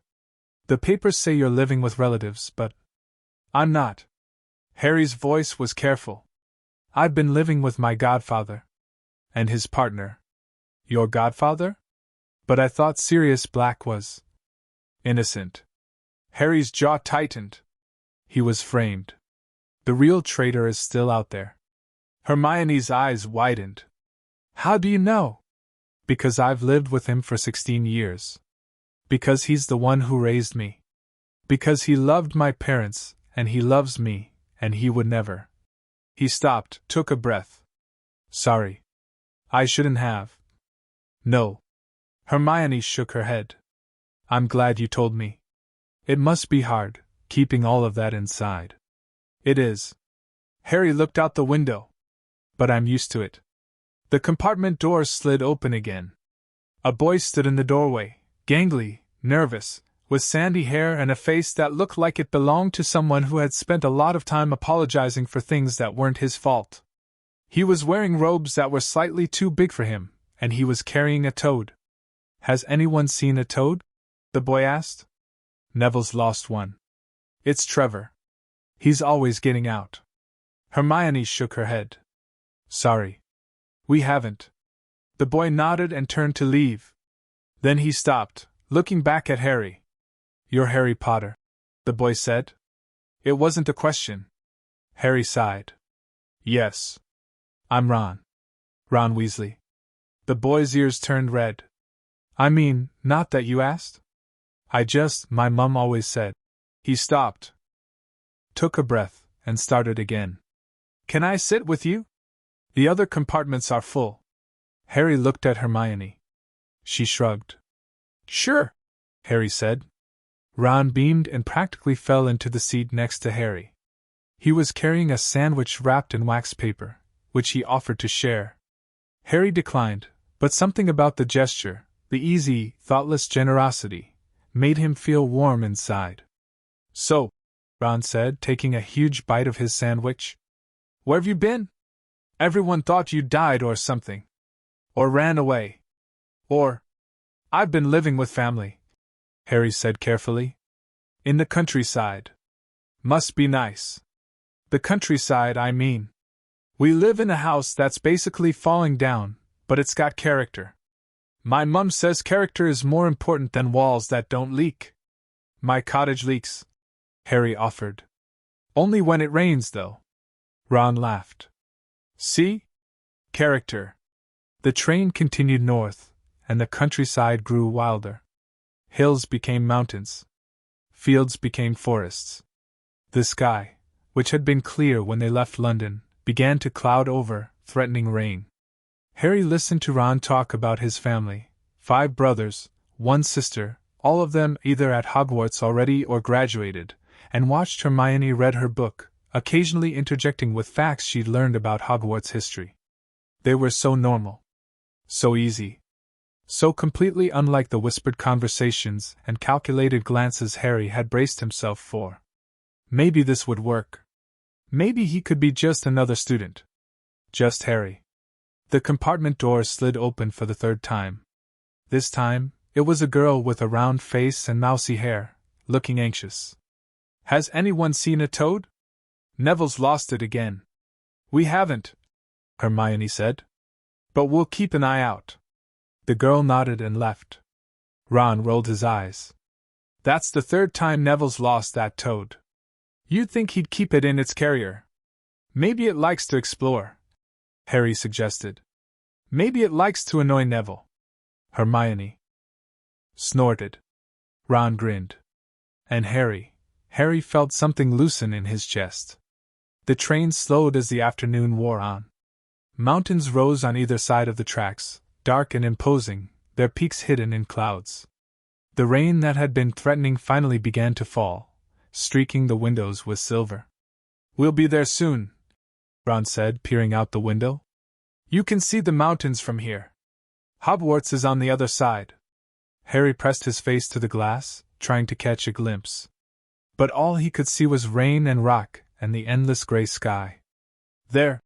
Speaker 2: The papers say you're living with relatives, but I'm not. Harry's voice was careful. I've been living with my godfather. And his partner. Your godfather? But I thought Sirius Black was innocent. Harry's jaw tightened. He was framed. The real traitor is still out there. Hermione's eyes widened. How do you know? Because I've lived with him for 16 years. Because he's the one who raised me. Because he loved my parents, and he loves me, and he would never. He stopped, took a breath. Sorry. I shouldn't have. No. Hermione shook her head. I'm glad you told me. It must be hard, keeping all of that inside. It is. Harry looked out the window. But I'm used to it. The compartment doors slid open again. A boy stood in the doorway, gangly, nervous, with sandy hair and a face that looked like it belonged to someone who had spent a lot of time apologizing for things that weren't his fault. He was wearing robes that were slightly too big for him, and he was carrying a toad. Has anyone seen a toad? The boy asked. Neville's lost one. It's Trevor. He's always getting out. Hermione shook her head. Sorry. We haven't. The boy nodded and turned to leave. Then he stopped, looking back at Harry. You're Harry Potter, the boy said. It wasn't a question. Harry sighed. Yes. I'm Ron. Ron Weasley. The boy's ears turned red. I mean, not that you asked. My mum always said. He stopped. Took a breath, and started again. Can I sit with you? The other compartments are full. Harry looked at Hermione. She shrugged. Sure, Harry said. Ron beamed and practically fell into the seat next to Harry. He was carrying a sandwich wrapped in wax paper, which he offered to share. Harry declined, but something about the gesture, the easy, thoughtless generosity, made him feel warm inside. So, Ron said, taking a huge bite of his sandwich, "Where've you been? Everyone thought you died or something. Or ran away. Or, I've been living with family," Harry said carefully. "In the countryside. Must be nice. The countryside, I mean. We live in a house that's basically falling down, but it's got character. My mum says character is more important than walls that don't leak. My cottage leaks," Harry offered. "Only when it rains, though." Ron laughed. "See? Character." The train continued north, and the countryside grew wilder. Hills became mountains. Fields became forests. The sky, which had been clear when they left London, began to cloud over, threatening rain. Harry listened to Ron talk about his family, 5 brothers, 1 sister, all of them either at Hogwarts already or graduated, and watched Hermione read her book, occasionally interjecting with facts she'd learned about Hogwarts history. They were so normal. So easy. So completely unlike the whispered conversations and calculated glances Harry had braced himself for. Maybe this would work. Maybe he could be just another student. Just Harry. The compartment door slid open for the 3rd time. This time, it was a girl with a round face and mousy hair, looking anxious. "Has anyone seen a toad? Neville's lost it again." "We haven't," Hermione said. "But we'll keep an eye out." The girl nodded and left. Ron rolled his eyes. "That's the 3rd time Neville's lost that toad. You'd think he'd keep it in its carrier." "Maybe it likes to explore," Harry suggested. "Maybe it likes to annoy Neville." Hermione snorted. Ron grinned. And Harry felt something loosen in his chest. The train slowed as the afternoon wore on. Mountains rose on either side of the tracks, dark and imposing, their peaks hidden in clouds. The rain that had been threatening finally began to fall, streaking the windows with silver. "We'll be there soon," Ron said, peering out the window. "You can see the mountains from here. Hogwarts is on the other side." Harry pressed his face to the glass, trying to catch a glimpse. But all he could see was rain and rock and the endless gray sky. "There,"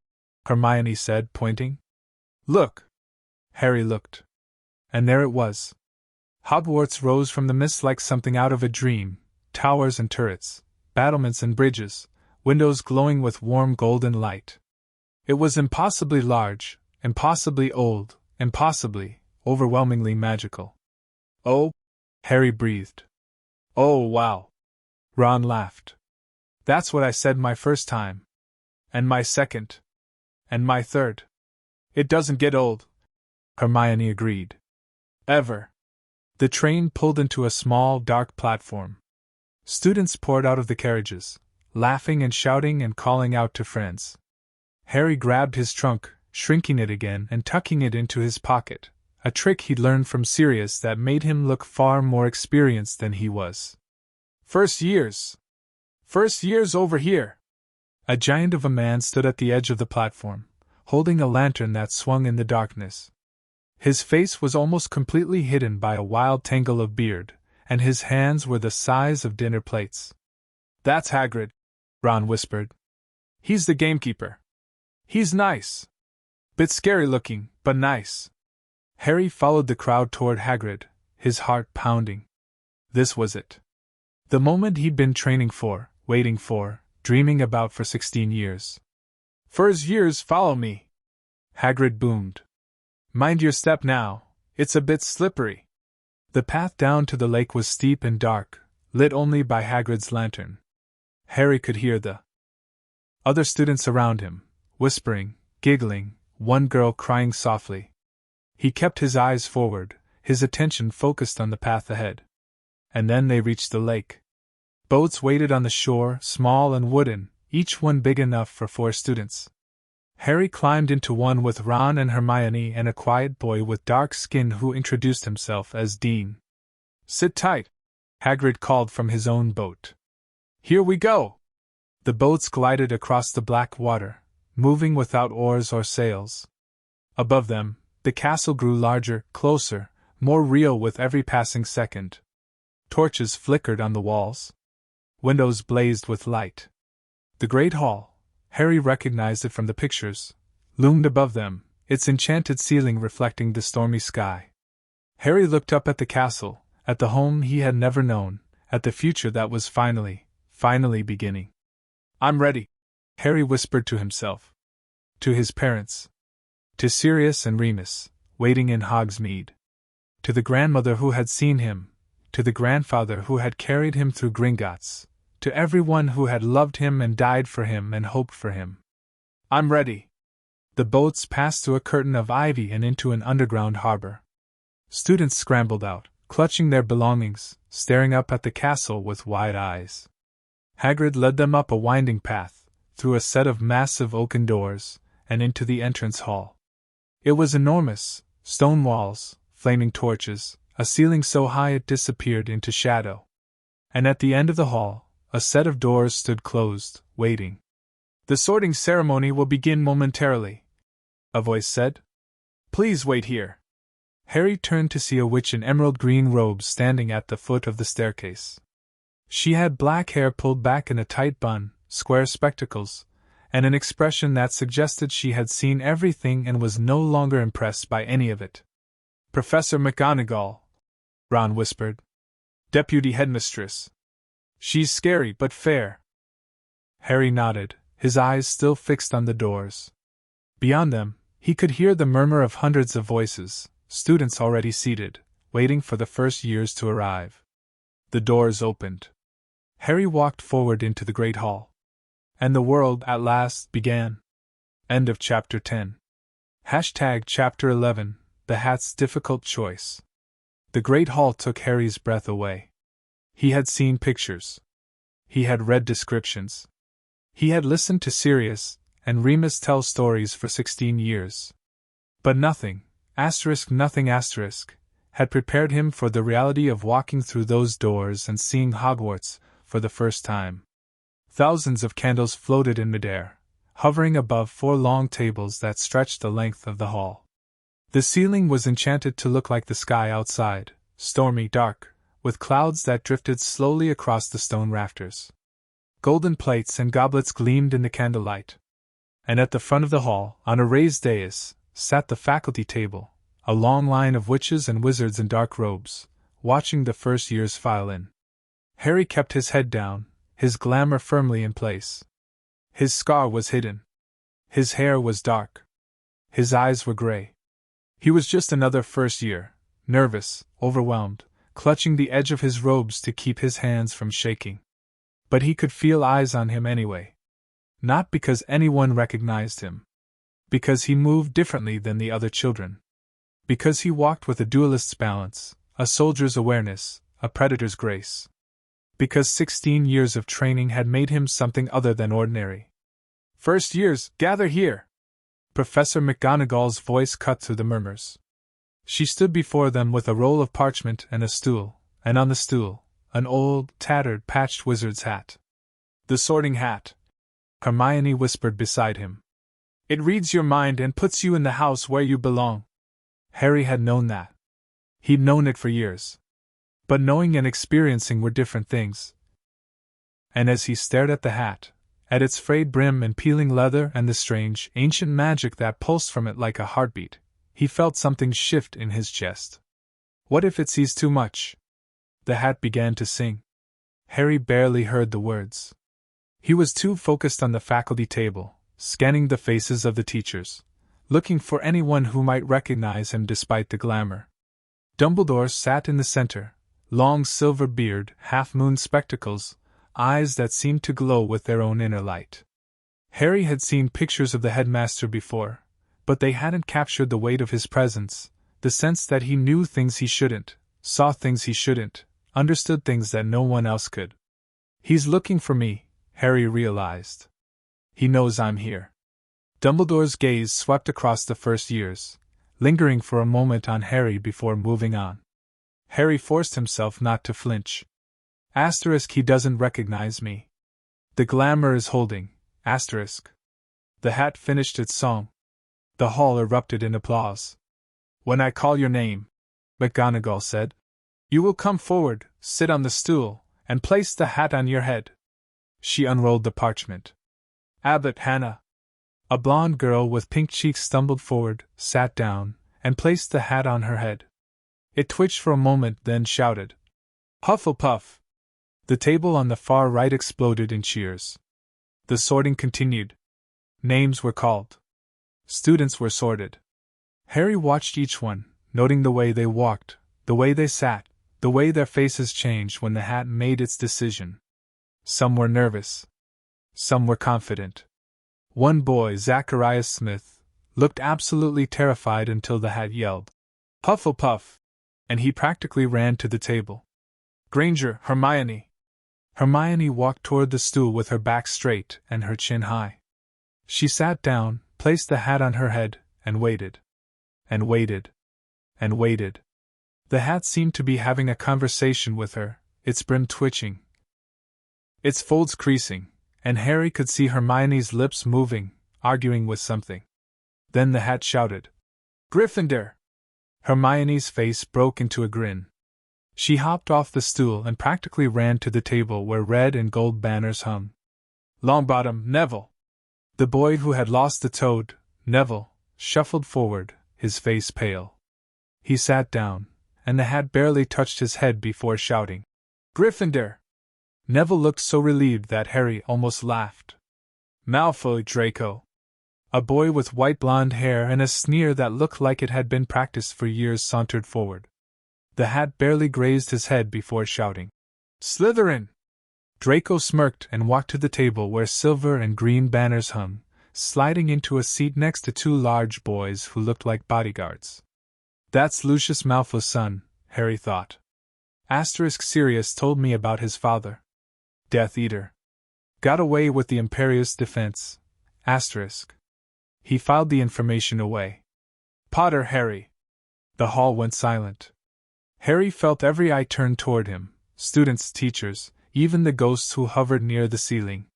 Speaker 2: Hermione said, pointing. "Look." Harry looked. And there it was. Hogwarts rose from the mist like something out of a dream, towers and turrets, battlements and bridges, windows glowing with warm golden light. It was impossibly large, impossibly old, impossibly, overwhelmingly magical. "Oh," Harry breathed. "Oh, wow." Ron laughed. "That's what I said my first time. And my second. And my third. It doesn't get old," Hermione agreed. "Ever." The train pulled into a small, dark platform. Students poured out of the carriages, laughing and shouting and calling out to friends. Harry grabbed his trunk, shrinking it again and tucking it into his pocket, a trick he'd learned from Sirius that made him look far more experienced than he was. First years over here." A giant of a man stood at the edge of the platform, holding a lantern that swung in the darkness. His face was almost completely hidden by a wild tangle of beard, and his hands were the size of dinner plates. "That's Hagrid," Ron whispered. "He's the gamekeeper. He's nice. Bit scary looking, but nice." Harry followed the crowd toward Hagrid, his heart pounding. This was it. The moment he'd been training for, waiting for, dreaming about for 16 years. "First years, follow me," Hagrid boomed. "Mind your step now, it's a bit slippery." The path down to the lake was steep and dark, lit only by Hagrid's lantern. Harry could hear the other students around him, whispering, giggling, one girl crying softly. He kept his eyes forward, his attention focused on the path ahead. And then they reached the lake. Boats waited on the shore, small and wooden, each one big enough for 4 students. Harry climbed into one with Ron and Hermione and a quiet boy with dark skin who introduced himself as Dean. "Sit tight," Hagrid called from his own boat. "Here we go!" The boats glided across the black water, moving without oars or sails. Above them, the castle grew larger, closer, more real with every passing second. Torches flickered on the walls. Windows blazed with light. The great hall, Harry recognized it from the pictures, loomed above them, its enchanted ceiling reflecting the stormy sky. Harry looked up at the castle, at the home he had never known, at the future that was finally beginning. "I'm ready," Harry whispered to himself. To his parents. To Sirius and Remus, waiting in Hogsmeade. To the grandmother who had seen him, to the grandfather who had carried him through Gringotts, to everyone who had loved him and died for him and hoped for him. "I'm ready." The boats passed through a curtain of ivy and into an underground harbor. Students scrambled out, clutching their belongings, staring up at the castle with wide eyes. Hagrid led them up a winding path, through a set of massive oaken doors, and into the entrance hall. It was enormous, stone walls, flaming torches, a ceiling so high it disappeared into shadow. And at the end of the hall, a set of doors stood closed, waiting. "The sorting ceremony will begin momentarily," a voice said. "Please wait here." Harry turned to see a witch in emerald green robes standing at the foot of the staircase. She had black hair pulled back in a tight bun, square spectacles, and an expression that suggested she had seen everything and was no longer impressed by any of it. "Professor McGonagall," Ron whispered. "Deputy Headmistress. She's scary but fair." Harry nodded, his eyes still fixed on the doors. Beyond them, he could hear the murmur of hundreds of voices, students already seated, waiting for the first years to arrive. The doors opened. Harry walked forward into the great hall. And the world, at last, began. End of Chapter 10. Chapter 11, The Hat's Difficult Choice. The great hall took Harry's breath away. He had seen pictures. He had read descriptions. He had listened to Sirius and Remus tell stories for 16 years. But nothing, nothing, had prepared him for the reality of walking through those doors and seeing Hogwarts for the first time. Thousands of candles floated in midair, hovering above 4 long tables that stretched the length of the hall. The ceiling was enchanted to look like the sky outside, stormy, dark, with clouds that drifted slowly across the stone rafters. Golden plates and goblets gleamed in the candlelight. And at the front of the hall, on a raised dais, sat the faculty table, a long line of witches and wizards in dark robes, watching the first years file in. Harry kept his head down, his glamour firmly in place. His scar was hidden. His hair was dark. His eyes were gray. He was just another first year, nervous, overwhelmed, clutching the edge of his robes to keep his hands from shaking. But he could feel eyes on him anyway. Not because anyone recognized him. Because he moved differently than the other children. Because he walked with a duelist's balance, a soldier's awareness, a predator's grace. Because 16 years of training had made him something other than ordinary. "First years, gather here!" Professor McGonagall's voice cut through the murmurs. She stood before them with a roll of parchment and a stool, and on the stool, an old, tattered, patched wizard's hat. "The sorting hat," Hermione whispered beside him. "It reads your mind and puts you in the house where you belong." Harry had known that. He'd known it for years. But knowing and experiencing were different things. And as he stared at the hat, at its frayed brim and peeling leather and the strange, ancient magic that pulsed from it like a heartbeat, he felt something shift in his chest. What if it sees too much? The hat began to sing. Harry barely heard the words. He was too focused on the faculty table, scanning the faces of the teachers, looking for anyone who might recognize him despite the glamour. Dumbledore sat in the center, long silver beard, half-moon spectacles, eyes that seemed to glow with their own inner light. Harry had seen pictures of the headmaster before, but they hadn't captured the weight of his presence, the sense that he knew things he shouldn't, saw things he shouldn't, understood things that no one else could. "He's looking for me," Harry realized. "He knows I'm here." Dumbledore's gaze swept across the first years, lingering for a moment on Harry before moving on. Harry forced himself not to flinch. Asterisk, he doesn't recognize me. The glamour is holding. Asterisk. The hat finished its song. The hall erupted in applause. When I call your name, McGonagall said, you will come forward, sit on the stool, and place the hat on your head. She unrolled the parchment. Abbot Hannah. A blonde girl with pink cheeks stumbled forward, sat down, and placed the hat on her head. It twitched for a moment, then shouted, Hufflepuff! The table on the far right exploded in cheers. The sorting continued. Names were called. Students were sorted. Harry watched each one, noting the way they walked, the way they sat, the way their faces changed when the hat made its decision. Some were nervous. Some were confident. One boy, Zacharias Smith, looked absolutely terrified until the hat yelled, Hufflepuff! And he practically ran to the table. Granger, Hermione! Hermione walked toward the stool with her back straight and her chin high. She sat down, placed the hat on her head, and waited. And waited. And waited. The hat seemed to be having a conversation with her, its brim twitching, its folds creasing, and Harry could see Hermione's lips moving, arguing with something. Then the hat shouted, Gryffindor! Hermione's face broke into a grin. She hopped off the stool and practically ran to the table where red and gold banners hung. Longbottom, Neville! The boy who had lost the toad, Neville, shuffled forward, his face pale. He sat down, and the hat barely touched his head before shouting, Gryffindor! Neville looked so relieved that Harry almost laughed. Malfoy, Draco! A boy with white blonde hair and a sneer that looked like it had been practiced for years sauntered forward. The hat barely grazed his head before shouting, Slytherin! Draco smirked and walked to the table where silver and green banners hung, sliding into a seat next to two large boys who looked like bodyguards. That's Lucius Malfoy's son, Harry thought. Sirius told me about his father. Death Eater. Got away with the Imperious Defense. He filed the information away. Potter, Harry. The hall went silent. Harry felt every eye turned toward him, students, teachers, even the ghosts who hovered near the ceiling.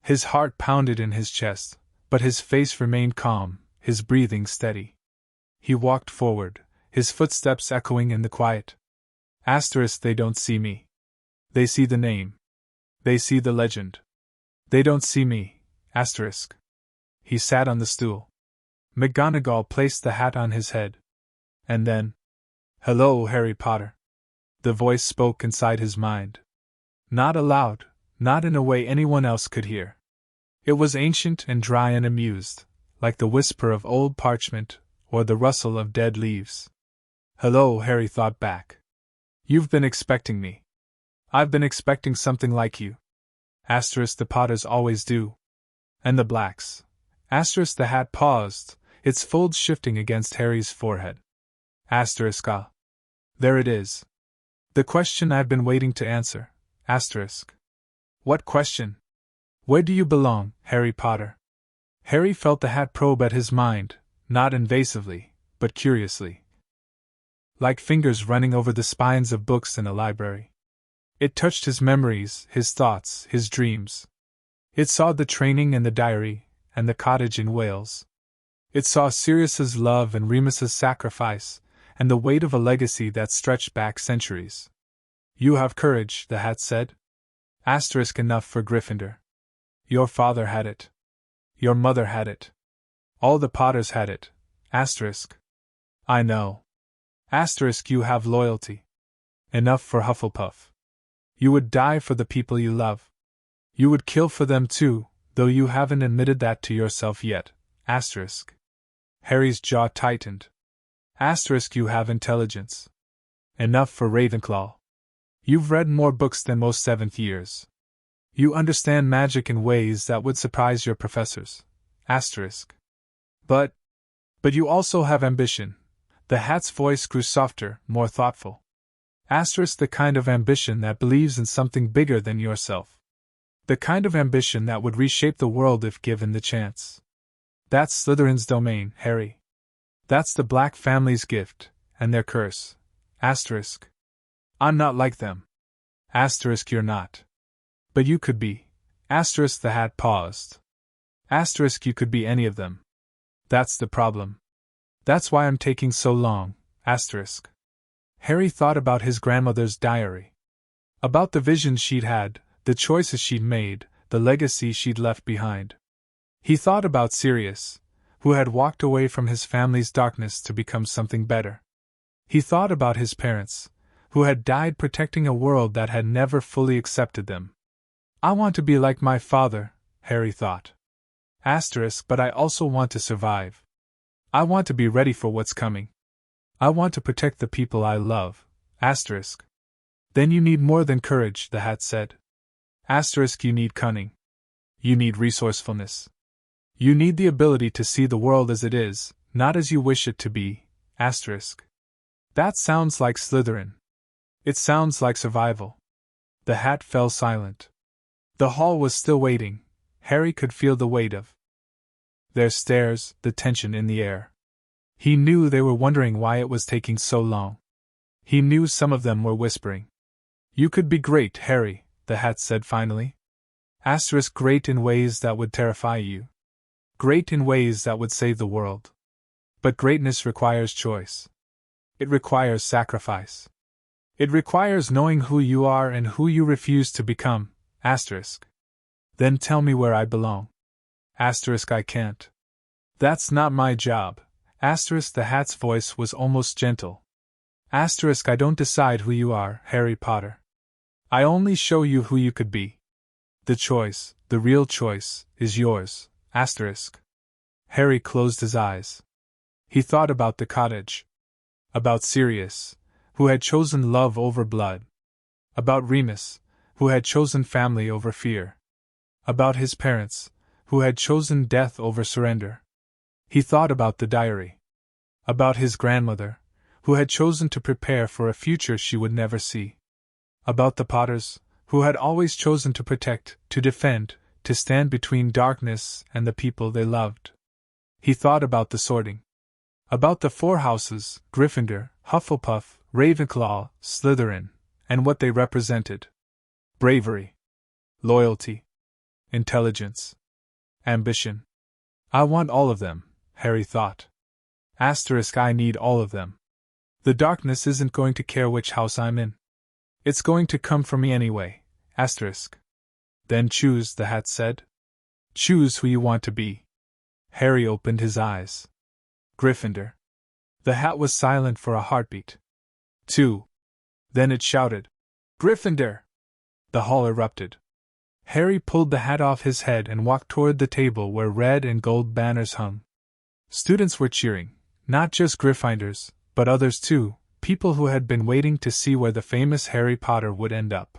Speaker 2: His heart pounded in his chest, but his face remained calm, his breathing steady. He walked forward, his footsteps echoing in the quiet. They don't see me. They see the name. They see the legend. They don't see me. He sat on the stool. McGonagall placed the hat on his head. And then, Hello, Harry Potter. The voice spoke inside his mind. Not aloud, not in a way anyone else could hear. It was ancient and dry and amused, like the whisper of old parchment or the rustle of dead leaves. Hello, Harry thought back. You've been expecting me. I've been expecting something like you. The Potters always do. And the Blacks. The hat paused, its folds shifting against Harry's forehead. There it is. The question I've been waiting to answer. What question? Where do you belong, Harry Potter? Harry felt the hat probe at his mind, not invasively, but curiously. Like fingers running over the spines of books in a library. It touched his memories, his thoughts, his dreams. It saw the training and the diary, and the cottage in Wales. It saw Sirius's love and Remus's sacrifice, and the weight of a legacy that stretched back centuries. You have courage, the hat said. Enough for Gryffindor. Your father had it. Your mother had it. All the Potters had it. I know. You have loyalty. Enough for Hufflepuff. You would die for the people you love. You would kill for them too, though you haven't admitted that to yourself yet. Harry's jaw tightened. You have intelligence. Enough for Ravenclaw. You've read more books than most seventh years. You understand magic in ways that would surprise your professors. But you also have ambition. The hat's voice grew softer, more thoughtful. The kind of ambition that believes in something bigger than yourself. The kind of ambition that would reshape the world if given the chance. That's Slytherin's domain, Harry. That's the Black family's gift, and their curse. I'm not like them. Asterisk, you're not. But you could be. Asterisk, the hat paused. Asterisk, you could be any of them. That's the problem. That's why I'm taking so long. Asterisk. Harry thought about his grandmother's diary. About the visions she'd had, the choices she'd made, the legacy she'd left behind. He thought about Sirius, who had walked away from his family's darkness to become something better. He thought about his parents, who had died protecting a world that had never fully accepted them. I want to be like my father, Harry thought. Asterisk, but I also want to survive. I want to be ready for what's coming. I want to protect the people I love. Asterisk. Then you need more than courage, the hat said. Asterisk, you need cunning. You need resourcefulness. You need the ability to see the world as it is, not as you wish it to be. Asterisk. That sounds like Slytherin. It sounds like survival. The hat fell silent. The hall was still waiting. Harry could feel the weight of their stares, the tension in the air. He knew they were wondering why it was taking so long. He knew some of them were whispering. You could be great, Harry, the hat said finally. Asterisk, great in ways that would terrify you. Great in ways that would save the world. But greatness requires choice. It requires sacrifice. It requires knowing who you are and who you refuse to become. Asterisk. Then tell me where I belong. Asterisk, I can't. That's not my job. Asterisk, the hat's voice was almost gentle. Asterisk, I don't decide who you are, Harry Potter. I only show you who you could be. The choice, the real choice, is yours. Asterisk. Harry closed his eyes. He thought about the cottage. About Sirius, who had chosen love over blood. About Remus, who had chosen family over fear. About his parents, who had chosen death over surrender. He thought about the diary. About his grandmother, who had chosen to prepare for a future she would never see. About the Potters, who had always chosen to protect, to defend, to stand between darkness and the people they loved. He thought about the sorting. About the four houses, Gryffindor, Hufflepuff, Ravenclaw, Slytherin, and what they represented. Bravery. Loyalty. Intelligence. Ambition. I want all of them, Harry thought. Asterisk, I need all of them. The darkness isn't going to care which house I'm in. It's going to come for me anyway. Asterisk. Then choose, the hat said. Choose who you want to be. Harry opened his eyes. Gryffindor. The hat was silent for a heartbeat. 2. Then it shouted, Gryffindor! The hall erupted. Harry pulled the hat off his head and walked toward the table where red and gold banners hung. Students were cheering, not just Gryffindors, but others too, people who had been waiting to see where the famous Harry Potter would end up.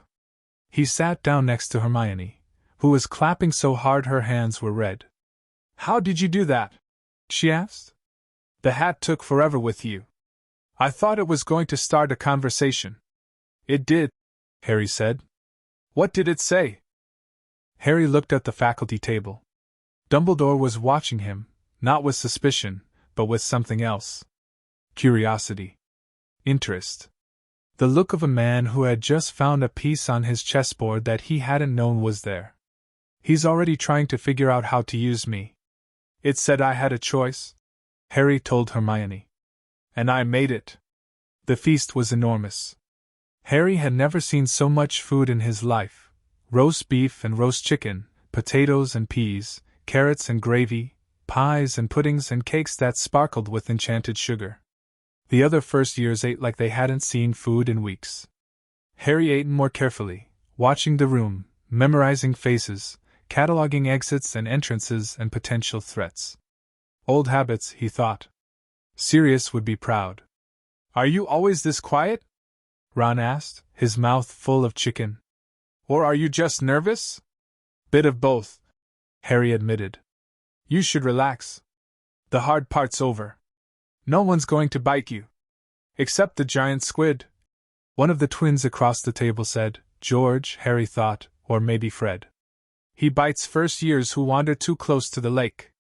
Speaker 2: He sat down next to Hermione, who was clapping so hard her hands were red. How did you do that? She asked. The hat took forever with you. I thought it was going to start a conversation. It did, Harry said. What did it say? Harry looked at the faculty table. Dumbledore was watching him, not with suspicion, but with something else. Curiosity. Interest. The look of a man who had just found a piece on his chessboard that he hadn't known was there. He's already trying to figure out how to use me. It said I had a choice, Harry told Hermione. And I made it. The feast was enormous. Harry had never seen so much food in his life. Roast beef and roast chicken, potatoes and peas, carrots and gravy, pies and puddings and cakes that sparkled with enchanted sugar. The other first years ate like they hadn't seen food in weeks. Harry ate more carefully, watching the room, memorizing faces, cataloging exits and entrances and potential threats. Old habits, he thought. Sirius would be proud. Are you always this quiet? Ron asked, his mouth full of chicken. Or are you just nervous? Bit of both, Harry admitted. You should relax. The hard part's over. No one's going to bite you. Except the giant squid. One of the twins across the table said, George, Harry thought, or maybe Fred. He bites first years who wander too close to the lake.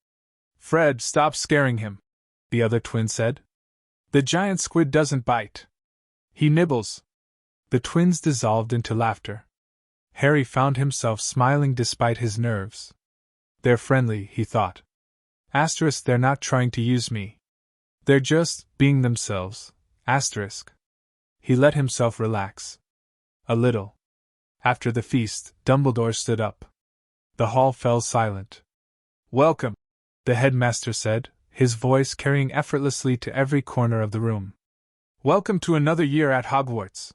Speaker 2: Fred, stop scaring him, the other twin said. The giant squid doesn't bite. He nibbles. The twins dissolved into laughter. Harry found himself smiling despite his nerves. They're friendly, he thought. Asterisk, they're not trying to use me. They're just being themselves. Asterisk. He let himself relax. A little. After the feast, Dumbledore stood up. The hall fell silent. Welcome, the headmaster said, his voice carrying effortlessly to every corner of the room. Welcome to another year at Hogwarts.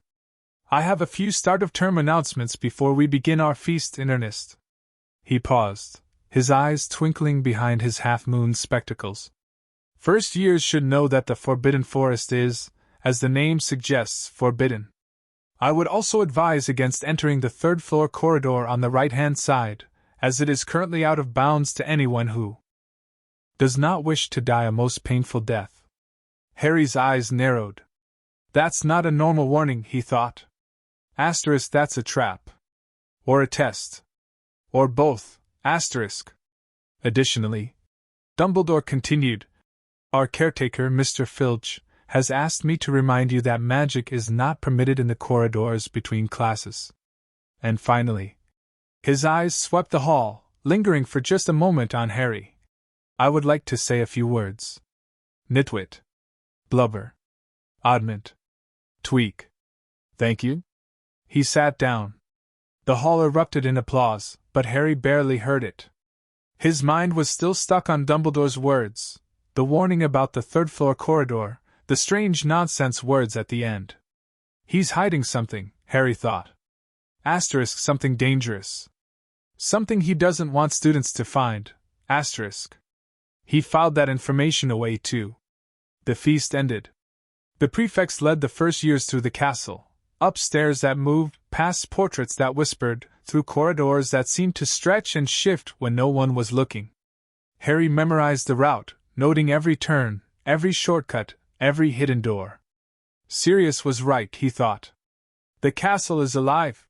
Speaker 2: I have a few start-of-term announcements before we begin our feast in earnest. He paused, his eyes twinkling behind his half-moon spectacles. First years should know that the Forbidden Forest is, as the name suggests, forbidden. I would also advise against entering the third-floor corridor on the right-hand side, as it is currently out of bounds to anyone who does not wish to die a most painful death. Harry's eyes narrowed. That's not a normal warning, he thought. Asterisk, that's a trap. Or a test. Or both. Asterisk. Additionally, Dumbledore continued, our caretaker, Mr. Filch, has asked me to remind you that magic is not permitted in the corridors between classes. And finally, his eyes swept the hall, lingering for just a moment on Harry. I would like to say a few words. Nitwit. Blubber. Oddment. Tweak. Thank you. He sat down. The hall erupted in applause, but Harry barely heard it. His mind was still stuck on Dumbledore's words, the warning about the third-floor corridor, the strange nonsense words at the end. He's hiding something, Harry thought. Asterisk, something dangerous. Something he doesn't want students to find. Asterisk. He filed that information away too. The feast ended. The prefects led the first years through the castle, up stairs that moved, past portraits that whispered, through corridors that seemed to stretch and shift when no one was looking. Harry memorized the route, noting every turn, every shortcut, every hidden door. Sirius was right, he thought. The castle is alive.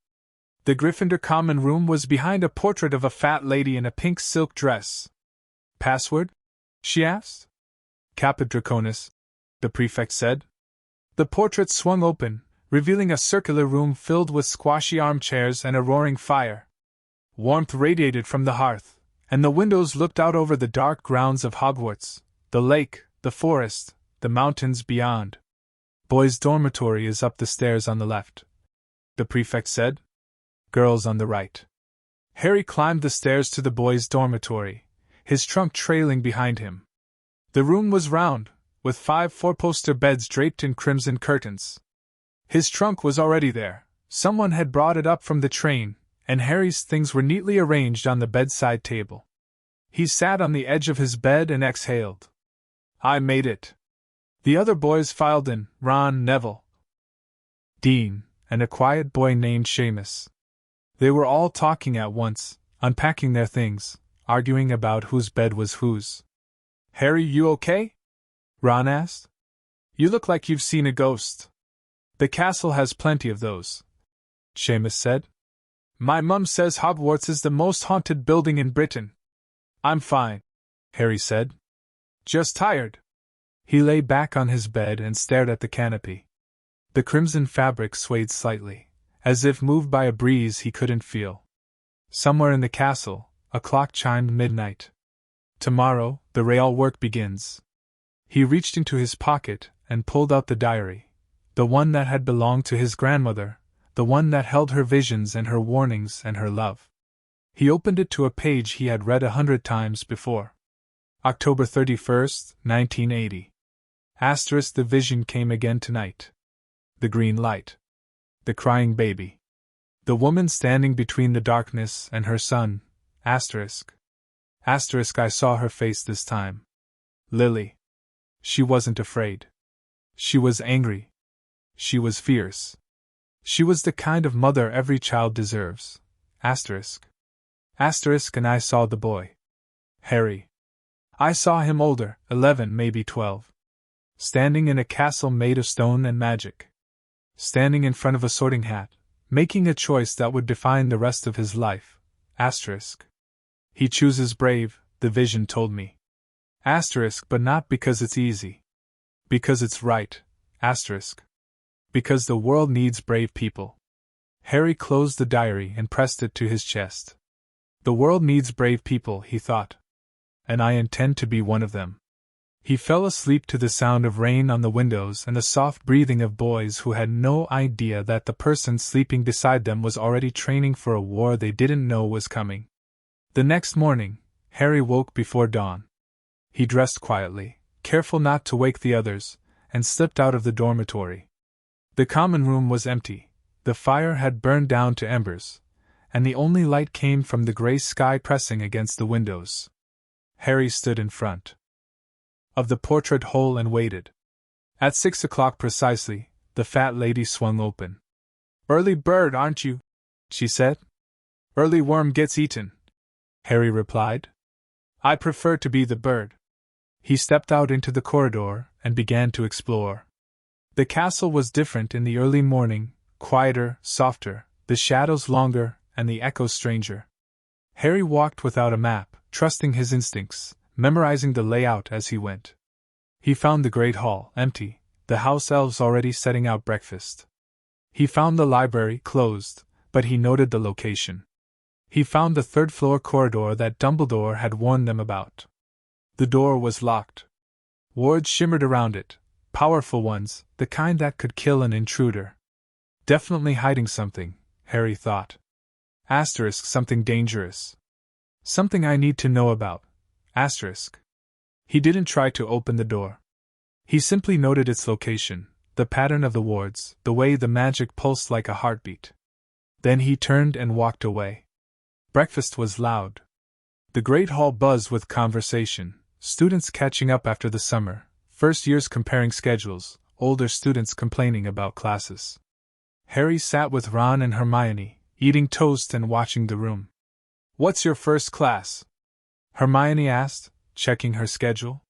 Speaker 2: The Gryffindor common room was behind a portrait of a fat lady in a pink silk dress. Password? She asked. Caput Draconis, the prefect said. The portrait swung open, revealing a circular room filled with squashy armchairs and a roaring fire. Warmth radiated from the hearth, and the windows looked out over the dark grounds of Hogwarts, the lake, the forest, the mountains beyond. Boys' dormitory is up the stairs on the left, the prefect said. Girls on the right. Harry climbed the stairs to the boys' dormitory, his trunk trailing behind him. The room was round, with 5 four-poster beds draped in crimson curtains. His trunk was already there. Someone had brought it up from the train, and Harry's things were neatly arranged on the bedside table. He sat on the edge of his bed and exhaled. I made it. The other boys filed in, Ron, Neville, Dean, and a quiet boy named Seamus. They were all talking at once, unpacking their things, arguing about whose bed was whose. Harry, you okay? Ron asked. You look like you've seen a ghost. The castle has plenty of those, Seamus said. My mum says Hogwarts is the most haunted building in Britain. I'm fine, Harry said. Just tired. He lay back on his bed and stared at the canopy. The crimson fabric swayed slightly, as if moved by a breeze he couldn't feel. Somewhere in the castle, a clock chimed midnight. Tomorrow, the real work begins. He reached into his pocket and pulled out the diary, the one that had belonged to his grandmother, the one that held her visions and her warnings and her love. He opened it to a page he had read 100 times before. October 31st, 1980. Asterisk, the vision came again tonight. The green light. The crying baby. The woman standing between the darkness and her son. Asterisk. Asterisk, I saw her face this time. Lily. She wasn't afraid. She was angry. She was fierce. She was the kind of mother every child deserves. Asterisk. Asterisk, and I saw the boy. Harry. I saw him older, 11, maybe 12. Standing in a castle made of stone and magic. Standing in front of a sorting hat, making a choice that would define the rest of his life. Asterisk. He chooses brave, the vision told me. Asterisk, but not because it's easy. Because it's right. Asterisk. Because the world needs brave people. Harry closed the diary and pressed it to his chest. The world needs brave people, he thought. And I intend to be one of them. He fell asleep to the sound of rain on the windows and the soft breathing of boys who had no idea that the person sleeping beside them was already training for a war they didn't know was coming. The next morning, Harry woke before dawn. He dressed quietly, careful not to wake the others, and slipped out of the dormitory. The common room was empty, the fire had burned down to embers, and the only light came from the gray sky pressing against the windows. Harry stood in front of the portrait hole and waited. At 6 o'clock precisely, the fat lady swung open. "Early bird, aren't you?" she said. "Early worm gets eaten," Harry replied. "I prefer to be the bird." He stepped out into the corridor and began to explore. The castle was different in the early morning, quieter, softer, the shadows longer, and the echoes stranger. Harry walked without a map, trusting his instincts, memorizing the layout as he went. He found the great hall empty, the house elves already setting out breakfast. He found the library closed, but he noted the location. He found the third-floor corridor that Dumbledore had warned them about. The door was locked. Wards shimmered around it, powerful ones, the kind that could kill an intruder. Definitely hiding something, Harry thought. Asterisk, something dangerous. Something I need to know about. Asterisk. He didn't try to open the door. He simply noted its location, the pattern of the wards, the way the magic pulsed like a heartbeat. Then he turned and walked away. Breakfast was loud. The great hall buzzed with conversation, students catching up after the summer, first years comparing schedules, older students complaining about classes. Harry sat with Ron and Hermione, eating toast and watching the room. "What's your first class?" Hermione asked, checking her schedule.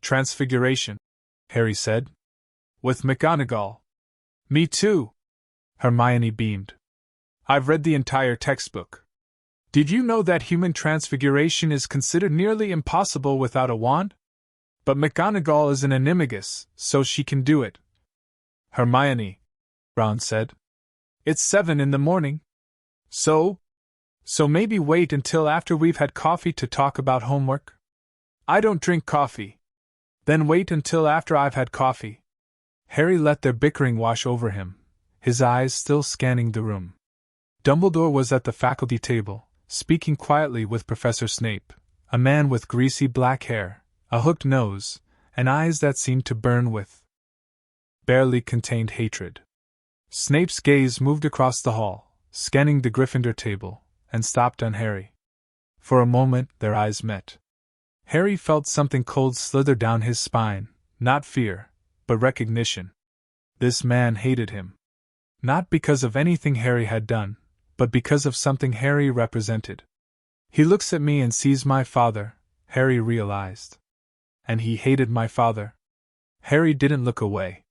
Speaker 2: "Transfiguration," Harry said. "With McGonagall." "Me too," Hermione beamed. "I've read the entire textbook. Did you know that human transfiguration is considered nearly impossible without a wand? But McGonagall is an animagus, so she can do it." "Hermione," Ron said. "It's 7 in the morning. So maybe wait until after we've had coffee to talk about homework?" "I don't drink coffee." "Then wait until after I've had coffee." Harry let their bickering wash over him, his eyes still scanning the room. Dumbledore was at the faculty table, speaking quietly with Professor Snape, a man with greasy black hair, a hooked nose, and eyes that seemed to burn with barely contained hatred. Snape's gaze moved across the hall, scanning the Gryffindor table, and stopped on Harry. For a moment their eyes met. Harry felt something cold slither down his spine, not fear, but recognition. This man hated him. Not because of anything Harry had done, but because of something Harry represented. "He looks at me and sees my father," Harry realized. "And he hated my father." Harry didn't look away.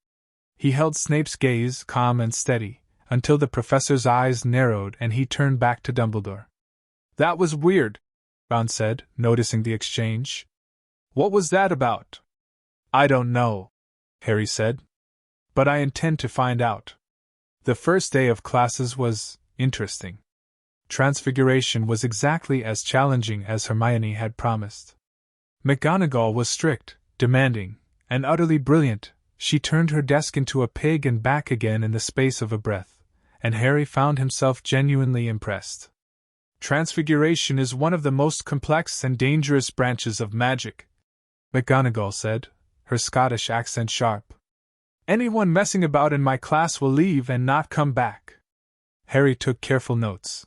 Speaker 2: He held Snape's gaze calm and steady, until the professor's eyes narrowed and he turned back to Dumbledore. "That was weird," Ron said, noticing the exchange. "What was that about?" "I don't know," Harry said. "But I intend to find out." The first day of classes was interesting. Transfiguration was exactly as challenging as Hermione had promised. McGonagall was strict, demanding, and utterly brilliant. She turned her desk into a pig and back again in the space of a breath, and Harry found himself genuinely impressed. "Transfiguration is one of the most complex and dangerous branches of magic," McGonagall said, her Scottish accent sharp. "Anyone messing about in my class will leave and not come back." Harry took careful notes.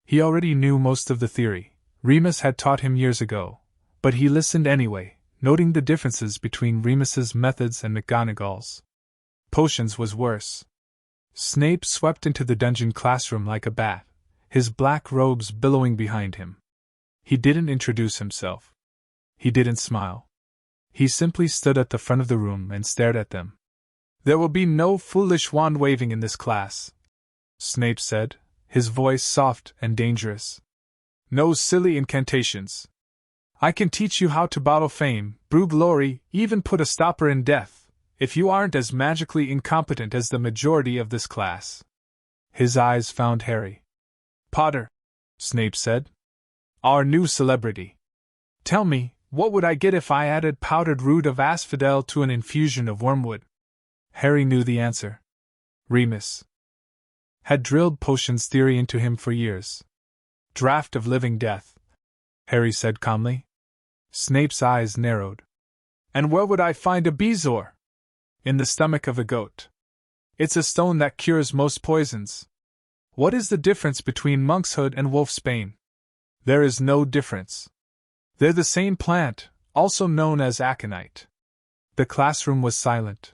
Speaker 2: He already knew most of the theory. Remus had taught him years ago, but he listened anyway, noting the differences between Remus's methods and McGonagall's. Potions was worse. Snape swept into the dungeon classroom like a bat, his black robes billowing behind him. He didn't introduce himself. He didn't smile. He simply stood at the front of the room and stared at them. "There will be no foolish wand-waving in this class," Snape said, his voice soft and dangerous. "No silly incantations. I can teach you how to bottle fame, brew glory, even put a stopper in death, if you aren't as magically incompetent as the majority of this class. His eyes found Harry. Potter, Snape said. Our new celebrity. Tell me, what would I get if I added powdered root of asphodel to an infusion of wormwood? Harry knew the answer. Remus had drilled potions theory into him for years. Draught of living death, Harry said calmly. Snape's eyes narrowed. And where would I find a bezoar? In the stomach of a goat. It's a stone that cures most poisons. What is the difference between monkshood and wolfsbane? There is no difference. They're the same plant, also known as aconite. The classroom was silent.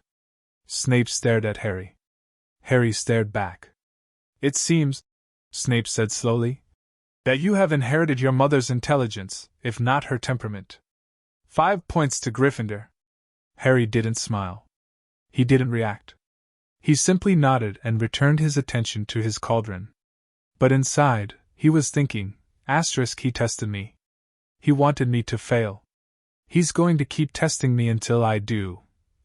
Speaker 2: Snape stared at Harry. Harry stared back. It seems, Snape said slowly, that you have inherited your mother's intelligence, if not her temperament. 5 points to Gryffindor. Harry didn't smile. He didn't react. He simply nodded and returned his attention to his cauldron. But inside, he was thinking, he tested me. He wanted me to fail. He's going to keep testing me until I do.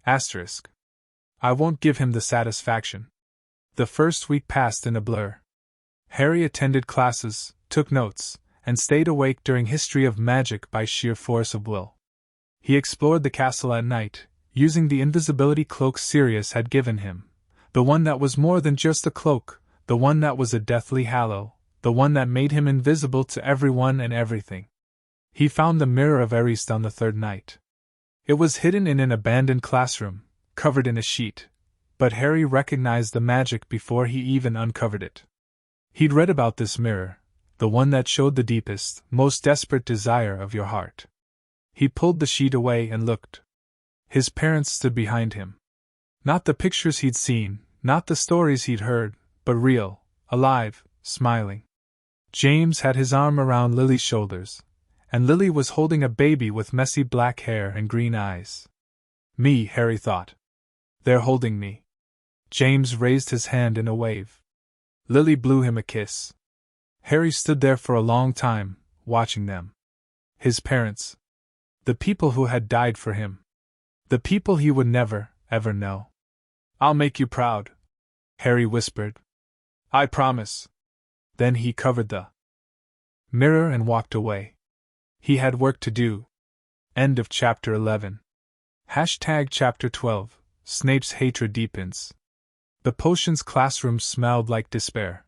Speaker 2: I won't give him the satisfaction. The first week passed in a blur. Harry attended classes, took notes, and stayed awake during History of Magic by sheer force of will. He explored the castle at night, using the invisibility cloak Sirius had given him. The one that was more than just a cloak, the one that was a deathly halo, the one that made him invisible to everyone and everything. He found the Mirror of Eris on the third night. It was hidden in an abandoned classroom, covered in a sheet, but Harry recognized the magic before he even uncovered it. He'd read about this mirror, the one that showed the deepest, most desperate desire of your heart. He pulled the sheet away and looked. His parents stood behind him. Not the pictures he'd seen, not the stories he'd heard, but real, alive, smiling. James had his arm around Lily's shoulders, and Lily was holding a baby with messy black hair and green eyes. Me, Harry thought. They're holding me. James raised his hand in a wave. Lily blew him a kiss. Harry stood there for a long time, watching them. His parents. The people who had died for him. The people he would never, ever know. I'll make you proud, Harry whispered. I promise. Then he covered the mirror and walked away. He had work to do. End of chapter 11. Chapter 12. Snape's hatred deepens. The potions classroom smelled like despair.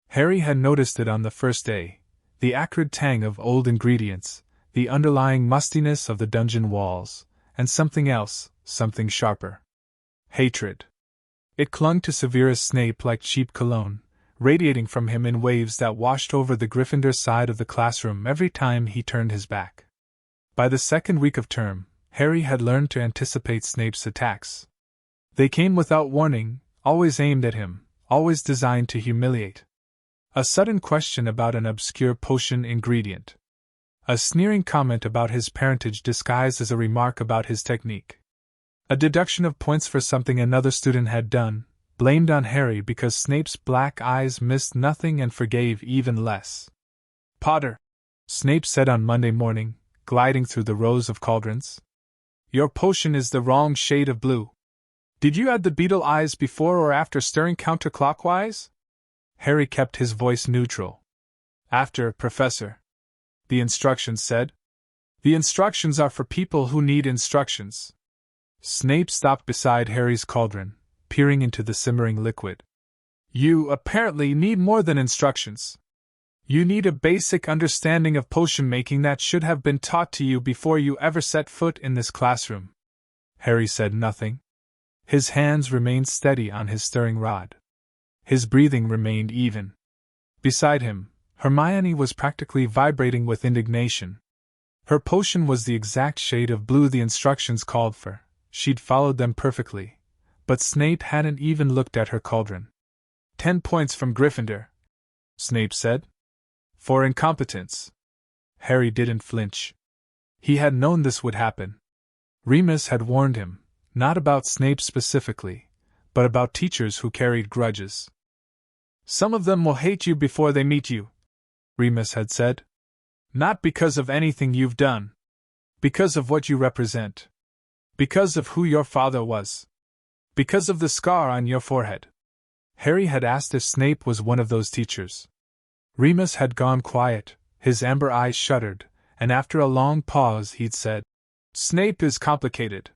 Speaker 2: Harry had noticed it on the first day, the acrid tang of old ingredients, the underlying mustiness of the dungeon walls, and something else, something sharper. Hatred. It clung to Severus Snape like cheap cologne, radiating from him in waves that washed over the Gryffindor side of the classroom every time he turned his back. By the second week of term, Harry had learned to anticipate Snape's attacks. They came without warning, always aimed at him, always designed to humiliate. A sudden question about an obscure potion ingredient. A sneering comment about his parentage disguised as a remark about his technique. A deduction of points for something another student had done, blamed on Harry because Snape's black eyes missed nothing and forgave even less. Potter, Snape said on Monday morning, gliding through the rows of cauldrons. Your potion is the wrong shade of blue. Did you add the beetle eyes before or after stirring counterclockwise? Harry kept his voice neutral. After, Professor. The instructions said. The instructions are for people who need instructions. Snape stopped beside Harry's cauldron, peering into the simmering liquid. You apparently need more than instructions. You need a basic understanding of potion making that should have been taught to you before you ever set foot in this classroom. Harry said nothing. His hands remained steady on his stirring rod. His breathing remained even. Beside him, Hermione was practically vibrating with indignation. Her potion was the exact shade of blue the instructions called for. She'd followed them perfectly. But Snape hadn't even looked at her cauldron. 10 points from Gryffindor, Snape said. For incompetence. Harry didn't flinch. He had known this would happen. Remus had warned him, not about Snape specifically, but about teachers who carried grudges. Some of them will hate you before they meet you, Remus had said. Not because of anything you've done. Because of what you represent. Because of who your father was. Because of the scar on your forehead. Harry had asked if Snape was one of those teachers. Remus had gone quiet, his amber eyes shuttered, and after a long pause he'd said, "Snape is complicated.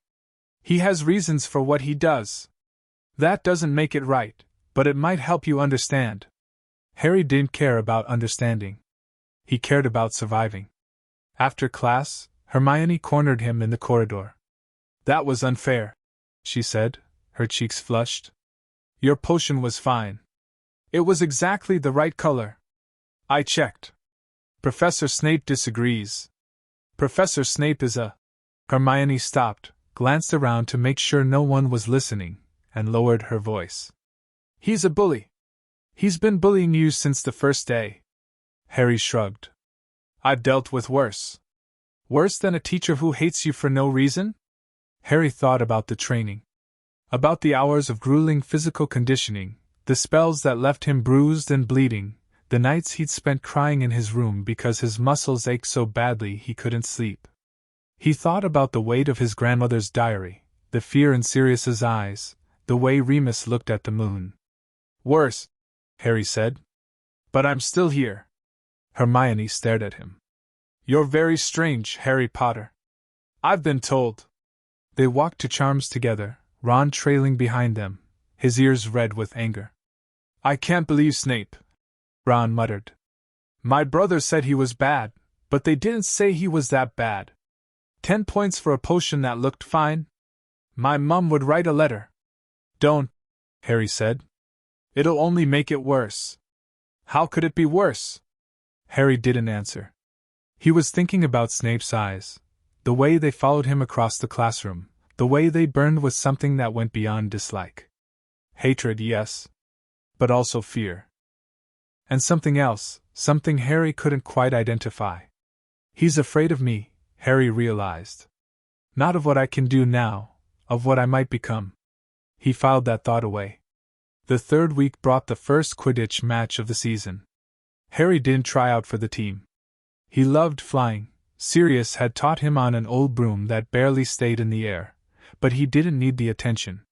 Speaker 2: He has reasons for what he does. That doesn't make it right, but it might help you understand." Harry didn't care about understanding. He cared about surviving. After class, Hermione cornered him in the corridor. "That was unfair," she said, her cheeks flushed. "Your potion was fine. It was exactly the right color. I checked. Professor Snape disagrees. Professor Snape is a—" Hermione stopped, glanced around to make sure no one was listening, and lowered her voice. "He's a bully. He's been bullying you since the first day." Harry shrugged. "I've dealt with worse." "Worse than a teacher who hates you for no reason?" Harry thought about the training. About the hours of grueling physical conditioning, the spells that left him bruised and bleeding, the nights he'd spent crying in his room because his muscles ached so badly he couldn't sleep. He thought about the weight of his grandmother's diary, the fear in Sirius's eyes, the way Remus looked at the moon. "Worse," Harry said. "But I'm still here." Hermione stared at him. "You're very strange, Harry Potter. I've been told." They walked to Charms together, Ron trailing behind them, his ears red with anger. "I can't believe Snape," Ron muttered. "My brother said he was bad, but they didn't say he was that bad. 10 points for a potion that looked fine? My mum would write a letter." "Don't," Harry said. "It'll only make it worse." "How could it be worse?" Harry didn't answer. He was thinking about Snape's eyes, the way they followed him across the classroom, the way they burned with something that went beyond dislike. Hatred, yes, but also fear. And something else, something Harry couldn't quite identify. "He's afraid of me," Harry realized. "Not of what I can do now, of what I might become." He filed that thought away. The third week brought the first Quidditch match of the season. Harry didn't try out for the team. He loved flying. Sirius had taught him on an old broom that barely stayed in the air, but he didn't need the attention.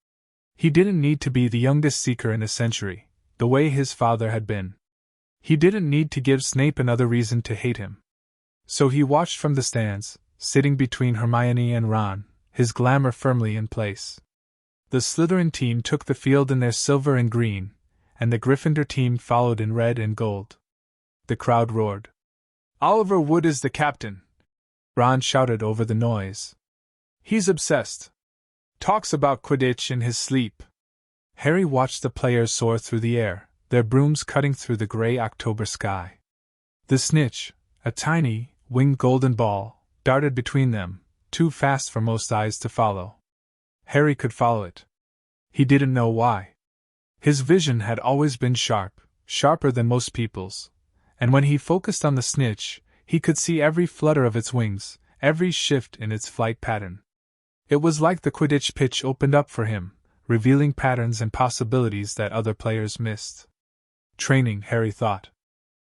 Speaker 2: He didn't need to be the youngest Seeker in a century, the way his father had been. He didn't need to give Snape another reason to hate him. So he watched from the stands, sitting between Hermione and Ron, his glamour firmly in place. The Slytherin team took the field in their silver and green, and the Gryffindor team followed in red and gold. The crowd roared. "Oliver Wood is the captain!" Ron shouted over the noise. "He's obsessed. Talks about Quidditch in his sleep." Harry watched the players soar through the air, their brooms cutting through the gray October sky. The snitch, a tiny, winged golden ball, darted between them, too fast for most eyes to follow. Harry could follow it. He didn't know why. His vision had always been sharp, sharper than most people's, and when he focused on the snitch, he could see every flutter of its wings, every shift in its flight pattern. It was like the Quidditch pitch opened up for him, revealing patterns and possibilities that other players missed. Training, Harry thought.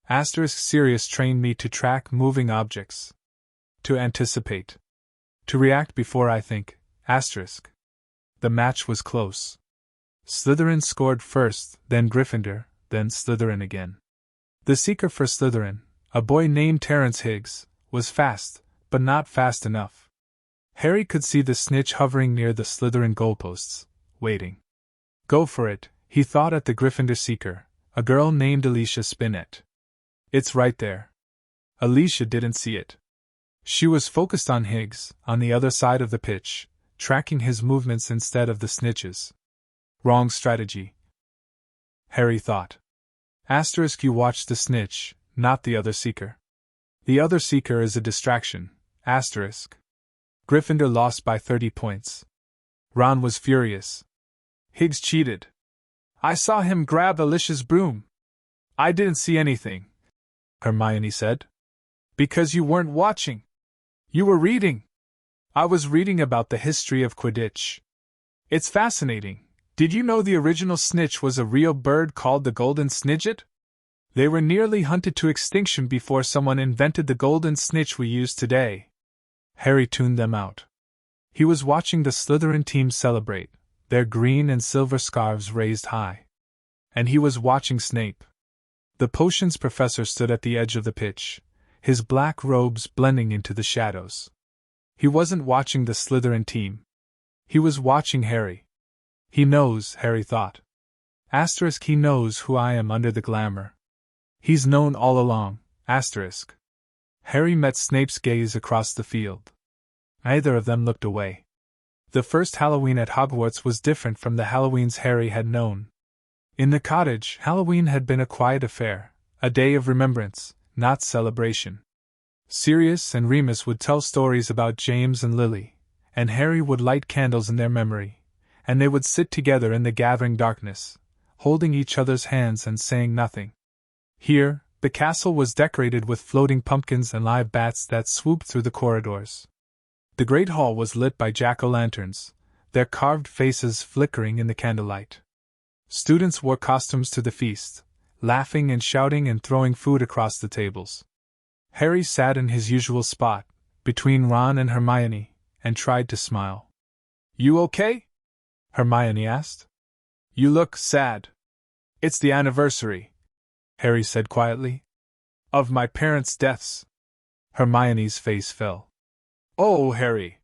Speaker 2: Sirius trained me to track moving objects. To anticipate. To react before I think. The match was close. Slytherin scored first, then Gryffindor, then Slytherin again. The seeker for Slytherin, a boy named Terence Higgs, was fast, but not fast enough. Harry could see the snitch hovering near the Slytherin goalposts, waiting. Go for it, he thought at the Gryffindor seeker, a girl named Alicia Spinnet. It's right there. Alicia didn't see it. She was focused on Higgs, on the other side of the pitch, tracking his movements instead of the snitch's. Wrong strategy, Harry thought. You watch the snitch, not the other seeker. The other seeker is a distraction, Gryffindor lost by 30 points. Ron was furious. Higgs cheated. I saw him grab Alicia's broom. I didn't see anything, Hermione said. Because you weren't watching. You were reading. I was reading about the history of Quidditch. It's fascinating. Did you know the original snitch was a real bird called the golden snidget? They were nearly hunted to extinction before someone invented the golden snitch we use today. Harry tuned them out. He was watching the Slytherin team celebrate, their green and silver scarves raised high. And he was watching Snape. The potions professor stood at the edge of the pitch, his black robes blending into the shadows. He wasn't watching the Slytherin team. He was watching Harry. He knows, Harry thought. Asterisk, he knows who I am under the glamour. He's known all along, asterisk. Harry met Snape's gaze across the field. Neither of them looked away. The first Halloween at Hogwarts was different from the Halloweens Harry had known. In the cottage, Halloween had been a quiet affair, a day of remembrance, not celebration. Sirius and Remus would tell stories about James and Lily, and Harry would light candles in their memory, and they would sit together in the gathering darkness, holding each other's hands and saying nothing. Here, the castle was decorated with floating pumpkins and live bats that swooped through the corridors. The great hall was lit by jack-o'-lanterns, their carved faces flickering in the candlelight. Students wore costumes to the feast, laughing and shouting and throwing food across the tables. Harry sat in his usual spot, between Ron and Hermione, and tried to smile. "You okay?" Hermione asked. "You look sad." "It's the anniversary," Harry said quietly. "Of my parents' deaths." Hermione's face fell. "Oh, Harry.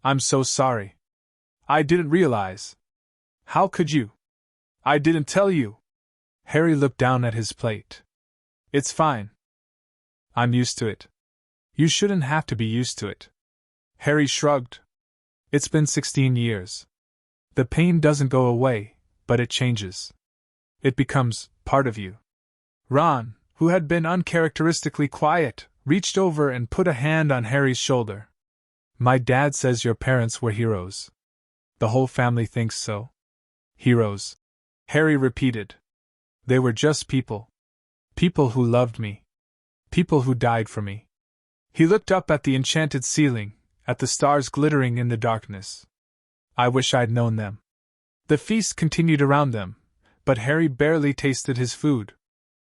Speaker 2: I'm so sorry. I didn't realize. How could you? I didn't tell you." Harry looked down at his plate. "It's fine. I'm used to it." "You shouldn't have to be used to it." Harry shrugged. "It's been 16 years. The pain doesn't go away, but it changes. It becomes part of you." Ron, who had been uncharacteristically quiet, reached over and put a hand on Harry's shoulder. "My dad says your parents were heroes. The whole family thinks so." "Heroes," Harry repeated. "They were just people. People who loved me. People who died for me." He looked up at the enchanted ceiling, at the stars glittering in the darkness. "I wish I'd known them." The feast continued around them, but Harry barely tasted his food.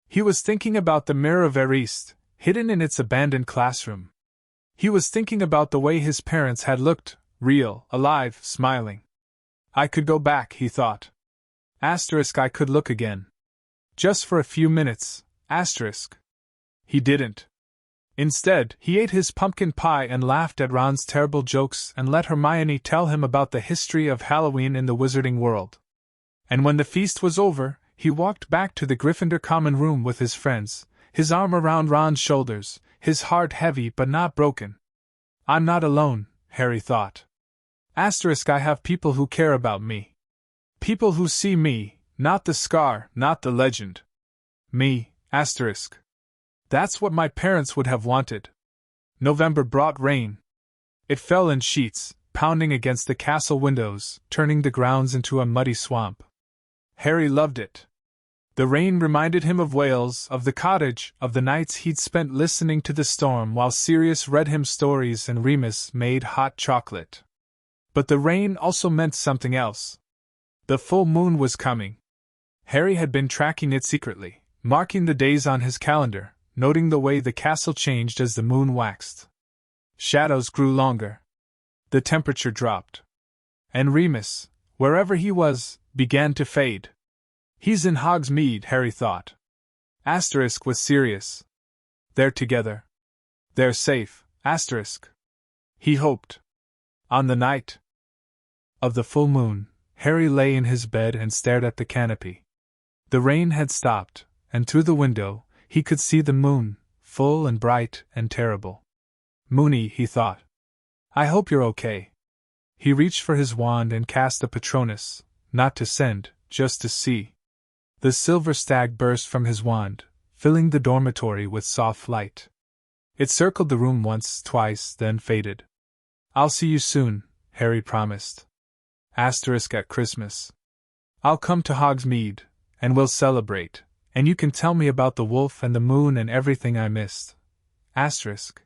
Speaker 2: He was thinking about the Mirror of East, hidden in its abandoned classroom. He was thinking about the way his parents had looked, real, alive, smiling. "I could go back," he thought. Asterisk, I could look again. Just for a few minutes, asterisk. He didn't. Instead, he ate his pumpkin pie and laughed at Ron's terrible jokes and let Hermione tell him about the history of Halloween in the wizarding world. And when the feast was over, he walked back to the Gryffindor common room with his friends, his arm around Ron's shoulders, his heart heavy but not broken. "I'm not alone," Harry thought. Asterisk, I have people who care about me. People who see me, not the scar, not the legend. Me, asterisk. That's what my parents would have wanted. November brought rain. It fell in sheets, pounding against the castle windows, turning the grounds into a muddy swamp. Harry loved it. The rain reminded him of Wales, of the cottage, of the nights he'd spent listening to the storm while Sirius read him stories and Remus made hot chocolate. But the rain also meant something else. The full moon was coming. Harry had been tracking it secretly, marking the days on his calendar, noting the way the castle changed as the moon waxed. Shadows grew longer. The temperature dropped. And Remus, wherever he was, began to fade. He's in Hogsmeade, Harry thought. Asterisk with Sirius. They're together. They're safe, asterisk. He hoped. On the night of the full moon, Harry lay in his bed and stared at the canopy. The rain had stopped, and through the window, he could see the moon, full and bright and terrible. Moony, he thought. I hope you're okay. He reached for his wand and cast a Patronus, not to send, just to see. The silver stag burst from his wand, filling the dormitory with soft light. It circled the room once, twice, then faded. I'll see you soon, Harry promised. Asterisk at Christmas. I'll come to Hogsmeade, and we'll celebrate, and you can tell me about the wolf and the moon and everything I missed. Asterisk.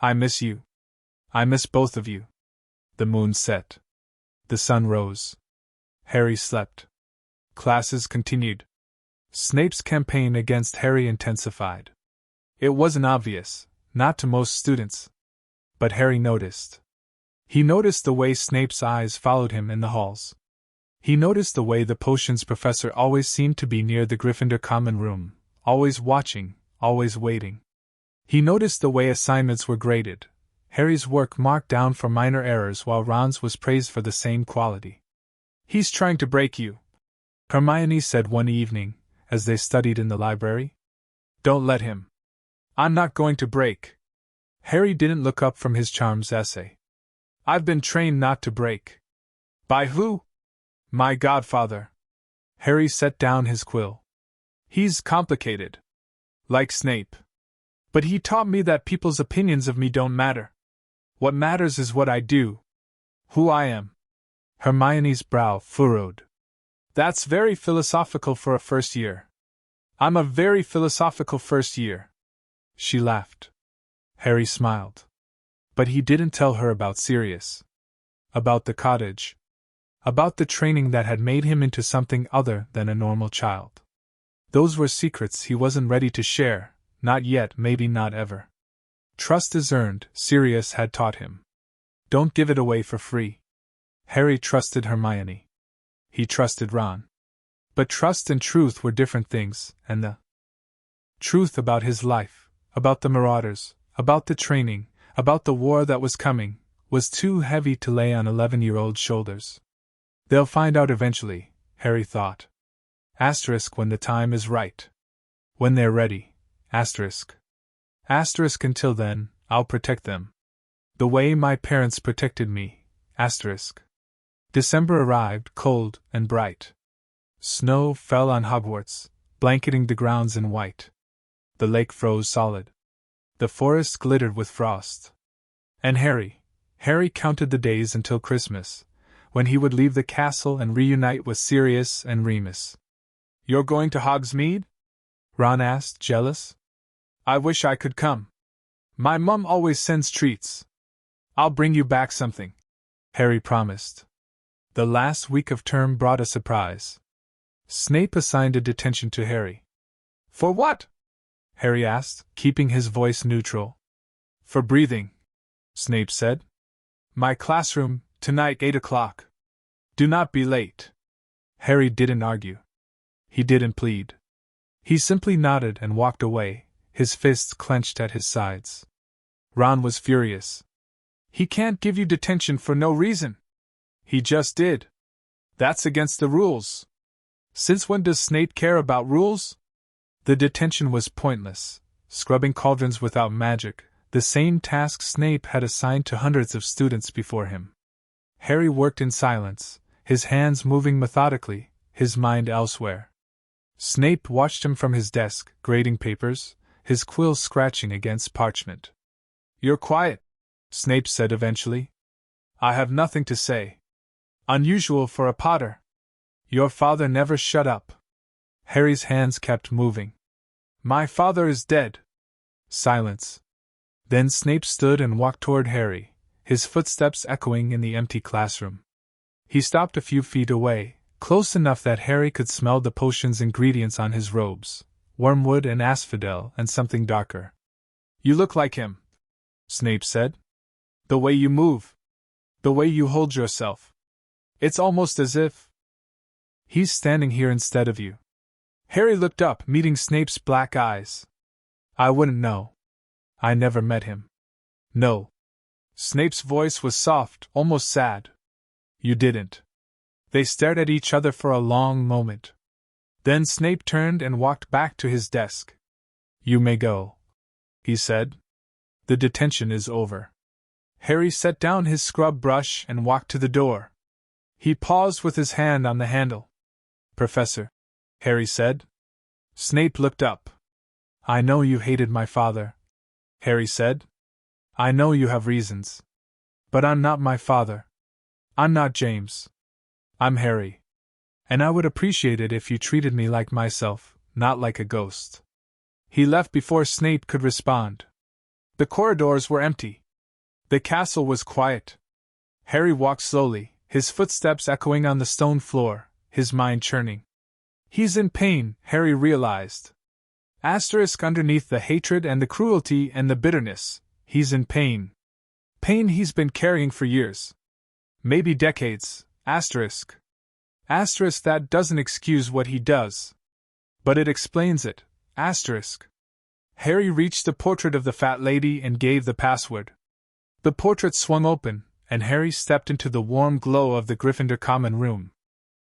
Speaker 2: I miss you. I miss both of you. The moon set. The sun rose. Harry slept. Classes continued. Snape's campaign against Harry intensified. It wasn't obvious, not to most students. But Harry noticed. He noticed the way Snape's eyes followed him in the halls. He noticed the way the potions professor always seemed to be near the Gryffindor common room, always watching, always waiting. He noticed the way assignments were graded, Harry's work marked down for minor errors while Ron's was praised for the same quality. "He's trying to break you," Hermione said one evening, as they studied in the library. "Don't let him." "I'm not going to break." Harry didn't look up from his charms essay. "I've been trained not to break." "By who?" "My godfather." Harry set down his quill. "He's complicated. Like Snape. But he taught me that people's opinions of me don't matter. What matters is what I do. Who I am." Hermione's brow furrowed. "That's very philosophical for a first year." "I'm a very philosophical first year." She laughed. Harry smiled. But he didn't tell her about Sirius. About the cottage. About the training that had made him into something other than a normal child. Those were secrets he wasn't ready to share, not yet, maybe not ever. Trust is earned, Sirius had taught him. Don't give it away for free. Harry trusted Hermione. He trusted Ron. But trust and truth were different things, and the truth about his life, about the Marauders, about the training, about the war that was coming, was too heavy to lay on 11-year-old shoulders. They'll find out eventually, Harry thought. Asterisk when the time is right. When they're ready. Asterisk. Asterisk until then, I'll protect them. The way my parents protected me. Asterisk. December arrived, cold and bright. Snow fell on Hogwarts, blanketing the grounds in white. The lake froze solid. The forest glittered with frost. And Harry counted the days until Christmas, when he would leave the castle and reunite with Sirius and Remus. "You're going to Hogsmeade?" Ron asked, jealous. "I wish I could come. My mum always sends treats." "I'll bring you back something," Harry promised. The last week of term brought a surprise. Snape assigned a detention to Harry. "For what?" Harry asked, keeping his voice neutral. "For breathing," Snape said. "My classroom, tonight 8 o'clock. Do not be late." Harry didn't argue. He didn't plead. He simply nodded and walked away, his fists clenched at his sides. Ron was furious. "He can't give you detention for no reason." "He just did. That's against the rules." "Since when does Snape care about rules?" The detention was pointless, scrubbing cauldrons without magic, the same task Snape had assigned to hundreds of students before him. Harry worked in silence, his hands moving methodically, his mind elsewhere. Snape watched him from his desk, grading papers, his quill scratching against parchment. "You're quiet," Snape said eventually. "I have nothing to say." "Unusual for a Potter." "Your father never shut up." Harry's hands kept moving. "My father is dead." Silence. Then Snape stood and walked toward Harry, his footsteps echoing in the empty classroom. He stopped a few feet away, close enough that Harry could smell the potion's ingredients on his robes, wormwood and asphodel and something darker. "You look like him," Snape said. "The way you move. The way you hold yourself. It's almost as if he's standing here instead of you." Harry looked up, meeting Snape's black eyes. "I wouldn't know. I never met him." "No." Snape's voice was soft, almost sad. "You didn't." They stared at each other for a long moment. Then Snape turned and walked back to his desk. "You may go," he said. "The detention is over." Harry set down his scrub brush and walked to the door. He paused with his hand on the handle. "Professor," Harry said. Snape looked up. "I know you hated my father," Harry said. "I know you have reasons. But I'm not my father. I'm not James. I'm Harry. And I would appreciate it if you treated me like myself, not like a ghost." He left before Snape could respond. The corridors were empty. The castle was quiet. Harry walked slowly, his footsteps echoing on the stone floor, his mind churning. He's in pain, Harry realized. Asterisk underneath the hatred and the cruelty and the bitterness, he's in pain. Pain he's been carrying for years. Maybe decades, asterisk. Asterisk that doesn't excuse what he does. But it explains it, asterisk. Harry reached the portrait of the fat lady and gave the password. The portrait swung open, and Harry stepped into the warm glow of the Gryffindor common room.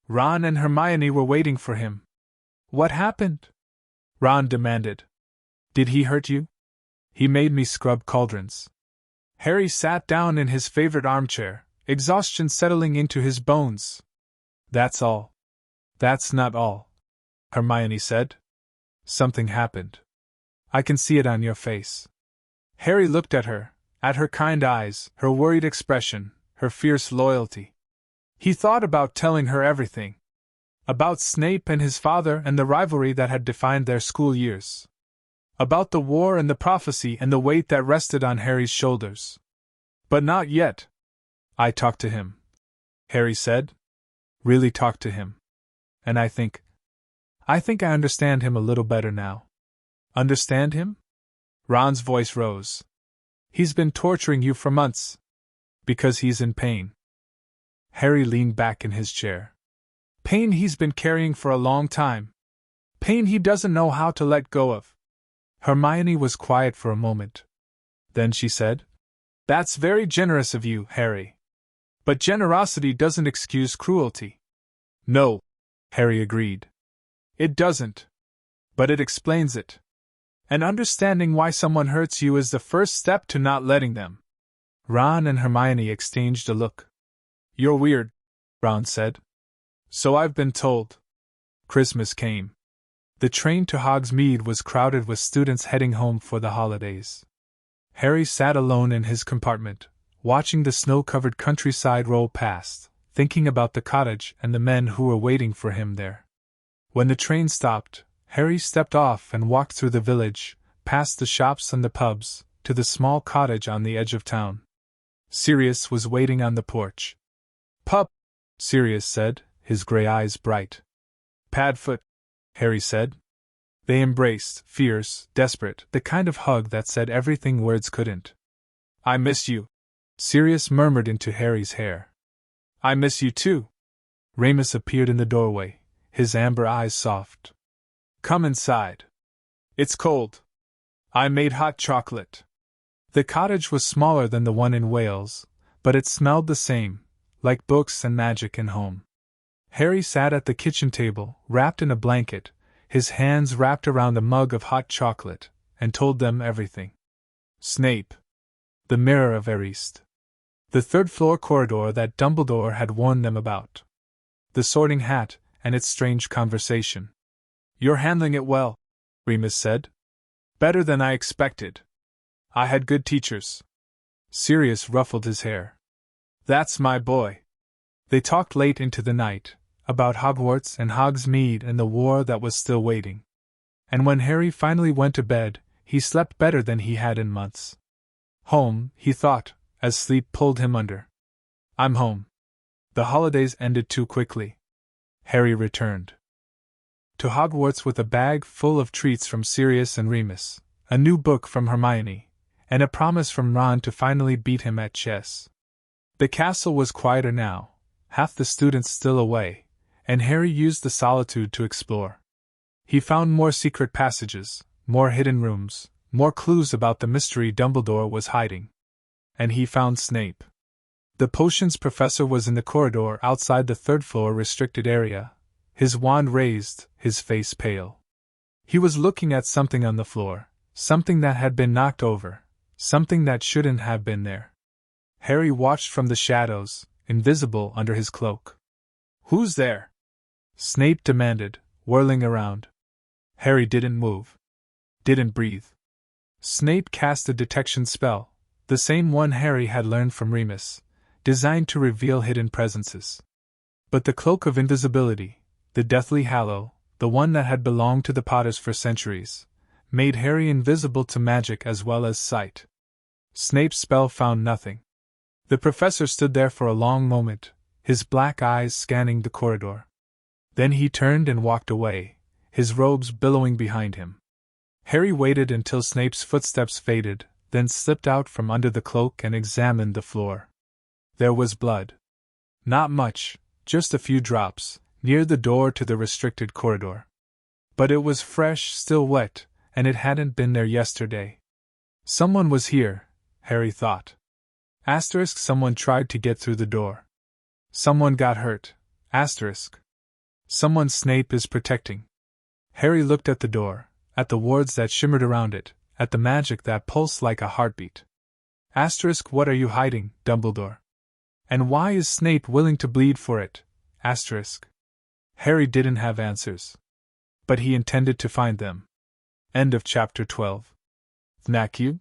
Speaker 2: Ron and Hermione were waiting for him. What happened? Ron demanded. Did he hurt you? He made me scrub cauldrons. Harry sat down in his favorite armchair, exhaustion settling into his bones. That's all. That's not all, Hermione said. Something happened. I can see it on your face. Harry looked at her kind eyes, her worried expression, her fierce loyalty. He thought about telling her everything. About Snape and his father and the rivalry that had defined their school years. About the war and the prophecy and the weight that rested on Harry's shoulders. But not yet. I talked to him, Harry said. Really talked to him. And I think I understand him a little better now. Understand him? Ron's voice rose. He's been torturing you for months. Because he's in pain. Harry leaned back in his chair. Pain he's been carrying for a long time. Pain he doesn't know how to let go of. Hermione was quiet for a moment. Then she said, That's very generous of you, Harry. But generosity doesn't excuse cruelty. No, Harry agreed. It doesn't. But it explains it. And understanding why someone hurts you is the first step to not letting them. Ron and Hermione exchanged a look. You're weird, Ron said. So I've been told. Christmas came. The train to Hogsmeade was crowded with students heading home for the holidays. Harry sat alone in his compartment, watching the snow-covered countryside roll past, thinking about the cottage and the men who were waiting for him there. When the train stopped, Harry stepped off and walked through the village, past the shops and the pubs, to the small cottage on the edge of town. Sirius was waiting on the porch. Pup, Sirius said, his gray eyes bright. Padfoot, Harry said. They embraced, fierce, desperate, the kind of hug that said everything words couldn't. I miss you, Sirius murmured into Harry's hair. I miss you too. Remus appeared in the doorway, his amber eyes soft. Come inside. It's cold. I made hot chocolate. The cottage was smaller than the one in Wales, but it smelled the same, like books and magic and home. Harry sat at the kitchen table, wrapped in a blanket, his hands wrapped around a mug of hot chocolate, and told them everything. Snape. The Mirror of Erised. The third-floor corridor that Dumbledore had warned them about. The Sorting Hat and its strange conversation. You're handling it well, Remus said. Better than I expected. I had good teachers. Sirius ruffled his hair. That's my boy. They talked late into the night, about Hogwarts and Hogsmeade and the war that was still waiting. And when Harry finally went to bed, he slept better than he had in months. Home, he thought, as sleep pulled him under. I'm home. The holidays ended too quickly. Harry returned to Hogwarts with a bag full of treats from Sirius and Remus, a new book from Hermione, and a promise from Ron to finally beat him at chess. The castle was quieter now, half the students still away, and Harry used the solitude to explore. He found more secret passages, more hidden rooms, more clues about the mystery Dumbledore was hiding. And he found Snape. The potions professor was in the corridor outside the third-floor restricted area, his wand raised, his face pale. He was looking at something on the floor, something that had been knocked over, something that shouldn't have been there. Harry watched from the shadows, invisible under his cloak. Who's there? Snape demanded, whirling around. Harry didn't move. Didn't breathe. Snape cast a detection spell, the same one Harry had learned from Remus, designed to reveal hidden presences. But the cloak of invisibility, the Deathly Hallow, the one that had belonged to the Potters for centuries, made Harry invisible to magic as well as sight. Snape's spell found nothing. The professor stood there for a long moment, his black eyes scanning the corridor. Then he turned and walked away, his robes billowing behind him. Harry waited until Snape's footsteps faded, then slipped out from under the cloak and examined the floor. There was blood. Not much, just a few drops, near the door to the restricted corridor. But it was fresh, still wet, and it hadn't been there yesterday. Someone was here, Harry thought. Someone tried to get through the door. Someone got hurt. Someone Snape is protecting. Harry looked at the door, at the wards that shimmered around it, at the magic that pulsed like a heartbeat. What are you hiding, Dumbledore? And why is Snape willing to bleed for it? Harry didn't have answers. But he intended to find them. End of chapter 12. Thank you.